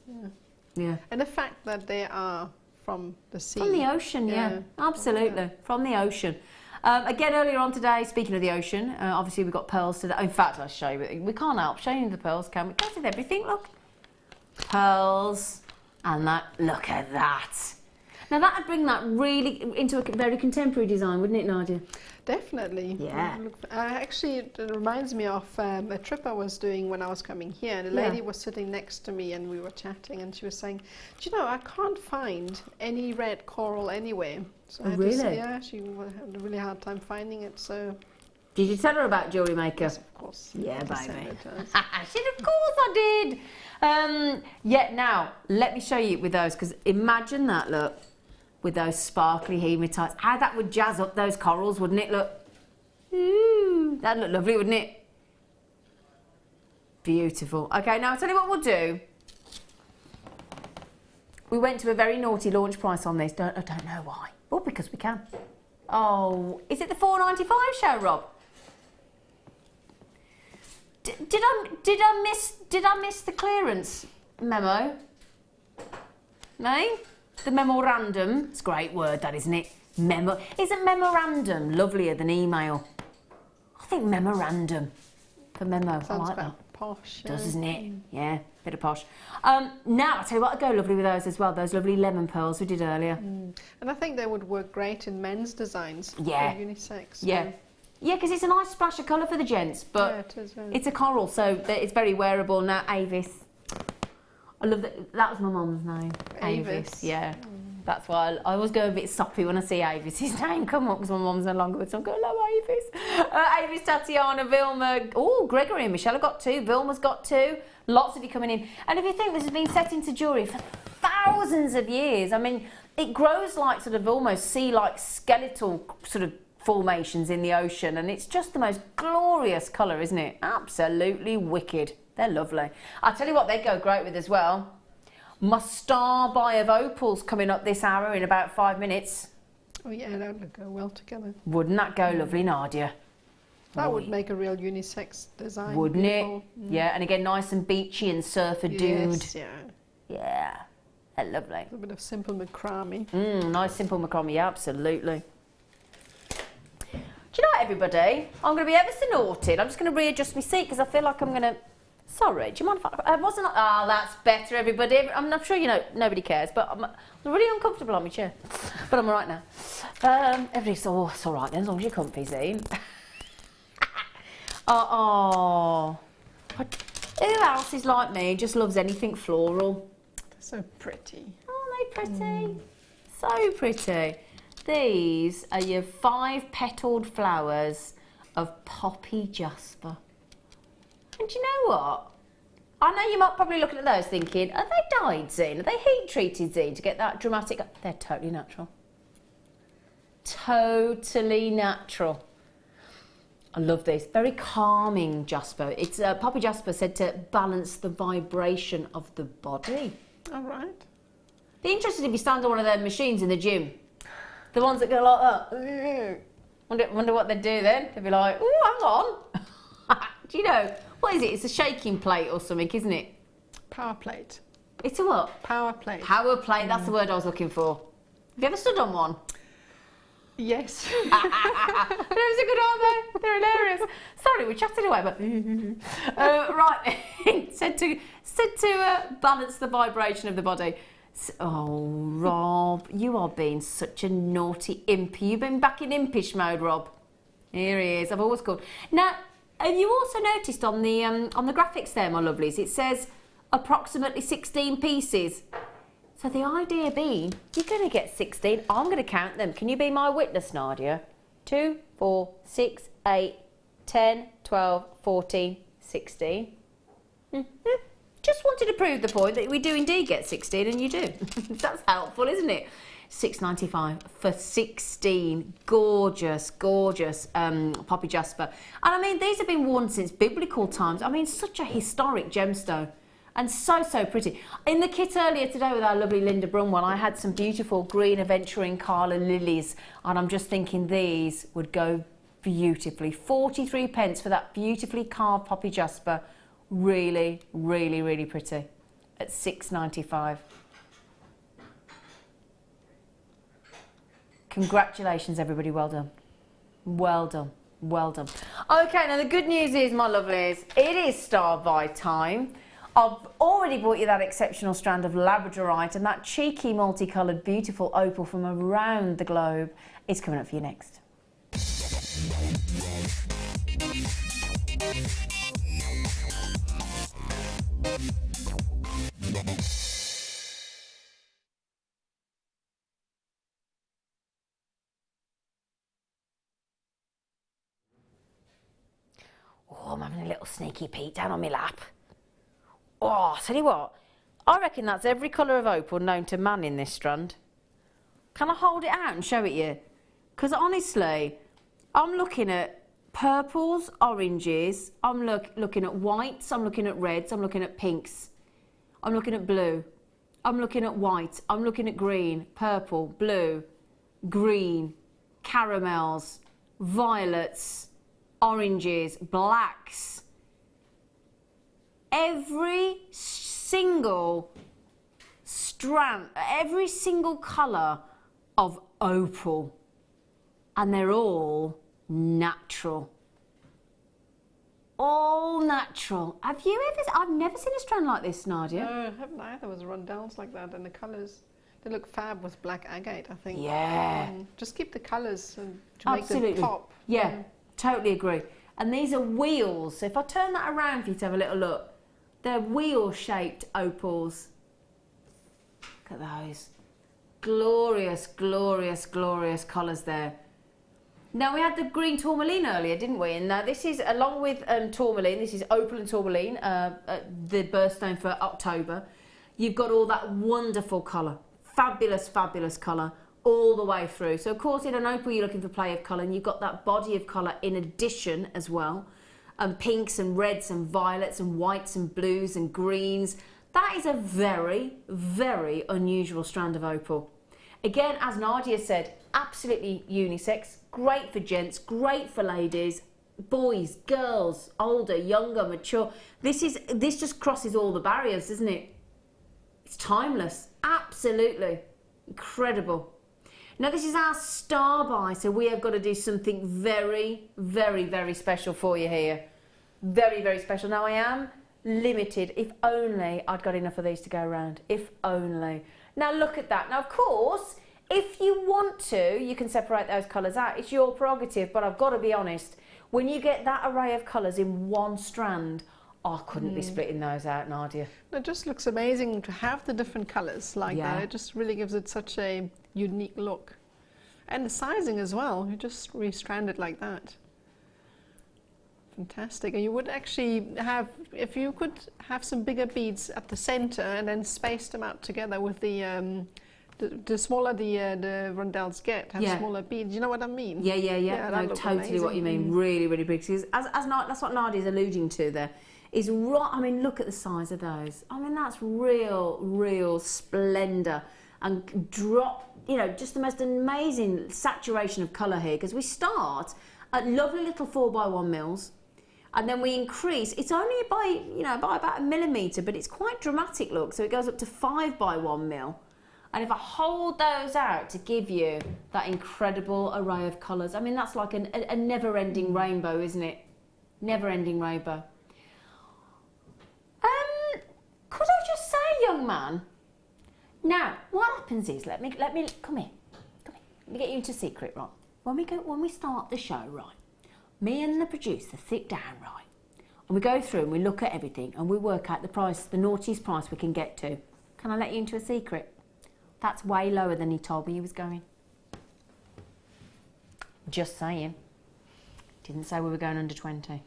Yeah. Yeah. And the fact that they are from the sea. From the ocean, yeah. Absolutely. Yeah. From the ocean. Again, earlier on today, speaking of the ocean, obviously we've got pearls today. In fact, I'll show you. We can't help showing you the pearls, can we? Can't see everything, look. Pearls. And that, look at that. Now that'd bring that really into a very contemporary design, wouldn't it, Nadja? Definitely. Yeah. Actually, it reminds me of a trip I was doing when I was coming here. And a lady was sitting next to me and we were chatting and she was saying, do you know, I can't find any red coral anywhere. So I had to say, yeah, she had a really hard time finding it, so... Did you tell her about Jewellery Maker? Yes, of course. Yeah, baby. I said, of course I did. Yeah, now, let me show you with those, because imagine that, look, with those sparkly hematites. How that would jazz up those corals, wouldn't it? Look. Ooh, that'd look lovely, wouldn't it? Beautiful. Okay, now I'll tell you what we'll do. We went to a very naughty launch price on this. I don't know why. Oh, because we can. Oh, is it the $4.95 show, Rob? Did I miss the clearance memo? No? The memorandum. It's a great word, that, isn't it? Isn't memorandum lovelier than email? I think memorandum for memo. Sounds I like that. Posh. Does, doesn't it? Yeah, bit of posh. Now, I'll tell you what, I'd go lovely with those as well, those lovely lemon pearls we did earlier. And I think they would work great in men's designs. Yeah. Or unisex. Yeah. Yeah, because it's a nice splash of colour for the gents, but yeah, it is, yeah. it's a coral, so it's very wearable. Now, Avis. I love that. That was my mum's name. Avis, yeah. That's why I always go a bit soppy when I see Avis's name come up, because my mum's no longer with us. I'm going, hello, Avis. Avis, Tatiana, Vilma. Oh, Gregory and Michelle have got 2. Vilma's got 2. Lots of you coming in. And if you think this has been set into jewellery for thousands of years, I mean, it grows like sort of almost sea-like skeletal sort of formations in the ocean, and it's just the most glorious colour, isn't it? Absolutely wicked. They're lovely. I'll tell you what they go great with as well. My star buy of opals coming up this hour in about 5 minutes. Oh yeah, that would go well together. Wouldn't that go lovely, Nadia? That would make a real unisex design. Wouldn't beautiful. it? Yeah, and again, nice and beachy and surfer dude. Yes, yeah. Yeah, they're lovely. A bit of simple macrame. Nice simple macrame, yeah, absolutely. Do you know what, everybody? I'm going to be ever so naughty. I'm just going to readjust my seat because I feel like I'm going to... Sorry, do you mind if I wasn't... Oh, that's better, everybody. I'm not sure, you know, nobody cares, but I'm really uncomfortable on my chair. But I'm all right now. Everybody's... Oh, it's all right then, as long as you're comfy, Zane. Oh. Who else is like me, just loves anything floral? They're so pretty. Aren't they pretty? So pretty. These are your 5-petaled flowers of poppy jasper. And do you know what? I know you might probably looking at those thinking, are they dyed, Zena? Are they heat treated, Zena, to get that dramatic? They're totally natural. Totally natural. I love this. Very calming jasper. It's poppy jasper said to balance the vibration of the body. All right. Be interested if you stand on one of their machines in the gym. The ones that go like that. Wonder what they'd do then. They'd be like, oh, hang on. Do you know, what is it? It's a shaking plate or something, isn't it? Power plate. It's a what? Power plate. Power plate, that's the word I was looking for. Have you ever stood on one? Yes. Those are good, aren't they? They're hilarious. Sorry, we chatted away, but... right, said to balance the vibration of the body. Oh, Rob, you are being such a naughty imp. You've been back in impish mode, Rob. Here he is. I've always called. Now, have you also noticed on the graphics there, my lovelies, it says approximately 16 pieces. So the idea being, you're going to get 16. I'm going to count them. Can you be my witness, Nadia? 2, 4, 6, 8, 10, 12, 14, 16. Just wanted to prove the point that we do indeed get 16, and you do. That's helpful, isn't it? $6.95 for 16 gorgeous, gorgeous poppy jasper. And I mean, these have been worn since biblical times. I mean, such a historic gemstone. And so, so pretty. In the kit earlier today with our lovely Linda Brunwell, I had some beautiful green aventurine Carla lilies. And I'm just thinking these would go beautifully. 43 pence for that beautifully carved poppy jasper. Really, really, really pretty. At $6.95. Congratulations, everybody. Well done. Well done. Well done. Okay, now the good news is, my lovelies, it is star buy time. I've already bought you that exceptional strand of Labradorite, and that cheeky multicoloured beautiful opal from around the globe is coming up for you next. Oh, I'm having a little sneaky peek down on my lap. Oh, I'll tell you what, I reckon that's every colour of opal known to man in this strand. Can I hold it out and show it you? Because honestly, I'm looking at purples, oranges. I'm looking at whites, I'm looking at reds, I'm looking at pinks. I'm looking at blue. I'm looking at white. I'm looking at green, purple, blue, green, caramels, violets, oranges, blacks. Every single strand, every single colour of opal. And they're all natural. All natural. Have you ever? I've never seen a strand like this, Nadia. No, I haven't either. With rondelles like that, and the colours, they look fab with black agate, I think. Yeah. Just keep the colours to Absolutely. make them pop. Yeah, totally agree. And these are wheels. So if I turn that around for you to have a little look, they're wheel-shaped opals. Look at those. Glorious, glorious, glorious colours there. Now, we had the green tourmaline earlier, didn't we? And now this is, along with tourmaline, this is opal and tourmaline, the birthstone for October. You've got all that wonderful colour, fabulous, fabulous colour, all the way through. So, of course, in an opal, you're looking for play of colour, and you've got that body of colour in addition as well. Pinks and reds and violets and whites and blues and greens. That is a very, very unusual strand of opal. Again, as Nadia said, absolutely unisex, great for gents, great for ladies, boys, girls, older, younger, mature. This just crosses all the barriers, doesn't it? It's timeless, absolutely incredible. Now this is our star buy, so we have got to do something very, very, very special for you here. Very, very special. Now I am limited. If only I'd got enough of these to go around. If only. Now look at that. Now of course, if you want to, you can separate those colours out. It's your prerogative, but I've got to be honest. When you get that array of colours in one strand, I couldn't be splitting those out, Nadia. It just looks amazing to have the different colours like that. It just really gives it such a unique look. And the sizing as well. You just restrand it like that. Fantastic. And you would actually have, if you could have some bigger beads at the centre and then space them out together with the smaller the rondelles get, have smaller beads. You know what I mean? Yeah. No, totally amazing. What you mean. Really, really big. Because that's what Nadia's alluding to there. Is right. I mean, look at the size of those. I mean, that's real splendour and drop. You know, just the most amazing saturation of colour here. Because we start at lovely little 4x1 mils. And then we increase, it's only by about 1 millimetre, but it's quite dramatic look. So it goes up to 5x1 mil. And if I hold those out to give you that incredible array of colours, I mean, that's like a never-ending rainbow, isn't it? Never-ending rainbow. Could I just say, young man? Now, what happens is, let me come here. Let me get you into a secret, right? When we start the show, right? Me and the producer sit down, right, and we go through and we look at everything and we work out the price, the naughtiest price we can get to. Can I let you into a secret? That's way lower than he told me he was going. Just saying. Didn't say we were going under 20.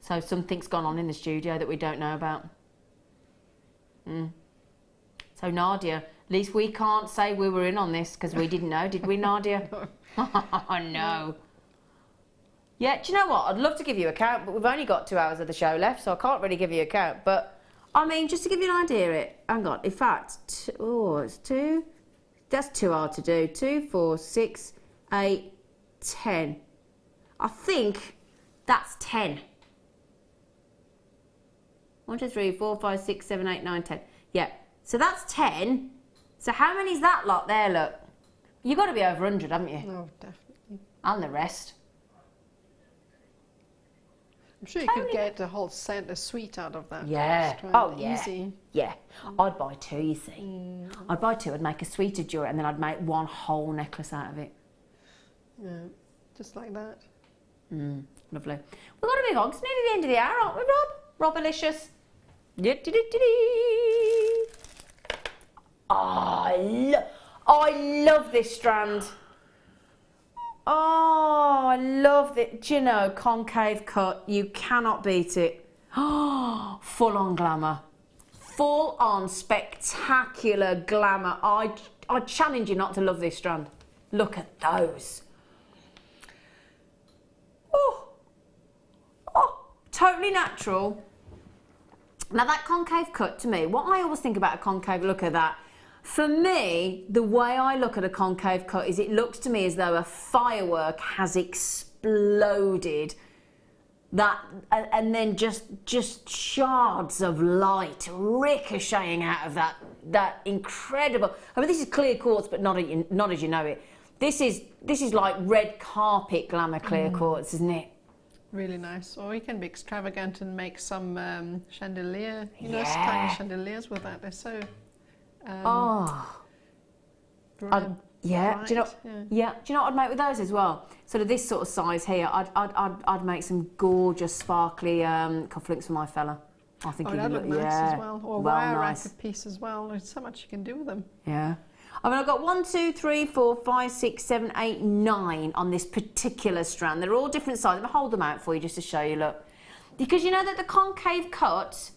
So something's gone on in the studio that we don't know about. So Nadia, at least we can't say we were in on this because we didn't know, did we, Nadia? Oh, no. Yeah, do you know what? I'd love to give you a count, but we've only got 2 hours of the show left, so I can't really give you a count. But, I mean, just to give you an idea, hang on. In fact, it's 2. That's too hard to do. 2, 4, 6, 8, 10. I think that's 10. 1, 2, 3, 4, 5, 6, 7, 8, 9, 10. Yeah, so that's 10. So how many's that lot there, look? You've got to be over 100, haven't you? Oh, definitely. And the rest. I'm sure you could get a whole set, a suite out of that. Yeah. Oh, yeah. Easy. Yeah. I'd buy 2, you see. I'd buy 2, I'd make a suite of jewellery, and then I'd make one whole necklace out of it. Yeah, just like that. Lovely. We've got to move on, because it's nearly the end of the hour, aren't we, Rob? Robalicious. Oh, I love this strand. Oh, I love it. Do you know, concave cut, you cannot beat it. Oh, full on glamour. Full on spectacular glamour. I challenge you not to love this strand. Look at those. Totally natural. Now that concave cut, to me, what I always think about a concave, look at that. For me, the way I look at a concave cut is it looks to me as though a firework has exploded. That and then just shards of light ricocheting out of that incredible. I mean, this is clear quartz, but not as you know it. This is like red carpet glamour clear quartz, isn't it? Really nice. Or you can be extravagant and make some chandelier, tiny chandeliers with that. They're so. Brilliant. Yeah. Do you know? Yeah. Do you know what I'd make with those as well? Sort of this sort of size here. I'd make some gorgeous sparkly cufflinks for my fella. I think that'd look nice as well. Or wire rack piece as well. There's so much you can do with them. Yeah. I mean, I've got 1, 2, 3, 4, 5, 6, 7, 8, 9 on this particular strand. They're all different sizes. I'll hold them out for you just to show you, look. Because you know that the concave cut,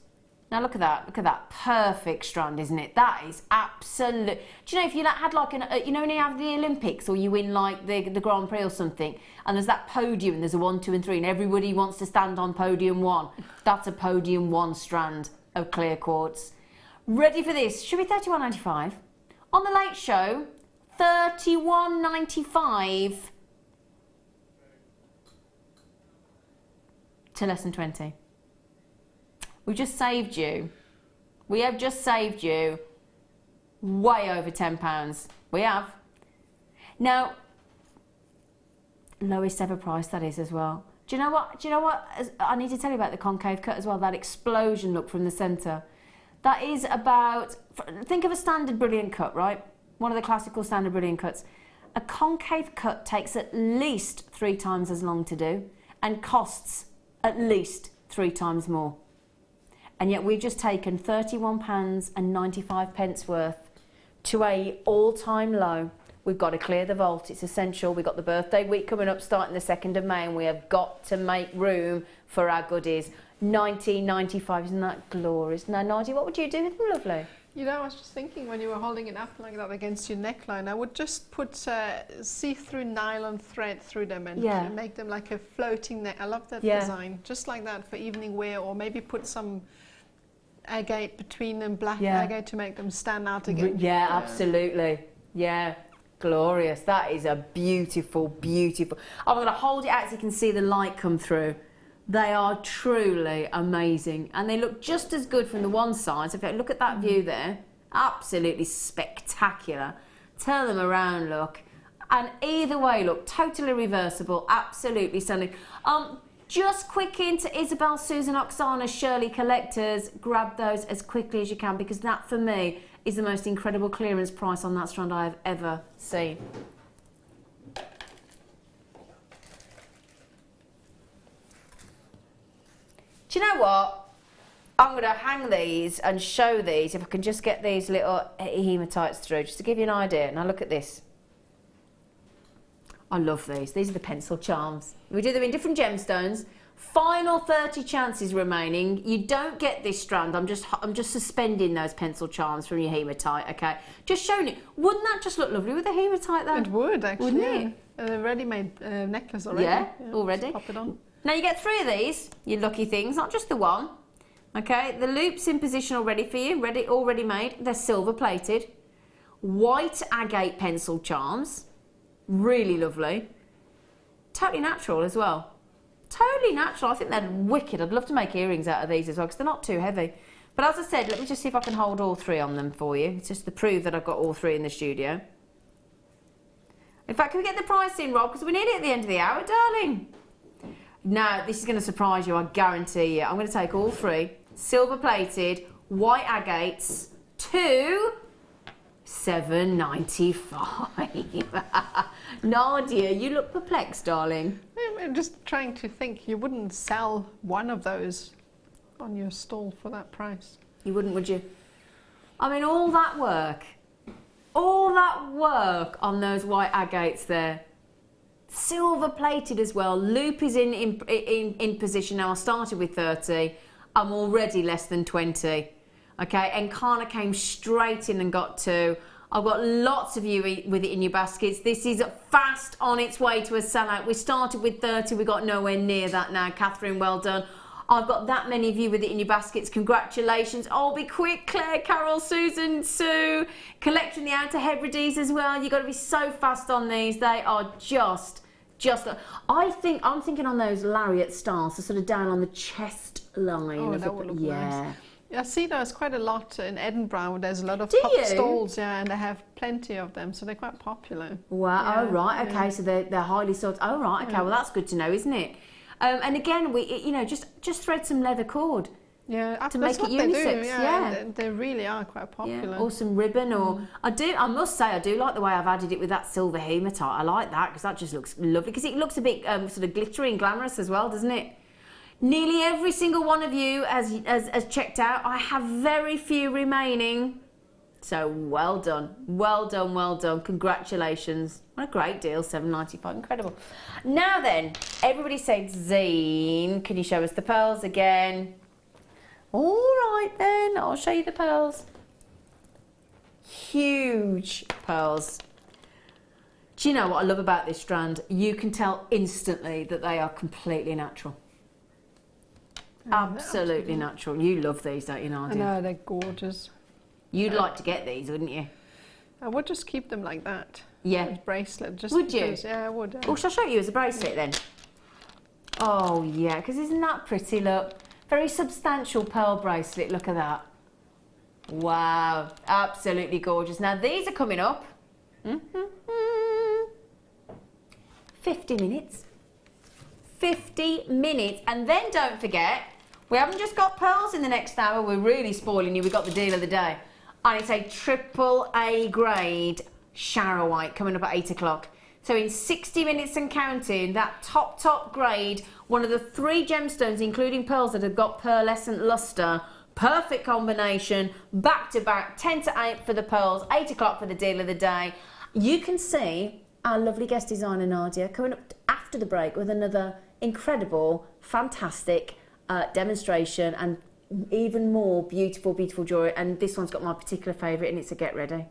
now look at that perfect strand, isn't it? That is absolute. Do you know, if you had like you know when you have the Olympics or you win like the Grand Prix or something, and there's that podium and there's a 1, 2 and 3 and everybody wants to stand on podium 1. That's a podium 1 strand of clear quartz. Ready for this? Should be £31.95. On the Late Show, £31.95 to less than 20. We just saved you. We have just saved you way over £10. We have. Now, lowest ever price that is as well. Do you know what? I need to tell you about the concave cut as well. That explosion look from the centre. That is about, think of a standard brilliant cut, right? One of the classical standard brilliant cuts. A concave cut takes at least 3 times as long to do and costs at least 3 times more. And yet we've just taken £31.95 worth to a all-time low. We've got to clear the vault, it's essential. We've got the birthday week coming up starting the 2nd of May and we have got to make room for our goodies. £19.95, isn't that glorious? Now, Nadja, what would you do with them, lovely? You know, I was just thinking when you were holding it up like that against your neckline, I would just put see-through nylon thread through them and make them like a floating neck. I love that design. Just like that for evening wear, or maybe put some agate between them, black agate, to make them stand out again. Yeah, absolutely. Yeah, glorious. That is a beautiful, beautiful. I'm going to hold it out so you can see the light come through. They are truly amazing and they look just as good from the one side. So if you look at that view there, absolutely spectacular. Turn them around, look. And either way, look, totally reversible, absolutely stunning. Just quick into Isabel, Susan, Oksana, Shirley collectors. Grab those as quickly as you can because that for me is the most incredible clearance price on that strand I have ever seen. Do you know what? I'm going to hang these and show these, if I can just get these little hematites through, just to give you an idea. Now look at this. I love these. These are the pencil charms. We do them in different gemstones. Final 30 chances remaining. You don't get this strand. I'm just suspending those pencil charms from your hematite, okay? Just showing it. Wouldn't that just look lovely with a hematite though? It would, actually. Wouldn't it? A ready-made necklace already. Yeah, already. Pop it on. Now you get 3 of these, you lucky things, not just the one. Okay, the loop's in position already for you, already made. They're silver plated. White agate pencil charms, really lovely. Totally natural as well. Totally natural. I think they're wicked. I'd love to make earrings out of these as well because they're not too heavy. But as I said, let me just see if I can hold all 3 on them for you. It's just to prove that I've got all 3 in the studio. In fact, can we get the price in, Rob? Because we need it at the end of the hour, darling. Now, this is going to surprise you, I guarantee you. I'm going to take all 3, silver plated, white agates, to £7.95. Nadia, you look perplexed, darling. I'm just trying to think. You wouldn't sell one of those on your stall for that price. You wouldn't, would you? I mean, all that work on those white agates there. Silver plated as well. Loop is in position now. I started with 30. I'm already less than 20. Okay, and Kana came straight in and got 2. I've got lots of you with it in your baskets. This is fast on its way to a sellout. We started with 30, we got nowhere near that now. Catherine, well done. I've got that many of you with it in your baskets. Congratulations. Oh, be quick, Claire, Carol, Susan, Sue. Collecting the Outer Hebrides as well. You've got to be so fast on these. They are just I'm thinking on those lariat stars, so sort of down on the chest line. Oh, that would look nice. I see there's quite a lot in Edinburgh. There's a lot of pop stalls, yeah, and they have plenty of them, so they're quite popular. Wow, yeah, oh right, okay, so they're highly sought. Oh right, okay, well that's good to know, isn't it? And again, just thread some leather cord. Yeah, to make it unisex. Yeah, they really are quite popular. Yeah. Or some ribbon, or I must say I do like the way I've added it with that silver hematite. I like that because that just looks lovely. Because it looks a bit sort of glittery and glamorous as well, doesn't it? Nearly every single one of you has checked out. I have very few remaining. So well done, well done, well done. Congratulations. What a great deal, $7.95, incredible. Now then, everybody said, Zine, can you show us the pearls again? All right then, I'll show you the pearls. Huge pearls. Do you know what I love about this strand? You can tell instantly that they are completely natural. Absolutely natural. You love these, don't you, Nardia? I know, they're gorgeous. You'd like to get these, wouldn't you? I would just keep them like that. Yeah. As bracelet. Just would because, you? Yeah, I would. Oh, shall I show you as a bracelet then? Oh, yeah, because isn't that pretty, look? Very substantial pearl bracelet, look at that. Wow, absolutely gorgeous. Now, these are coming up. 50 minutes. 50 minutes. And then don't forget, we haven't just got pearls in the next hour, we're really spoiling you. We've got the deal of the day. And it's a AAA grade Charite coming up at 8 o'clock. So in 60 minutes and counting, that top grade, one of the 3 gemstones, including pearls that have got pearlescent luster, perfect combination, back to back, 10 to 8 for the pearls, 8 o'clock for the deal of the day. You can see our lovely guest designer Nadia coming up after the break with another incredible, fantastic demonstration and even more beautiful jewellery. And this one's got my particular favourite, and it's a get ready.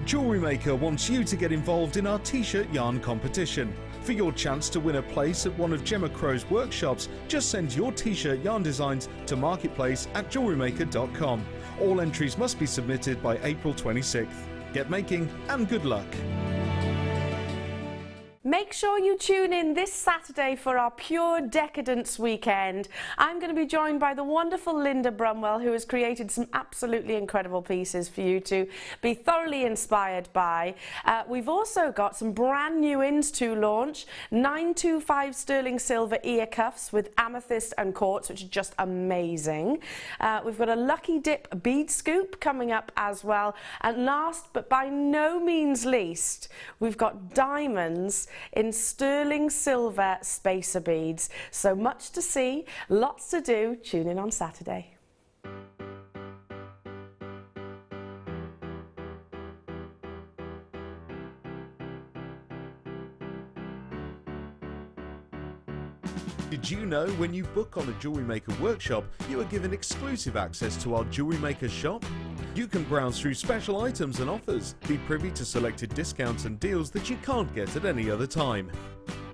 Jewellery Maker wants you to get involved in our t-shirt yarn competition. For your chance to win a place at one of Macrame's workshops, just send your t-shirt yarn designs to marketplace@jewellerymaker.com. All entries must be submitted by April 26th. Get making and good luck. Make sure you tune in this Saturday for our Pure Decadence weekend. I'm going to be joined by the wonderful Linda Brumwell, who has created some absolutely incredible pieces for you to be thoroughly inspired by. We've also got some brand new ins to launch. 925 sterling silver ear cuffs with amethyst and quartz, which is just amazing. We've got a lucky dip bead scoop coming up as well. And last but by no means least, we've got diamonds in sterling silver spacer beads. So much to see, lots to do. Tune in on Saturday. Did you know when you book on a Jewellery Maker workshop, you are given exclusive access to our Jewellery Maker shop? You can browse through special items and offers, be privy to selected discounts and deals that you can't get at any other time.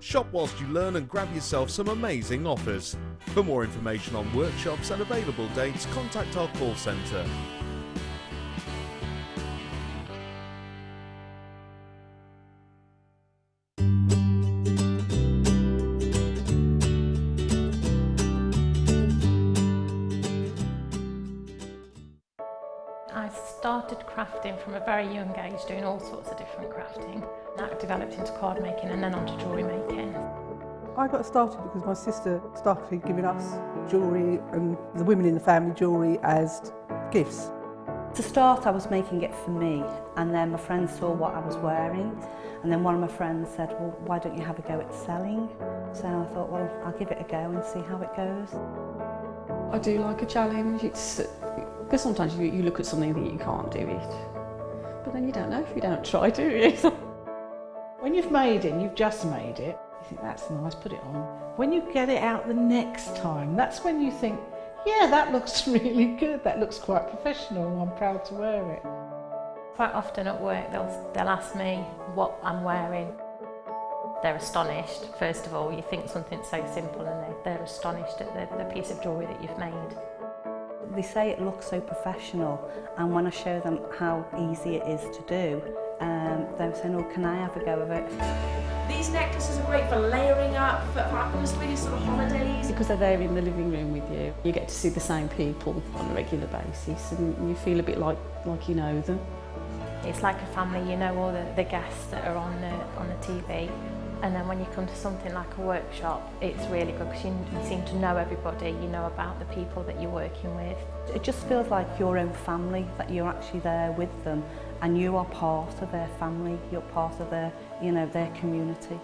Shop whilst you learn and grab yourself some amazing offers. For more information on workshops and available dates, contact our call centre. I started crafting from a very young age, doing all sorts of different crafting. That developed into card making and then onto jewellery making. I got started because my sister started giving us jewellery and the women in the family jewellery as gifts. To start, I was making it for me, and then my friends saw what I was wearing, and then one of my friends said, well, why don't you have a go at selling? So I thought, well, I'll give it a go and see how it goes. I do like a challenge. Because sometimes you look at something that you can't do it, but then you don't know if you don't try, do you? When you've made it and you've just made it, you think that's nice, put it on. When you get it out the next time, that's when you think yeah, that looks really good. That looks quite professional. I'm proud to wear it. Quite often at work they'll ask me what I'm wearing. They're astonished. First of all, you think something so simple and they're astonished at the piece of jewellery that you've made. They say it looks so professional, and when I show them how easy it is to do, they're saying, oh, can I have a go of it? These necklaces are great for layering up, for atmosphere, sort of holidays. Because they're there in the living room with you, you get to see the same people on a regular basis, and you feel a bit like you know them. It's like a family, you know all the guests that are on the TV. And then when you come to something like a workshop, it's really good because you seem to know everybody, you know about the people that you're working with. It just feels like your own family, that you're actually there with them and you are part of their family, you're part of their, you know, their community.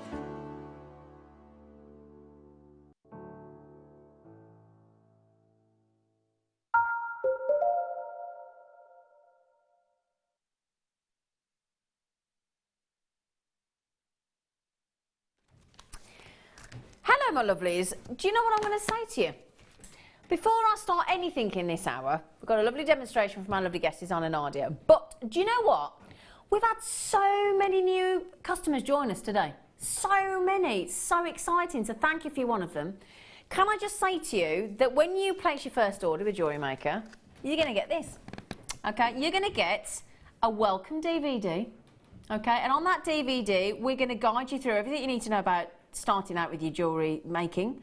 Hello, my lovelies. Do you know what I'm going to say to you? Before I start anything in this hour, we've got a lovely demonstration from our lovely guest, Zena Nardia. But do you know what? We've had so many new customers join us today. So many. It's so exciting. So thank you for one of them. Can I just say to you that when you place your first order with Jewellery Maker, you're going to get this. Okay? You're going to get a welcome DVD. Okay? And on that DVD, we're going to guide you through everything you need to know about starting out with your jewellery making.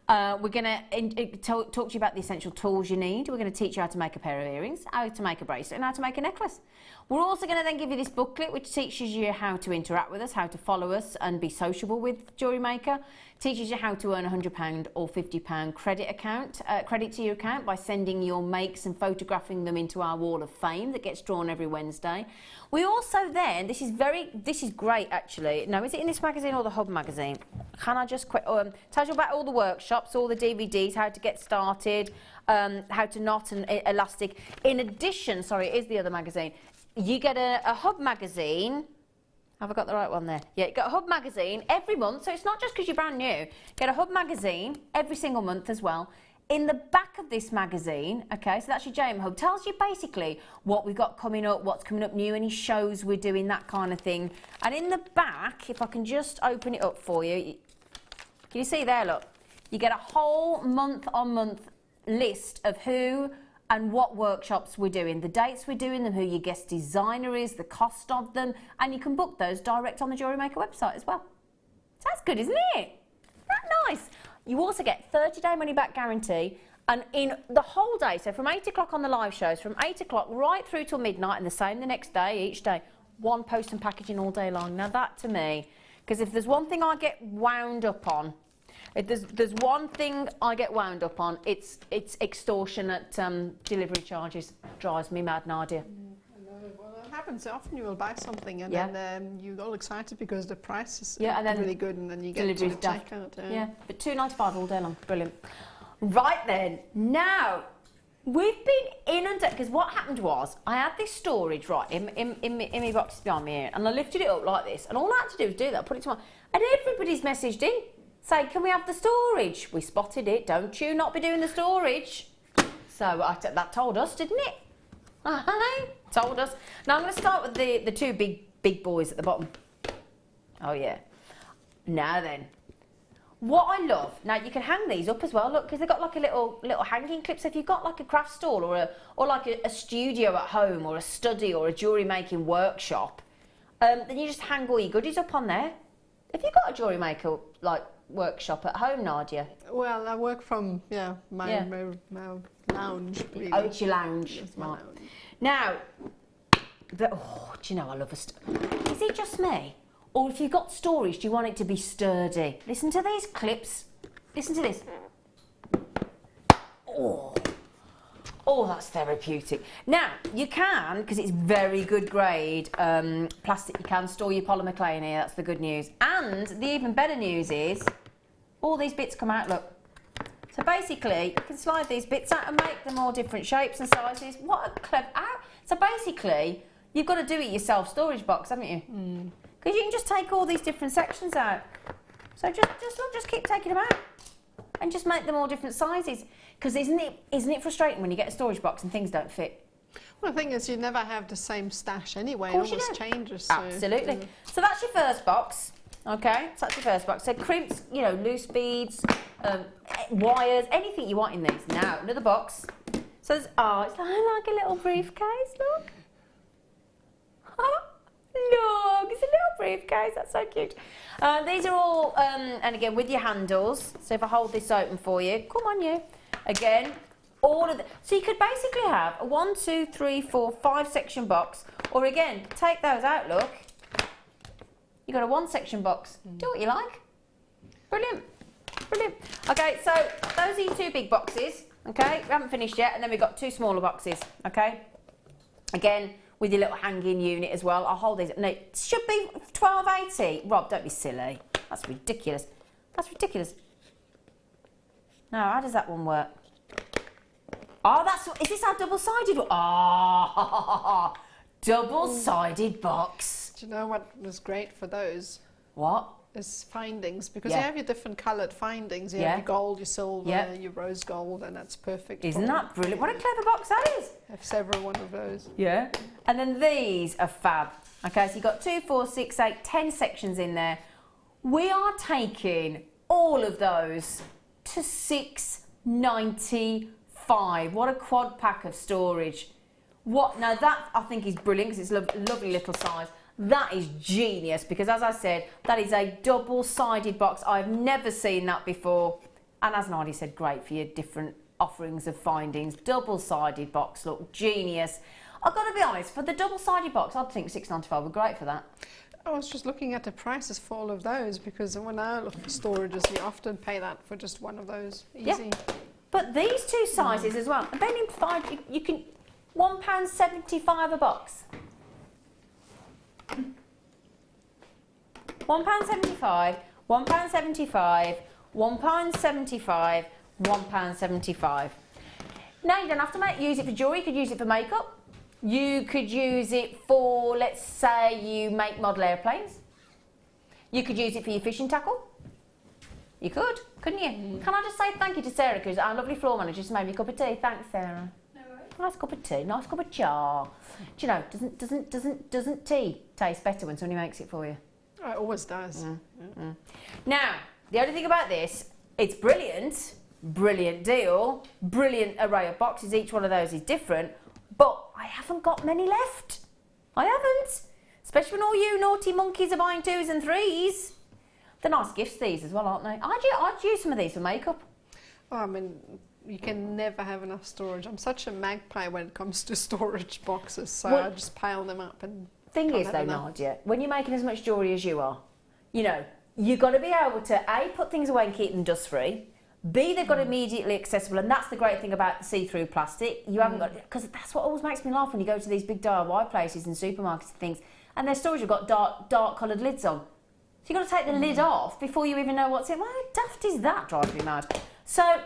We're going to talk to you about the essential tools you need. We're going to teach you how to make a pair of earrings, how to make a bracelet and how to make a necklace. We're also going to then give you this booklet which teaches you how to interact with us, how to follow us and be sociable with Jewellery Maker. Teaches you how to earn £100 or £50 credit to your account by sending your makes and photographing them into our wall of fame that gets drawn every Wednesday. We also then, this is great actually. Now, is it in this magazine or the Hub magazine? Can I just tells you about all the workshops, all the DVDs, how to get started, how to knot and elastic. In addition, sorry, it is the other magazine. You get a Hub magazine. Have I got the right one there? Yeah, you get a Hub magazine every month, so it's not just because you're brand new. Get a Hub magazine every single month as well. In the back of this magazine, okay, so that's your JM Hub, tells you basically what we've got coming up, what's coming up new, any shows we're doing, that kind of thing. And in the back, if I can just open it up for you, can you see there, look? You get a whole month-on-month list of who and what workshops we're doing, the dates we're doing them, who your guest designer is, the cost of them, and you can book those direct on the Jewellery Maker website as well. So that's good, isn't it? That's nice. You also get 30-day money-back guarantee, and in the whole day, so from 8 o'clock on the live shows, from 8 o'clock right through till midnight, and the same the next day, each day, one post and packaging all day long. Now that to me, because if there's one thing I get wound up on, if there's one thing I get wound up on, it's extortionate delivery charges. Drives me mad, Nardia. Well, that happens. Often you will buy something and then you're all excited because the price is and then really good, and then you get to the checkout. Yeah, but £2.95 all day long. Brilliant. Right then, now we've been inundated because what happened was I had this storage right in my boxes behind me here, and I lifted it up like this, and all I had to do was do that, put it to my, and everybody's messaged in. Say, can we have the storage? We spotted it. Don't you not be doing the storage. So that told us, didn't it? Told us. Now I'm going to start with the two big boys at the bottom. Oh yeah. Now then, what I love. Now you can hang these up as well. Look, because they've got like a little hanging clip. So if you've got like a craft stall or like a studio at home or a study or a jewellery making workshop, then you just hang all your goodies up on there. Have you got a jewellery maker workshop at home, Nadia? Well, I work from my lounge. Really. Oh, it's your lounge. It's my lounge. Now, do you know I love is it just me, or if you've got storage, do you want it to be sturdy? Listen to these clips. Listen to this. Oh, that's therapeutic. Now, you can, because it's very good grade plastic, you can store your polymer clay in here, that's the good news. And the even better news is, all these bits come out, look. So basically, you can slide these bits out and make them all different shapes and sizes. What a clever... So basically, you've got to do it yourself, storage box, haven't you? Because you can just take all these different sections out. So just keep taking them out. and just make them all different sizes. Because isn't it frustrating when you get a storage box and things don't fit? Well, the thing is, you never have the same stash anyway. Of course it always you don't. changes. So, Absolutely. So that's your first box. Okay, so that's your first box. So crimps, you know, loose beads, wires, anything you want in these. Now, another box. So there's, it's like a little briefcase, look. Look, it's a little briefcase, that's so cute. These are all, and again, with your handles. So if I hold this open for you, come on you. Again, all of the, so you could basically have a 1, 2, 3, 4, 5 section box, or again, take those out, look. You've got a 1 section box. Do what you like. Brilliant. Brilliant. Okay, so those are your 2 big boxes. Okay, we haven't finished yet, and then we've got 2 smaller boxes. Okay, again with your little hanging unit as well. I'll hold these. No, it should be $12.80. Rob, don't be silly. That's ridiculous. That's ridiculous. Now, how does that one work? Oh, is this our double-sided one? Oh, double-sided box. Do you know what was great for those? What? Is findings, because you have your different coloured findings. You have your gold, your silver, your rose gold, and that's perfect. Isn't that brilliant? What a clever box that is. I have several one of those. Yeah. And then these are fab. Okay, so you've got 2, 4, 6, 8, 10 sections in there. We are taking all of those to $6.95. What a quad pack of storage. What? Now that I think is brilliant because it's a lovely little size. That is genius because, as I said, that is a double-sided box. I've never seen that before. And as Nadja said, great for your different offerings of findings. Double-sided box, look, genius. I've got to be honest, for the double-sided box, I'd think $6.95 would be great for that. I was just looking at the prices for all of those because when I look for storages, you often pay that for just one of those. Easy. Yeah. But these 2 sizes as well. And then in 5, you can £1.75 a box. £1.75, £1.75, £1.75, £1.75. Now you don't have to use it for jewellery, you could use it for makeup. You could use it for, let's say you make model airplanes. You could use it for your fishing tackle. You could, couldn't you? Can I just say thank you to Sarah, because our lovely floor manager just made me a cup of tea. Thanks, Sarah. Nice cup of tea, nice cup of char. Do you know, doesn't tea taste better when somebody makes it for you? Oh, it always does. Now, the only thing about this, it's brilliant, brilliant deal, brilliant array of boxes. Each one of those is different, but I haven't got many left. I haven't. Especially when all you naughty monkeys are buying 2s and 3s. They're nice gifts, these as well, aren't they? I'd use some of these for makeup. Oh, I mean, you can never have enough storage. I'm such a magpie when it comes to storage boxes, so I just pile them up. And thing is though, Nadja, when you're making as much jewellery as you are, you know, you've got to be able to A, put things away and keep them dust free. B, they've got immediately accessible, and that's the great thing about the see-through plastic. You haven't got, because that's what always makes me laugh when you go to these big DIY places and supermarkets and things, and their storage have got dark coloured lids on. So you've got to take the lid off before you even know what's in. Well, how daft is that? Drives me mad. So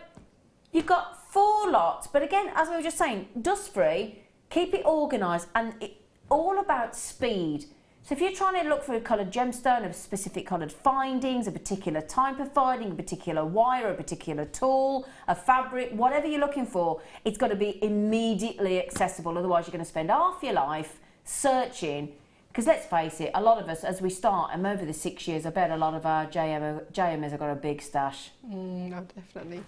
you've got 4 lots, but again, as we were just saying, dust-free, keep it organised, and it's all about speed. So if you're trying to look for a coloured gemstone, a specific coloured findings, a particular type of finding, a particular wire, a particular tool, a fabric, whatever you're looking for, it's got to be immediately accessible. Otherwise, you're going to spend half your life searching. Because let's face it, a lot of us, as we start, and over the 6 years, I bet a lot of our JMers have got a big stash. No, definitely.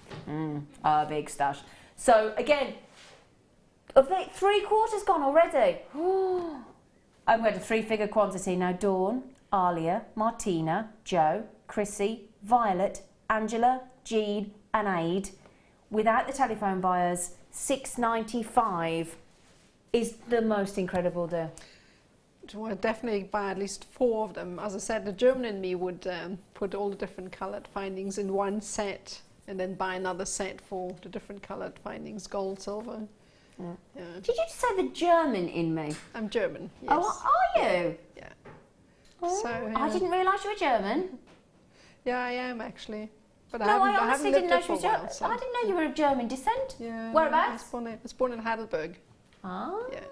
A big stash. So again, of the 3/4 gone already. And we had a 3-figure quantity. Now Dawn, Alia, Martina, Jo, Chrissy, Violet, Angela, Jean and Aid, without the telephone buyers, $6.95 is the most incredible deal. I would definitely buy at least 4 of them. As I said, the German in me would put all the different coloured findings in one set and then buy another set for the different coloured findings, gold, silver. Yeah. Did you just say the German in me? I'm German, yes. Oh, are you? Yeah. Oh, So, I didn't realise you were German. Yeah, I am actually. But No, I haven't honestly lived didn't know there she for a was while, German. so- I didn't know you were of German descent. Yeah. Whereabouts? I was born in Heidelberg. Ah. Yeah.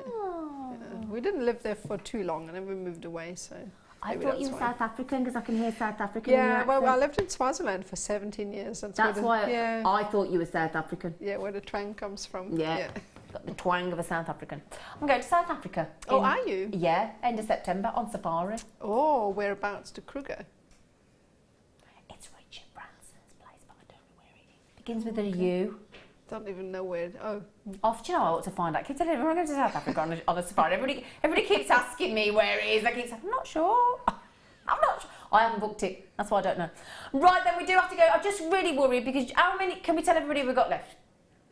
We didn't live there for too long and then we moved away, so... I thought you were South African because I can hear South African in your Yeah, accent. well, I lived in Swaziland for 17 years. That's why I thought you were South African. Yeah, where the twang comes from. Yeah. Got the twang of a South African. I'm going to South Africa. Oh, are you? Yeah, end of September on safari. Oh, whereabouts to Kruger? It's Richard Branson's place, but I don't know where it is. Begins with a U. Don't even know where. Oh. Off, do you know I ought to find out? Keep telling everyone I'm going to South Africa on a safari. Everybody keeps asking me where it is. I keep saying, I'm not sure. I'm not sure. I haven't booked it. That's why I don't know. Right, then we do have to go. I'm just really worried because how many, can we tell everybody we've got left?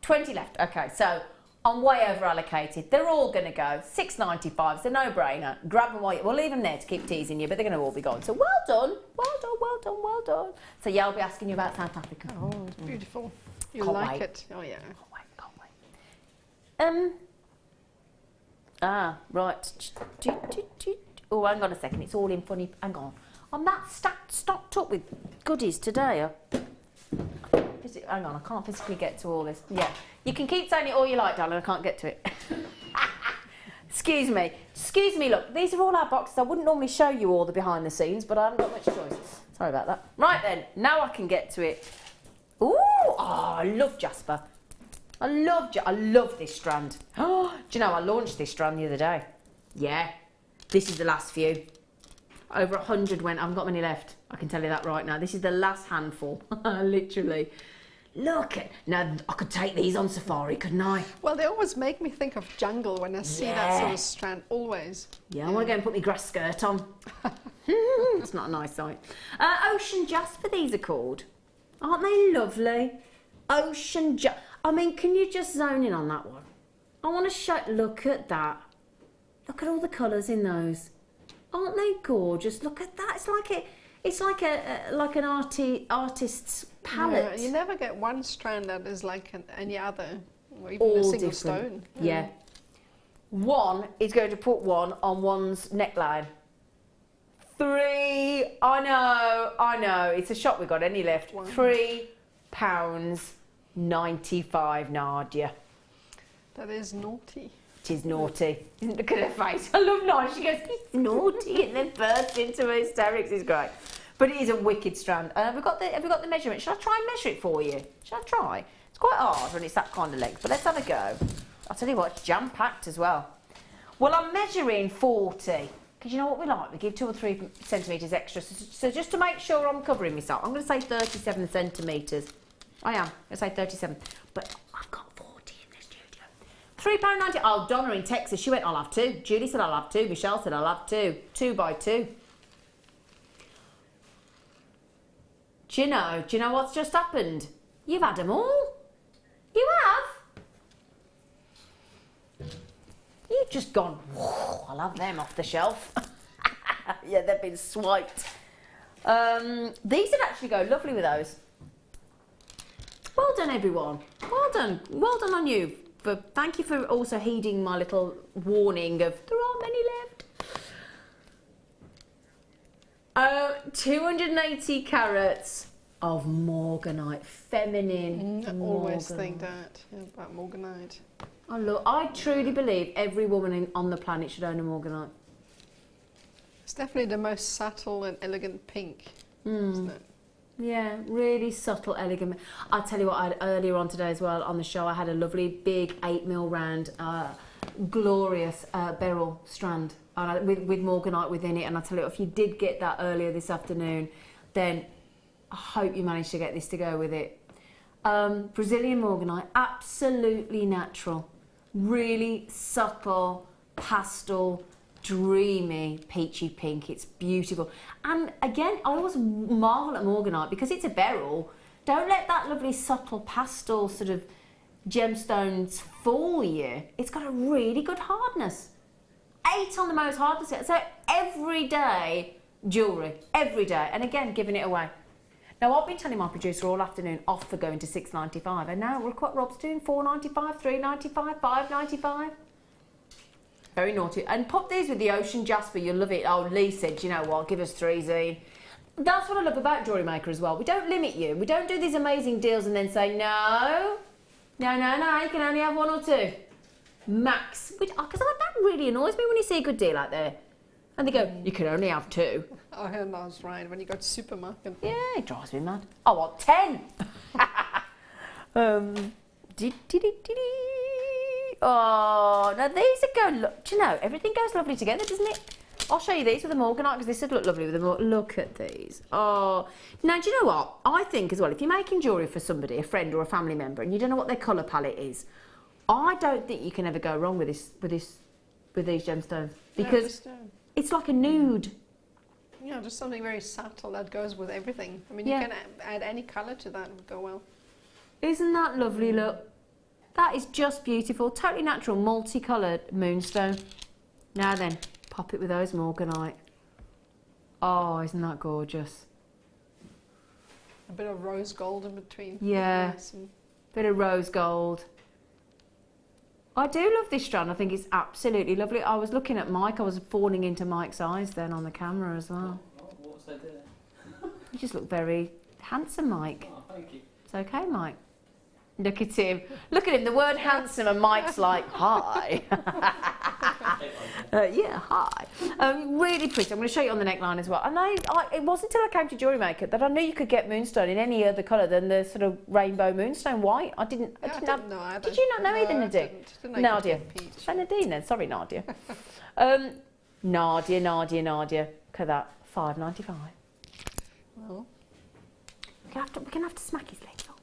20 left. Okay, so I'm way over allocated. They're all going to go. $6.95. It's a no-brainer. Grab them while we'll leave them there to keep teasing you, but they're going to all be gone. So well done. Well done, well done, well done. So yeah, I'll be asking you about South Africa. Oh, it's beautiful. You'll Can't like wait. it. Oh, yeah. Right. Oh, hang on a second. It's all in funny. Hang on. I'm that stocked up with goodies today. Hang on, I can't physically get to all this. Yeah. You can keep saying it all you like, darling. I can't get to it. Excuse me. Excuse me, look. These are all our boxes. I wouldn't normally show you all the behind the scenes, but I haven't got much choice. Sorry about that. Right then. Now I can get to it. Ooh. Oh, I love jasper. I love this strand. Oh, do you know, I launched this strand the other day. Yeah, this is the last few. Over 100 went, I haven't got many left. I can tell you that right now. This is the last handful, literally. Look at, now I could take these on safari, couldn't I? Well, they always make me think of jungle when I see that sort of strand, always. Yeah, I want to go and put my grass skirt on. It's not a nice sight. Ocean jasper, these are called. Aren't they lovely? Ocean jasper. I mean, can you just zone in on that one? I want to show, look at that. Look at all the colours in those. Aren't they gorgeous? Look at that. It's like an artist's palette. Yeah, you never get one strand that is like any other, or even all a single different. stone. Yeah. One is going to put one on one's neckline. 3, I know. It's a shop we've got any left. £3.95, Nardia. That is naughty. It is naughty. Look at her face. I love Nardia. She goes, it's naughty, and then bursts into hysterics. It's great. But it is a wicked strand. Have we got the measurement? Should I try and measure it for you? Should I try? It's quite hard when it's that kind of length, but let's have a go. I'll tell you what, it's jam-packed as well. Well, I'm measuring 40. Because you know what we like? We give 2 or 3 centimetres extra. So just to make sure I'm covering myself, I'm going to say 37 centimetres. I am. I'm going to say 37. But I've got 40 in the studio. £3.90. Oh, Donna in Texas, she went, I'll have 2. Julie said, I'll have 2. Michelle said, I'll have 2. 2 by 2. Do you know what's just happened? You've had them all. You have. You've just gone, whoa, I'll have them off the shelf. Yeah, they've been swiped. These would actually go lovely with those. Well done, everyone. Well done. Well done on you. Thank you for also heeding my little warning of there aren't many left. 280 carats of morganite, feminine. I always think that about morganite. Oh, look, I truly believe every woman on the planet should own a morganite. It's definitely the most subtle and elegant pink, isn't it? Yeah, really subtle, elegant. I'll tell you what, I had earlier on today as well on the show, I had a lovely big 8mm round, glorious beryl strand with morganite within it. And I'll tell you what, if you did get that earlier this afternoon, then I hope you managed to get this to go with it. Brazilian morganite, absolutely natural. Really subtle, pastel, dreamy, peachy pink. It's beautiful. And again, I always marvel at morganite because it's a beryl. Don't let that lovely subtle pastel sort of gemstones fool you. It's got a really good hardness. 8 on the most hardness. So everyday jewellery, every day. And again, giving it away. Now, I've been telling my producer all afternoon off for going to $6.95, and now look what Rob's doing, $4.95, $3.95, $5.95. Very naughty. And pop these with the ocean jasper, you'll love it. Oh, Lee said, you know what, give us 3, Zine. That's what I love about Jewellery Maker as well. We don't limit you. We don't do these amazing deals and then say, no, you can only have 1 or 2. Max. Because that really annoys me when you see a good deal out there. And they go, you can only have 2. I heard that's right. When you go to supermarket. Yeah, it drives me mad. I want 10. Oh, now these are going, look, do you know, everything goes lovely together, doesn't it? I'll show you these with them organised because this would look lovely with them all. Look at these. Oh, now do you know what? I think as well, if you're making jewellery for somebody, a friend or a family member, and you don't know what their colour palette is, I don't think you can ever go wrong with these gemstones because it's like a nude. Yeah, just something very subtle that goes with everything. I mean, Yeah. you can add any colour to that and it would go well. Isn't that lovely? Look, that is just beautiful. Totally natural, multicoloured moonstone. Now then, pop it with those morganite. Oh, isn't that gorgeous? A bit of rose gold in between. Yeah, bit of rose gold. I do love this strand. I think it's absolutely lovely. I was looking at Mike. I was falling into Mike's eyes then on the camera as well. What was I doing? You just look very handsome, Mike. Oh, thank you. It's okay, Mike. Look at him. Look at him. The word handsome, and Mike's like, hi. Yeah, hi. Really pretty. I'm going to show you on the neckline as well. And it wasn't until I came to Jewellery Maker that I knew you could get moonstone in any other colour than the sort of rainbow moonstone white. I didn't know either. Did you not know either, No, I Nadine? didn't know you could Nardia. get peach. Say Nadine then. Sorry, Nardia. Nardia. Look at that. $5.95. Well, we're going to have to smack his legs off.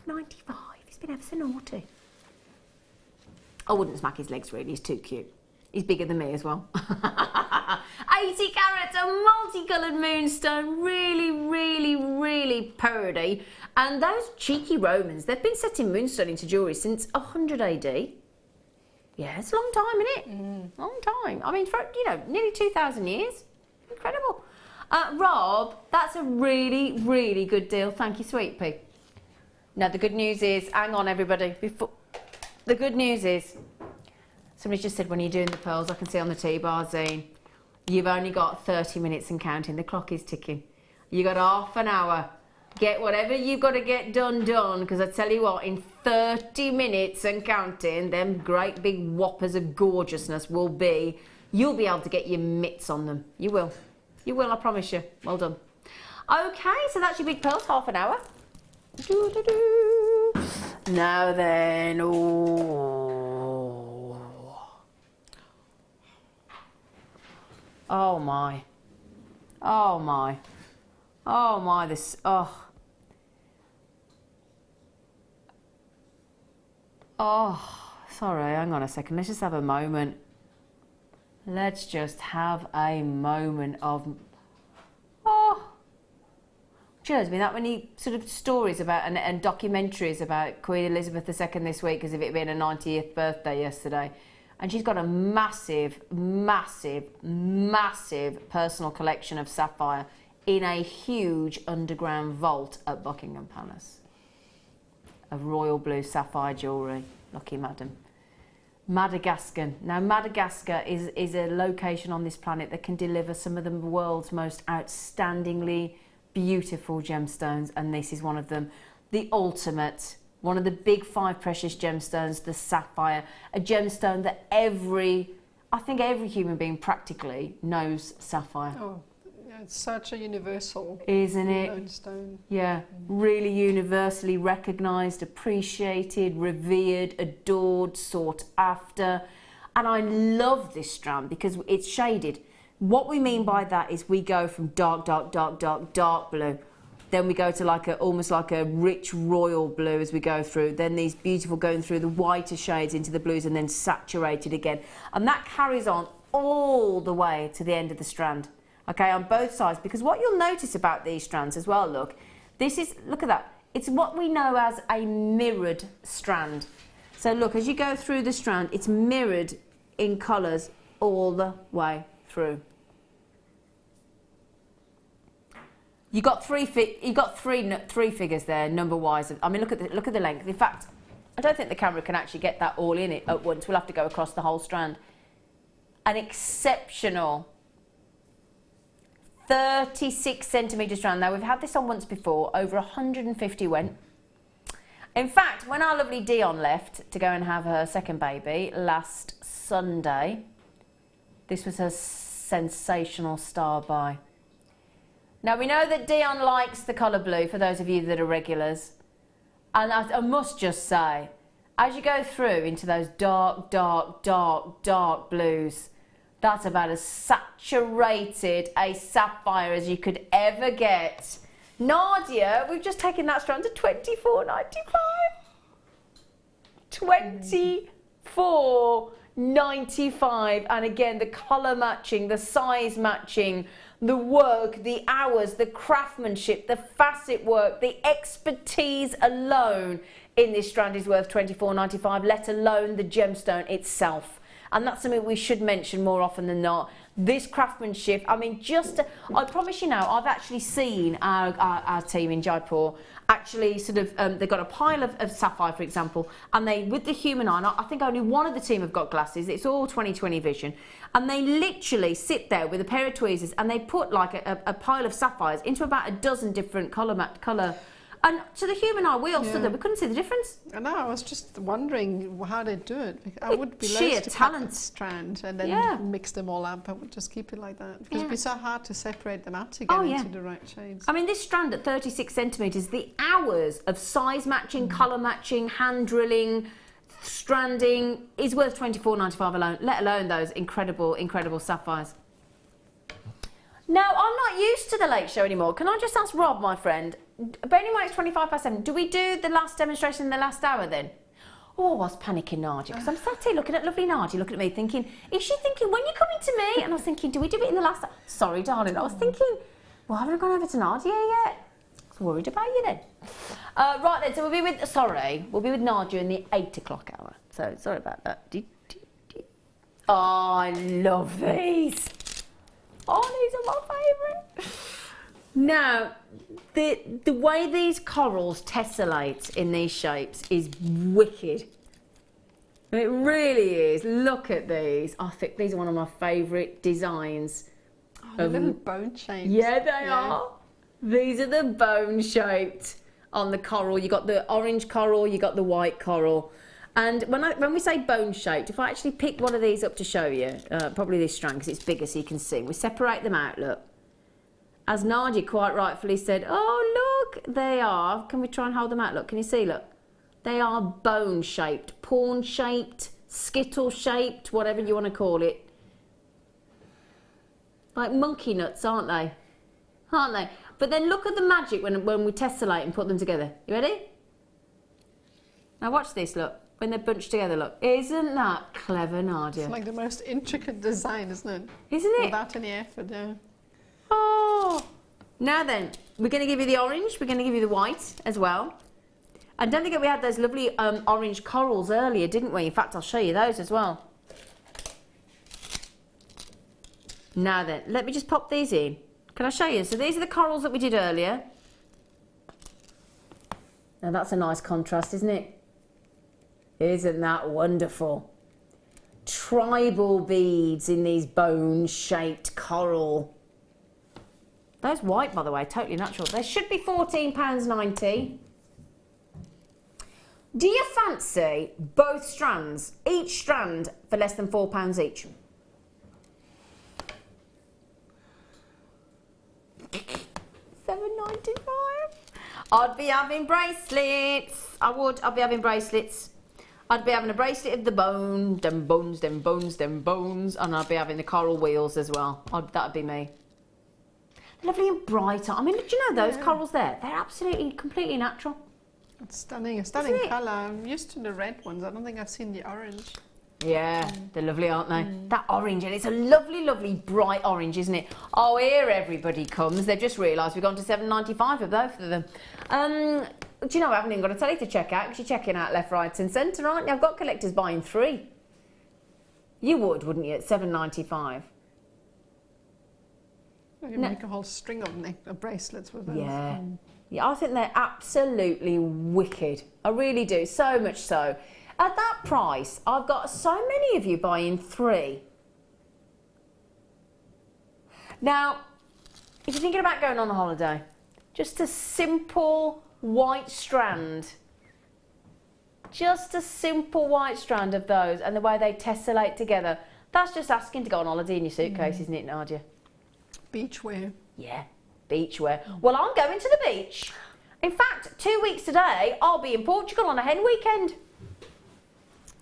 $5.95. He's been ever so naughty. I wouldn't smack his legs really, he's too cute. He's bigger than me as well. 80 carats of multicoloured moonstone, really pretty. And those cheeky Romans, they've been setting moonstone into jewellery since 100 AD. Yeah, it's a long time, isn't it? Long time. I mean, for, nearly 2,000 years. Incredible. Rob, that's a really good deal. Thank you, sweet pea. Now, the good news is, hang on, everybody. The good news is, somebody just said, when you're doing the pearls, I can see on the T-bar, Zane, you've only got 30 minutes and counting. The clock is ticking. You got half an hour. Get whatever you've got to get done, because I tell you what, in 30 minutes and counting, them great big whoppers of gorgeousness will be, you'll be able to get your mitts on them. You will. You will, I promise you. Well done. Okay, so that's your big pearls, half an hour. Now then, oh my, this, sorry, hang on a second, let's just have a moment. Let's just have a moment of, shows me that many sort of stories about and documentaries about Queen Elizabeth II this week because of it being her 90th birthday yesterday. And she's got a massive personal collection of sapphire in a huge underground vault at Buckingham Palace of royal blue sapphire jewellery. Lucky madam. Madagascar. Now, Madagascar is a location on this planet that can deliver some of the world's most outstandingly beautiful gemstones, and this is one of them. The ultimate, one of the big 5 precious gemstones, the sapphire, a gemstone that I think every human being practically knows sapphire. Oh, yeah, it's such a universal, isn't it? Stone. Yeah, really universally recognised, appreciated, revered, adored, sought after. And I love this strand because it's shaded. What we mean by that is we go from dark blue, then we go to almost like a rich royal blue as we go through, then these beautiful going through the whiter shades into the blues and then saturated again. And that carries on all the way to the end of the strand, okay, on both sides, because what you'll notice about these strands as well, look at that, it's what we know as a mirrored strand. So look, as you go through the strand, it's mirrored in colours all the way through. You got three figures there, number wise. I mean, look at the length. In fact, I don't think the camera can actually get that all in it at once. We'll have to go across the whole strand. An exceptional 36 centimetre strand. Now, we've had this on once before. Over 150 went. In fact, when our lovely Dion left to go and have her second baby last Sunday, This was a sensational star buy. Now we know that Dion likes the colour blue, for those of you that are regulars. And I must just say, as you go through into those dark, dark, dark, dark blues, that's about as saturated a sapphire as you could ever get. Nardia, we've just taken that strand to $24.95. $24.95. And again, the colour matching, the size matching, the work, the hours, the craftsmanship, the facet work, the expertise alone in this strand is worth $24.95, let alone the gemstone itself. And that's something we should mention more often than not. This craftsmanship, I mean, I promise you now, I've actually seen our team in Jaipur actually sort of, they've got a pile of sapphire, for example, and they, with the human eye, I think only one of the team have got glasses, it's all 20/20 vision, and they literally sit there with a pair of tweezers and they put like a pile of sapphires into about a dozen different colour. And to the human eye, we all stood there, we couldn't see the difference. I know, I was just wondering how they do it. I would be sheer loath to talent. cut the strand and then mix them all up. I would just keep it like that. Because it'd be so hard to separate them out to get into the right shades. I mean, this strand at 36 centimetres, the hours of size matching, colour matching, hand drilling, stranding is worth $24.95 alone, let alone those incredible, incredible sapphires. Now, I'm not used to the late show anymore. Can I just ask Rob, my friend, bearing in mind it's 7:25, do we do the last demonstration in the last hour then? Oh, I was panicking, Nadja, because I'm sat here looking at lovely Nadja, looking at me thinking, is she thinking, when you're coming to me? And I was thinking, do we do it in the last hour? Sorry, darling, I was thinking, well, haven't I gone over to Nadia yet? I was worried about you then. Right then, so we'll be with Nadja in the 8 o'clock hour. So, sorry about that. Oh, I love these. Oh, these are my favourite. Now, the way these corals tessellate in these shapes is wicked. It really is. Look at these. I think these are one of my favourite designs. Oh, little bone shapes. Yeah, they are. These are the bone shaped on the coral. You got the orange coral, you got the white coral. And when we say bone shaped, if I actually pick one of these up to show you, probably this strand because it's bigger so you can see, we separate them out, look. As Nadja quite rightfully said, oh look, they are, can we try and hold them out, look, can you see, look? They are bone shaped, pawn shaped, skittle shaped, whatever you want to call it. Like monkey nuts, aren't they? Aren't they? But then look at the magic when we tessellate and put them together. You ready? Now watch this, look. When they're bunched together, look. Isn't that clever, Nadja? It's like the most intricate design, isn't it? Isn't it? Without any effort, yeah. Oh! Now then, we're going to give you the orange, we're going to give you the white as well. And don't forget we had those lovely orange corals earlier, didn't we? In fact, I'll show you those as well. Now then, let me just pop these in. Can I show you? So these are the corals that we did earlier. Now that's a nice contrast, isn't it? Isn't that wonderful? Tribal beads in these bone-shaped coral. Those white, by the way, totally natural. They should be £14.90. Do you fancy both strands, each strand for less than £4 each? £7.95. I'd be having bracelets. I would. I'd be having bracelets. I'd be having a bracelet of the bone, them bones, them bones, them bones, and I'd be having the coral wheels as well. That'd be me. They're lovely and bright. I mean, do you know those corals there? They're absolutely, completely natural. It's stunning, a stunning colour. I'm used to the red ones. I don't think I've seen the orange. Yeah, they're lovely, aren't they? That orange, and it's a lovely, lovely bright orange, isn't it? Oh, here everybody comes. They've just realised we've gone to $7.95 for both of them. Do you know, I haven't even got to tell you to check out, because you're checking out left, right and centre, aren't you? I've got collectors buying 3. You would, wouldn't you, at $7.95? You can make a whole string of bracelets with those. Yeah. Yeah, I think they're absolutely wicked. I really do, so much so. At that price, I've got so many of you buying 3. Now, if you're thinking about going on a holiday, just a simple white strand. Just a simple white strand of those, and the way they tessellate together. That's just asking to go on holiday in your suitcase, isn't it, Nadia? Beachwear. Yeah, beachwear. Well, I'm going to the beach. In fact, 2 weeks today, I'll be in Portugal on a hen weekend.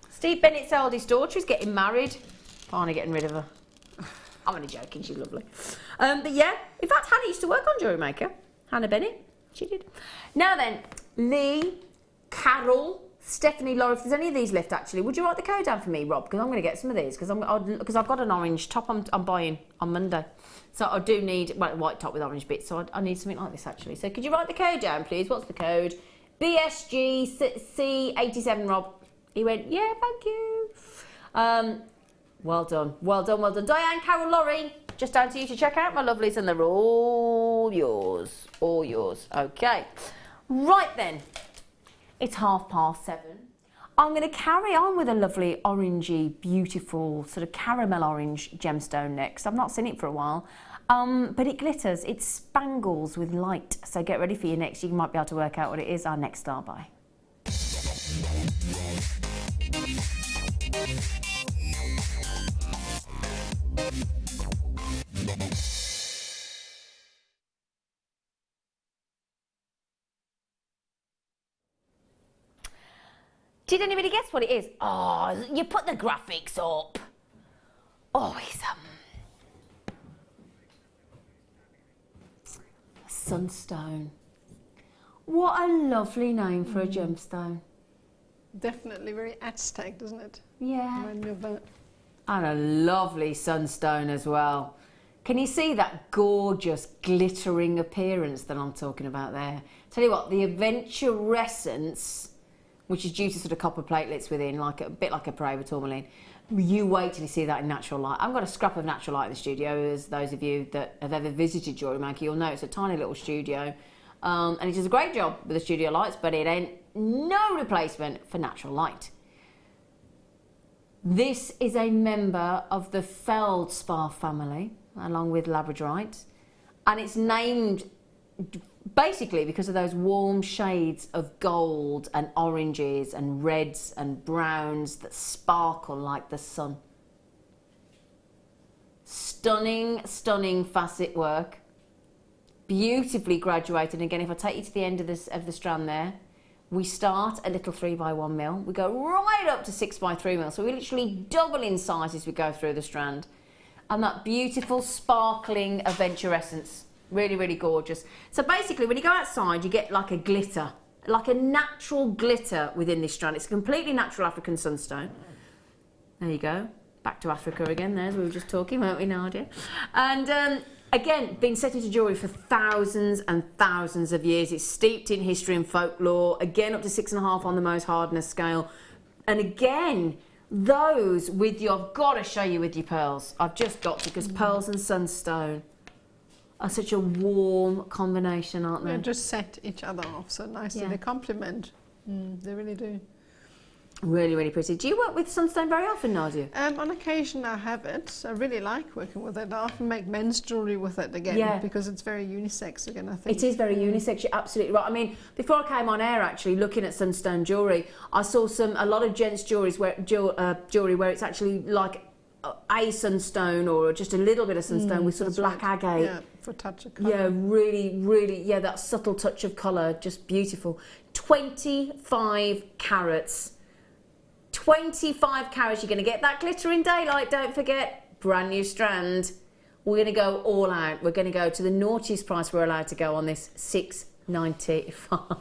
Steve Bennett's eldest daughter is getting married. Finally getting rid of her. I'm only joking, she's lovely. But yeah, in fact, Hannah used to work on Jewellery Maker. Hannah Bennett, she did. Now then, Lee, Carol, Stephanie, Laura, if there's any of these left actually, would you write the code down for me, Rob? Because I'm going to get some of these, because I've got an orange top I'm buying on Monday. So I do need, well, a white top with orange bits, so I need something like this actually. So could you write the code down, please? What's the code? BSGC87, Rob. He went, yeah, thank you. Well done, well done, well done. Diane, Carol, Laurie, just down to you to check out my lovelies, and they're all yours, all yours. Okay, right then, it's 7:30. I'm going to carry on with a lovely orangey, beautiful sort of caramel orange gemstone next. I've not seen it for a while, but it glitters. It spangles with light. So get ready for your next. You might be able to work out what it is. Our next star buy. Did anybody guess what it is? Oh, you put the graphics up. Oh, it's a sunstone. What a lovely name for a gemstone. Definitely very Aztec, doesn't it? Yeah. Remind me of that. And a lovely sunstone as well. Can you see that gorgeous glittering appearance that I'm talking about there? Tell you what, the aventurescence, which is due to sort of copper platelets within, like a bit like a Peridot tourmaline. You wait till you see that in natural light. I've got a scrap of natural light in the studio, as those of you that have ever visited Jewellery Maker, you'll know it's a tiny little studio. And it does a great job with the studio lights, but it ain't no replacement for natural light. This is a member of the feldspar family, along with Labradorite, and it's named basically because of those warm shades of gold and oranges and reds and browns that sparkle like the sun. Stunning, stunning facet work. Beautifully graduated. And again, if I take you to the end of the strand there, we start a little 3x1 mil. We go right up to 6x3 mil. So we literally double in size as we go through the strand. And that beautiful, sparkling aventurescence. Really, really gorgeous. So basically, when you go outside, you get like a glitter, like a natural glitter within this strand. It's a completely natural African sunstone. There you go. Back to Africa again there, as we were just talking, weren't we, Nardia? And again, been set into jewellery for thousands and thousands of years. It's steeped in history and folklore. Again, up to 6.5 on the Mohs hardness scale. And again, those with your, I've got to show you with your pearls. I've just got to, because pearls and sunstone are such a warm combination, aren't they? They just set each other off so nicely. Yeah. They complement. They really do. Really, really pretty. Do you work with sunstone very often, Nadia? On occasion I have it. I really like working with it. I often make men's jewellery with it again, because it's very unisex again, I think. It is very unisex, you're absolutely right. I mean, before I came on air actually, looking at sunstone jewellery, I saw a lot of gents' jewellery where it's actually like a sunstone or just a little bit of sunstone with sort of black agate. Yeah, for a touch of colour. Yeah, really, really, yeah, that subtle touch of colour, just beautiful. 25 carats. 25 carats, you're going to get that glitter in daylight, don't forget. Brand new strand. We're going to go all out. We're going to go to the naughtiest price we're allowed to go on this, $6.95.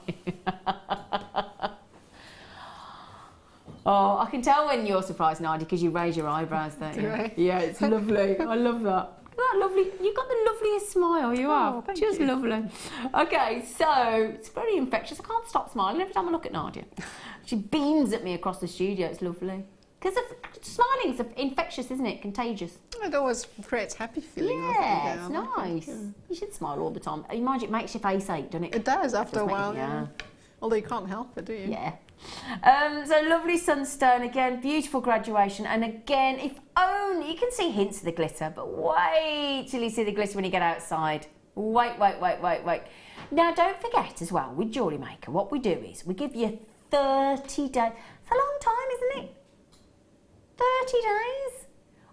Oh, I can tell when you're surprised, Nadia, because you raise your eyebrows, don't you? Do I? Yeah, it's lovely. I love that. That lovely. You've got the loveliest smile. You are. Just lovely. Okay, so it's very infectious. I can't stop smiling every time I look at Nadia. She beams at me across the studio. It's lovely. Because smiling's infectious, isn't it? Contagious. It always creates happy feeling. Yeah, it's nice. You should smile all the time. You mind, it makes your face ache, doesn't it? It does after a make while, it, yeah. Although you can't help it, do you? Yeah. So lovely sunstone, again, beautiful graduation, and again, if only, you can see hints of the glitter, but wait till you see the glitter when you get outside. Wait. Now, don't forget as well, with Jewellery Maker, what we do is we give you 30 days. It's a long time, isn't it? 30 days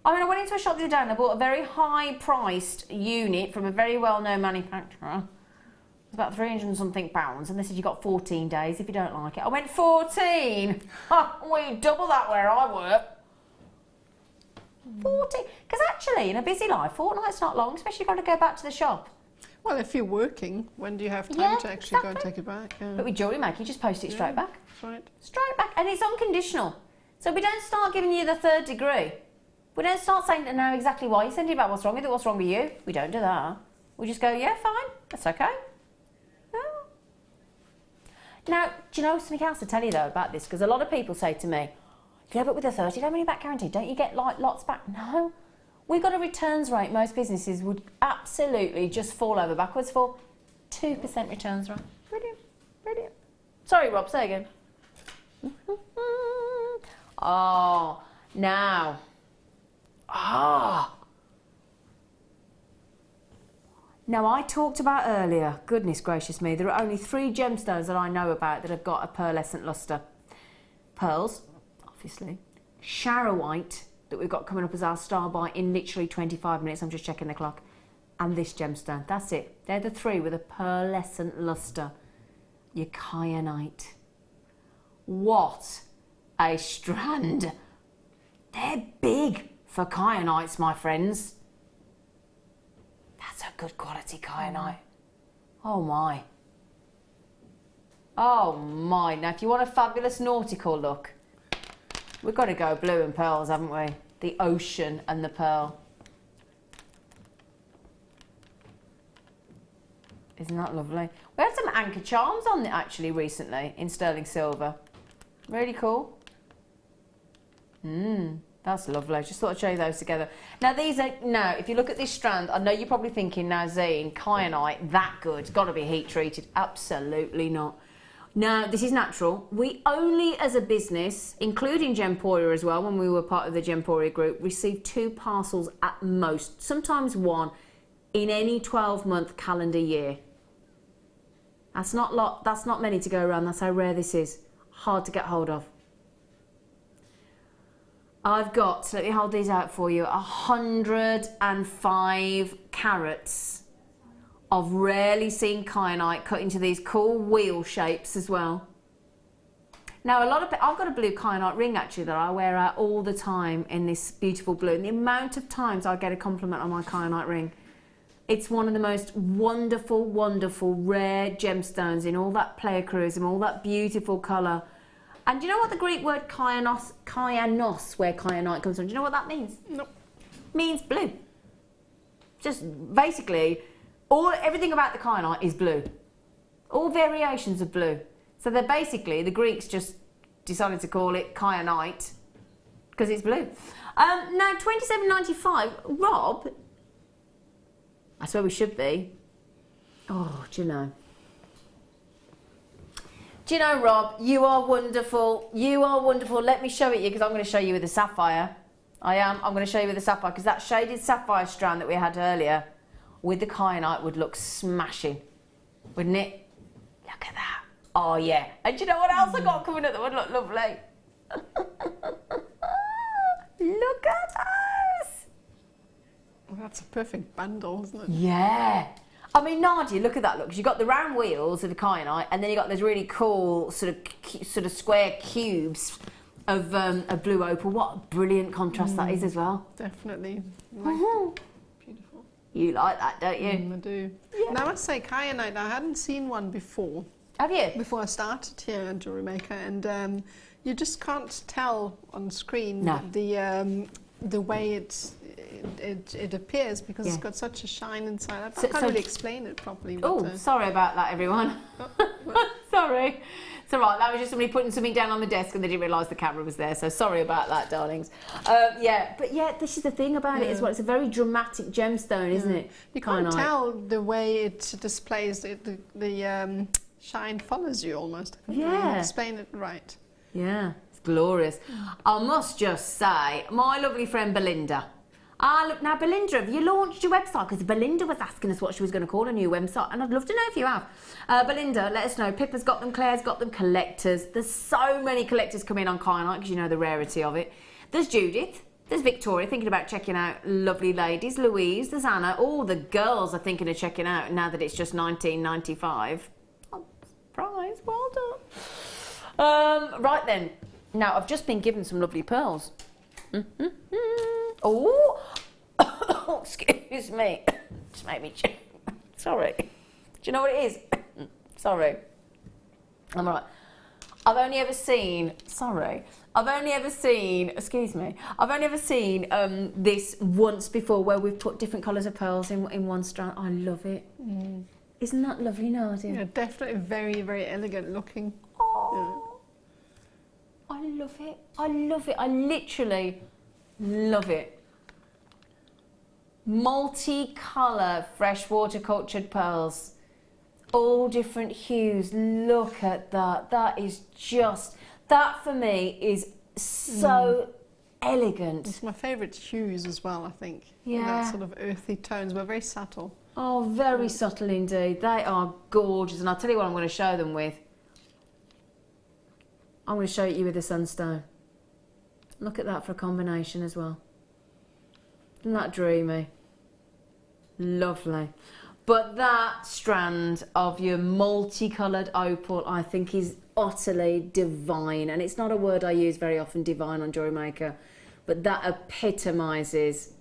I mean, I went into a shop the other day and I bought a very high-priced unit from a very well-known manufacturer. It's about 300 and something pounds, and they said you got 14 days if you don't like it. I went 14. We double that where I work. 14. Because actually, in a busy life, fortnight's not long, especially if you've got to go back to the shop. Well, if you're working, when do you have time to actually go and take it back? Yeah. But with Jewellery Maker, you just post it straight back. That's right. Straight back, and it's unconditional. So we don't start giving you the third degree. We don't start saying to know exactly why you're sending about what's wrong with it, what's wrong with you. We don't do that. We just go, yeah, fine, that's okay. Now, do you know something else to tell you though about this? Because a lot of people say to me, yeah, but with a 30-day money back guarantee, don't you get like lots back? No. We've got a returns rate most businesses would absolutely just fall over backwards for. 2% returns rate. Brilliant, brilliant. Sorry, Rob, say again. Oh, now. Ah. Now, I talked about earlier, goodness gracious me, there are only 3 gemstones that I know about that have got a pearlescent lustre. Pearls, obviously. Charite, that we've got coming up as our star buy in literally 25 minutes. I'm just checking the clock. And this gemstone. That's it. They're the 3 with a pearlescent lustre. Your kyanite. What a strand. They're big for kyanites, my friends. That's a good quality kyanite. Oh my. Oh my. Now if you want a fabulous nautical look, we've got to go blue and pearls, haven't we? The ocean and the pearl. Isn't that lovely? We had some anchor charms on it actually recently in sterling silver. Really cool. That's lovely. Just thought I'd show you those together. Now these are, now if you look at this strand, I know you're probably thinking now Zine, kyanite, that good, it's got to be heat treated. Absolutely not. Now this is natural. We only as a business, including Gemporia as well, when we were part of the Gemporia group, received 2 parcels at most, sometimes 1, in any 12-month calendar year. That's not many to go around. That's how rare this is. Hard to get hold of. I've got, let me hold these out for you, 105 carats of rarely seen kyanite cut into these cool wheel shapes as well. Now I've got a blue kyanite ring actually that I wear out all the time in this beautiful blue, and the amount of times I get a compliment on my kyanite ring. It's one of the most wonderful, wonderful, rare gemstones in all that pleochroism, all that beautiful colour. And do you know what the Greek word kyanos, where kyanite comes from, do you know what that means? No. It means blue. Just basically, everything about the kyanite is blue. All variations of blue. So they're basically, the Greeks just decided to call it kyanite because it's blue. Now, $27.95, Rob, that's where we should be. Oh, do you know? Do you know, Rob, you are wonderful. You are wonderful. Let me show it you because I'm going to show you with the sapphire. I am. I'm going to show you with the sapphire because that shaded sapphire strand that we had earlier with the kyanite would look smashing, wouldn't it? Look at that. Oh, yeah. And do you know what else I got coming up that would look lovely? Look at those. Well, that's a perfect bundle, isn't it? Yeah. I mean, Nardia, look at that. Look, you've got the round wheels of the kyanite, and then you've got those really cool sort of square cubes of blue opal. What a brilliant contrast that is as well. Definitely. Beautiful. You like that, don't you? I do. Yeah. Now I must say, kyanite, I hadn't seen one before. Have you? Before I started here at Jewellery Maker, and you just can't tell on screen the way it appears because it's got such a shine inside. I can't really explain it properly. Oh, sorry about that, everyone. Sorry. It's all right. That was just somebody putting something down on the desk and they didn't realise the camera was there. So sorry about that, darlings. But this is the thing about it as well. It's a very dramatic gemstone, isn't it? You can't tell the way it displays it. The shine follows you almost. I can't really explain it right. Yeah, it's glorious. I must just say, my lovely friend Belinda. Look, now Belinda, have you launched your website? Because Belinda was asking us what she was going to call a new website, and I'd love to know if you have. Belinda, let us know. Pippa's got them, Claire's got them, collectors. There's so many collectors come in on kyanite because you know the rarity of it. There's Judith. There's Victoria thinking about checking out. Lovely ladies. Louise, there's Anna. All the girls are thinking of checking out now that it's just $19.95. Oh, surprise. Well done. Right then. Now, I've just been given some lovely pearls. Oh, excuse me. Just made me check. Sorry. Do you know what it is? Sorry. I'm all right. I've only ever seen, excuse me, I've only ever seen this once before where we've put different colours of pearls in one strand. I love it. Isn't that lovely, Nardia? Yeah, definitely very, very elegant looking. Oh, yeah. I love it. I love it. I literally love it. Multicolour freshwater cultured pearls. All different hues. Look at that. That is just, that for me is so elegant. It's my favourite hues as well, I think. Yeah. That sort of earthy tones, but very subtle. Oh, very subtle indeed. They are gorgeous. And I'll tell you what I'm going to show them with. I'm going to show you with the sunstone. Look at that for a combination as well. Isn't that dreamy? Lovely. But that strand of your multicoloured opal, I think, is utterly divine. And it's not a word I use very often, divine, on Jewellery Maker. But that epitomises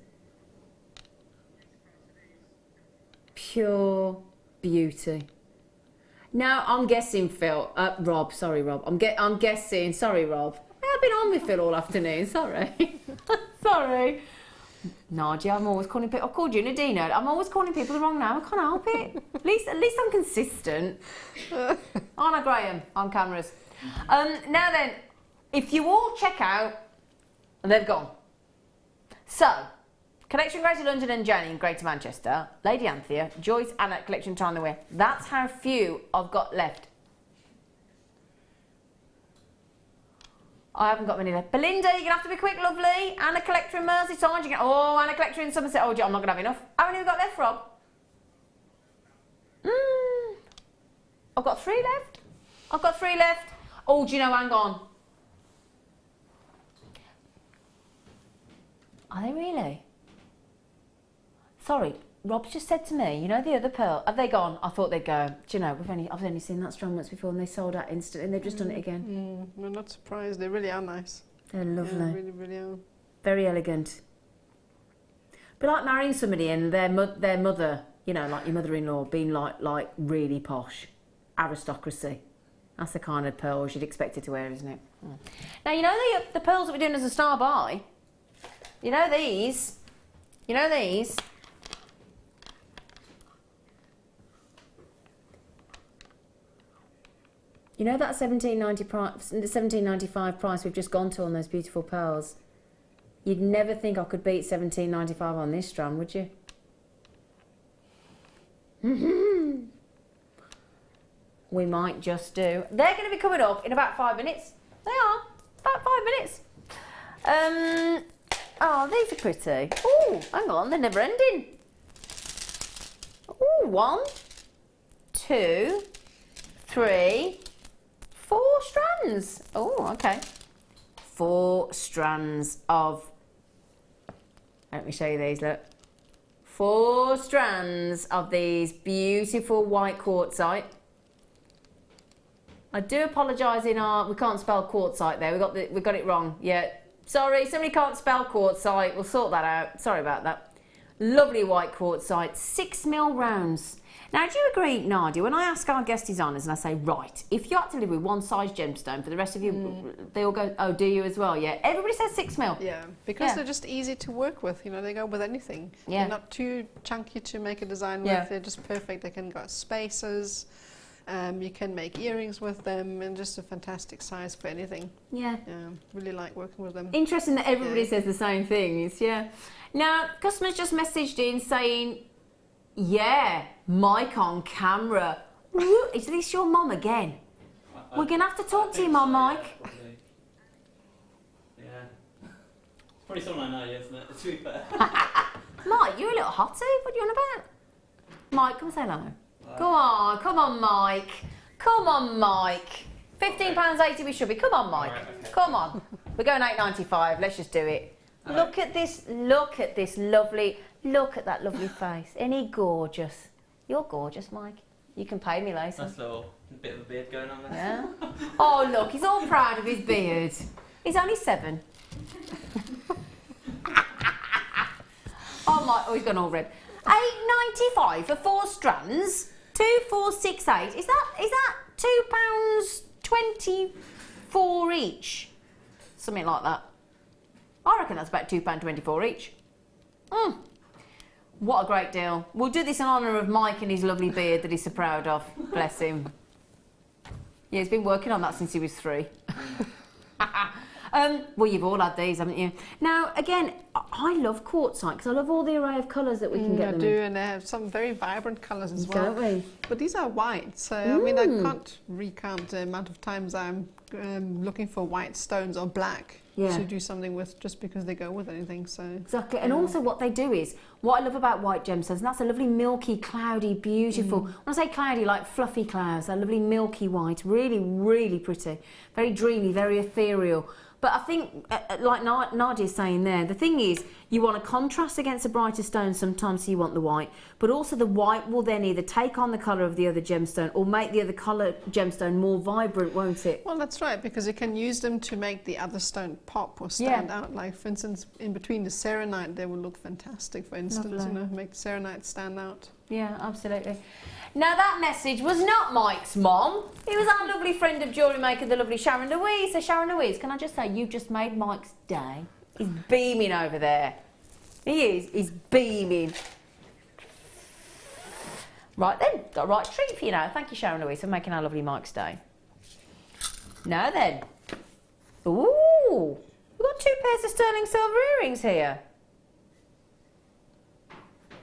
pure beauty. Now, I'm guessing, Phil, Rob, sorry, Rob. I'm guessing, sorry, Rob. I've been on with Phil all afternoon, sorry. Sorry. Nadja, I'm always calling people, I've called you Nadina, I'm always calling people the wrong name, I can't help it. At least I'm consistent. Aren't I, Graham, on cameras? Now then, if you all check out, and they've gone. So, Collection Greater London and Jenny in Greater Manchester, Lady Anthea, Joyce, Anna, Collection Time the Wear. That's how few I've got left. I haven't got many left. Belinda, you're going to have to be quick, lovely. Anna Collector in Merseyside. Oh, Anna Collector in Somerset. Oh, I'm not going to have enough. How many have we got left, Rob? I've got 3 left. I've got 3 left. Oh, do you know, hang on. Are they really? Sorry, Rob's just said to me, you know the other pearl, have they gone? I thought they'd go. Do you know, I've only seen that strand once before and they sold out instantly and they've just done it again. I'm not surprised, they really are nice. They're lovely. Yeah, really, really are. Very elegant. But like marrying somebody and their mother, you know, like your mother-in-law, being like really posh. Aristocracy. That's the kind of pearls you'd expect her to wear, isn't it? Now, you know the pearls that we're doing as a star buy? You know these? You know these? You know that $17.95 price we've just gone to on those beautiful pearls? You'd never think I could beat $17.95 on this strand, would you? We might just do. They're going to be coming up in about 5 minutes. They are. About 5 minutes. Oh, these are pretty. Oh, hang on, they're never ending. Oh, 1, 2, 3, 4 strands. Oh, okay. 4 strands of, let me show you these, look. 4 strands of these beautiful white quartzite. I do apologise we can't spell quartzite there, we got it wrong. Yeah, sorry, somebody can't spell quartzite, we'll sort that out. Sorry about that. Lovely white quartzite, 6mm rounds. Now, do you agree, Nardia, when I ask our guest designers and I say, right, if you had to live with one size gemstone for the rest of you, they all go, oh, do you as well? Yeah, everybody says 6mm. Yeah, because they're just easy to work with, you know, they go with anything. Yeah. They're not too chunky to make a design with, they're just perfect. They can go spaces, you can make earrings with them, and just a fantastic size for anything. Yeah. Really like working with them. Interesting that everybody says the same things, yeah. Now, customers just messaged in saying, yeah, mic on camera. Ooh, is this your mum again? We're going to have to talk to you, Mum, Mike. Yeah. Probably someone I know, isn't it? To be fair. Mike, you're a little hottie. What are you on about? Mike, come say hello. Go on, come on, Mike. Come on, Mike. £15.80 we should be. Come on, Mike. Come on. We're going $8.95. Let's just do it. Look at this lovely, look at that lovely face. Isn't he gorgeous? You're gorgeous, Mike. You can pay me later. Nice little bit of a beard going on there. Yeah. Oh, look, he's all proud of his beard. He's only 7. Oh, he's gone all red. £8.95 for 4 strands. 2,468. Is that £2.24 each? Something like that. I reckon that's about £2.24 each. What a great deal. We'll do this in honour of Mike and his lovely beard that he's so proud of. Bless him. Yeah, he's been working on that since he was 3. Well, you've all had these, haven't you? Now, again, I love quartzite because I love all the array of colours that we can get them in. And they have some very vibrant colours as well. Don't we? But these are white, so I mean, I can't recount the amount of times I'm looking for white stones or black to do something with, just because they go with anything. So exactly, and also what they do is, what I love about white gemstones, and that's a lovely milky, cloudy, beautiful. When I say cloudy, like fluffy clouds, they're lovely milky white, really, really pretty, very dreamy, very ethereal. But I think, like Nadia's saying there, the thing is, you want a contrast against a brighter stone sometimes, so you want the white. But also the white will then either take on the colour of the other gemstone or make the other colour gemstone more vibrant, won't it? Well, that's right, because you can use them to make the other stone pop or stand out. Like, for instance, in between the serenite, they will look fantastic, for instance, you know, make the serenite stand out. Yeah, absolutely. Now, that message was not Mike's mom. It was our lovely friend of Jewellery Maker, the lovely Sharon Louise. So, Sharon Louise, can I just say, you just made Mike's day. He's beaming over there. He is. He's beaming. Right then, got a right treat for you now. Thank you, Sharon Louise, for making our lovely Mike's day. Now then. Ooh, we've got 2 pairs of sterling silver earrings here.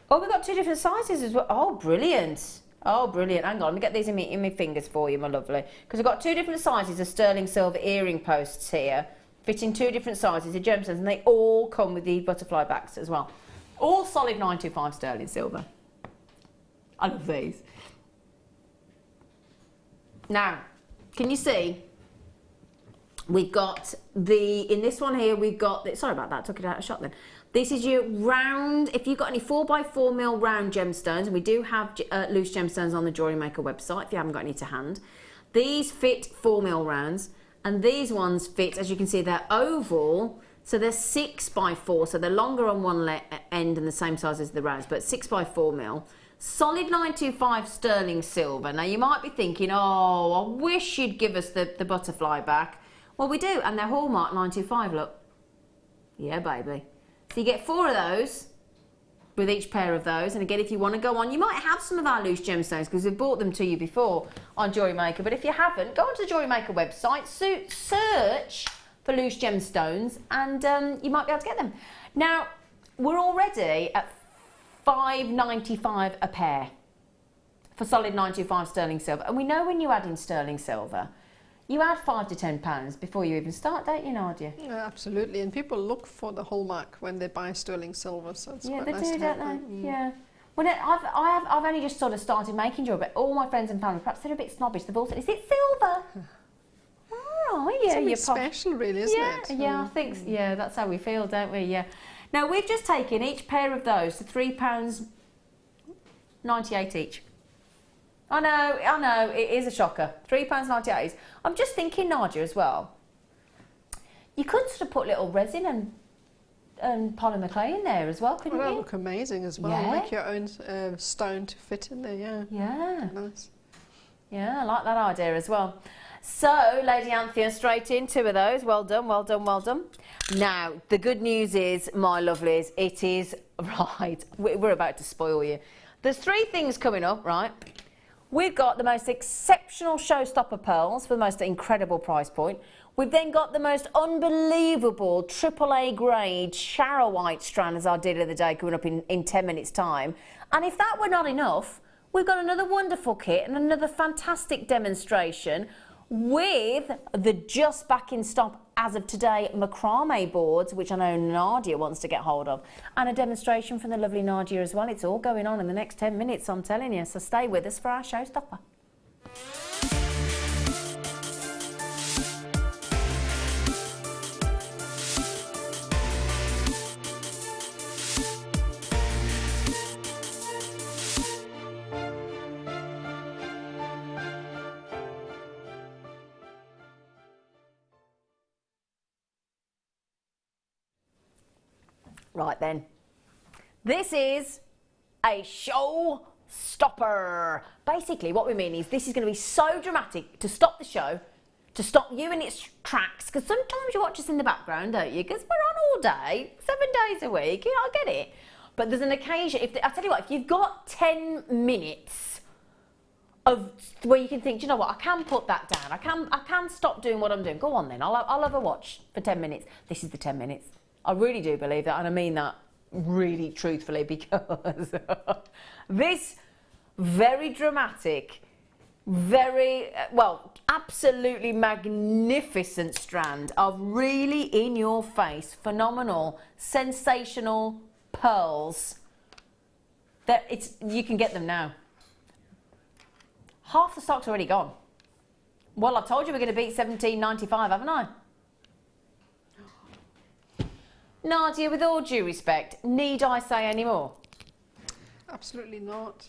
Oh, we've got 2 different sizes as well. Oh, brilliant. Oh, brilliant. Hang on, let me get these in my fingers for you, my lovely. Because I've got 2 different sizes of sterling silver earring posts here, fitting 2 different sizes of gemstones, and they all come with the butterfly backs as well. All solid 925 sterling silver. I love these. Now, can you see? We've got in this one here, we've got, sorry about that, I took it out of shot then. This is your round, if you've got any 4x4mm round gemstones, and we do have loose gemstones on the Jewellery Maker website if you haven't got any to hand. These fit 4mm rounds, and these ones fit, as you can see, they're oval, so they're 6x4, so they're longer on one end and the same size as the rounds, but 6x4mm. Solid 925 sterling silver. Now you might be thinking, oh, I wish you'd give us the butterfly back. Well, we do, and they're hallmark 925, look. Yeah, baby. So you get 4 of those with each pair of those. And again, if you want to go on, you might have some of our loose gemstones because we've bought them to you before on Jewellery Maker. But if you haven't, go onto the Jewellery Maker website, search for loose gemstones, and you might be able to get them. Now, we're already at $5.95 a pair for solid 925 sterling silver. And we know when you add in sterling silver, you add £5 to £10 before you even start, don't you, Nadia? Yeah, absolutely. And people look for the hallmark when they buy sterling silver, so it's quite nice to have. Yeah, they do, don't they? Yeah. Well, I've only just sort of started making jewellery, but all my friends and family, perhaps they're a bit snobbish, they've all said, is it silver? Oh, yeah. Something special, really, isn't it? Yeah, I think, yeah, that's how we feel, don't we? Yeah. Now, we've just taken each pair of those to £3.98 each. I know, it is a shocker. £3.98. I'm just thinking, Nadja, as well, you could sort of put little resin and polymer clay in there as well, couldn't you? That would look amazing as well. Yeah. Make your own stone to fit in there, yeah. Yeah. Nice. Yeah, I like that idea as well. So, Lady Anthea, straight in 2 of those. Well done, well done, well done. Now, the good news is, my lovelies, it is, right, we're about to spoil you. There's 3 things coming up, right? We've got the most exceptional showstopper pearls for the most incredible price point. We've then got the most unbelievable AAA grade Charite strand, as I did the other day, coming up in 10 minutes' time. And if that were not enough, we've got another wonderful kit and another fantastic demonstration with the just back in stock as of today Macrame boards, which I know Nardia wants to get hold of, and a demonstration from the lovely Nardia as well. It's all going on in the next 10 minutes, I'm telling you, so stay with us for our showstopper. Right then. This is a show stopper. Basically, what we mean is this is going to be so dramatic to stop the show, to stop you in its tracks, because sometimes you watch us in the background, don't you? Because we're on all day, 7 days a week, you know, I get it. But there's an occasion, I tell you what, if you've got 10 minutes of where you can think, do you know what, I can put that down, I can stop doing what I'm doing, go on then, I'll have a watch for 10 minutes. This is the 10 minutes. I really do believe that, and I mean that really truthfully, because this very dramatic, very, well, absolutely magnificent strand of really in-your-face, phenomenal, sensational pearls, you can get them now. Half the stock's already gone. Well, I told you we're going to beat $17.95, haven't I? Nadia, with all due respect, need I say any more? Absolutely not.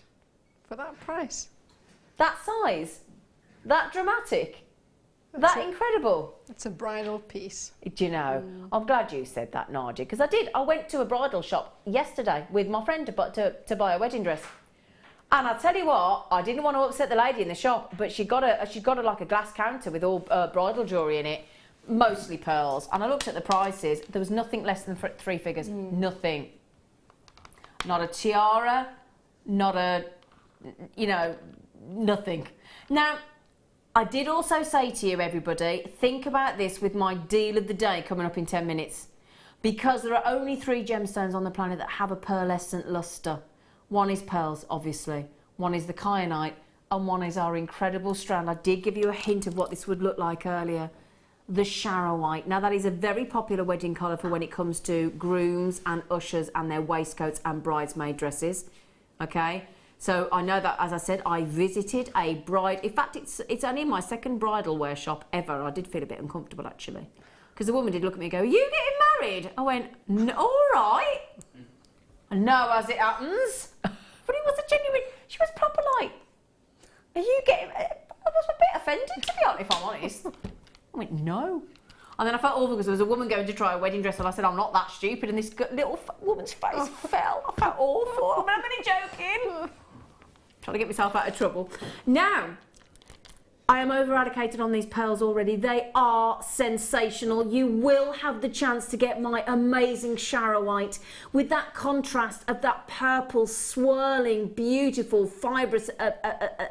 For that price. That size? That dramatic? That incredible? It's a bridal piece. Do you know, I'm glad you said that, Nadia, because I went to a bridal shop yesterday with my friend to buy a wedding dress. And I tell you what, I didn't want to upset the lady in the shop, but she got like a glass counter with all bridal jewellery in it. Mostly pearls, and I looked at the prices. There was nothing less than 3 figures. Nothing. Not a tiara, not a, you know, nothing. Now, I did also say to you, everybody, think about this with my deal of the day coming up in 10 minutes, because there are only 3 gemstones on the planet that have a pearlescent lustre. One is pearls, obviously. One is the kyanite, and one is our incredible strand. I did give you a hint of what this would look like earlier. The Charite. Now that is a very popular wedding colour for when it comes to grooms and ushers and their waistcoats and bridesmaid dresses. Okay, so I know that, as I said, I visited a bride. In fact, it's only my 2nd bridal wear shop ever. I did feel a bit uncomfortable actually, because the woman did look at me and go, "Are you getting married?" I went, "No, all right." No, as it happens, but it was a genuine. She was proper like, "Are you getting?" I was a bit offended, to be honest, if I'm honest. I went, no. And then I felt awful because there was a woman going to try a wedding dress, and I said, I'm not that stupid, and this little woman's face fell. I felt awful. I'm only joking. Trying to get myself out of trouble. Now, I am over-allocated on these pearls already. They are sensational. You will have the chance to get my amazing Charite with that contrast of that purple, swirling, beautiful, fibrous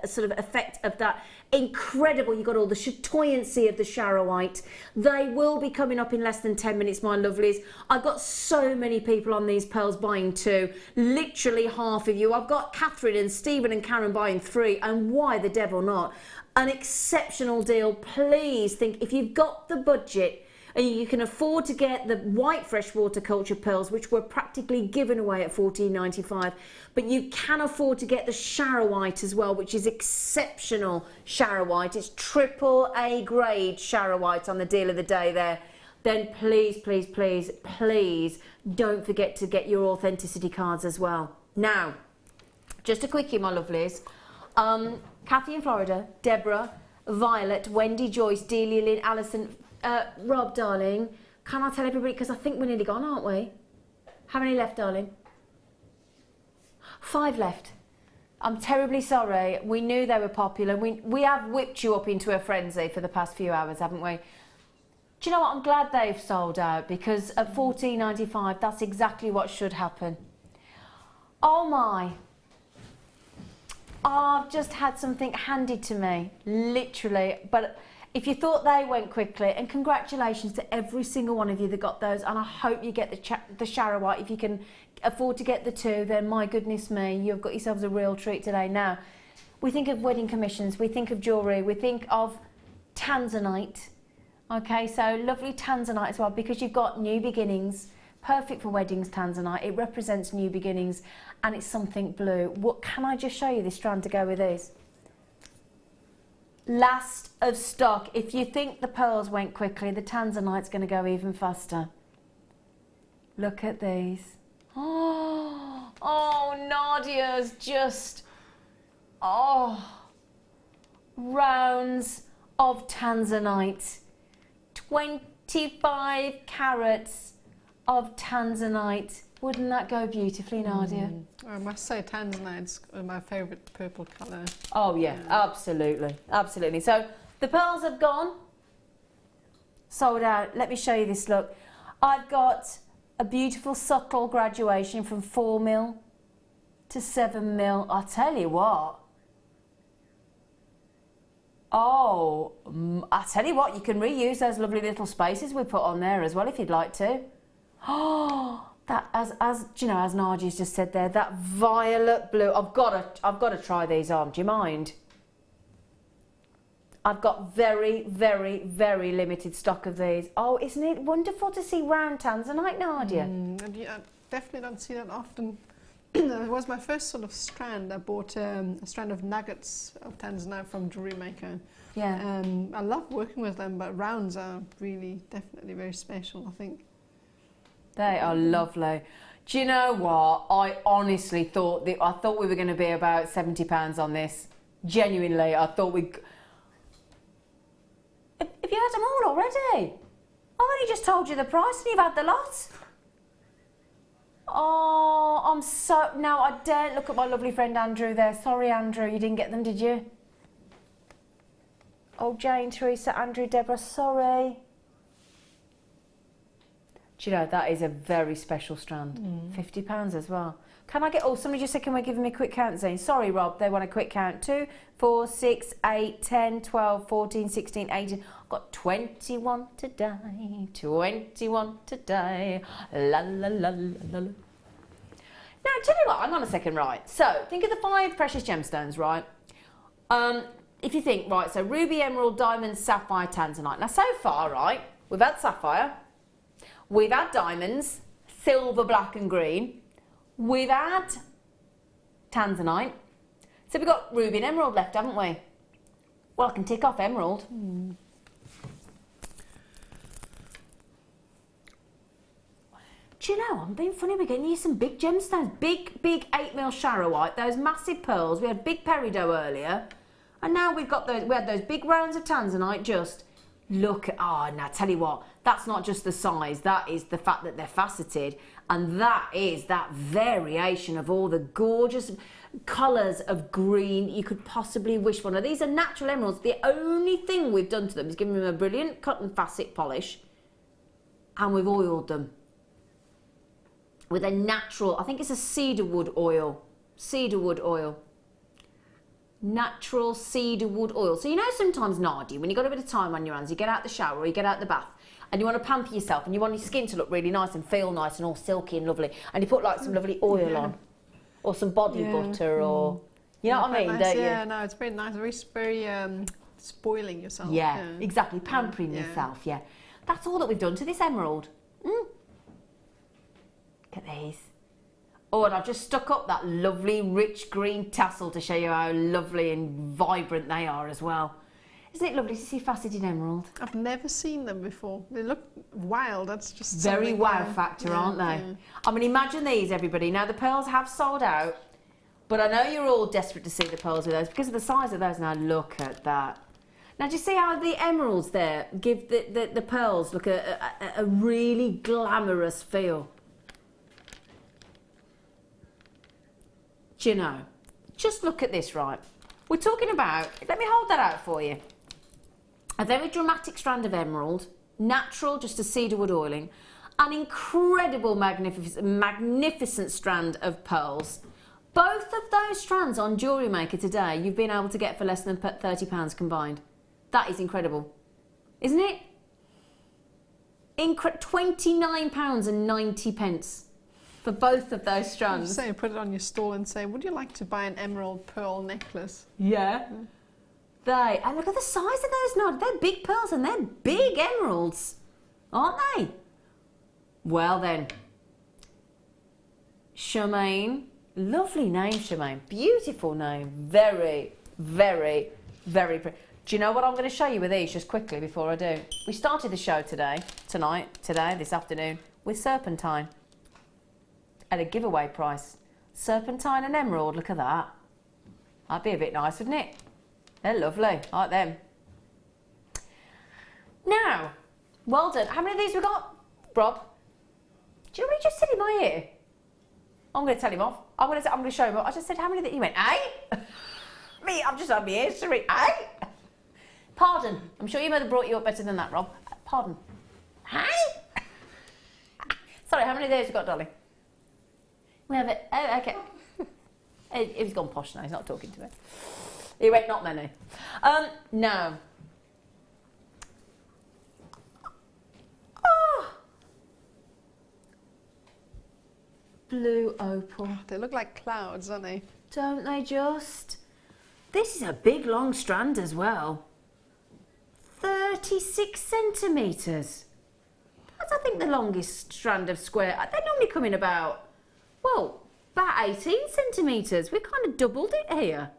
sort of effect of that incredible. You've got all the chatoyancy of the Charite. They will be coming up in less than 10 minutes, my lovelies. I've got so many people on these pearls buying 2. Literally half of you. I've got Catherine and Stephen and Karen buying 3, and why the devil not? An exceptional deal. Please think, if you've got the budget and you can afford to get the white freshwater culture pearls, which were practically given away at $14.95, but you can afford to get the Charite as well, which is exceptional Charite. It's AAA grade Charite on the deal of the day there. Then please, please, please, please don't forget to get your authenticity cards as well. Now, just a quickie, my lovelies. Kathy in Florida, Deborah, Violet, Wendy, Joyce, Delia, Lynn, Alison, Rob, darling, can I tell everybody, because I think we're nearly gone, aren't we? How many left, darling? 5 left. I'm terribly sorry. We knew they were popular. We have whipped you up into a frenzy for the past few hours, haven't we? Do you know what? I'm glad they've sold out, because at $14.95, that's exactly what should happen. Oh my. I've just had something handed to me, literally. But if you thought they went quickly, and congratulations to every single one of you that got those, and I hope you get the Charite. If you can afford to get the 2, then my goodness me, you've got yourselves a real treat today. Now, we think of wedding commissions, we think of jewellery, we think of tanzanite. Okay, so lovely tanzanite as well, because you've got new beginnings. Perfect for weddings, tanzanite. It represents new beginnings, and it's something blue. What can I just show you this strand to go with these? Last of stock. If you think the pearls went quickly, the tanzanite's going to go even faster. Look at these. Oh, Nadia's just, rounds of tanzanite. 25 carats of tanzanite. Wouldn't that go beautifully, Nadia? I must say tanzanite's my favourite purple colour. Oh yeah, absolutely, absolutely. So the pearls have gone, sold out. Let me show you this look. I've got a beautiful subtle graduation from 4mm to 7mm. I'll tell you what. Oh, I tell you what, you can reuse those lovely little spaces we put on there as well if you'd like to. Oh, that as do you know, as Nadja's just said there, that violet blue. I've got to try these on. Do you mind? I've got very, very, very limited stock of these. Oh, isn't it wonderful to see round tanzanite, Nadia? I definitely don't see that often. It was my first sort of strand. I bought a strand of nuggets of tanzanite from Jewellery Maker. Yeah. I love working with them, but rounds are really definitely very special, I think. They are lovely. Do you know what? I honestly thought we were going to be about £70 on this. Genuinely, I thought we. Have you had them all already? I've only just told you the price and you've had the lot. Oh, I'm so... No, I daren't look at my lovely friend Andrew there. Sorry, Andrew, you didn't get them, did you? Oh, Jane, Teresa, Andrew, Deborah, sorry. Do you know, that is a very special strand. £50 as well. Can I get... Oh, somebody just said, can we give me a quick count, Zane? Sorry, Rob, they want a quick count. 2, 4, 6, 8, 10, 12, 14, 16, 18... I've got 21 today, 21 today, la la la la la. Now, tell you what, hang on a second, right? So, think of the 5 precious gemstones, right? If you think, right, so ruby, emerald, diamond, sapphire, tanzanite. Now, so far, right, we've had sapphire, we've had diamonds, silver, black and green, we've had tanzanite, so we've got ruby and emerald left, haven't we? Well, I can tick off emerald. Do you know, I'm being funny, we're getting you some big gemstones, big 8mm Charite, those massive pearls. We had big Peridot earlier, and now we had those big rounds of tanzanite. Just look at, oh, now tell you what, that's not just the size, that is the fact that they're faceted, and that is that variation of all the gorgeous colours of green you could possibly wish for. Now, these are natural emeralds. The only thing we've done to them is given them a brilliant cut and facet polish, and we've oiled them with a natural, I think it's a cedarwood oil. Natural cedarwood oil. So you know sometimes, Nardia, when you've got a bit of time on your hands, you get out the shower or you get out the bath and you want to pamper yourself and you want your skin to look really nice and feel nice and all silky and lovely, and you put like some lovely oil on or some body butter or, you know what I mean, nice, don't you? Yeah, no, it's very nice, very spoiling yourself. Yeah, exactly, pampering yourself, yeah. That's all that we've done to this emerald. Look at these. Oh, and I've just stuck up that lovely rich green tassel to show you how lovely and vibrant they are as well. Isn't it lovely to see faceted emerald? I've never seen them before. They look wild. That's just very wow factor, aren't they? Yeah. I mean, imagine these, everybody. Now, the pearls have sold out, but I know you're all desperate to see the pearls with those because of the size of those. Now, look at that. Now, do you see how the emeralds there give the pearls look a really glamorous feel? Do you know? Just look at this, right? We're talking about, let me hold that out for you. A very dramatic strand of emerald, natural, just a cedarwood oiling, an incredible, magnificent strand of pearls. Both of those strands on Jewellery Maker today, you've been able to get for less than £30 combined. That is incredible, isn't it? £29.90 for both of those strands. Say, put it on your stall and say, would you like to buy an emerald pearl necklace? Yeah. And look at the size of those now. They're big pearls and they're big emeralds, aren't they? Well then, Charmaine, lovely name, Charmaine, beautiful name, very, very, very pretty. Do you know what I'm going to show you with these just quickly before I do? We started the show today, this afternoon, with Serpentine at a giveaway price. Serpentine and emerald, look at that. That'd be a bit nice, wouldn't it? They're lovely, I like them. Now, well done. How many of these we got, Rob? Do you know what he just said in my ear? I'm going to tell him off. I'm going to show him off. I just said, how many that he went, 8? Me, I've just had my ears to read, 8? Pardon. I'm sure your mother brought you up better than that, Rob. Pardon. 8? Sorry, how many of those have you got, darling? We have it. Oh, okay. He's gone posh now. He's not talking to me. He went, not many. No. Oh. Blue opal. They look like clouds, don't they? Don't they just? This is a big long strand as well. 36 centimetres. That's, I think, the longest strand of square. They normally come in about, well, about 18 centimetres. We kind of doubled it here.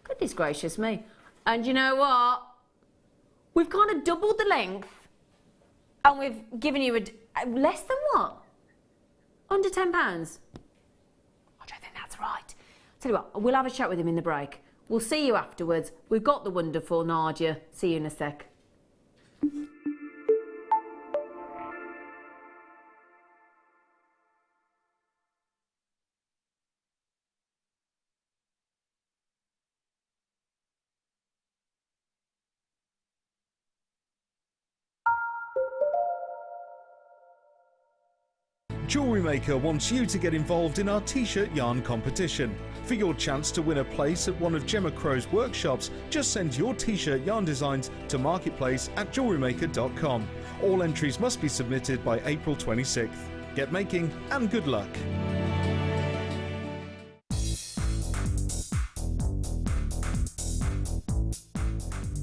Goodness gracious me. And you know what? We've kind of doubled the length and we've given you a less than what? Under £10? I don't think that's right. Tell you what, we'll have a chat with him in the break. We'll see you afterwards. We've got the wonderful Nadja. See you in a sec. Jewellery Maker wants you to get involved in our t-shirt yarn competition. For your chance to win a place at one of Gemma Crow's workshops, just send your t-shirt yarn designs to marketplace@jewellerymaker.com. All entries must be submitted by April 26th. Get making and good luck.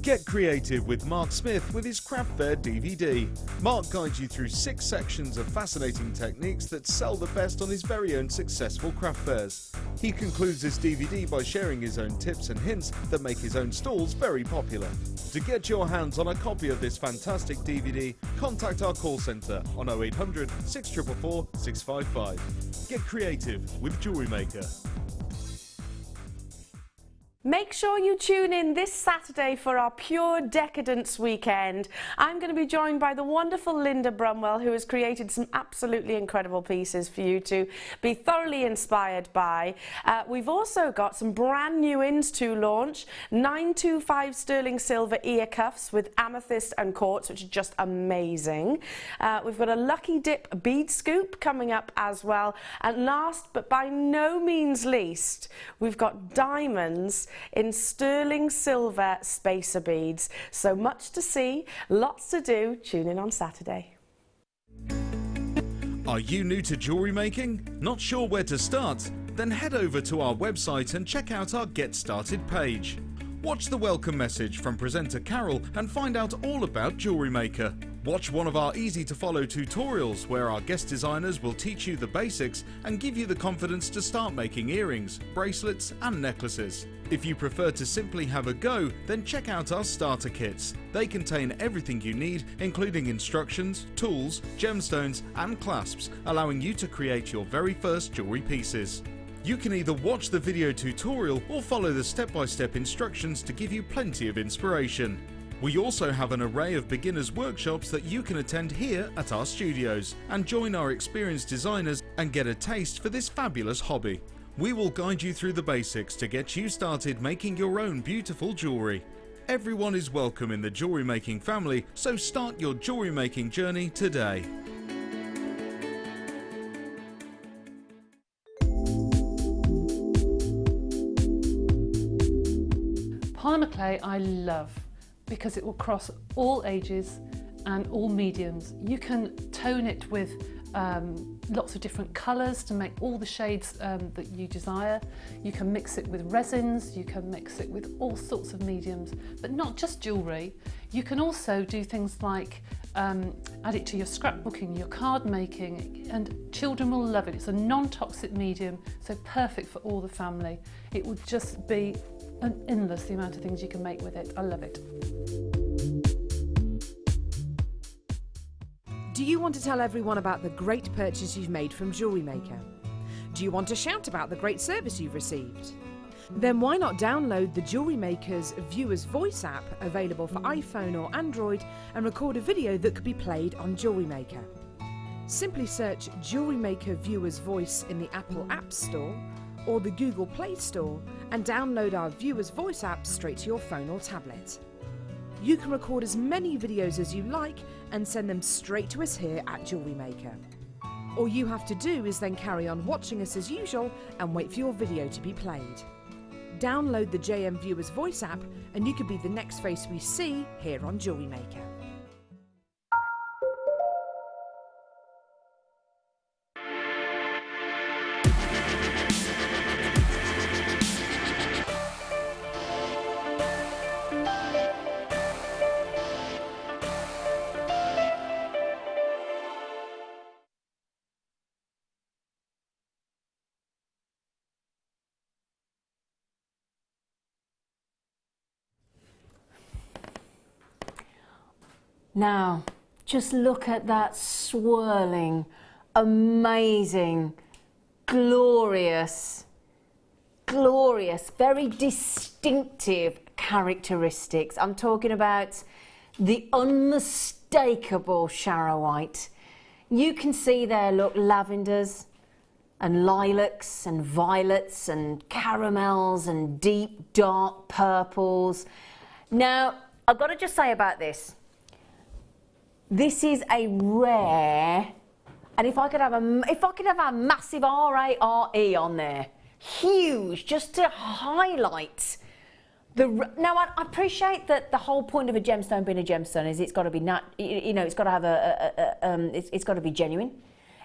Get creative with Mark Smith with his Craft Fair DVD. Mark guides you through 6 sections of fascinating techniques that sell the best on his very own successful craft fairs. He concludes this DVD by sharing his own tips and hints that make his own stalls very popular. To get your hands on a copy of this fantastic DVD, contact our call centre on 0800 644 655. Get creative with Jewellery Maker. Make sure you tune in this Saturday for our Pure Decadence weekend. I'm going to be joined by the wonderful Linda Brumwell, who has created some absolutely incredible pieces for you to be thoroughly inspired by. We've also got some brand new ins to launch. 925 sterling silver ear cuffs with amethyst and quartz, which are just amazing. We've got a lucky dip bead scoop coming up as well. And last but by no means least, we've got diamonds in sterling silver spacer beads. So much to see, lots to do. Tune in on Saturday. Are you new to jewellery making? Not sure where to start? Then head over to our website and check out our Get Started page. Watch the welcome message from presenter Carol and find out all about Jewellery Maker. Watch one of our easy-to-follow tutorials where our guest designers will teach you the basics and give you the confidence to start making earrings, bracelets and necklaces. If you prefer to simply have a go, then check out our starter kits. They contain everything you need, including instructions, tools, gemstones and clasps, allowing you to create your very first jewellery pieces. You can either watch the video tutorial or follow the step-by-step instructions to give you plenty of inspiration. We also have an array of beginners workshops that you can attend here at our studios and join our experienced designers and get a taste for this fabulous hobby. We will guide you through the basics to get you started making your own beautiful jewellery. Everyone is welcome in the jewellery making family, so start your jewellery making journey today. Polymer clay I love because it will cross all ages and all mediums. You can tone it with lots of different colours to make all the shades that you desire. You can mix it with resins, you can mix it with all sorts of mediums, but not just jewellery. You can also do things like add it to your scrapbooking, your card making, and children will love it. It's a non-toxic medium, so perfect for all the family. It would just be endless the amount of things you can make with it. I love it. Do you want to tell everyone about the great purchase you've made from Jewellery Maker? Do you want to shout about the great service you've received? Then why not download the Jewellery Maker's Viewer's Voice app, available for iPhone or Android, and record a video that could be played on Jewellery Maker. Simply search Jewellery Maker Viewer's Voice in the Apple App Store or the Google Play Store and download our Viewer's Voice app straight to your phone or tablet. You can record as many videos as you like and send them straight to us here at Jewellery Maker. All you have to do is then carry on watching us as usual and wait for your video to be played. Download the JM Viewer's Voice app and you could be the next face we see here on Jewellery Maker. Now, just look at that swirling, amazing, glorious, very distinctive characteristics. I'm talking about the unmistakable Charite. You can see there, look, lavenders and lilacs and violets and caramels and deep dark purples. Now, I've got to just say about this. This is a rare, and if I could have a massive RARE on there, huge, just to highlight the. Now I appreciate that the whole point of a gemstone being a gemstone is it's got to be it's got to have it's got to be genuine,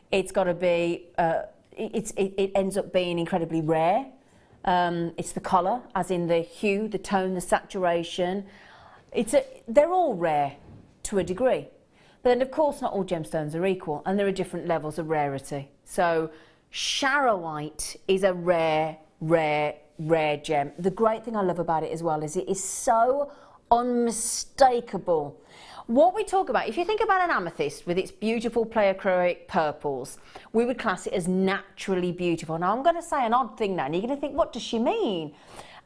it's got to be it ends up being incredibly rare. It's the colour, as in the hue, the tone, the saturation. They're all rare to a degree. But then, of course, not all gemstones are equal, and there are different levels of rarity. So, Charite is a rare gem. The great thing I love about it as well is it is so unmistakable. What we talk about, if you think about an amethyst with its beautiful pleochroic purples, we would class it as naturally beautiful. Now, I'm going to say an odd thing now, and you're going to think, what does she mean?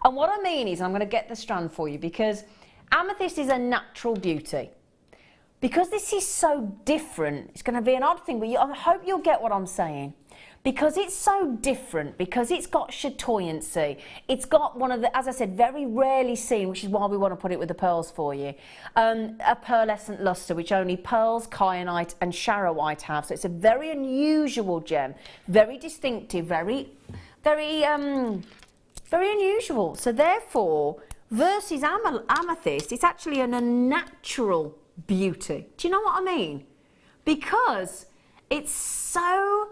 And what I mean is, I'm going to get the strand for you, because amethyst is a natural beauty. Because this is so different, it's going to be an odd thing, but I hope you'll get what I'm saying. Because it's so different, because it's got chatoyancy, it's got one of the, as I said, very rarely seen, which is why we want to put it with the pearls for you, a pearlescent luster, which only pearls, kyanite and Charite have. So it's a very unusual gem, very distinctive, very unusual. So therefore, versus amethyst, it's actually an unnatural beauty. Do you know what I mean? Because it's so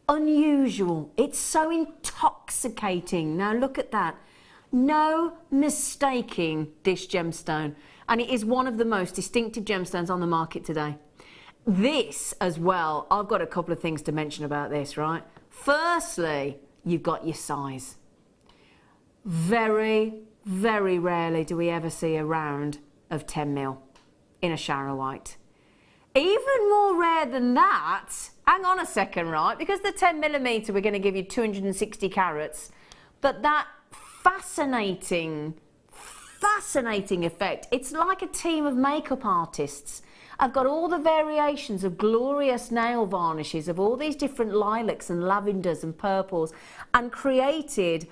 unusual, it's so intoxicating. Now look at that. No mistaking this gemstone, and it is one of the most distinctive gemstones on the market today. This as well, I've got a couple of things to mention about this, right? Firstly, you've got your size. Very rarely do we ever see a round of 10 mil in a Charite. Even more rare than that, hang on a second, right? Because the 10mm, we're going to give you 260 carats, but that fascinating effect, it's like a team of makeup artists. I've got all the variations of glorious nail varnishes of all these different lilacs and lavenders and purples, and created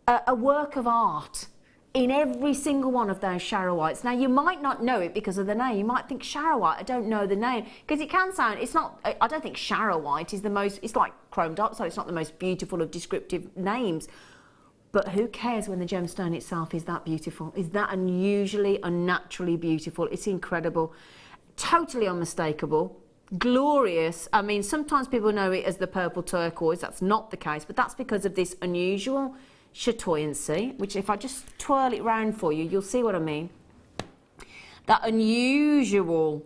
a work of art in every single one of those Charites. Now, you might not know it because of the name. You might think Charite, I don't know the name. Because it can sound, it's not, I don't think Charite is the most, it's like chrome dioxide, it's not the most beautiful of descriptive names. But who cares when the gemstone itself is that beautiful? Is that unusually, unnaturally beautiful? It's incredible. Totally unmistakable. Glorious. I mean, sometimes people know it as the purple turquoise. That's not the case, but that's because of this unusual chatoyancy, which if I just twirl it round for you, you'll see what I mean. That unusual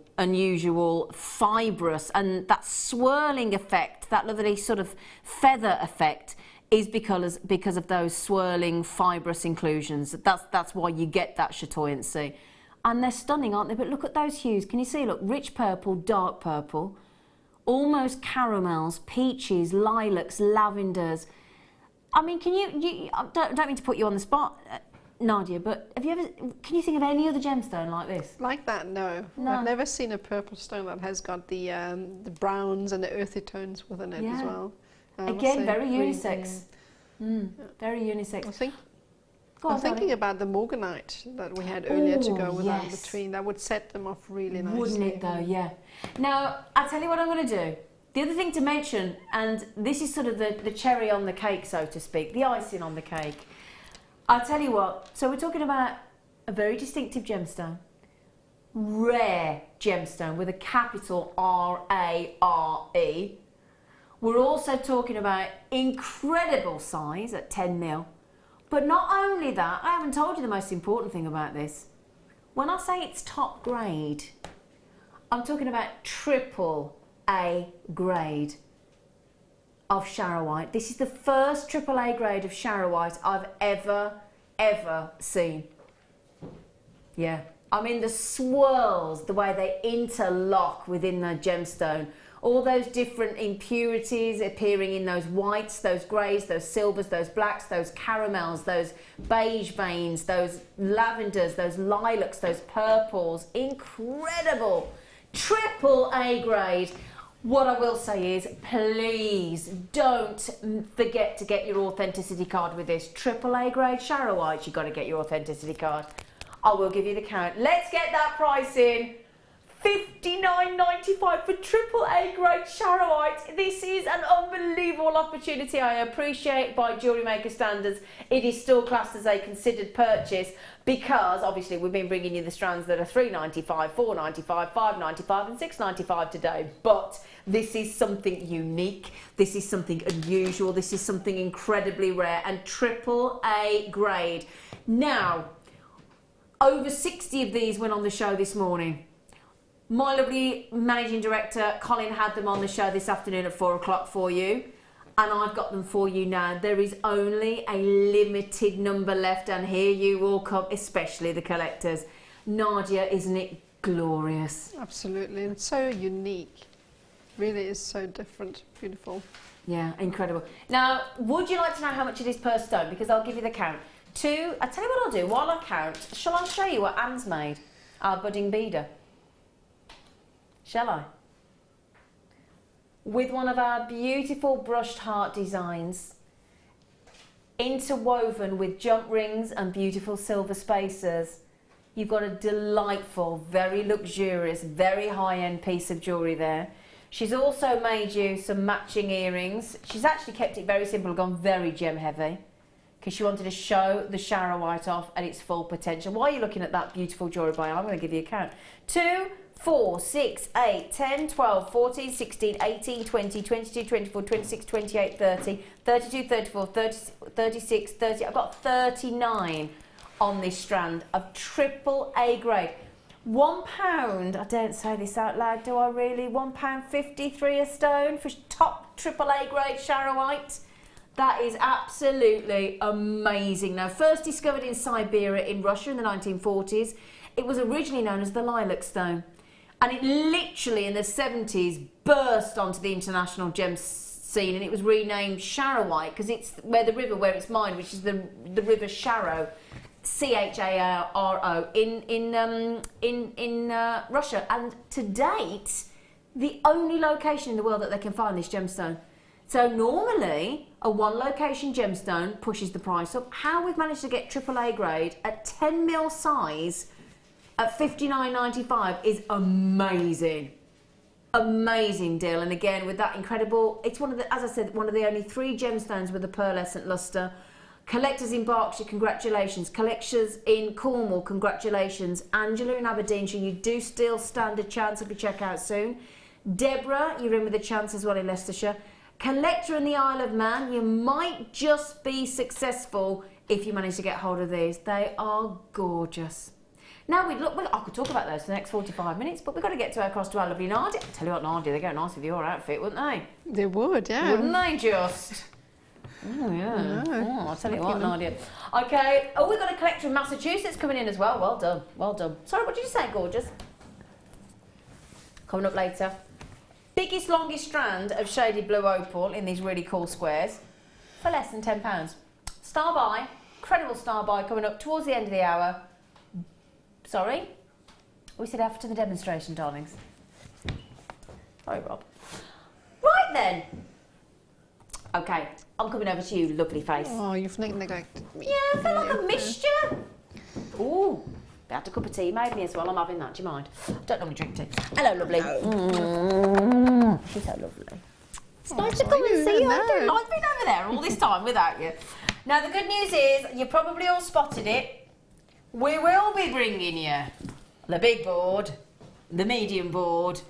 fibrous and that swirling effect, that lovely sort of feather effect, is because of those swirling fibrous inclusions. That's why you get that chatoyancy. And they're stunning, aren't they? But look at those hues. Can you see? Look, rich purple, dark purple, almost caramels, peaches, lilacs, lavenders. I mean, can you I don't mean to put you on the spot. Nadia, but have you ever, can you think of any other gemstone like this? Like that, no. I've never seen a purple stone that has got the browns and the earthy tones within it as well. Again, very unisex. Very unisex. I'm thinking about the morganite that we had earlier to go with that between. That would set them off really nicely. Wouldn't it though, yeah. Now, I'll tell you what I'm going to do. The other thing to mention, and this is sort of the cherry on the cake, so to speak, the icing on the cake. I'll tell you what, so we're talking about a very distinctive gemstone, rare gemstone with a capital R-A-R-E. We're also talking about incredible size at 10 mil. But not only that, I haven't told you the most important thing about this. When I say it's top grade, I'm talking about triple A grade of Charite. This is the first triple A grade of Charite I've ever seen. Yeah, I mean the swirls, the way they interlock within the gemstone, all those different impurities appearing in those whites, those greys, those silvers, those blacks, those caramels, those beige veins, those lavenders, those lilacs, those purples. Incredible. Triple A grade. What I will say is, please don't forget to get your authenticity card with this. Triple A grade Charite, you've got to get your authenticity card. I will give you the count. Let's get that price in. $59.95 for triple A grade Charite. This is an unbelievable opportunity. I appreciate by Jewellery Maker standards it is still classed as a considered purchase, because obviously we've been bringing you the strands that are $3.95, $4.95, $5.95 and $6.95 today, but this is something unique, this is something unusual, this is something incredibly rare and triple A grade. Now, over 60 of these went on the show this morning. My lovely managing director, Colin, had them on the show this afternoon at 4 o'clock for you. And I've got them for you now. There is only a limited number left, and here you all come, especially the collectors. Nadia, isn't it glorious? Absolutely, it's so unique. Really is so different, beautiful. Yeah, incredible. Now, would you like to know how much it is per stone? Because I'll give you the count. I'll tell you what I'll do, while I count, shall I show you what Anne's made? Our budding beader. Shall I? With one of our beautiful brushed heart designs, interwoven with jump rings and beautiful silver spacers. You've got a delightful, very luxurious, very high-end piece of jewellery there. She's also made you some matching earrings. She's actually kept it very simple, gone very gem heavy, because she wanted to show the Charite off at its full potential. While you're looking at that beautiful jewellery buy, I'm going to give you a count. 2, 4, 6, 8, 10, 12, 14, 16, 18, 20, 22, 24, 26, 28, 30, 32, 34, 30, 36, 30. I've got 39 on this strand of triple A grade. £1, I don't say this out loud, do I really? £1.53 a stone for top triple A grade Charite. That is absolutely amazing. Now, first discovered in Siberia in Russia in the 1940s, it was originally known as the lilac stone. And it literally in the 70s burst onto the international gem scene, and it was renamed Charite because it's where it's mined, which is the river Charo, C-H-A-R-O, in Russia. And to date, the only location in the world that they can find this gemstone. So normally, a one-location gemstone pushes the price up. How we've managed to get AAA grade at 10 mil size at $59.95 is amazing. Amazing deal. And again, with that incredible, it's one of the, as I said, one of the only 3 gemstones with a pearlescent luster. Collectors in Berkshire, congratulations. Collectors in Cornwall, congratulations. Angela in Aberdeenshire, you do still stand a chance of your checkout soon. Deborah, you're in with a chance as well in Leicestershire. Collector in the Isle of Man, you might just be successful if you manage to get hold of these. They are gorgeous. Now, I could talk about those for the next 45 minutes, but we've got to get across to our lovely Nardia. Tell you what, Nardia, they go nice with your outfit, wouldn't they? They would, yeah. Wouldn't they just? Oh, yeah. Oh, I'll tell you what, Nardia. Okay. Oh, we've got a collector in Massachusetts coming in as well. Well done. Well done. Sorry, what did you say, gorgeous? Coming up later. Biggest, longest strand of shaded blue opal in these really cool squares for less than £10. Star by, incredible star bar coming up towards the end of the hour. Sorry? We said after the demonstration, darlings. Sorry, Rob. Right then. Okay, I'm coming over to you, lovely face. Oh, you've neglected me. Yeah, I feel like I missed you. Ooh, had a cup of tea made me as well. I'm having that. Do you mind? Don't normally drink tea. Hello, lovely. She's so lovely. It's nice to come and see you. I've been over there all this time without you. Now, the good news is, you probably all spotted it. We will be bringing you the big board, the medium board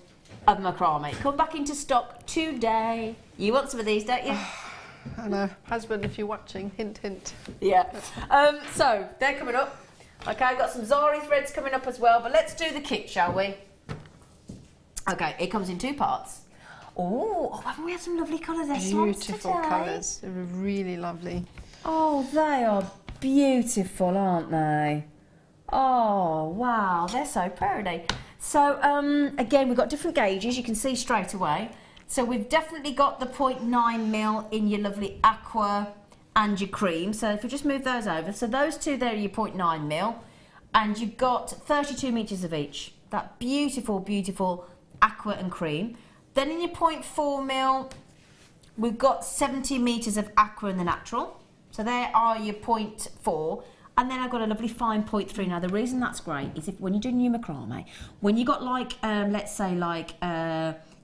of Macrame. Come back into stock today. You want some of these, don't you? I know. Husband, if you're watching, hint, hint. Yeah. So, they're coming up. Okay, I've got some Zari threads coming up as well, but let's do the kit, shall we? Okay, it comes in 2 parts. Oh, haven't we had some lovely colours? They're beautiful colours. They're really lovely. Oh, they are beautiful, aren't they? Oh, wow, they're so pretty. So, again, we've got different gauges, you can see straight away. So we've definitely got the 0.9mm in your lovely aqua and your cream. So if we just move those over, so those two there are your 0.9mm, and you've got 32 metres of each. That beautiful, beautiful aqua and cream. Then in your 0.4mm, we've got 70 metres of aqua in the natural. So there are your 0.4. And then I've got a lovely fine 0.3. Now, the reason that's great is if when you're doing your macrame, when you got like, let's say like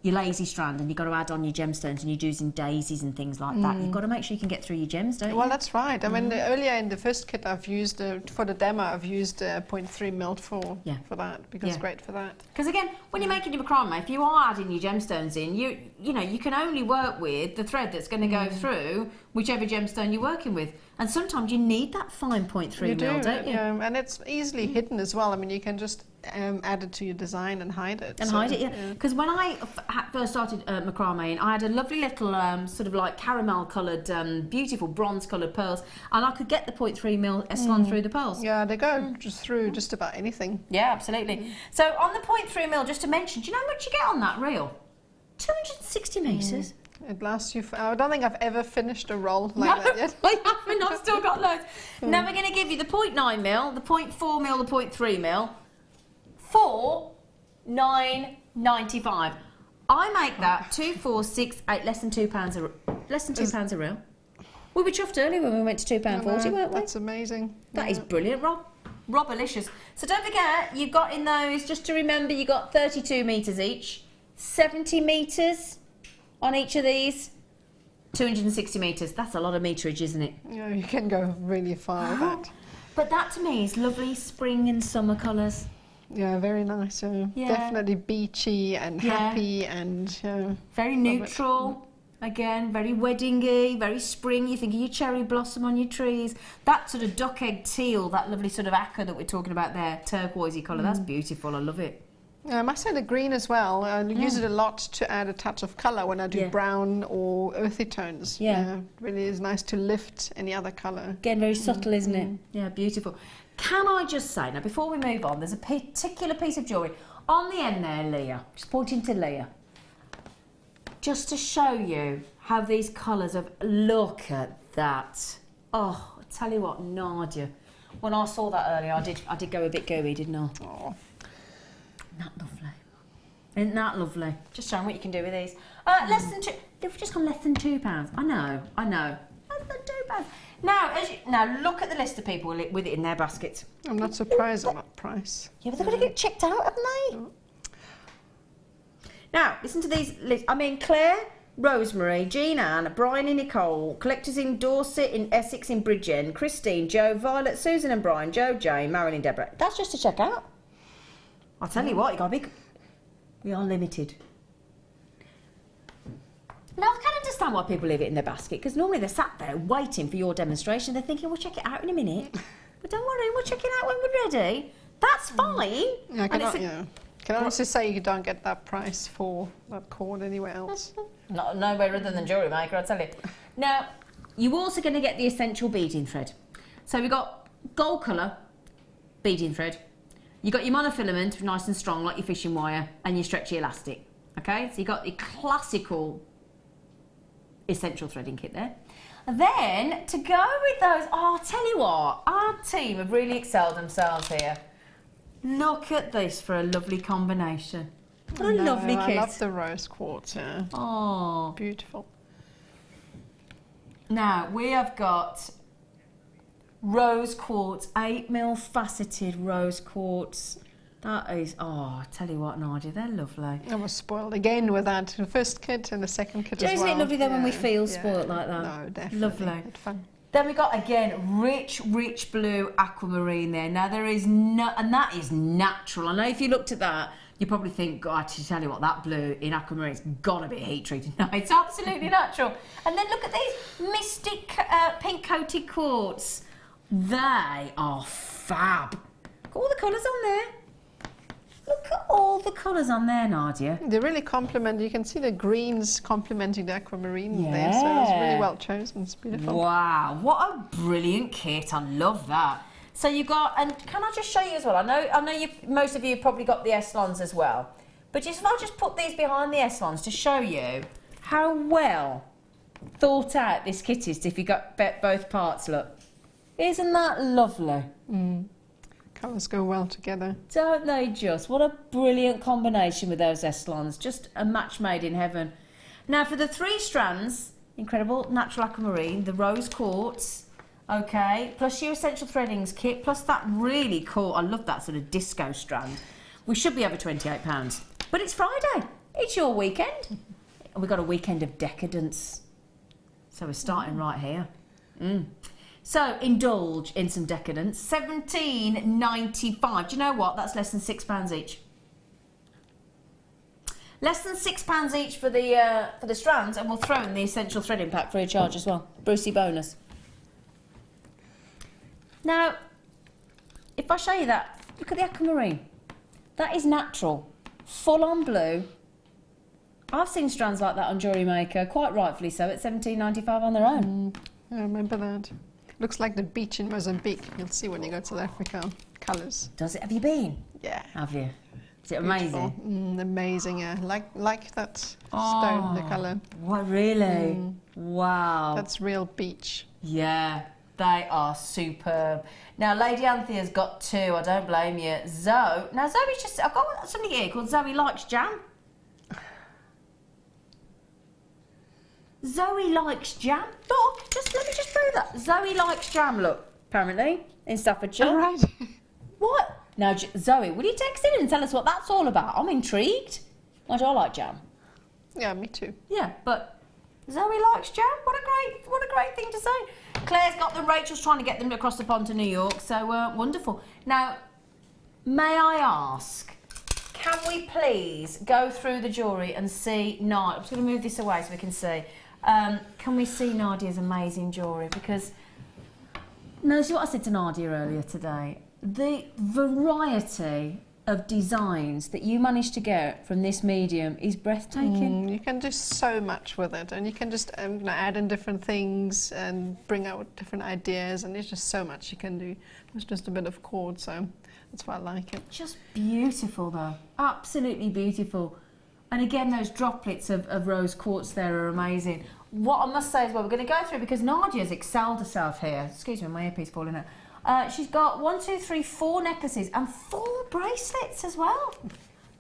your lazy strand and you've got to add on your gemstones and you're using daisies and things like that, you've got to make sure you can get through your gems, don't you? Well, that's right. I mean, earlier in the first kit I've used, for the demo, I've used 0.3mm for that, because it's great for that. Because again, when you're making your macrame, if you are adding your gemstones in, you know, you can only work with the thread that's going to go through whichever gemstone you're working with. And sometimes you need that fine 0.3mm, don't you? Yeah, and it's easily hidden as well. I mean, you can just add it to your design and hide it. Hide it, yeah. Because when I first started macrame, I had a lovely little sort of like caramel coloured, beautiful bronze coloured pearls, and I could get the 0.3mm Essilon through the pearls. Yeah, they go just through just about anything. Yeah, absolutely. So on the 0.3mm, just to mention, do you know how much you get on that reel? 260 metres. It lasts you. I don't think I've ever finished a roll like that yet. I haven't. I've still got loads. Now we're going to give you the 0.9mm, the 0.4mm, the 0.3mm for £9.95. I make that 2, 4, 6, 8, less than £2 a reel. We were chuffed earlier when we went to £2.40, weren't we? That's amazing. That is brilliant, Rob. Robalicious. So don't forget, you've got in those, just to remember, you got 32 metres each, 70 metres on each of these, 260 metres. That's a lot of meterage, isn't it? Yeah, you can go really far with that. But that to me is lovely spring and summer colours. Yeah, very nice. Definitely beachy and happy and very neutral. Again, very weddingy, very spring. You think of your cherry blossom on your trees. That sort of duck egg teal, that lovely sort of aqua that we're talking about there, turquoisey colour. That's beautiful. I love it. I must say the green as well. I use it a lot to add a touch of colour when I do brown or earthy tones. Yeah. Really is nice to lift any other colour. Again, very subtle, isn't it? Yeah, beautiful. Can I just say, now before we move on, there's a particular piece of jewellery on the end there, Leah. Just pointing to Leah. Just to show you how these colours have... Look at that. Oh, I tell you what, Nardia. When I saw that earlier, I did go a bit gooey, didn't I? Oh. Isn't that lovely? Isn't that lovely? Just showing what you can do with these. Less than two. They've just gone less than £2. I know. Less than £2. Now look at the list of people with it in their baskets. I'm not surprised at that price. Yeah, but they've got to get checked out, haven't they? Oh. Now, listen to these lists. I mean, Claire, Rosemary, Jean Ann, Brian and Nicole, collectors in Dorset, in Essex, in Bridgend, Christine, Joe, Violet, Susan and Brian, Joe, Jane, Marilyn, Deborah. That's just to check out. I'll tell you what, you got to be... We are limited. Now, I can understand why people leave it in their basket, because normally they're sat there waiting for your demonstration. They're thinking, we'll check it out in a minute. But don't worry, we'll check it out when we're ready. That's fine. Yeah, can I honestly say you don't get that price for that cord anywhere else? Nowhere other than Jewellery Maker, I'll tell you. Now, you're also going to get the essential beading thread. So we've got gold colour beading thread. You've got your monofilament, nice and strong, like your fishing wire, and your stretchy elastic. Okay, so you've got the classical essential threading kit there. And then, to go with those, oh, I'll tell you what, our team have really excelled themselves here. Look at this for a lovely combination. What a lovely kit. I love the rose quartz, yeah. Oh. Beautiful. Now, we have got rose quartz, 8mm faceted rose quartz. That is, oh, I tell you what, Nardia, they're lovely. I was spoiled again with that. The first kit and the second kit as well. Isn't it lovely then when we feel spoiled like that? No, definitely. Lovely. It's fun. Then we got, again, rich blue aquamarine there. Now, there is no, and that is natural. I know if you looked at that, you probably think, God, to tell you what, that blue in aquamarine's got to be heat treated. No, it's absolutely natural. And then look at these mystic pink coated quartz. They are fab. Look at all the colours on there. Look at all the colours on there, Nardia. They really complement, you can see the greens complementing the aquamarine there, so it's really well chosen, it's beautiful. Wow, what a brilliant kit, I love that. So you got, and can I just show you as well, I know most of you have probably got the Eslons as well, but if I just put these behind the Eslons to show you how well thought out this kit is if you got both parts, look. Isn't that lovely? Mm. Colours go well together. Don't they just? What a brilliant combination with those Eslons. Just a match made in heaven. Now for the 3 strands, incredible natural aquamarine, the rose quartz, okay, plus your essential threadings kit, plus that really cool, I love that sort of disco strand. We should be over £28. But it's Friday. It's your weekend. We've got a weekend of decadence. So we're starting right here. So indulge in some decadence. $17.95. Do you know what? That's less than £6 each. Less than £6 each for the strands, and we'll throw in the essential threading pack free of charge as well. Brucey bonus. Now, if I show you that, look at the aquamarine. That is natural, full on blue. I've seen strands like that on Jewellery Maker, quite rightfully so, at $17.95 on their own. I remember that. Looks like the beach in Mozambique. You'll see when you go to the Africa colours. Does it? Have you been? Yeah. Have you? Is it Beautiful. amazing? Amazing, yeah. Like that stone, the colour. What, really? Wow. That's real beach. Yeah, they are superb. Now, Lady Anthea's got 2, I don't blame you. Zoe, now Zoe's just, I've got something here called Zoe Likes Jam. Zoe likes jam. Look, let me just prove that. Zoe likes jam, look, apparently, in Staffordshire. All right. What? Now, Zoe, will you text in and tell us what that's all about? I'm intrigued. I do like jam. Yeah, me too. Yeah, but Zoe likes jam. What a great thing to say. Claire's got them. Rachel's trying to get them across the pond to New York. So wonderful. Now, may I ask, can we please go through the jewellery and see? I'm just going to move this away so we can see. Can we see Nadia's amazing jewellery? Because, no, see what I said to Nadia earlier today? The variety of designs that you managed to get from this medium is breathtaking. You can do so much with it, and you can just add in different things and bring out different ideas, and there's just so much you can do. It's just a bit of cord, so that's why I like it. Just beautiful though, absolutely beautiful. And again, those droplets of rose quartz there are amazing. What I must say as well, we're going to go through, because Nadia's excelled herself here. Excuse me, my earpiece falling out. She's got 4 necklaces and 4 bracelets as well.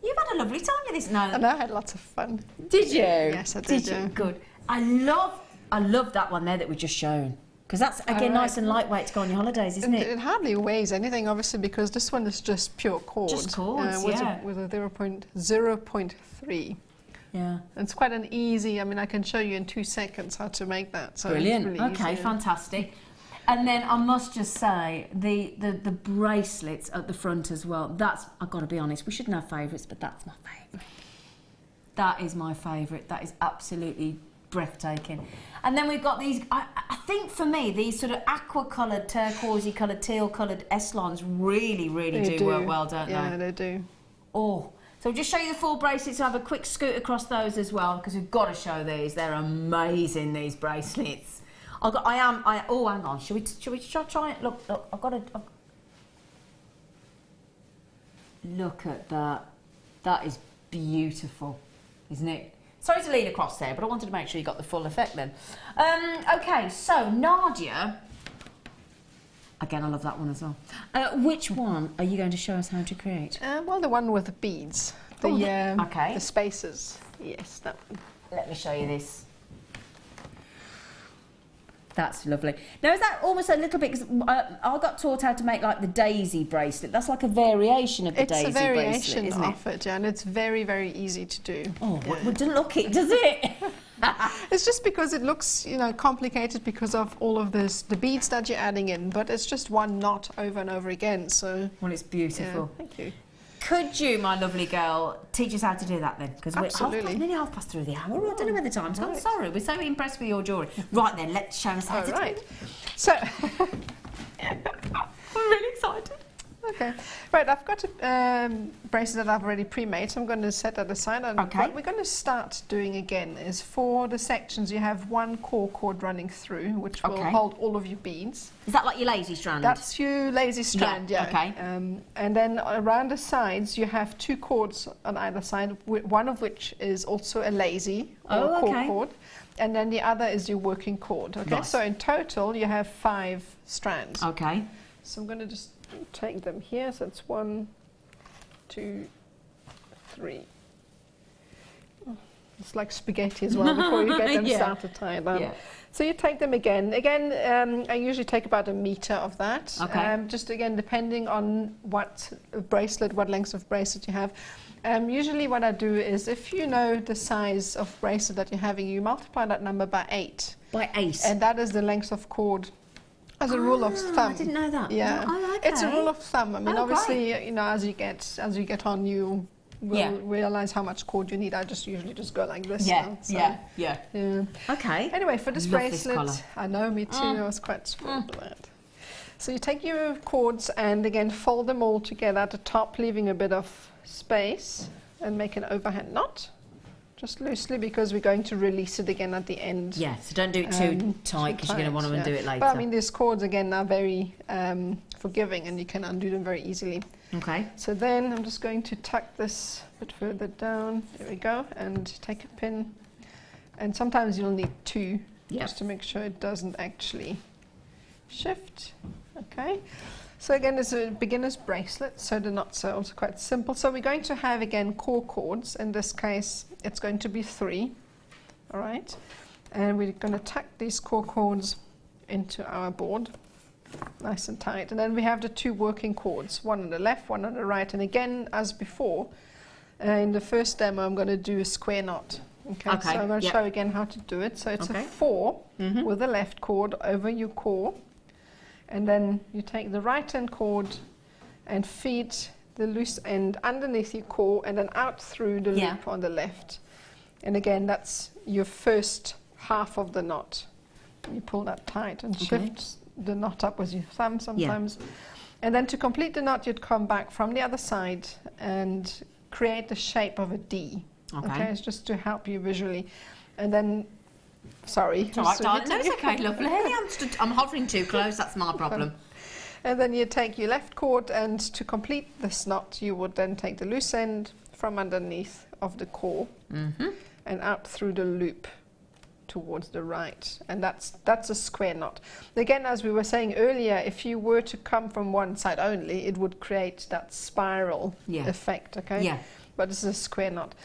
You've had a lovely time with this. No, and I had lots of fun. Did you? Yes, I did. Did you? Good. I love that one there that we just shown. Because that's, again, nice and lightweight to go on your holidays, isn't it? It hardly weighs anything, obviously, because this one is just pure cord. Just cords, yeah. With a 0.3. Yeah. It's quite an easy, I can show you in 2 seconds how to make that. So brilliant. It's really okay, easy. Fantastic. And then I must just say, the bracelets at the front as well, I've got to be honest, we shouldn't have favourites, but that's my favourite. That is my favourite. That is absolutely breathtaking. And then we've got these, I think for me, these sort of aqua-coloured, turquoisey coloured, teal-coloured Eslons really do work well, don't they? Yeah, they do. Oh, so we'll just show you the 4 bracelets. I'll have a quick scoot across those as well, because we've got to show these. They're amazing, these bracelets. Oh, hang on. Should we try it? Look, look at that. That is beautiful, isn't it? Sorry to lean across there, but I wanted to make sure you got the full effect then. Okay, so Nardia. Again, I love that one as well. Which one are you going to show us how to create? Well, the one with the beads. The spaces. Yes, that one. Let me show you this. That's lovely. Now, is that almost a little bit... I got taught how to make, like, the daisy bracelet. That's like a variation of the daisy bracelet, isn't it? It's a variation of it, yeah, and it's very, very easy to do. Oh, well, doesn't look it, does it? It's just because it looks, you know, complicated because of all of the beads that you're adding in, but it's just one knot over and over again, so... Well, it's beautiful. Yeah, thank you. Could you, my lovely girl, teach us how to do that then? Because we're nearly half past through the hour. I don't know where the time's gone. Sorry, we're so impressed with your jewellery. Right then, let's show us how to do it. So, I'm really excited. Okay, right, I've got a bracelet that I've already pre-made, so I'm going to set that aside. And what we're going to start doing again is for the sections you have one core cord running through, which will hold all of your beads. Is that like your lazy strand? That's your lazy strand, yeah. Okay. And then around the sides you have two cords on either side, one of which is also a lazy or core cord, and then the other is your working cord. Okay, nice. So in total you have 5 strands. Okay. So I'm going to just take them here. So it's 1, 2, 3. It's like spaghetti as well before you get them started tied on. Yeah. So you take them again. I usually take about 1 meter of that. Okay. Just again, depending on what length of bracelet you have. Usually what I do is, if you know the size of bracelet that you're having, you multiply that number by 8. By 8? And that is the length of cord. As a rule of thumb. I didn't know that. Yeah. Oh, okay. It's a rule of thumb. I mean, obviously, you know, as you get on, you will realise how much cord you need. I just usually just go like this. Yeah, now, so, yeah. Okay. Anyway, for this bracelet, I know, me too. I was quite spoiled with that. So you take your cords and again fold them all together at the top, leaving a bit of space, and make an overhand knot. Just loosely, because we're going to release it again at the end. Yeah, so don't do it too tight, because you're going to want to undo it later. But I mean, these cords again are very forgiving, and you can undo them very easily. Okay. So then I'm just going to tuck this a bit further down. There we go, and take a pin. And sometimes you'll need 2, just to make sure it doesn't actually shift. Okay. So again, it's a beginner's bracelet, so the knots are also quite simple. So we're going to have, again, core cords. In this case, it's going to be 3, all right? And we're going to tuck these core cords into our board, nice and tight. And then we have the 2 working cords, one on the left, one on the right. And again, as before, in the first demo, I'm going to do a square knot. Okay, so I'm going to show again how to do it. So it's a 4 with the left cord over your core. And then you take the right hand cord and feed the loose end underneath your core and then out through the loop on the left. And again, that's your first half of the knot. You pull that tight and shift the knot up with your thumb sometimes. And then to complete the knot, you'd come back from the other side and create the shape of a D. Okay, it's just to help you visually. And then sorry. It's all right, darling. No, it's okay, lovely. I'm hovering too close, that's my problem. And then you take your left cord, and to complete this knot, you would then take the loose end from underneath of the core and out through the loop towards the right. And that's a square knot. Again, as we were saying earlier, if you were to come from one side only, it would create that spiral effect, okay? Yeah. But this is a square knot.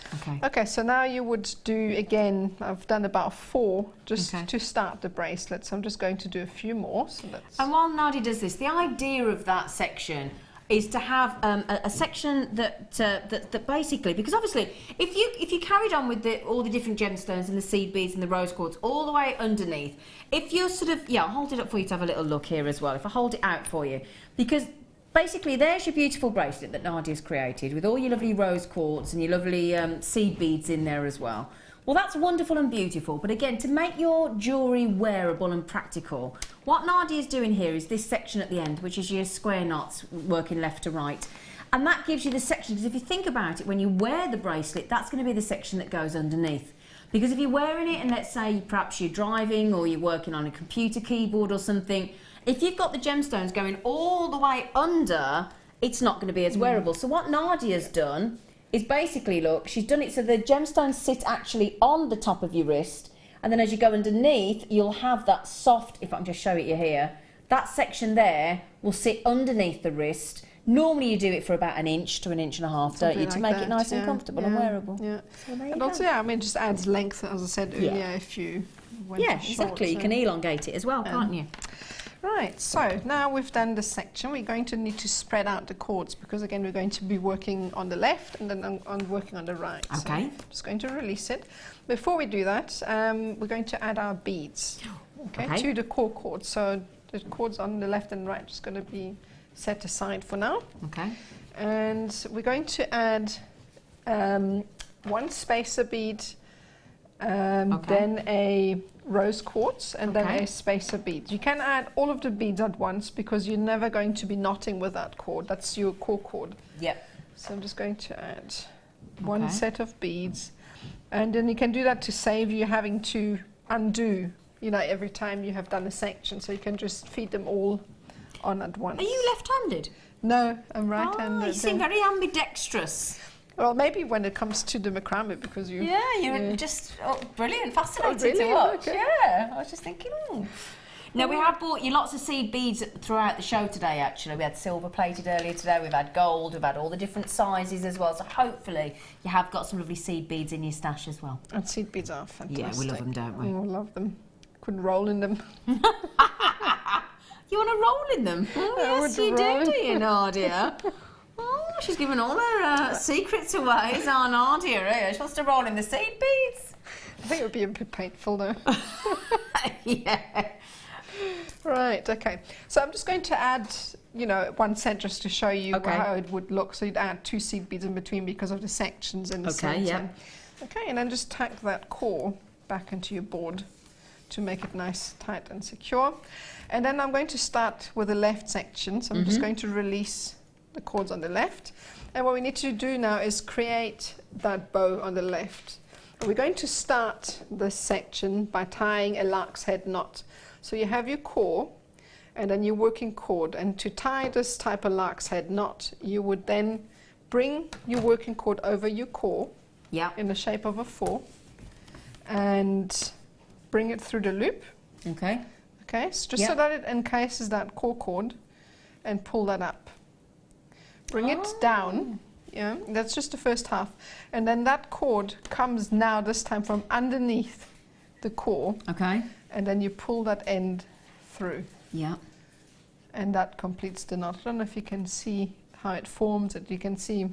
Okay, so now you would do, again, I've done about 4 just to start the bracelet. So I'm just going to do a few more. So and while Nadja does this, the idea of that section is to have a section that basically, because obviously if you carried on with all the different gemstones and the seed beads and the rose quartz all the way underneath, if you're sort of, I'll hold it up for you to have a little look here as well, if I hold it out for you, because basically, there's your beautiful bracelet that Nadia's created with all your lovely rose quartz and your lovely seed beads in there as well. Well, that's wonderful and beautiful, but again, to make your jewellery wearable and practical, what Nadia's doing here is this section at the end, which is your square knots working left to right. And that gives you the section, because if you think about it, when you wear the bracelet, that's going to be the section that goes underneath. Because if you're wearing it and let's say perhaps you're driving or you're working on a computer keyboard or something, if you've got the gemstones going all the way under, it's not going to be as wearable. So what Nadia's done is basically, look, she's done it so the gemstones sit actually on the top of your wrist, and then as you go underneath, you'll have that soft, if I can just show it you here, that section there will sit underneath the wrist. Normally you do it for about 1 inch to 1.5 inches, don't you, to make it nice and comfortable and wearable. Yeah. So there you And go. also, yeah, I mean, it just adds length, as I said earlier, if you went short, exactly. You can elongate it as well, can't you? Right, so now we've done this section, we're going to need to spread out the cords because again we're going to be working on the left and then working on the right. Okay. So just going to release it. Before we do that, we're going to add our beads to the core cords. So the cords on the left and right are just going to be set aside for now. Okay. And we're going to add 1 spacer bead, then a rose quartz, and then a spacer bead. You can add all of the beads at once because you're never going to be knotting with that cord. That's your core cord. Yep. So I'm just going to add 1 set of beads, and then you can do that to save you having to undo, you know, every time you have done a section. So you can just feed them all on at once. Are you left-handed? No, I'm right-handed. Oh, you seem very ambidextrous. Well, maybe when it comes to the macrame, because you... Yeah, you're just brilliant, fascinating really? to watch. Okay. Yeah, I was just thinking, Now, we have bought you lots of seed beads throughout the show today, actually. We had silver plated earlier today, we've had gold, we've had all the different sizes as well. So hopefully you have got some lovely seed beads in your stash as well. And seed beads are fantastic. Yeah, we love them, don't we? Oh, I love them. Could roll in them. You want to roll in them? Oh, yes, you do you, Nardia? Oh, she's giving all her secrets away, is our Nardia here? She wants to roll in the seed beads. I think it would be a bit painful, though. Yeah. Right, okay. So I'm just going to add, you know, 1 set just to show you how it would look. So you'd add 2 seed beads in between because of the sections in the center. Okay, and then just tack that core back into your board to make it nice, tight and secure. And then I'm going to start with the left section. So I'm just going to release the cords on the left. And what we need to do now is create that bow on the left. And we're going to start this section by tying a lark's head knot. So you have your core and then your working cord. And to tie this type of lark's head knot, you would then bring your working cord over your core in the shape of a 4 and bring it through the loop. Okay, so just so that it encases that core cord and pull that up. Bring it down, that's just the first half. And then that cord comes now this time from underneath the core. Okay. And then you pull that end through. Yeah. And that completes the knot. I don't know if you can see how it forms it. You can see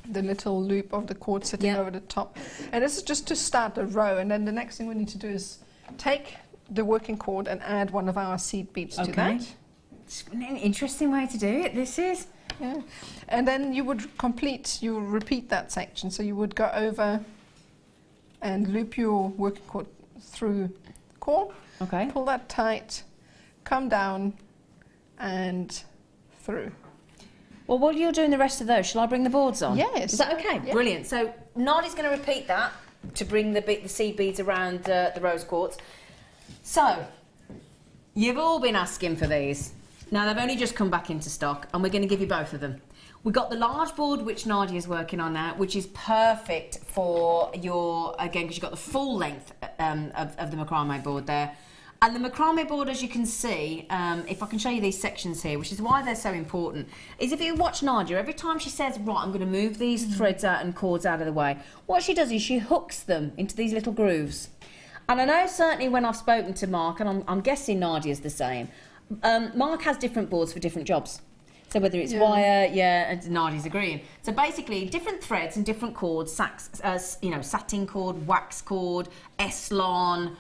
the little loop of the cord sitting over the top. And this is just to start a row. And then the next thing we need to do is take the working cord and add 1 of our seed beads to that. It's an interesting way to do it, this is. Yeah. And then you would repeat that section. So you would go over and loop your working cord through the core. Okay. Pull that tight, come down and through. Well, while you're doing the rest of those, shall I bring the boards on? Yes. Is that okay? Yeah. Brilliant. So Nardia's going to repeat that to bring the seed beads around the rose quartz. So, you've all been asking for these. Now, they've only just come back into stock, and we're going to give you both of them. We've got the large board, which Nardia's working on now, which is perfect for your, again, because you've got the full length of the macrame board there. And the macrame board, as you can see, if I can show you these sections here, which is why they're so important, is if you watch Nardia, every time she says, right, I'm going to move these threads out and cords out of the way, what she does is she hooks them into these little grooves. And I know certainly when I've spoken to Mark, and I'm guessing Nardia's the same, Mark has different boards for different jobs. So whether it's wire, and Nardia's agreeing. So basically, different threads and different cords, satin cord, wax cord, Eslon,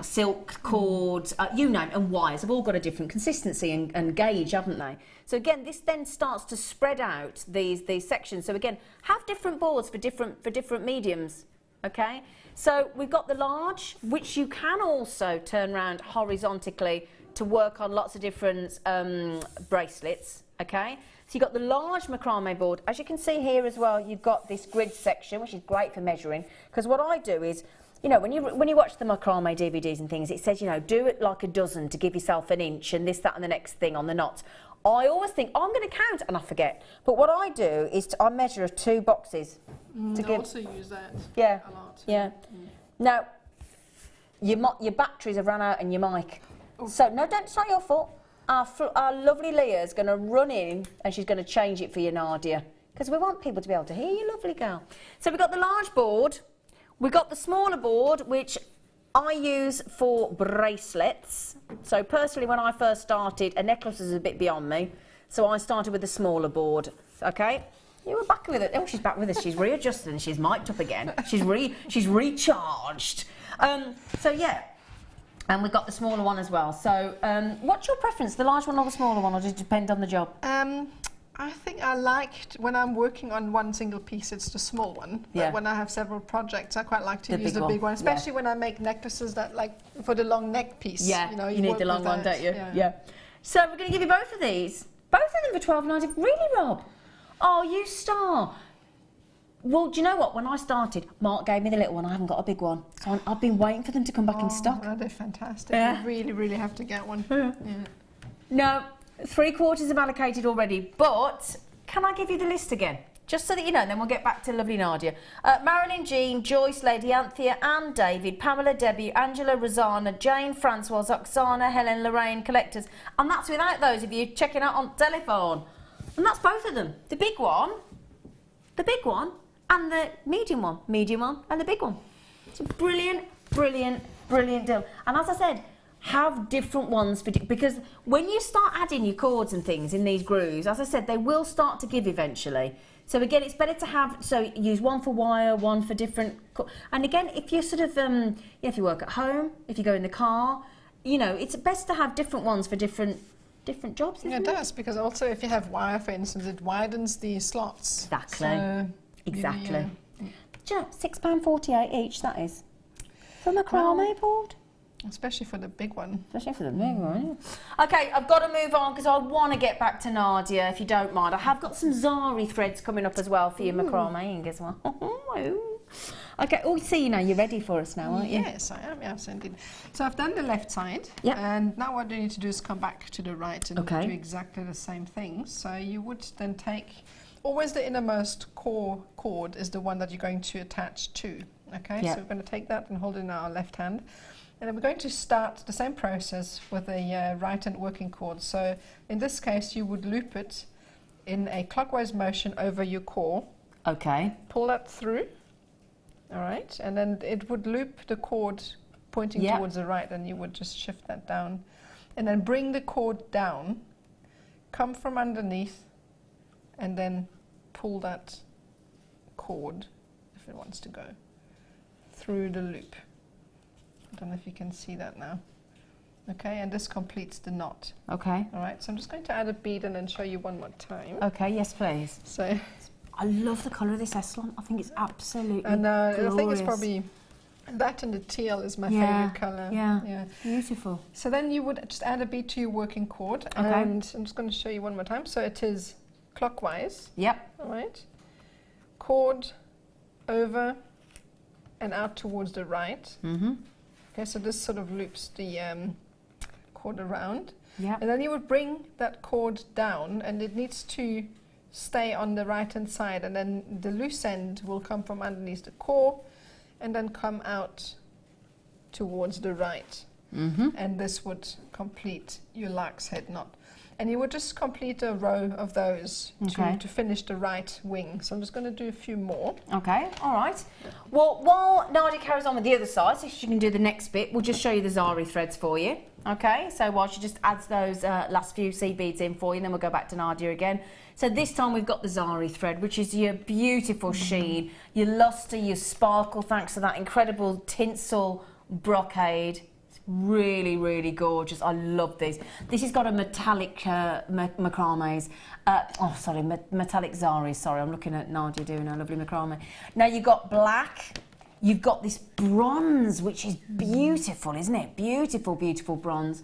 silk cords, you name it, and wires have all got a different consistency and gauge, haven't they? So again, this then starts to spread out these sections. So again, have different boards for different mediums. Okay, so we've got the large, which you can also turn around horizontally to work on lots of different bracelets. Okay, so you've got the large macrame board. As you can see here as well, you've got this grid section, which is great for measuring. Because what I do is, you know, when you watch the macrame DVDs and things, it says, you know, do it like a dozen to give yourself an inch and this, that, and the next thing on the knots. I always think, oh, I'm going to count, and I forget. But what I do is I measure 2 boxes. I also use that a lot. Yeah. Now, your batteries have run out in your mic. So, no, it's not your fault. Our lovely Leah's going to run in and she's going to change it for you, Nardia. Because we want people to be able to hear you, lovely girl. So we've got the large board. We've got the smaller board, which I use for bracelets. So personally, when I first started, a necklace is a bit beyond me. So I started with the smaller board, okay? You were back with it. Oh, she's back with us. She's readjusted and she's mic'd up again. She's recharged. So yeah, and we've got the smaller one as well. So what's your preference, the large one or the smaller one, or does it depend on the job? I think I liked, when I'm working on one single piece, it's the small one. But when I have several projects, I quite like to use the big one, especially when I make necklaces that, like, for the long neck piece. Yeah, you know, you need the long one, don't you? Yeah. So we're going to give you both of these. Both of them for $12.90. Really, Rob? Oh, you star. Well, do you know what? When I started, Mark gave me the little one. I haven't got a big one. So I've been waiting for them to come back in stock. Oh, they're fantastic. Yeah. You really, really have to get one. No, 3/4 have allocated already, but can I give you the list again? Just so that you know, and then we'll get back to lovely Nadia. Marilyn, Jean, Joyce, Lady Anthea, Anne, David, Pamela, Debbie, Angela, Rosanna, Jane, Francoise, Oksana, Helen, Lorraine, collectors. And that's without those of you checking out on telephone. And that's both of them. The big one, and the medium one, and the big one. It's a brilliant, brilliant, brilliant deal. And as I said, have different ones because when you start adding your cords and things in these grooves, as I said, they will start to give eventually. So again, it's better to have, so use one for wire, one for different, and again, if you're sort of, if you work at home, if you go in the car, you know, it's best to have different ones for different jobs, isn't it? It does, because also if you have wire, for instance, it widens the slots. Exactly. So, exactly. Do you know, £6.48 each, that is. For Macrame board. Especially for the big one. Especially for the big one, yeah. Okay, I've got to move on because I want to get back to Nadia, if you don't mind. I have got some Zari threads coming up as well for your macrame as well. Okay, oh, see, you know, you're ready for us now, aren't you? Yes, I am, absolutely. So I've done the left side, and now what you need to do is come back to the right and do exactly the same thing. So you would then take, always the innermost core cord is the one that you're going to attach to, okay? So we're going to take that and hold it in our left hand. And then we're going to start the same process with a right-hand working cord. So in this case, you would loop it in a clockwise motion over your core. Okay. Pull that through. All right. And then it would loop the cord pointing towards the right, and you would just shift that down. And then bring the cord down, come from underneath, and then pull that cord, if it wants to go, through the loop. I don't know if you can see that now. Okay, and this completes the knot. Okay. All right, so I'm just going to add a bead and then show you one more time. Okay, yes, please. So, I love the colour of this Eslan. I think it's absolutely and I think it's glorious. probably that, and the teal is my favourite colour. Yeah, beautiful. So then you would just add a bead to your working cord, and I'm just going to show you one more time. So it is clockwise. Yep. All right. Cord over and out towards the right. Mm-hmm. Okay, so this sort of loops the cord around. Yeah. And then you would bring that cord down, and it needs to stay on the right-hand side, and then the loose end will come from underneath the core and then come out towards the right. Mm-hmm. And this would complete your lark's head knot. And you would just complete a row of those to finish the right wing. So I'm just going to do a few more. Okay, all right. Well, while Nadia carries on with the other side, so she can do the next bit, we'll just show you the Zari threads for you. Okay, so while she just adds those last few seed beads in for you, then we'll go back to Nadia again. So this time we've got the Zari thread, which is your beautiful sheen, your luster, your sparkle, thanks to that incredible tinsel brocade. Really, really gorgeous. I love these. This has got a metallic macrames. Metallic Zari. Sorry, I'm looking at Nadia doing her lovely macrame. Now you've got black. You've got this bronze, which is beautiful, isn't it? Beautiful, beautiful bronze.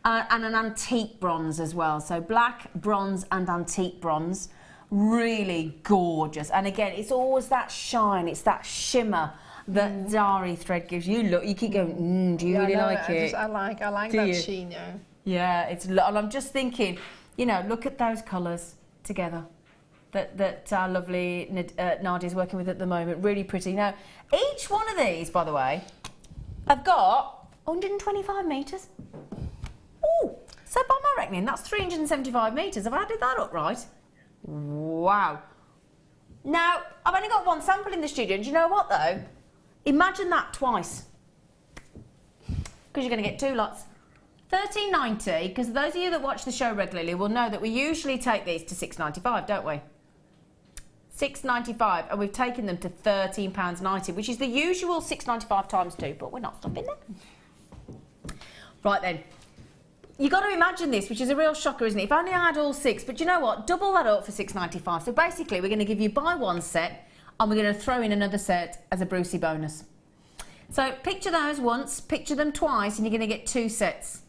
And an antique bronze as well. So black, bronze, and antique bronze. Really gorgeous. And again, it's always that shine. It's that shimmer that Zari thread gives you. Look, you keep going, do you really like it? I like that sheen, Yeah, it's. And I'm just thinking, You know, look at those colours together that our lovely Nardia is working with at the moment. Really pretty. Now, each one of these, by the way, have got 125 metres. Ooh, so by my reckoning, that's 375 metres. Have I added that up right? Wow. Now, I've only got one sample in the studio, and do you know what, though? Imagine that twice. Because you're going to get 2 lots. $13.90, because those of you that watch the show regularly will know that we usually take these to $6.95, don't we? $6.95, and we've taken them to £13.90, which is the usual $6.95 times 2, but we're not stopping there. Right then, you've got to imagine this, which is a real shocker, isn't it? If only I had all 6, but you know what? Double that up for $6.95. So basically, we're going to give you buy one set, and we're going to throw in another set as a Brucey bonus. So picture those once, picture them twice, and you're going to get 2 sets.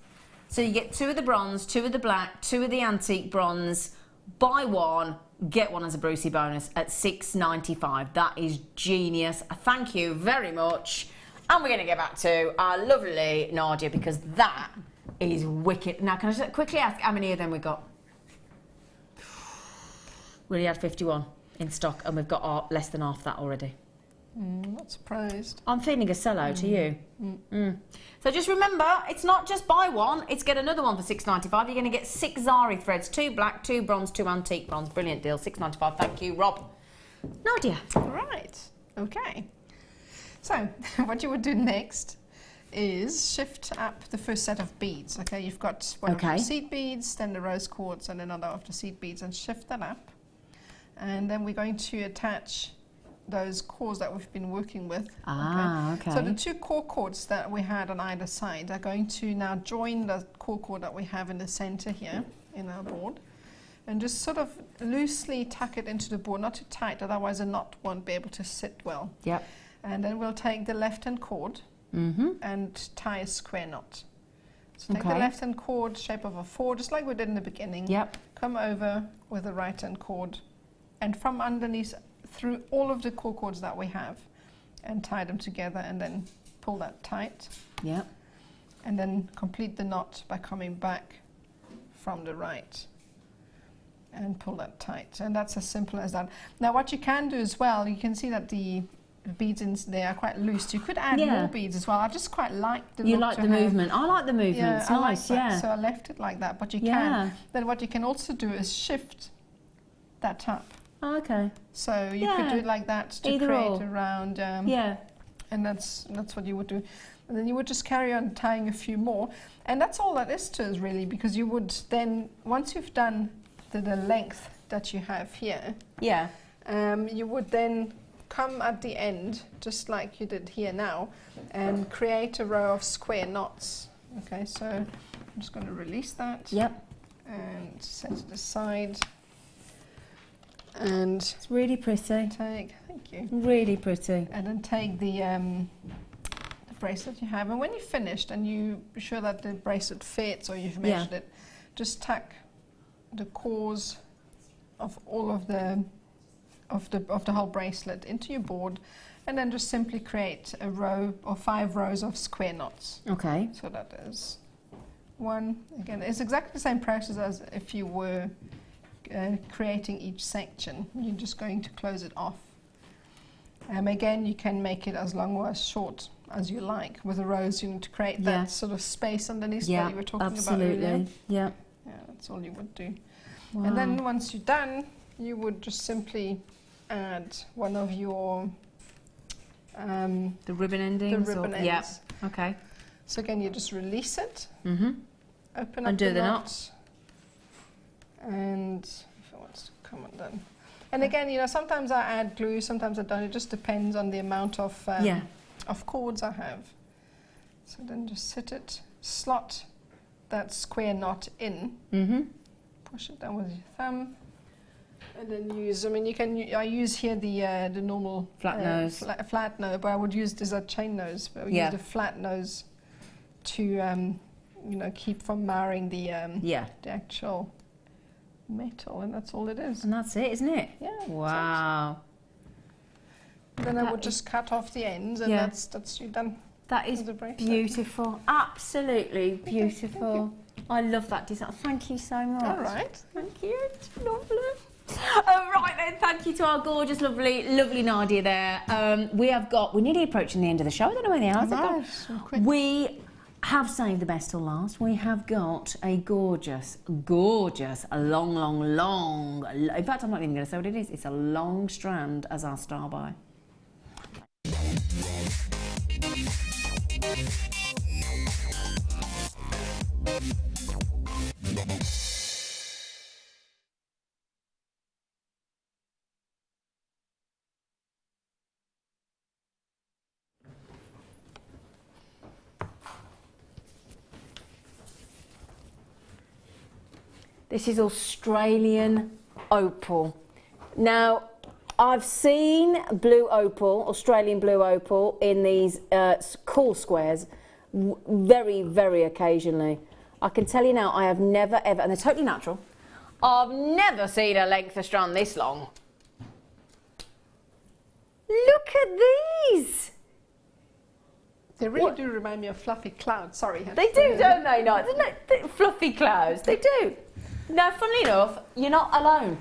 So you get 2 of the bronze, 2 of the black, 2 of the antique bronze, buy one, get one as a Brucey bonus at $6.95. That is genius. Thank you very much. And we're going to get back to our lovely Nardia, because that is wicked. Now, can I just quickly ask how many of them we got? We only had 51 in stock, and we've got less than half that already. Not surprised. I'm feeling a sellout, are you? So just remember, it's not just buy one, it's get another one for $6.95. You're going to get 6 Zari threads, 2 black, 2 bronze, 2 antique bronze. Brilliant deal, $6.95. Thank you, Rob. Nardia. Right, okay. So what you would do next is shift up the first set of beads. Okay, you've got one of the seed beads, then the rose quartz, and another of the seed beads, and shift that up. And then we're going to attach those cores that we've been working with. Okay. So the 2 core cords that we had on either side are going to now join the core cord that we have in the center here in our board, and just sort of loosely tuck it into the board, not too tight, otherwise a knot won't be able to sit well. Yep. And then we'll take the left-hand cord and tie a square knot. So take the left-hand cord, shape of a 4, just like we did in the beginning. Yep. Come over with the right-hand cord, and from underneath, through all of the core cords that we have, and tie them together, and then pull that tight. Yep. And then complete the knot by coming back from the right and pull that tight. And that's as simple as that. Now what you can do as well, you can see that the beads in there are quite loose. You could add more beads as well. I just quite like the You like the movement. I like the movement. It's nice, like so I left it like that, but you can. Then what you can also do is shift that up. Oh, okay. So you could do it like that to create a round. And that's what you would do. And then you would just carry on tying a few more. And that's all that is to it, really, because you would then, once you've done the length that you have here, you would then come at the end, just like you did here now, and create a row of square knots. Okay, so I'm just going to release that. Yep. And set it aside. And it's really pretty. Thank you. Really pretty. And then take the bracelet you have, and when you're finished and you're sure that the bracelet fits or you've measured it, just tuck the cores of all of the whole bracelet into your board, and then just simply create a row or 5 rows of square knots. Okay. So that is 1. Again, it's exactly the same process as if you were creating each section. You're just going to close it off. Again, you can make it as long or as short as you like. With a rose, you need to create that sort of space underneath that you were talking about earlier. Yeah, that's all you would do. Wow. And then once you're done, you would just simply add one of your the ribbon endings. Yeah. Okay. So again, you just release it. Open up Undo the knot. And if it wants to come undone. And again, you know, sometimes I add glue, sometimes I don't. It just depends on the amount of cords I have. So then just slot that square knot in. Push it down with your thumb, and then use. I mean, you can. I use here the normal flat nose. Flat nose, but I would use this chain nose. But we use the flat nose to, you know, keep from marring the actual metal, and that's all it is. And that's it, isn't it? Yeah. Wow. Then I would just cut off the ends, and that's you done. That is beautiful. Absolutely beautiful. I love that design. Thank you so much. All right. Thank you. It's lovely. Right then, thank you to our gorgeous, lovely Nardia there. We're nearly approaching the end of the show. I don't know where the hours have gone. We have saved the best till last. We have got a gorgeous, long, in fact, I'm not even going to say what it is. It's a long strand as our star by. This is Australian opal. Now, I've seen blue opal, Australian blue opal, in these cool squares very, very occasionally. I can tell you now, I have never ever, and they're totally natural, I've never seen a length of strand this long. Look at these! They really do remind me of fluffy clouds. Sorry. They do, don't they? Not fluffy clouds. They do. Now, funnily enough, you're not alone.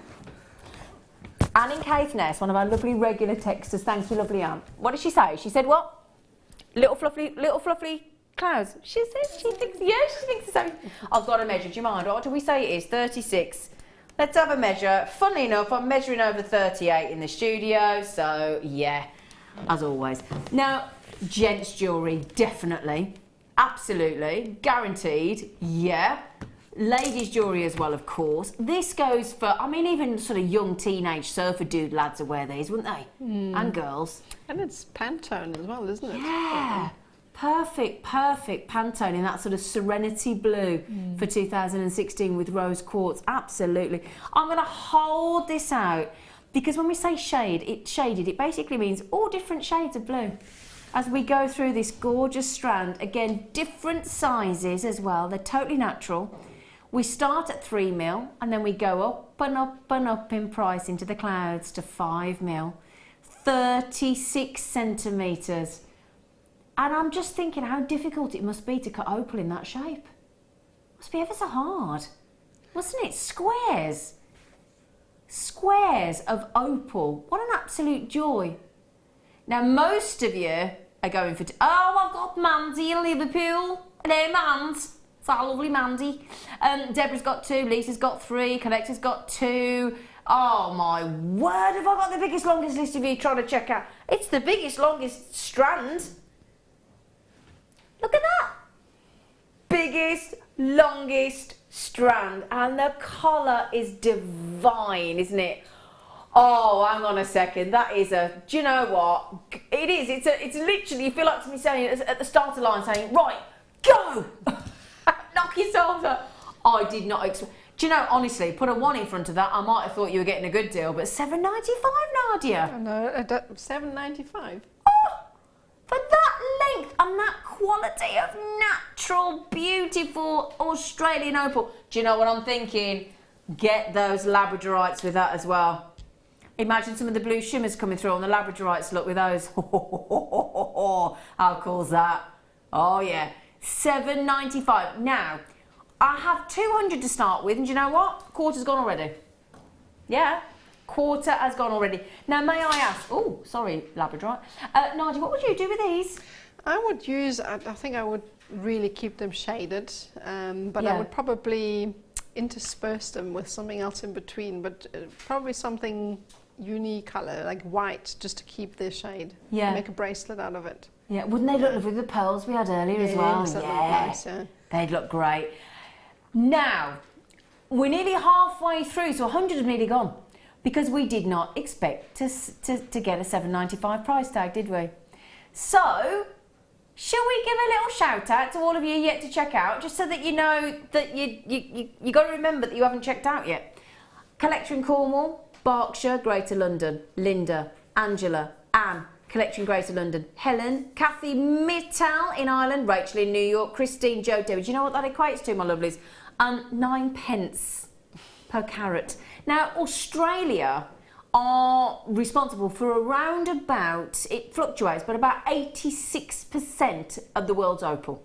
Anne in Caithness, one of our lovely regular texters, thanks to lovely Anne. What did she say? She said what? Little fluffy clouds. She said she thinks, yeah, she thinks the same. I've got to measure. Do you mind? What do we say it is? 36. Let's have a measure. Funnily enough, I'm measuring over 38 in the studio, so yeah, as always. Now, gents jewellery, definitely, absolutely, guaranteed, yeah. Ladies jewellery as well, of course. This goes for, I mean, even sort of young teenage surfer dude lads would wear these, wouldn't they? And girls. And it's Pantone as well, isn't it? Yeah. Perfect Pantone in that sort of serenity blue for 2016 with rose quartz. Absolutely. I'm going to hold this out because when we say shaded, it basically means all different shades of blue. As we go through this gorgeous strand, again, different sizes as well. They're totally natural. We start at 3mm and then we go up and up and up in price into the clouds to 5mm, 36 centimetres. And I'm just thinking how difficult it must be to cut opal in that shape. Must be ever so hard, mustn't it? Squares of opal. What an absolute joy. Now, most of you are going for... Oh, I've got Mandy in Liverpool. Hello, Mand. It's our lovely Mandy. Deborah's got 2, Lisa's got 3, Collector's got 2. Oh, my word, have I got the biggest, longest list of you trying to check out? It's the biggest, longest strand. Look at that. Biggest, longest strand. And the colour is divine, isn't it? Oh, hang on a second. That is a... Do you know what? It is. It's literally... You feel like to me saying at the starter line, saying, right, go! Knock yourselves up. I did not expect... Do you know, honestly, put a 1 in front of that, I might have thought you were getting a good deal, but $7.95, Nadia. No, $7.95. Oh, for that length and that quality of natural, beautiful Australian opal. Do you know what I'm thinking? Get those Labradorites with that as well. Imagine some of the blue shimmers coming through on the Labradorites, look, with those. How cool's that? Oh, yeah. $7.95. Now, I have 200 to start with, and do you know what? Quarter's gone already. Yeah, quarter has gone already. Now, may I ask... Oh, sorry, Labradorite. Nadja, what would you do with these? I would use... I think I would really keep them shaded, but I would probably intersperse them with something else in between, but probably something unique colour, like white, just to keep their shade. Yeah. Make a bracelet out of it. Yeah, wouldn't they look lovely with the pearls we had earlier as well? Yeah, nice, they'd look great. Now, we're nearly halfway through, so 100 have nearly gone, because we did not expect to get a $7.95 price tag, did we? So, shall we give a little shout out to all of you yet to check out, just so that you know that you got to remember that you haven't checked out yet. Collector in Cornwall, Berkshire, Greater London, Linda, Angela, Anne, Collector in Greater London, Helen, Kathy Mittal in Ireland, Rachel in New York, Christine, Joe, Debbie. Do you know what that equates to, my lovelies? 9p per carat. Now, Australia are responsible for around about, it fluctuates, but about 86% of the world's opal.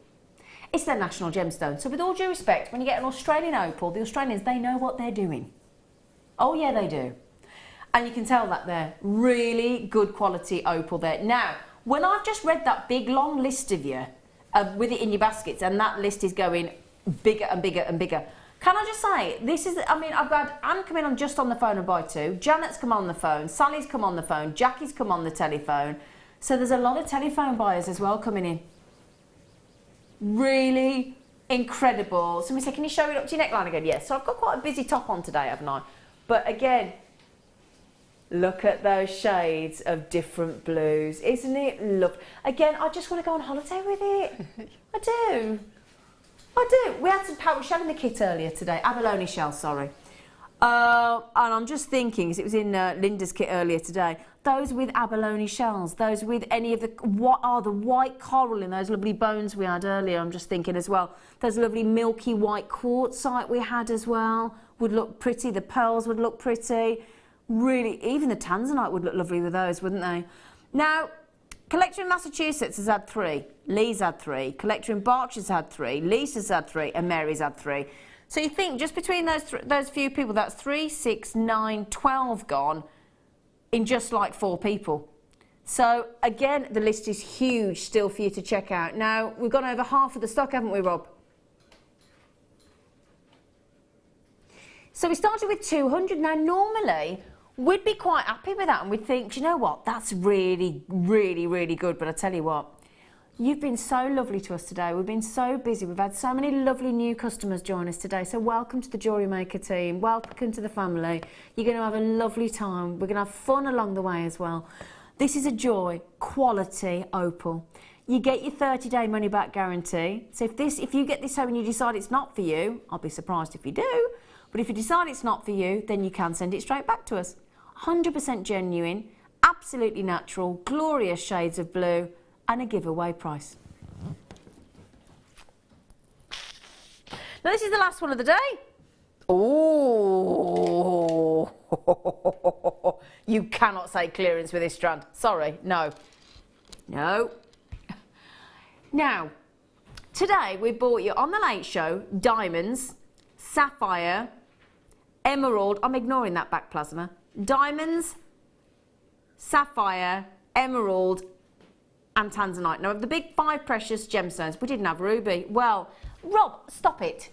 It's their national gemstone. So with all due respect, when you get an Australian opal, the Australians, they know what they're doing. Oh yeah, they do. And you can tell that they're really good quality opal there. Now, when I've just read that big long list of you, with it in your baskets, and that list is going bigger and bigger and bigger, can I just say, this is, I mean, I've had Anne come in on just on the phone and buy two, Janet's come on the phone, Sally's come on the phone, Jackie's come on the telephone. So there's a lot of telephone buyers as well coming in. Really incredible. Somebody said, can you show it up to your neckline again? Yes. So I've got quite a busy top on today, haven't I? But again, look at those shades of different blues. Isn't it lovely? Again, I just want to go on holiday with it. I do. I do. We had some power shell in the kit earlier today. Abalone shell, sorry. And I'm just thinking, because it was in Linda's kit earlier today, those with abalone shells, those with any of the, what are the white coral in those lovely bones we had earlier, I'm just thinking as well. Those lovely milky white quartzite we had as well would look pretty. The pearls would look pretty. Really, even the tanzanite would look lovely with those, wouldn't they? Now, Collector in Massachusetts has had 3, Lee's had 3, Collector in Berkshire's had 3, Lisa's had 3, and Mary's had 3. So you think just between those few people, that's 3, 6, 9, 12 gone in just like 4 people. So again, the list is huge still for you to check out. Now, we've gone over half of the stock, haven't we, Rob? So we started with 200. Now, normally, we'd be quite happy with that and we'd think, you know what, that's really, really, really good. But I tell you what, you've been so lovely to us today. We've been so busy. We've had so many lovely new customers join us today. So welcome to the Jewellery Maker team. Welcome to the family. You're going to have a lovely time. We're going to have fun along the way as well. This is a joy, quality opal. You get your 30-day money-back guarantee. So if you get this home and you decide it's not for you, I'll be surprised if you do, but if you decide it's not for you, then you can send it straight back to us. 100% genuine, absolutely natural, glorious shades of blue, and a giveaway price. Now this is the last one of the day. Oh, you cannot say clearance with this strand. Sorry, no. No. Now, today we bought you on the Late Show diamonds, sapphire, emerald. I'm ignoring that back plasma. Diamonds, sapphire, emerald, and tanzanite. Now, of the big 5 precious gemstones, we didn't have ruby. Well, Rob, stop it.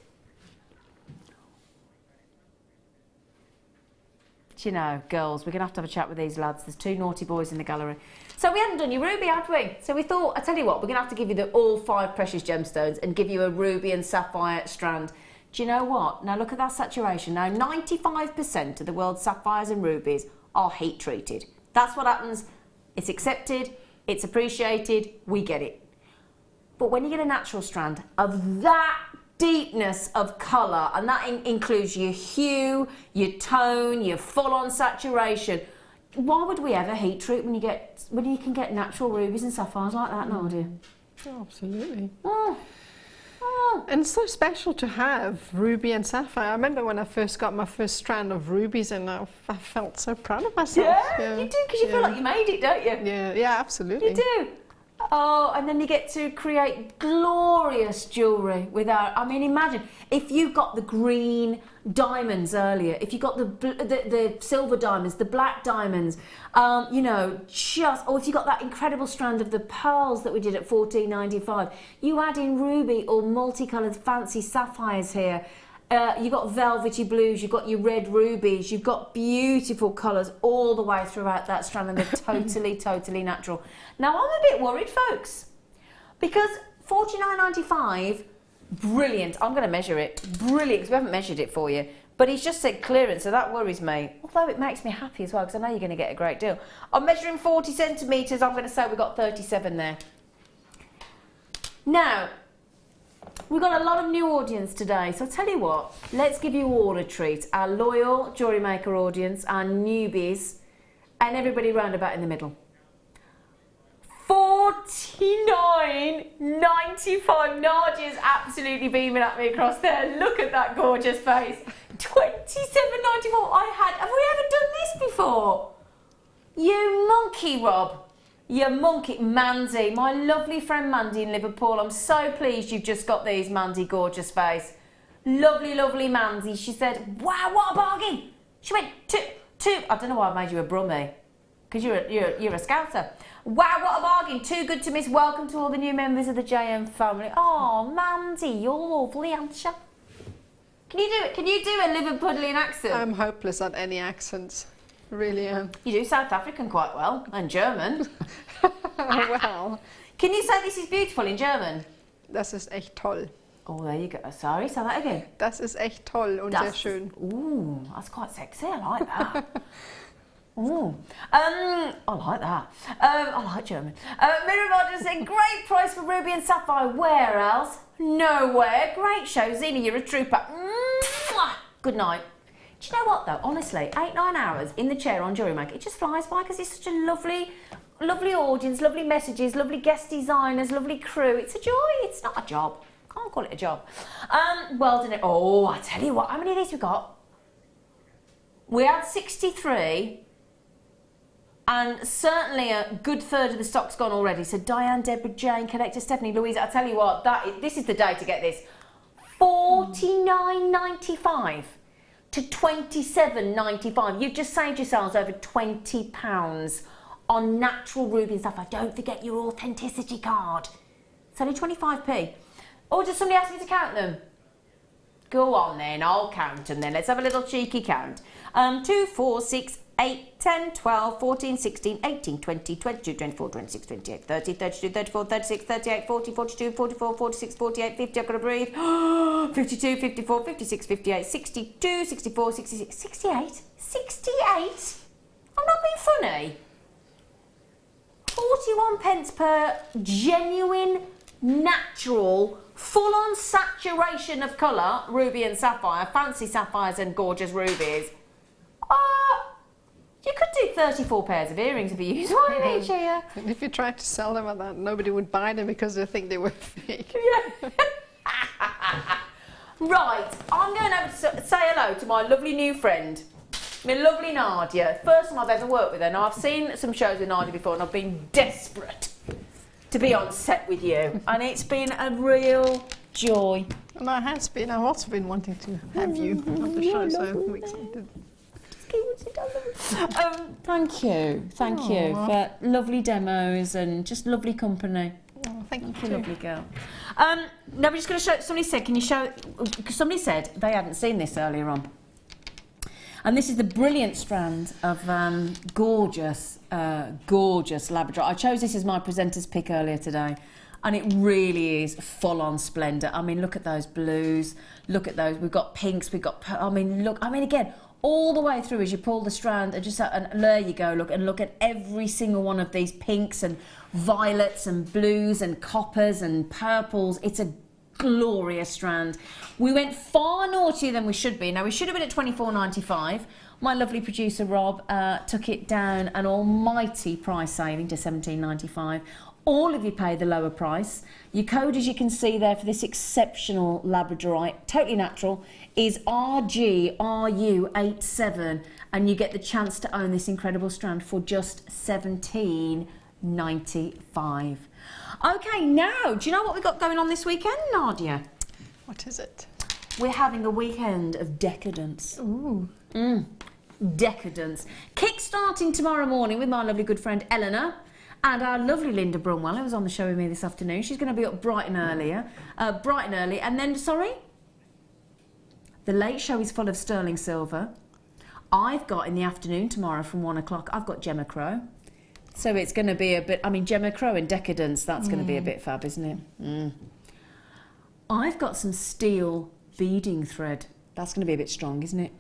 Do you know, girls, we're going to have a chat with these lads. There's 2 naughty boys in the gallery. So we hadn't done your ruby, had we? So we thought, I tell you what, we're going to have to give you all 5 precious gemstones and give you a ruby and sapphire strand. Do you know what? Now look at that saturation. Now 95% of the world's sapphires and rubies are heat treated. That's what happens. It's accepted, it's appreciated, we get it. But when you get a natural strand of that deepness of colour, and that includes your hue, your tone, your full-on saturation, why would we ever heat treat when you can get natural rubies and sapphires like that, Nardia? Oh, absolutely. Oh. And it's so special to have ruby and sapphire. I remember when I first got my first strand of rubies and I felt so proud of myself. Yeah, you do, because you feel like you made it, don't you? Yeah, absolutely. You do. Oh, and then you get to create glorious jewellery without, I mean, imagine if you got the green diamonds earlier, if you got the silver diamonds, the black diamonds, you know, or if you got that incredible strand of the pearls that we did at $14.95, you add in ruby or multicoloured fancy sapphires here. You've got velvety blues, you've got your red rubies, you've got beautiful colours all the way throughout that strand, and they're totally, totally natural. Now, I'm a bit worried, folks, because $49.95, brilliant. I'm going to measure it. Brilliant, because we haven't measured it for you. But he's just said clearance, so that worries me. Although it makes me happy as well, because I know you're going to get a great deal. I'm measuring 40 centimetres. I'm going to say we've got 37 there. Now, we've got a lot of new audience today, so I'll tell you what, let's give you all a treat. Our loyal Jewellery Maker audience, our newbies, and everybody round about in the middle. $49.95. Nadia's absolutely beaming at me across there. Look at that gorgeous face. $27.94. Have we ever done this before? You monkey, Rob. You monkey, Mandy, my lovely friend Mandy in Liverpool. I'm so pleased you've just got these, Mandy, gorgeous face. Lovely, lovely Mandy. She said, wow, what a bargain. She went, two. I don't know why I made you a brummie, because you're a scouser. Wow, what a bargain. Too good to miss. Welcome to all the new members of the JM family. Oh, Mandy, you're lovely, aren't you? Can you do it? Can you do a Liverpudlian accent? I'm hopeless at any accents. Really am. You do South African quite well, and German. Well. Can you say this is beautiful in German? Das ist echt toll. Oh, there you go. Sorry, say that again. Das ist echt toll und sehr schön. Ooh, that's quite sexy. I like that. Ooh. I like that. I like German. Mirror just said, great price for ruby and sapphire. Where else? Nowhere. Great show. Zena, you're a trooper. Mwah! Good night. Do you know what though? Honestly, 8-9 hours in the chair on Jewellery Maker, it just flies by because it's such a lovely audience, lovely messages, lovely guest designers, lovely crew. It's a joy. It's not a job. Can't call it a job. Well done. Oh, I tell you what, how many of these we got? We had 63, and certainly a good third of the stock's gone already. So Diane, Deborah, Jane, Collector, Stephanie, Louisa, I tell you what, this is the day to get this. $49.95 to $27.95. You've just saved yourselves over £20 on natural ruby and sapphire. Don't forget your authenticity card. It's only 25p. Or does somebody ask me to count them? Go on then, I'll count them then. Let's have a little cheeky count. 2, 4, 6, 8, 10, 12, 14, 16, 18, 20, 22, 24, 26, 28, 30, 32, 34, 36, 38, 40, 42, 44, 46, 48, 50, I've got to breathe. 52, 54, 56, 58, 62, 64, 66, 68? 68? I'm not being funny. 41 pence per genuine, natural, full-on saturation of colour, ruby and sapphire, fancy sapphires and gorgeous rubies. You could do 34 pairs of earrings if you use one in each ear. And if you tried to sell them at that, nobody would buy them because they think they were fake. Yeah. Right, I'm going over to say hello to my lovely new friend, my lovely Nardia. First time I've ever worked with her. Now, I've seen some shows with Nardia before and I've been desperate to be on set with you. And it's been a real joy. And it has been. I've also been wanting to have you on the show, so I'm excited. Thank you for lovely demos and just lovely company. Oh, thank you, lovely girl. Now we're just going to show. Somebody said, "Can you show?" Because somebody said they hadn't seen this earlier on, and this is the brilliant strand of gorgeous Labradorite. I chose this as my presenter's pick earlier today, and it really is full-on splendour. I mean, look at those blues. Look at those. We've got pinks. We've got. I mean, look. I mean, again. All the way through as you pull the strand and there you go, look at every single one of these pinks and violets and blues and coppers and purples. It's a glorious strand. We went far naughtier than we should be. Now we should have been at $24.95. My lovely producer Rob took it down an almighty price saving to $17.95. All of you pay the lower price. Your code, as you can see there, for this exceptional Labradorite, totally natural, is RGRU87, and you get the chance to own this incredible strand for just $17.95. Okay, now, do you know what we've got going on this weekend, Nadia? What is it? We're having a weekend of decadence. Ooh. Decadence. Kick-starting tomorrow morning with my lovely good friend Eleanor. And our lovely Linda Brunwell, who was on the show with me this afternoon. She's going to be up bright and early. And then, sorry, the late show is full of sterling silver. I've got in the afternoon tomorrow from 1 o'clock, I've got Gemma Crow. So it's going to be a bit, I mean, Gemma Crow in decadence, that's going to be a bit fab, isn't it? I've got some steel beading thread. That's going to be a bit strong, isn't it?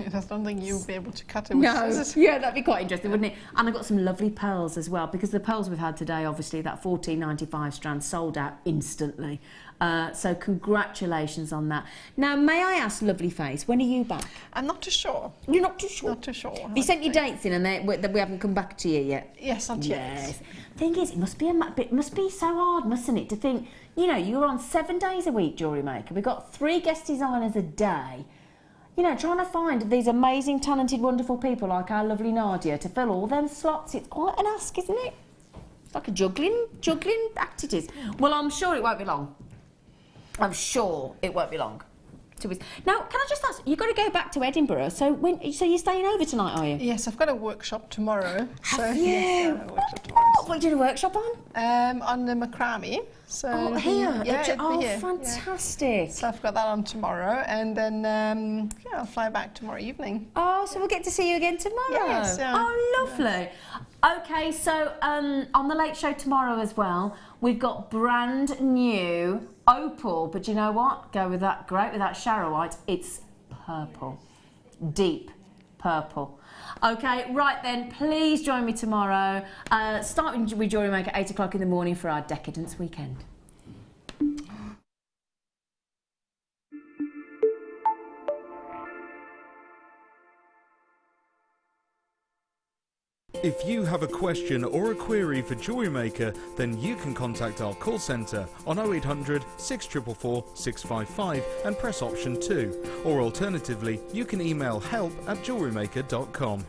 I don't think you'll be able to cut it with scissors. Yeah, that'd be quite interesting, wouldn't it? And I've got some lovely pearls as well, because the pearls we've had today, obviously, that $14.95 strand sold out instantly. So congratulations on that. Now, may I ask, lovely face, when are you back? I'm not too sure. You're not too sure? Not too sure. Have you sent your dates in and we haven't come back to you yet? Yes, not yet. Yes. Thing is, it must be so hard, mustn't it, to think, you know, you're on 7 days a week, Jewellery Maker. We've got 3 guest designers a day. You know, trying to find these amazing, talented, wonderful people like our lovely Nardia to fill all them slots, it's quite an ask, isn't it? It's like a juggling act it is. Well, I'm sure it won't be long. I'm sure it won't be long. Now, can I just ask, you've got to go back to Edinburgh, so you're staying over tonight, are you? Yes, I've got a workshop tomorrow. Have you? Yes, I have a workshop tomorrow. What are you doing a workshop on? On the Macrame. So Here? Yeah, here. Fantastic. Yeah. So I've got that on tomorrow, and then I'll fly back tomorrow evening. Oh, so we'll get to see you again tomorrow. Yes. Oh, lovely. Okay, so on the Late Show tomorrow as well, we've got brand new Opal, but you know what? Go with that, great with that Charite. It's purple, deep purple. Okay, right then, please join me tomorrow. Starting with Jewellery Maker at 8 o'clock in the morning for our Decadence weekend. If you have a question or a query for Jewellery Maker, then you can contact our call centre on 0800 644 655 and press option 2. Or alternatively, you can email help@jewellerymaker.com.